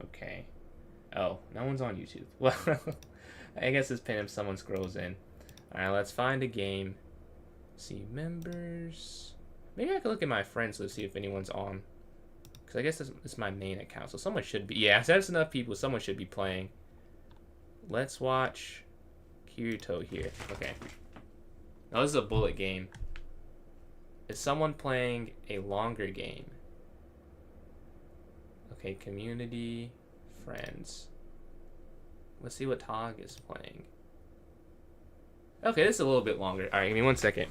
Okay. Oh, no one's on YouTube. Well, I guess it's pinned if someone scrolls in. Alright, let's find a game. See, members. Maybe I could look at my friends to see if anyone's on. Because I guess this is my main account. So someone should be. Yeah, so that's enough people. Someone should be playing. Let's watch Kirito here. Okay. Now, this is a bullet game. Is someone playing a longer game? Okay, community, friends. Let's see what Tog is playing. Okay, this is a little bit longer. Alright, give me 1 second.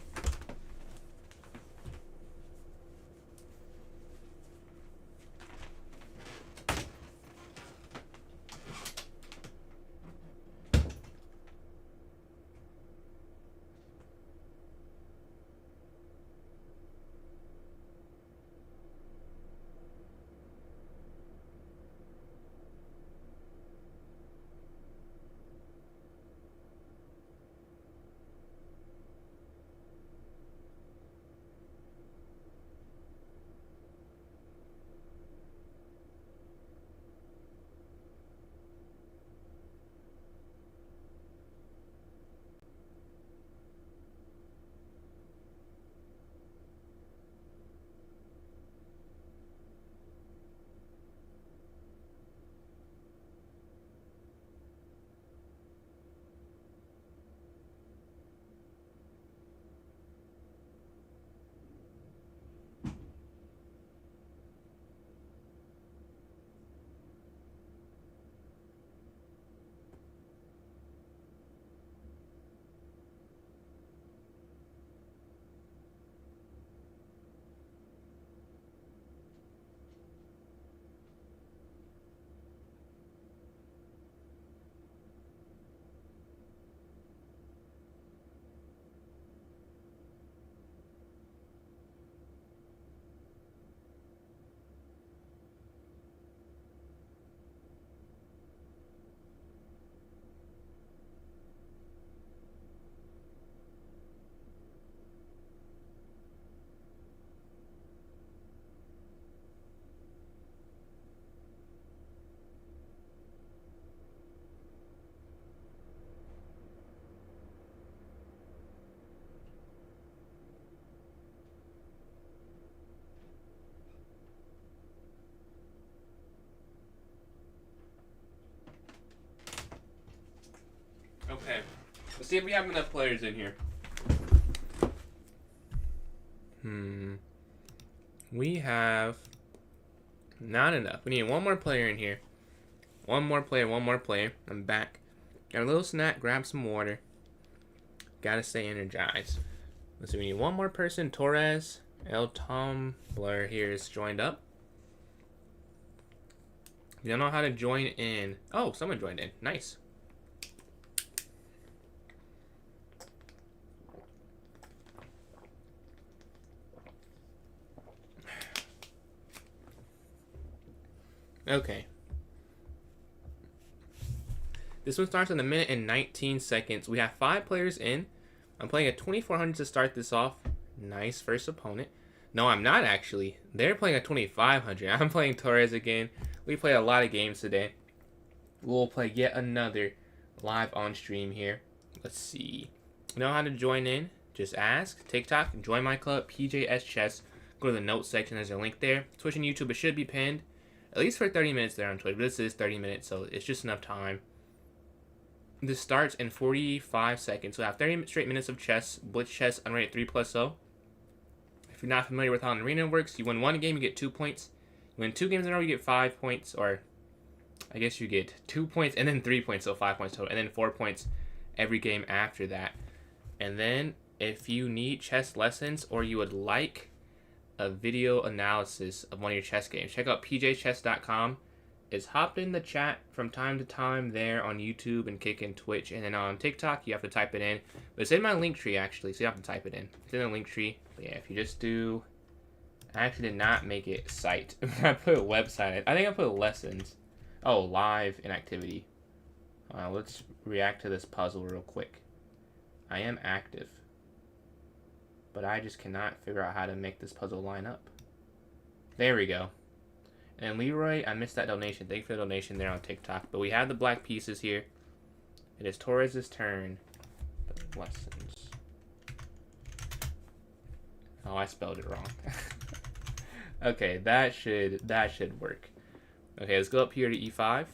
Okay. Let's see if we have enough players in here. We have not enough. We need one more player in here. One more player. I'm back. Got a little snack, grab some water. Gotta stay energized. Let's see, we need one more person. Torres, El Tumblr here is joined up. You don't know how to join in. Oh, someone joined in. Nice. Okay. This one starts in 1 minute and 19 seconds. We have 5 players in. I'm playing a 2400 to start this off. Nice first opponent. No, I'm not actually. They're playing a 2500. I'm playing Torres again. We played a lot of games today. We'll play yet another live on stream here. Let's see. Know how to join in? Just ask. TikTok, join my club, PJS Chess. Go to the notes section. There's a link there. Twitch and YouTube, it should be pinned. At least for 30 minutes there on Twitch. But this is 30 minutes, so it's just enough time. This starts in 45 seconds. So I have 30 straight minutes of chess. Blitz chess, unrated 3+0. If you're not familiar with how an arena works, you win one game, you get 2 points. You win 2 games in a row, you get 5 points. Or I guess you get 2 points and then 3 points, so 5 points total. And then 4 points every game after that. And then if you need chess lessons or you would like a video analysis of one of your chess games, check out pjchess.com. It's hopped in the chat from time to time there on YouTube and Kick and Twitch. And then on TikTok, you have to type it in. But it's in my link tree, actually, so you have to type it in. It's in the link tree. But yeah, if you just do... I actually did not make it site. I put website. I think I put lessons. Oh, live inactivity. Let's react to this puzzle real quick. I am active, but I just cannot figure out how to make this puzzle line up. There we go. And Leroy, I missed that donation. Thank you for the donation there on TikTok. But we have the black pieces here. It is Torres' turn. Lessons. Oh, I spelled it wrong. Okay, that should work. Okay, let's go up here to E5.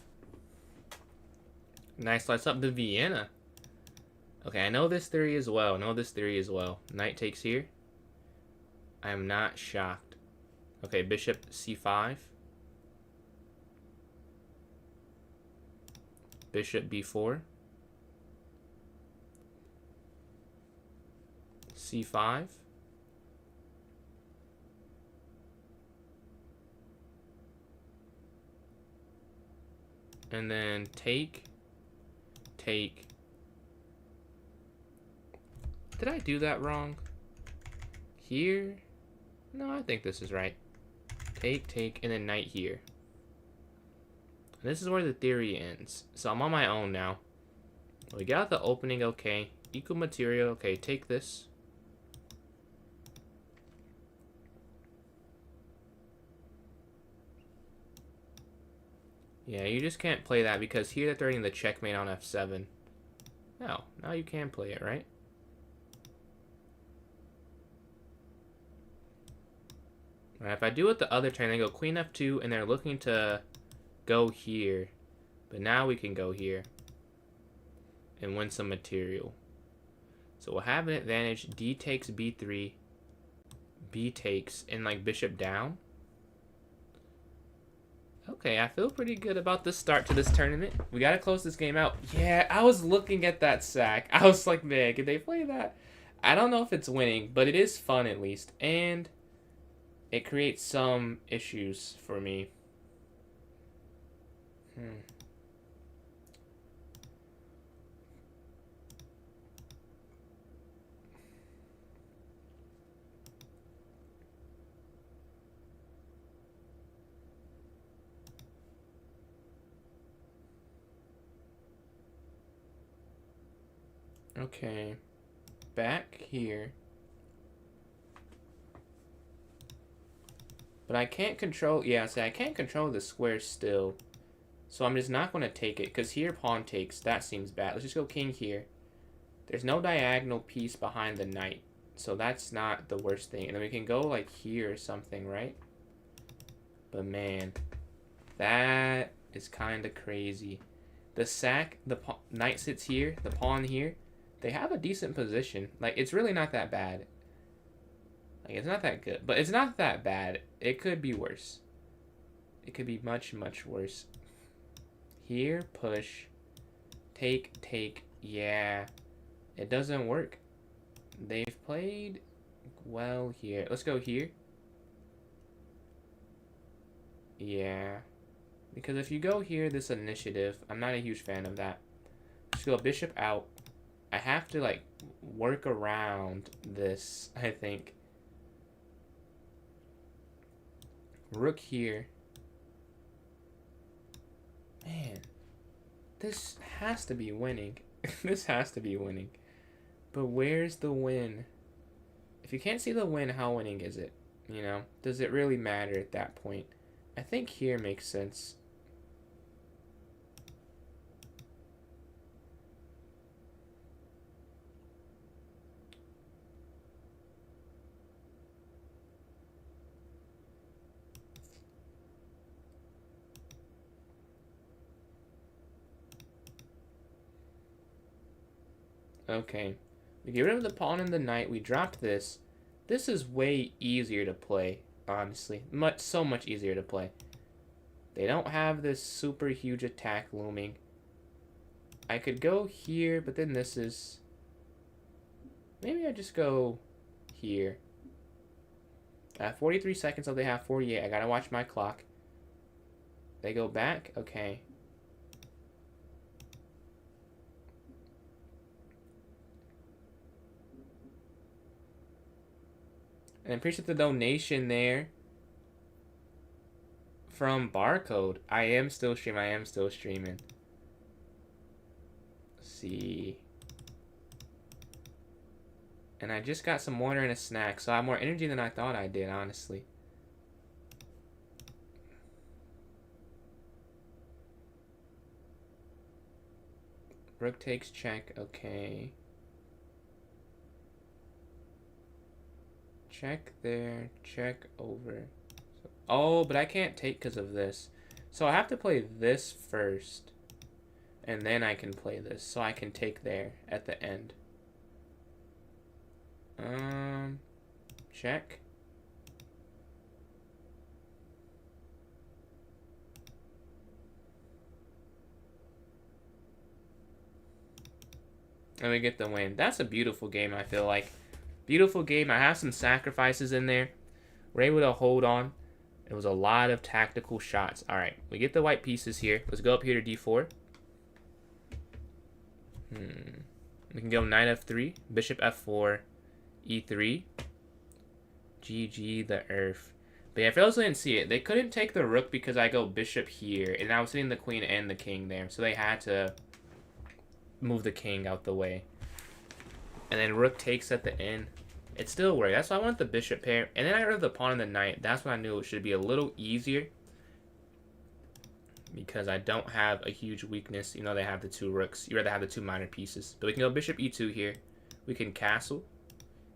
Nice, let's up to Vienna. Okay, I know this theory as well. Knight takes here. I am not shocked. Okay, bishop C5. Bishop B4. C5. And then take. Did I do that wrong? Here? No, I think this is right. Take, and then knight here. And this is where the theory ends. So I'm on my own now. We got the opening, okay. Equal material, okay, take this. Yeah, you just can't play that because here they're threatening the checkmate on F7. No, now you can play it, right? Alright, if I do it the other turn, they go queen F2, and they're looking to go here. But now we can go here and win some material. So we'll have an advantage. D takes B3. B takes, and like bishop down. Okay, I feel pretty good about the start to this tournament. We gotta close this game out. Yeah, I was looking at that sack. I was like, man, could they play that? I don't know if it's winning, but it is fun at least. And it creates some issues for me. Okay, back here. But I can't control, yeah, see, I can't control the square still. So I'm just not going to take it, because here pawn takes, that seems bad. Let's just go king here. There's no diagonal piece behind the knight, so that's not the worst thing. And then we can go like here or something, right? But man, that is kind of crazy. The sack, the knight sits here, the pawn here. They have a decent position. Like, it's really not that bad. Like, it's not that good, but it's not that bad. It could be worse. It could be much, much worse. Here, push. Take. Yeah. It doesn't work. They've played well here. Let's go here. Yeah. Because if you go here, this initiative, I'm not a huge fan of that. Just go bishop out. I have to, like, work around this, I think. Rook here. Man. This has to be winning. This has to be winning. But where's the win? If you can't see the win, how winning is it? You know? Does it really matter at that point? I think here makes sense. Okay. We get rid of the pawn and the knight. We dropped this. This is way easier to play, honestly. So much easier to play. They don't have this super huge attack looming. I could go here, but then this is... Maybe I just go here. 43 seconds, so they have 48. I gotta watch my clock. They go back? Okay. And I appreciate the donation there from barcode. I am still streaming. Let's see. And I just got some water and a snack, so I have more energy than I thought I did, honestly. Rook takes check, okay. Check there, check over. Oh, but I can't take because of this. So I have to play this first. And then I can play this, so I can take there at the end. Check. And we get the win. That's a beautiful game, I feel like. Beautiful game. I have some sacrifices in there. We're able to hold on. It was a lot of tactical shots. All right, we get the white pieces here. Let's go up here to d4. We can go knight f3, bishop f4, e3. GG the earth. But yeah, for those who didn't see it, they couldn't take the rook because I go bishop here, and I was hitting the queen and the king there, so they had to move the king out the way. And then rook takes at the end. It still worked. That's why I want the bishop pair. And then I got rid of the pawn and the knight. That's when I knew it should be a little easier, because I don't have a huge weakness. You know, they have the two rooks. You rather have the two minor pieces. But we can go bishop e2 here. We can castle.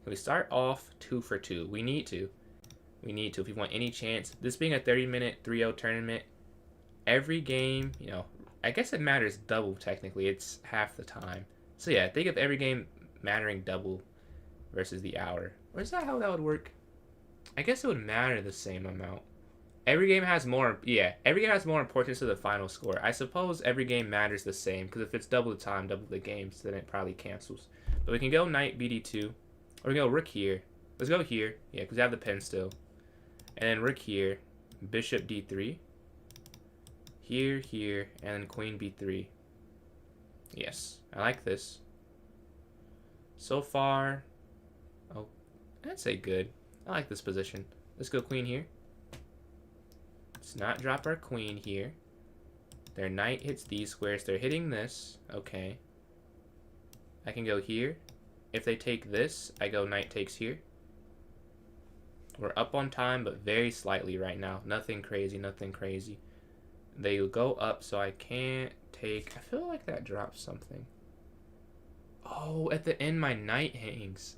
We start off 2 for 2. We need to. We need to if we want any chance. This being a 30-minute 3-0 tournament, every game, you know, I guess it matters double technically. It's half the time. So yeah, think of every game mattering double versus the hour. Or is that how that would work? I guess it would matter the same amount. Every game has more, every game has more importance to the final score. I suppose every game matters the same, because if it's double the time, double the games, then it probably cancels. But we can go knight bd2, or we can go rook here. Let's go here, yeah, because I have the pen still. And then rook here, bishop d3, here, here, and then queen b3. Yes, I like this. So far, oh, I'd say good. I like this position. Let's go queen here. Let's not drop our queen here. Their knight hits these squares. They're hitting this. Okay. I can go here. If they take this, I go knight takes here. We're up on time, but very slightly right now. Nothing crazy, nothing crazy. They go up, so I can't take... I feel like that drops something. Oh, at the end, my knight hangs.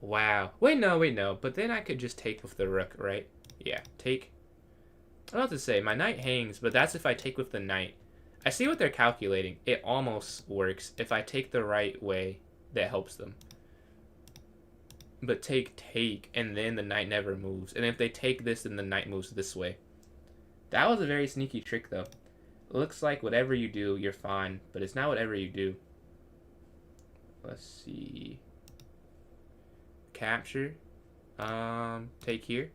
Wow. Wait, no. But then I could just take with the rook, right? Yeah, take. I don't know what to say. My knight hangs, but that's if I take with the knight. I see what they're calculating. It almost works. If I take the right way, that helps them. But take, and then the knight never moves. And if they take this, then the knight moves this way. That was a very sneaky trick, though. It looks like whatever you do, you're fine. But it's not whatever you do. Let's see. Capture. Take here.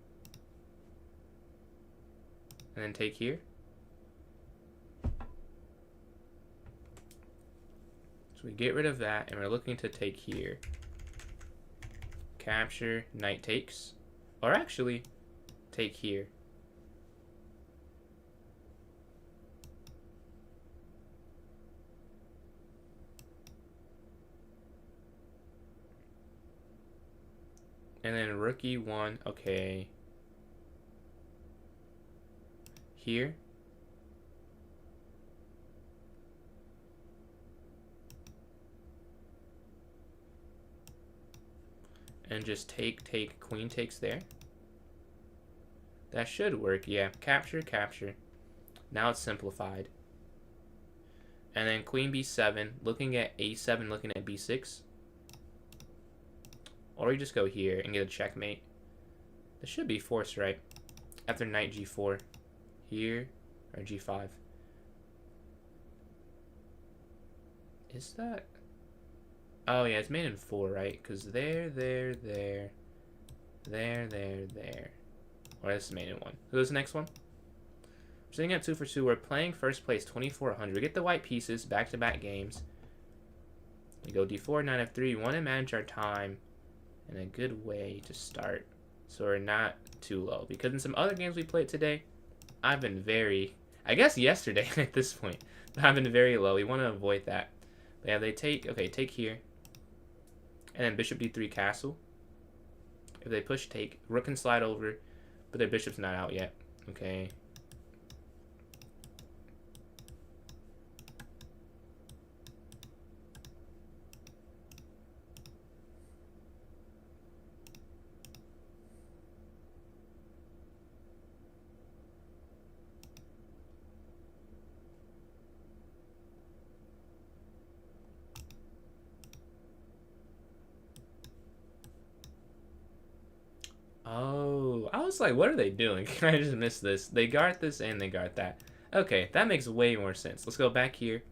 And then take here. So we get rid of that, and we're looking to take here. Capture, knight takes. Or actually, take here. And then rook e1, okay. Here. And just take, queen takes there. That should work, yeah. Capture, capture. Now it's simplified. And then queen b7, looking at a7, looking at b6. Or you just go here and get a checkmate. This should be forced, right? After knight g4. Here, or g5. Is that... Oh, yeah, it's made in 4, right? Because there. Or this is made in 1. Who's the next one? We're sitting at 2 for 2. We're playing first place, 2400. We get the white pieces, back-to-back games. We go d4, knight f3. We want to manage our time in a good way to start, so we're not too low. Because in some other games we played today, I've been very, I guess yesterday at this point, but I've been very low. We want to avoid that. But yeah, they take, okay, take here. And then bishop d3 castle. If they push take, rook can slide over, but their bishop's not out yet. Okay. Oh, I was like, what are they doing? I just missed this. They guard this and they guard that. Okay, that makes way more sense. Let's go back here.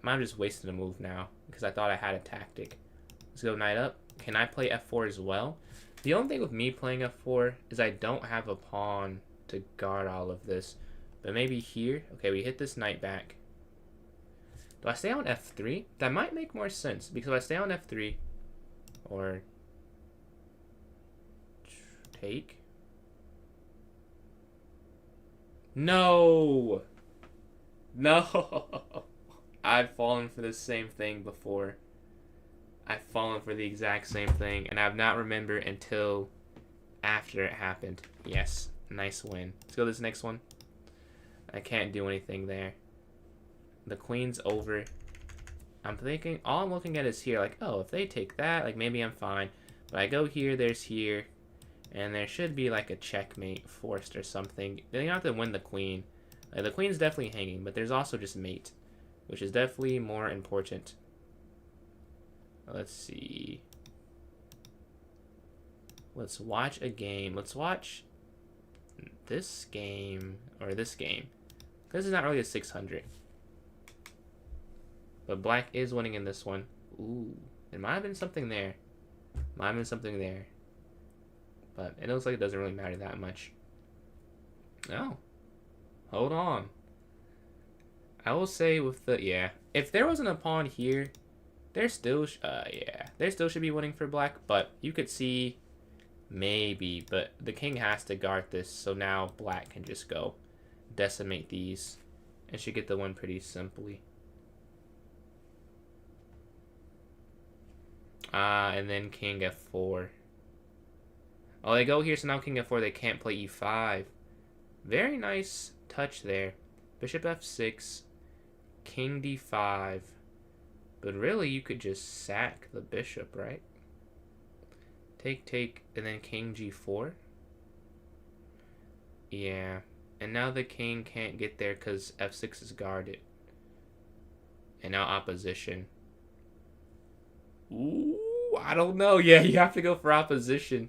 I'm just wasting a move now because I thought I had a tactic. Let's go knight up. Can I play f4 as well? The only thing with me playing f4 is I don't have a pawn to guard all of this. But maybe here. Okay, we hit this knight back. Do I stay on f3? That might make more sense because if I stay on f3 or take. No! No! I've fallen for the same thing before. I've fallen for the exact same thing, and I've not remembered until after it happened. Yes, nice win. Let's go to this next one. I can't do anything there. The queen's over. I'm thinking, all I'm looking at is here, like, oh, if they take that, like, maybe I'm fine. But I go here, there's here, and there should be, like, a checkmate forced or something. They don't have to win the queen. Like, the queen's definitely hanging, but there's also just mate, which is definitely more important. Let's see. Let's watch a game. Let's watch this game, or this game. This is not really a 600. But black is winning in this one. Ooh, there might have been something there. Might have been something there. But it looks like it doesn't really matter that much. Oh. Hold on. I will say with the, yeah. If there wasn't a pawn here, there still, there still should be winning for black. But you could see, maybe. But the king has to guard this. So now black can just go decimate these. And should get the win pretty simply. And then king f4. Oh, they go here, so now king f4, they can't play e5. Very nice touch there. Bishop f6, king d5. But really, you could just sack the bishop, right? Take, take, and then king g4. Yeah. And now the king can't get there because f6 is guarded. And now opposition. Ooh, I don't know. Yeah, you have to go for opposition.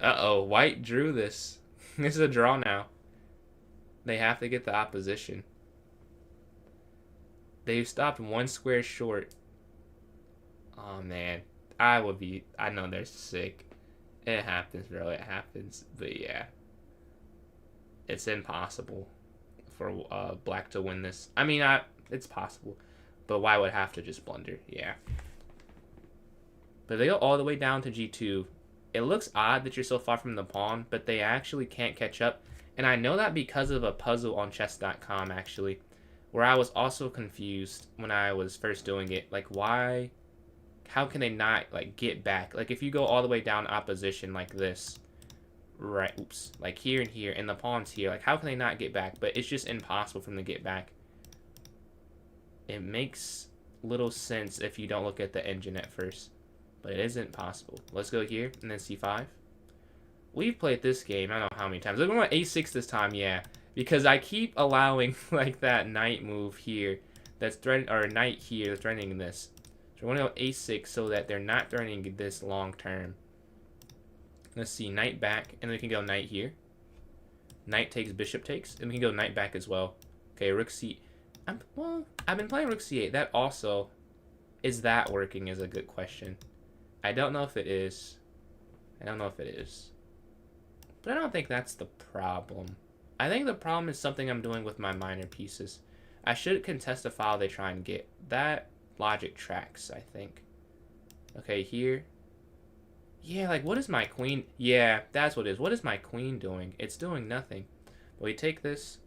Uh-oh, white drew this. This is a draw now. They have to get the opposition. They've stopped one square short. Oh, man. I know they're sick. It happens, bro. It happens. But, yeah. It's impossible for black to win this. I mean, it's possible. But white would have to just blunder. Yeah. But they go all the way down to g2. It looks odd that you're so far from the pawn, but they actually can't catch up. And I know that because of a puzzle on chess.com, actually, where I was also confused when I was first doing it. Like, why? How can they not, like, get back? Like, if you go all the way down opposition like this, right, oops, like here and here, and the pawn's here, like, how can they not get back? But it's just impossible for them to get back. It makes little sense if you don't look at the engine at first. But it isn't possible. Let's go here, and then c5. We've played this game, I don't know how many times. We're going to a6 this time, yeah. Because I keep allowing, like, that knight move here. That's threatening, or knight here, that's threatening this. So we're going to go a6 so that they're not threatening this long term. Let's see, knight back, and then we can go knight here. Knight takes, bishop takes, and we can go knight back as well. Okay, rook c... well, I've been playing rook c8. That also... Is that working is a good question. I don't know if it is. I don't know if it is. But I don't think that's the problem. I think the problem is something I'm doing with my minor pieces. I should contest the file they try and get. That logic tracks, I think. Okay, here. Yeah, like, what is my queen? Yeah, that's what it is. What is my queen doing? It's doing nothing. But we take this,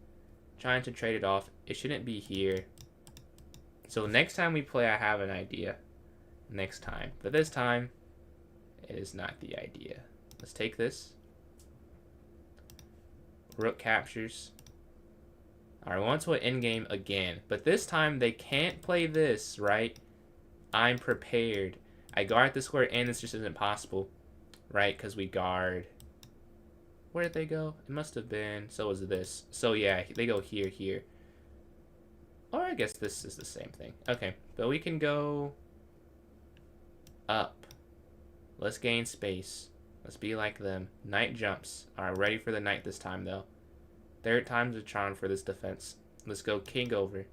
trying to trade it off. It shouldn't be here. So next time we play, I have an idea. Next time. But this time, it is not the idea. Let's take this. Rook captures. Alright, once we're in-game again. But this time, they can't play this, right? I'm prepared. I guard the square, and this just isn't possible. Right? Because we guard. Where did they go? It must have been. So was this. So yeah, they go here, here. Or I guess this is the same thing. Okay, but we can go up. Let's gain space. Let's be like them. Knight jumps. Alright, ready for the knight this time, though. Third time's a charm for this defense. Let's go king over.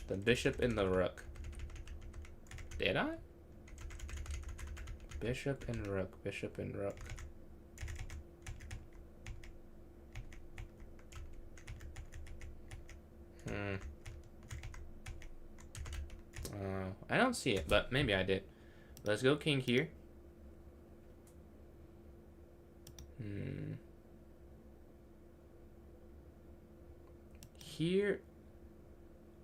The bishop and the rook. Did I? Bishop and rook. Bishop and rook. I don't see it, but maybe I did. Let's go king here. Here,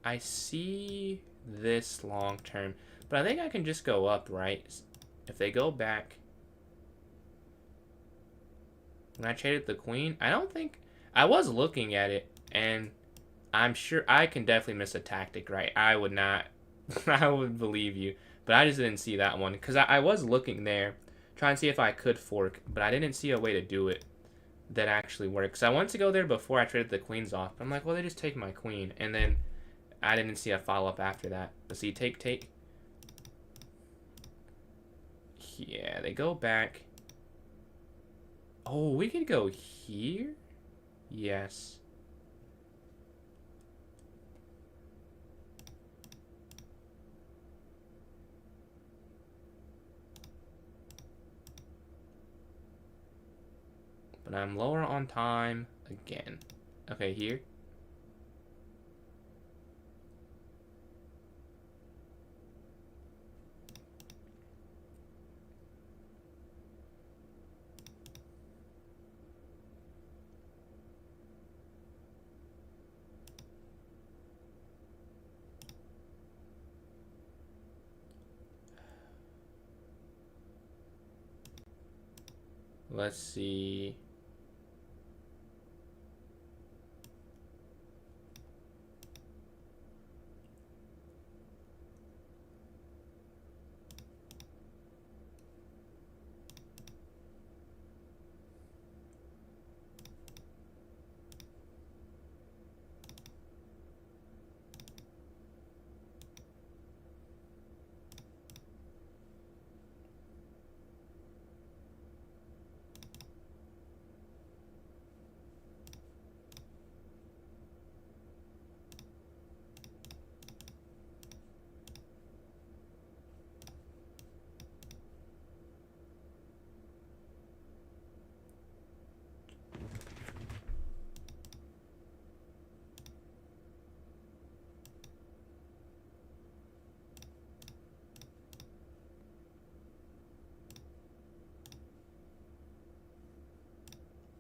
I see this long term, but I think I can just go up, right? If they go back, when I traded the queen, I don't think, I was looking at it, and I'm sure I can definitely miss a tactic, right? I would not, I would believe you, but I just didn't see that one, because I was looking there, trying to see if I could fork, but I didn't see a way to do it that actually works. I wanted to go there before I traded the queens off. I'm like, well, they just take my queen, and then I didn't see a follow-up after that. But see, take. Yeah, they go back. Oh, we could go here? Yes. But I'm lower on time again. Okay, here. Let's see.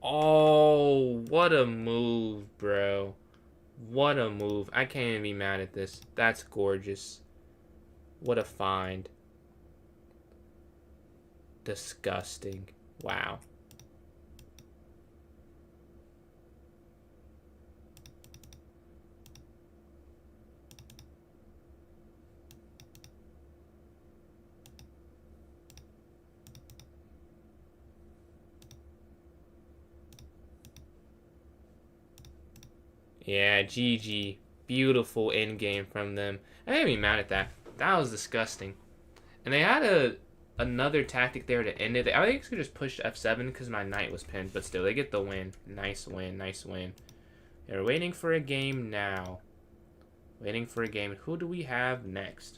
Oh, what a move, bro. What a move. I can't even be mad at this. That's gorgeous. What a find. Disgusting. Wow. Yeah, GG. Beautiful end game from them. I made me mad at that. That was disgusting. And they had another tactic there to end it. I think they could just push F7 because my knight was pinned, but still, they get the win. Nice win, nice win. They're waiting for a game now. Waiting for a game. Who do we have next?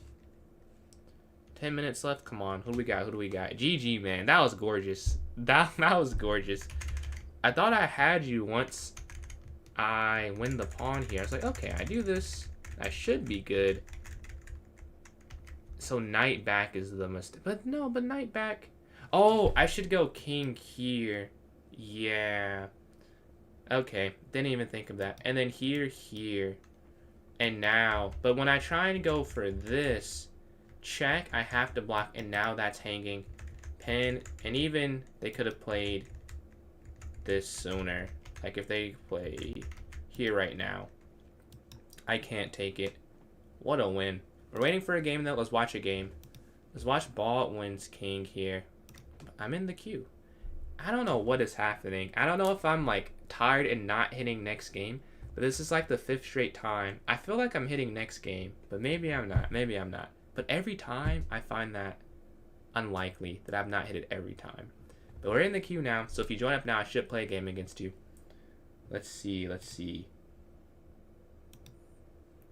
10 minutes left. Come on. Who do we got? Who do we got? GG, man. That was gorgeous. That was gorgeous. I thought I had you once I win the pawn here. I was like, okay, I do this. I should be good. So knight back is the mistake. But no, but knight back. Oh, I should go king here. Yeah. Okay, didn't even think of that. And then here, here. And now, but when I try and go for this, check, I have to block, and now that's hanging. Pin, and even they could have played this sooner. Like if they play here right now, I can't take it. What a win. We're waiting for a game though. Let's watch a game. Let's watch ball wins king here. I'm in the queue. I don't know what is happening. I don't know if I'm like tired and not hitting next game, but this is like the 5th straight time. I feel like I'm hitting next game, but maybe I'm not. Maybe I'm not. But every time I find that unlikely that I've not hit it every time. But we're in the queue now, so if you join up now, I should play a game against you. Let's see, let's see.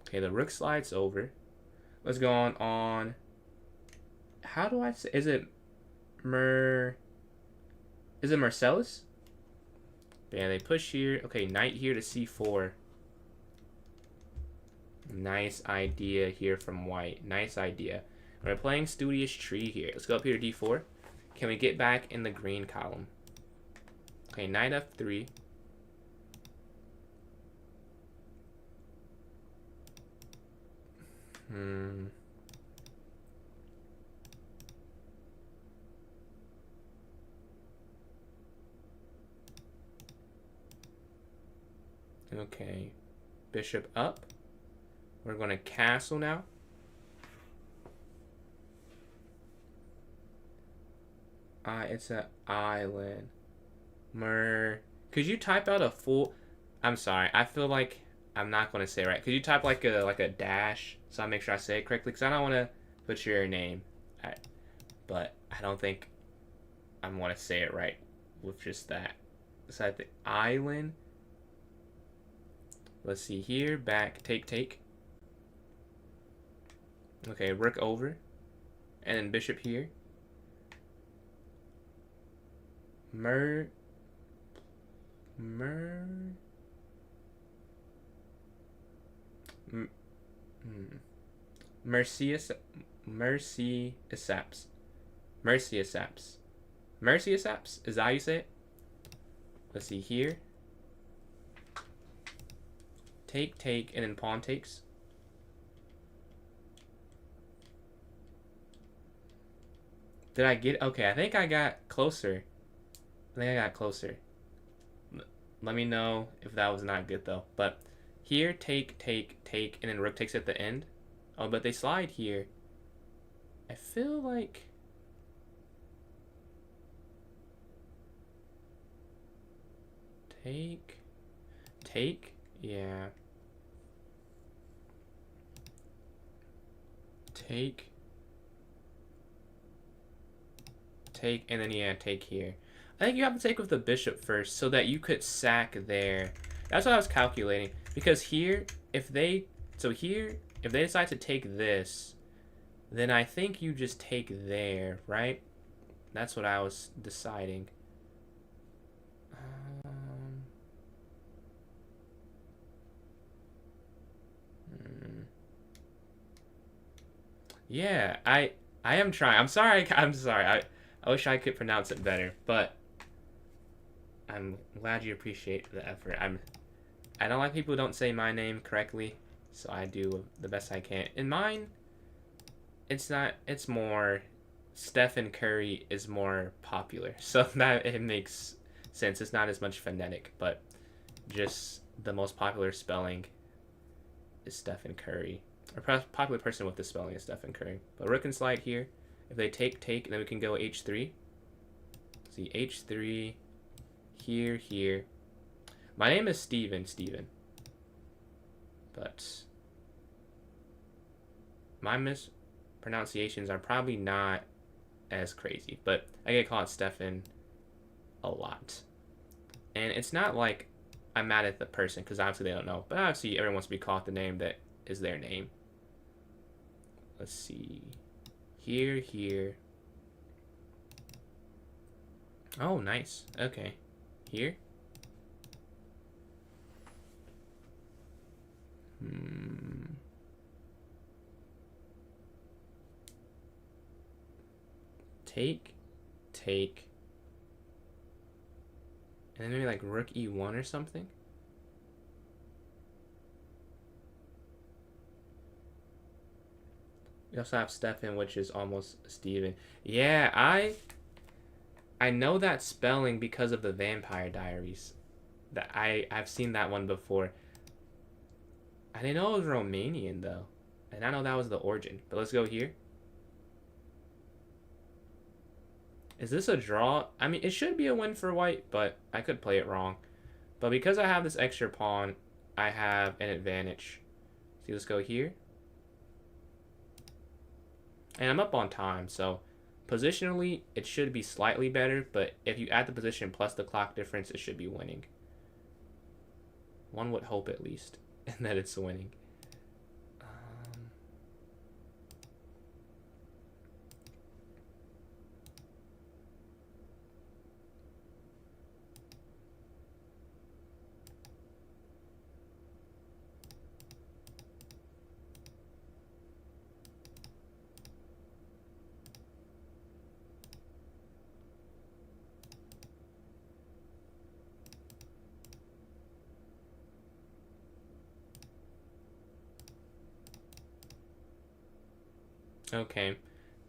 Okay, the rook slides over. Let's go on. How do I say? Is it Marcellus? Yeah, they push here. Okay, knight here to c4. Nice idea here from white. Nice idea. We're playing Studious Tree here. Let's go up here to d4. Can we get back in the green column? Okay, knight f3. Okay, bishop up. We're going to castle now. It's an island. Could you type out a full? I'm sorry. I feel like I'm not going to say it right. Could you type like a dash so I make sure I say it correctly? Because I don't want to butcher your name. But I don't think I'm going to say it right with just that. So I think island. Let's see here. Back. Take. Okay, rook over. And then bishop here. Mercy accepts. Is that how you say it? Let's see here. Take, and then pawn takes. Did I get? Okay, I think I got closer. Let me know if that was not good though. But here, take, and then rook takes at the end. Oh, but they slide here. I feel like take, yeah. Take, and then yeah, take here. I think you have to take with the bishop first so that you could sack there. That's what I was calculating. Because here, if they decide to take this, then I think you just take there, right? That's what I was deciding. Yeah, I am trying. I'm sorry. I wish I could pronounce it better, but I'm glad you appreciate the effort. I don't like people who don't say my name correctly, so I do the best I can. In mine, it's more Stephen Curry is more popular, so that it makes sense. It's not as much phonetic, but just the most popular spelling is Stephen Curry. Or popular person with the spelling is Stephen Curry. But rook can slide here. If they take, then we can go h3. See, h3, here. My name is Steven. But my mispronunciations are probably not as crazy. But I get called Stefan a lot. And it's not like I'm mad at the person, because obviously they don't know. But obviously everyone wants to be called the name that is their name. Let's see. Here. Oh, nice. Okay. Here. Take. take, and then maybe like rook e1 or something. We also have Stefan, which is almost Steven. Yeah, I know that spelling because of the Vampire Diaries. That I've seen that one before. I didn't know it was Romanian though. And I know that was the origin. But let's go here. Is this a draw? I mean, it should be a win for white, but I could play it wrong. But because I have this extra pawn, I have an advantage. See, let's go here. And I'm up on time, so positionally, it should be slightly better, but if you add the position plus the clock difference, it should be winning. One would hope at least, and that it's winning. Okay,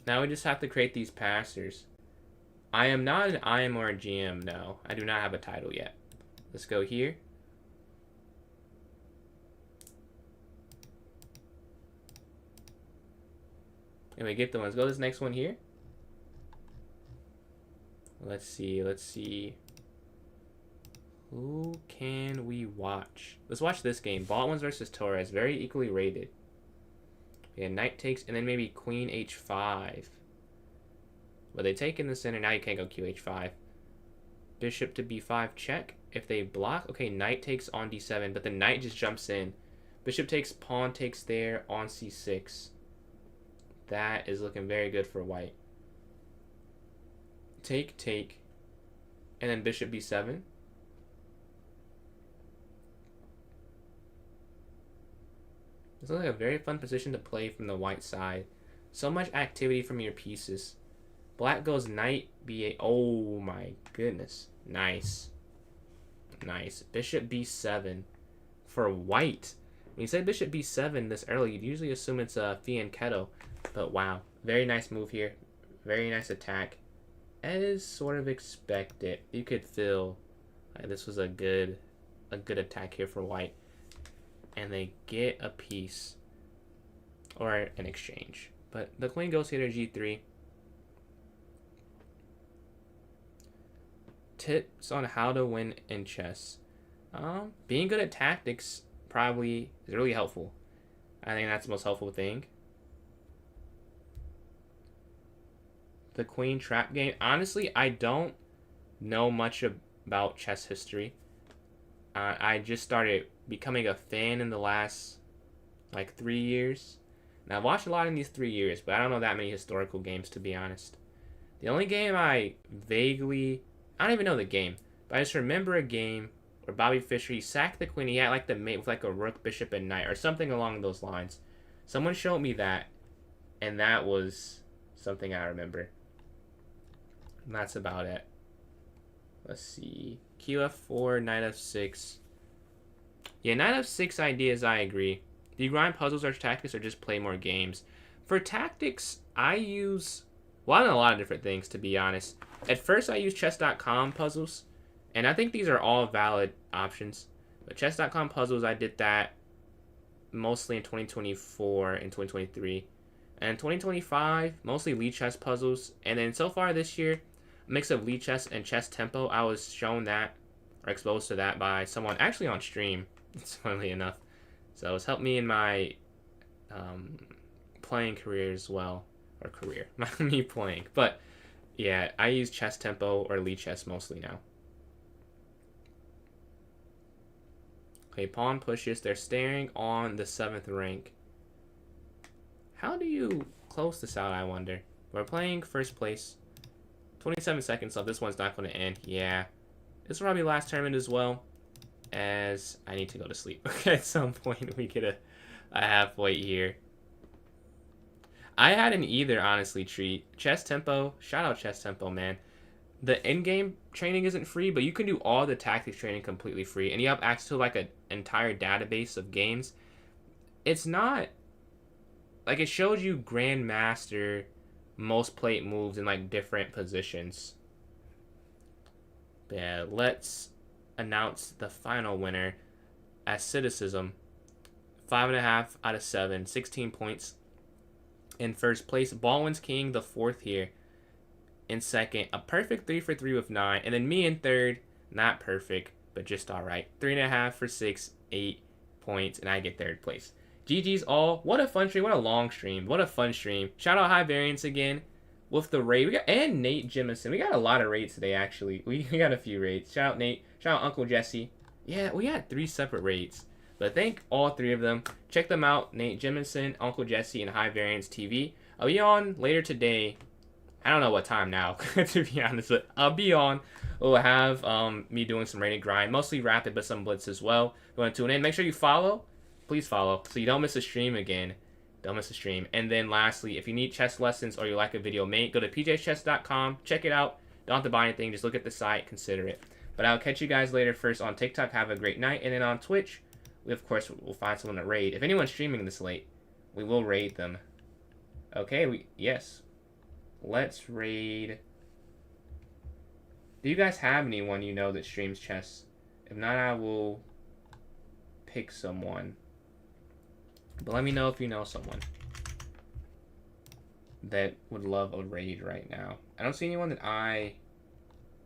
now we just have to create these passers. I am not an IM or a GM, no. I do not have a title yet. Let's go here. And we get the one. Let's go to this next one here. Let's see. Who can we watch? Let's watch this game. Baldwin's versus Torres. Very equally rated. Yeah, knight takes, and then maybe queen h5. But they take in the center. Now you can't go qh5. Bishop to b5 check. If they block, okay, knight takes on d7, but the knight just jumps in. Bishop takes, pawn takes there on c6. That is looking very good for white. Take, and then bishop b7. This looks like a very fun position to play from the white side. So much activity from your pieces. Black goes knight b8. Oh my goodness. Nice. Bishop b7 for white. When you say bishop b7 this early, you'd usually assume it's a fianchetto. But wow. Very nice move here. Very nice attack. As sort of expected. You could feel this was a good attack here for white. And they get a piece or an exchange. But the queen goes here to g3. Tips on how to win in chess. Being good at tactics probably is really helpful. I think that's the most helpful thing. The queen trap game. Honestly, I don't know much about chess history. I just started becoming a fan in the last like 3 years. Now I've watched a lot in these 3 years, but I don't know that many historical games, to be honest. The only game I don't even know the game, but I just remember a game where Bobby Fischer, he sacked the queen, he had like the mate with like a rook, bishop, and knight, or something along those lines. Someone showed me that, and that was something I remember. And that's about it. Let's see. QF4, knight f6. Yeah, knight f6 ideas, I agree. Do you grind puzzles or tactics or just play more games? For tactics, I use, well, I know a lot of different things, to be honest. At first, I used chess.com puzzles, and I think these are all valid options. But chess.com puzzles, I did that mostly in 2024 and 2023. And 2025, mostly lead chess puzzles. And then so far this year, a mix of lead chess and chess tempo. I was shown that, or exposed to that by someone actually on stream, funnily enough. So it's helped me in my playing career as well. Or career, not me playing. But yeah, I use chess tempo or lead chess mostly now. Okay, pawn pushes. They're staring on the 7th rank. How do you close this out, I wonder? We're playing first place. 27 seconds left. This one's not going to end. Yeah. This will probably last tournament as well, as I need to go to sleep. Okay, at some point we get a half weight here. I hadn't either, honestly, Treat. Chess Tempo, shout out Chess Tempo, man. The in-game training isn't free, but you can do all the tactics training completely free, and you have access to like an entire database of games. It's not like it shows you grandmaster most played moves in like different positions. But yeah, let's announce the final winner. Asceticism, 5.5 out of 7, 16 points. In first place, Baldwin's King, the fourth here. In second, a perfect 3 for 3 with 9. And then me in third, not perfect, but just alright. 3.5 for 6, 8 points, and I get third place. GG's all. What a fun stream. What a long stream. What a fun stream. Shout out High Variance again with the raid. And Nate Jemison. We got a lot of raids today, actually. We got a few raids. Shout out Nate. Shout out Uncle Jesse. Yeah, we had 3 separate raids. But thank all 3 of them. Check them out. Nate Jemison, Uncle Jesse, and High Variance TV. I'll be on later today. I don't know what time now, to be honest. But I'll be on. We'll have me doing some rated grind. Mostly rapid, but some blitz as well. If you want to tune in, make sure you follow. Please follow so you don't miss a stream again. Don't miss a stream. And then lastly, if you need chess lessons or you like a video made, go to pjchess.com. Check it out. Don't have to buy anything. Just look at the site. Consider it. But I'll catch you guys later. First on TikTok. Have a great night. And then on Twitch, we of course will find someone to raid. If anyone's streaming this late, we will raid them. Okay. Yes. Let's raid. Do you guys have anyone you know that streams chess? If not, I will pick someone. But let me know if you know someone that would love a raid right now. I don't see anyone that I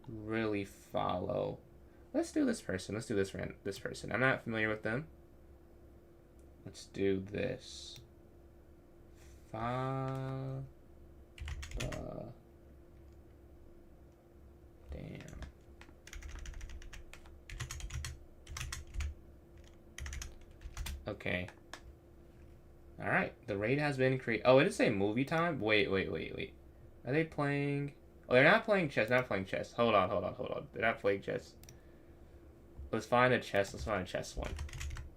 really follow. Let's do this person. Let's do this person. I'm not familiar with them. Let's do this. Damn. Okay. Alright, the raid has been created. Oh, it did say movie time? Wait. Are they playing? Oh, they're not playing chess. Not playing chess. Hold on. They're not playing chess. Let's find a chess one.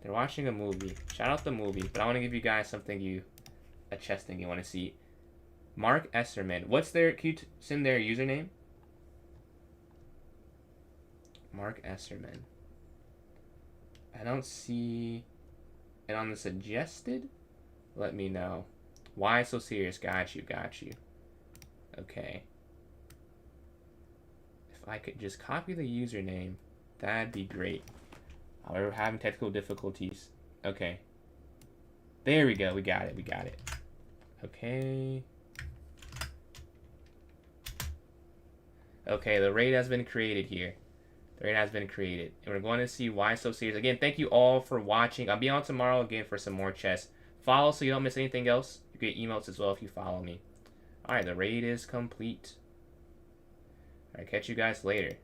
They're watching a movie. Shout out the movie. But I want to give you guys a chess thing you want to see. Mark Esserman. What's their, can you send their username? Mark Esserman. I don't see it on the suggested. Let me know. Why so serious? Got you. Okay. If I could just copy the username, that'd be great. However, having technical difficulties. Okay. There we go. We got it. Okay. Okay, the raid has been created here. And we're going to see why so serious. Again, thank you all for watching. I'll be on tomorrow again for some more chess. Follow so you don't miss anything else. You get emotes as well if you follow me. Alright, the raid is complete. Alright, catch you guys later.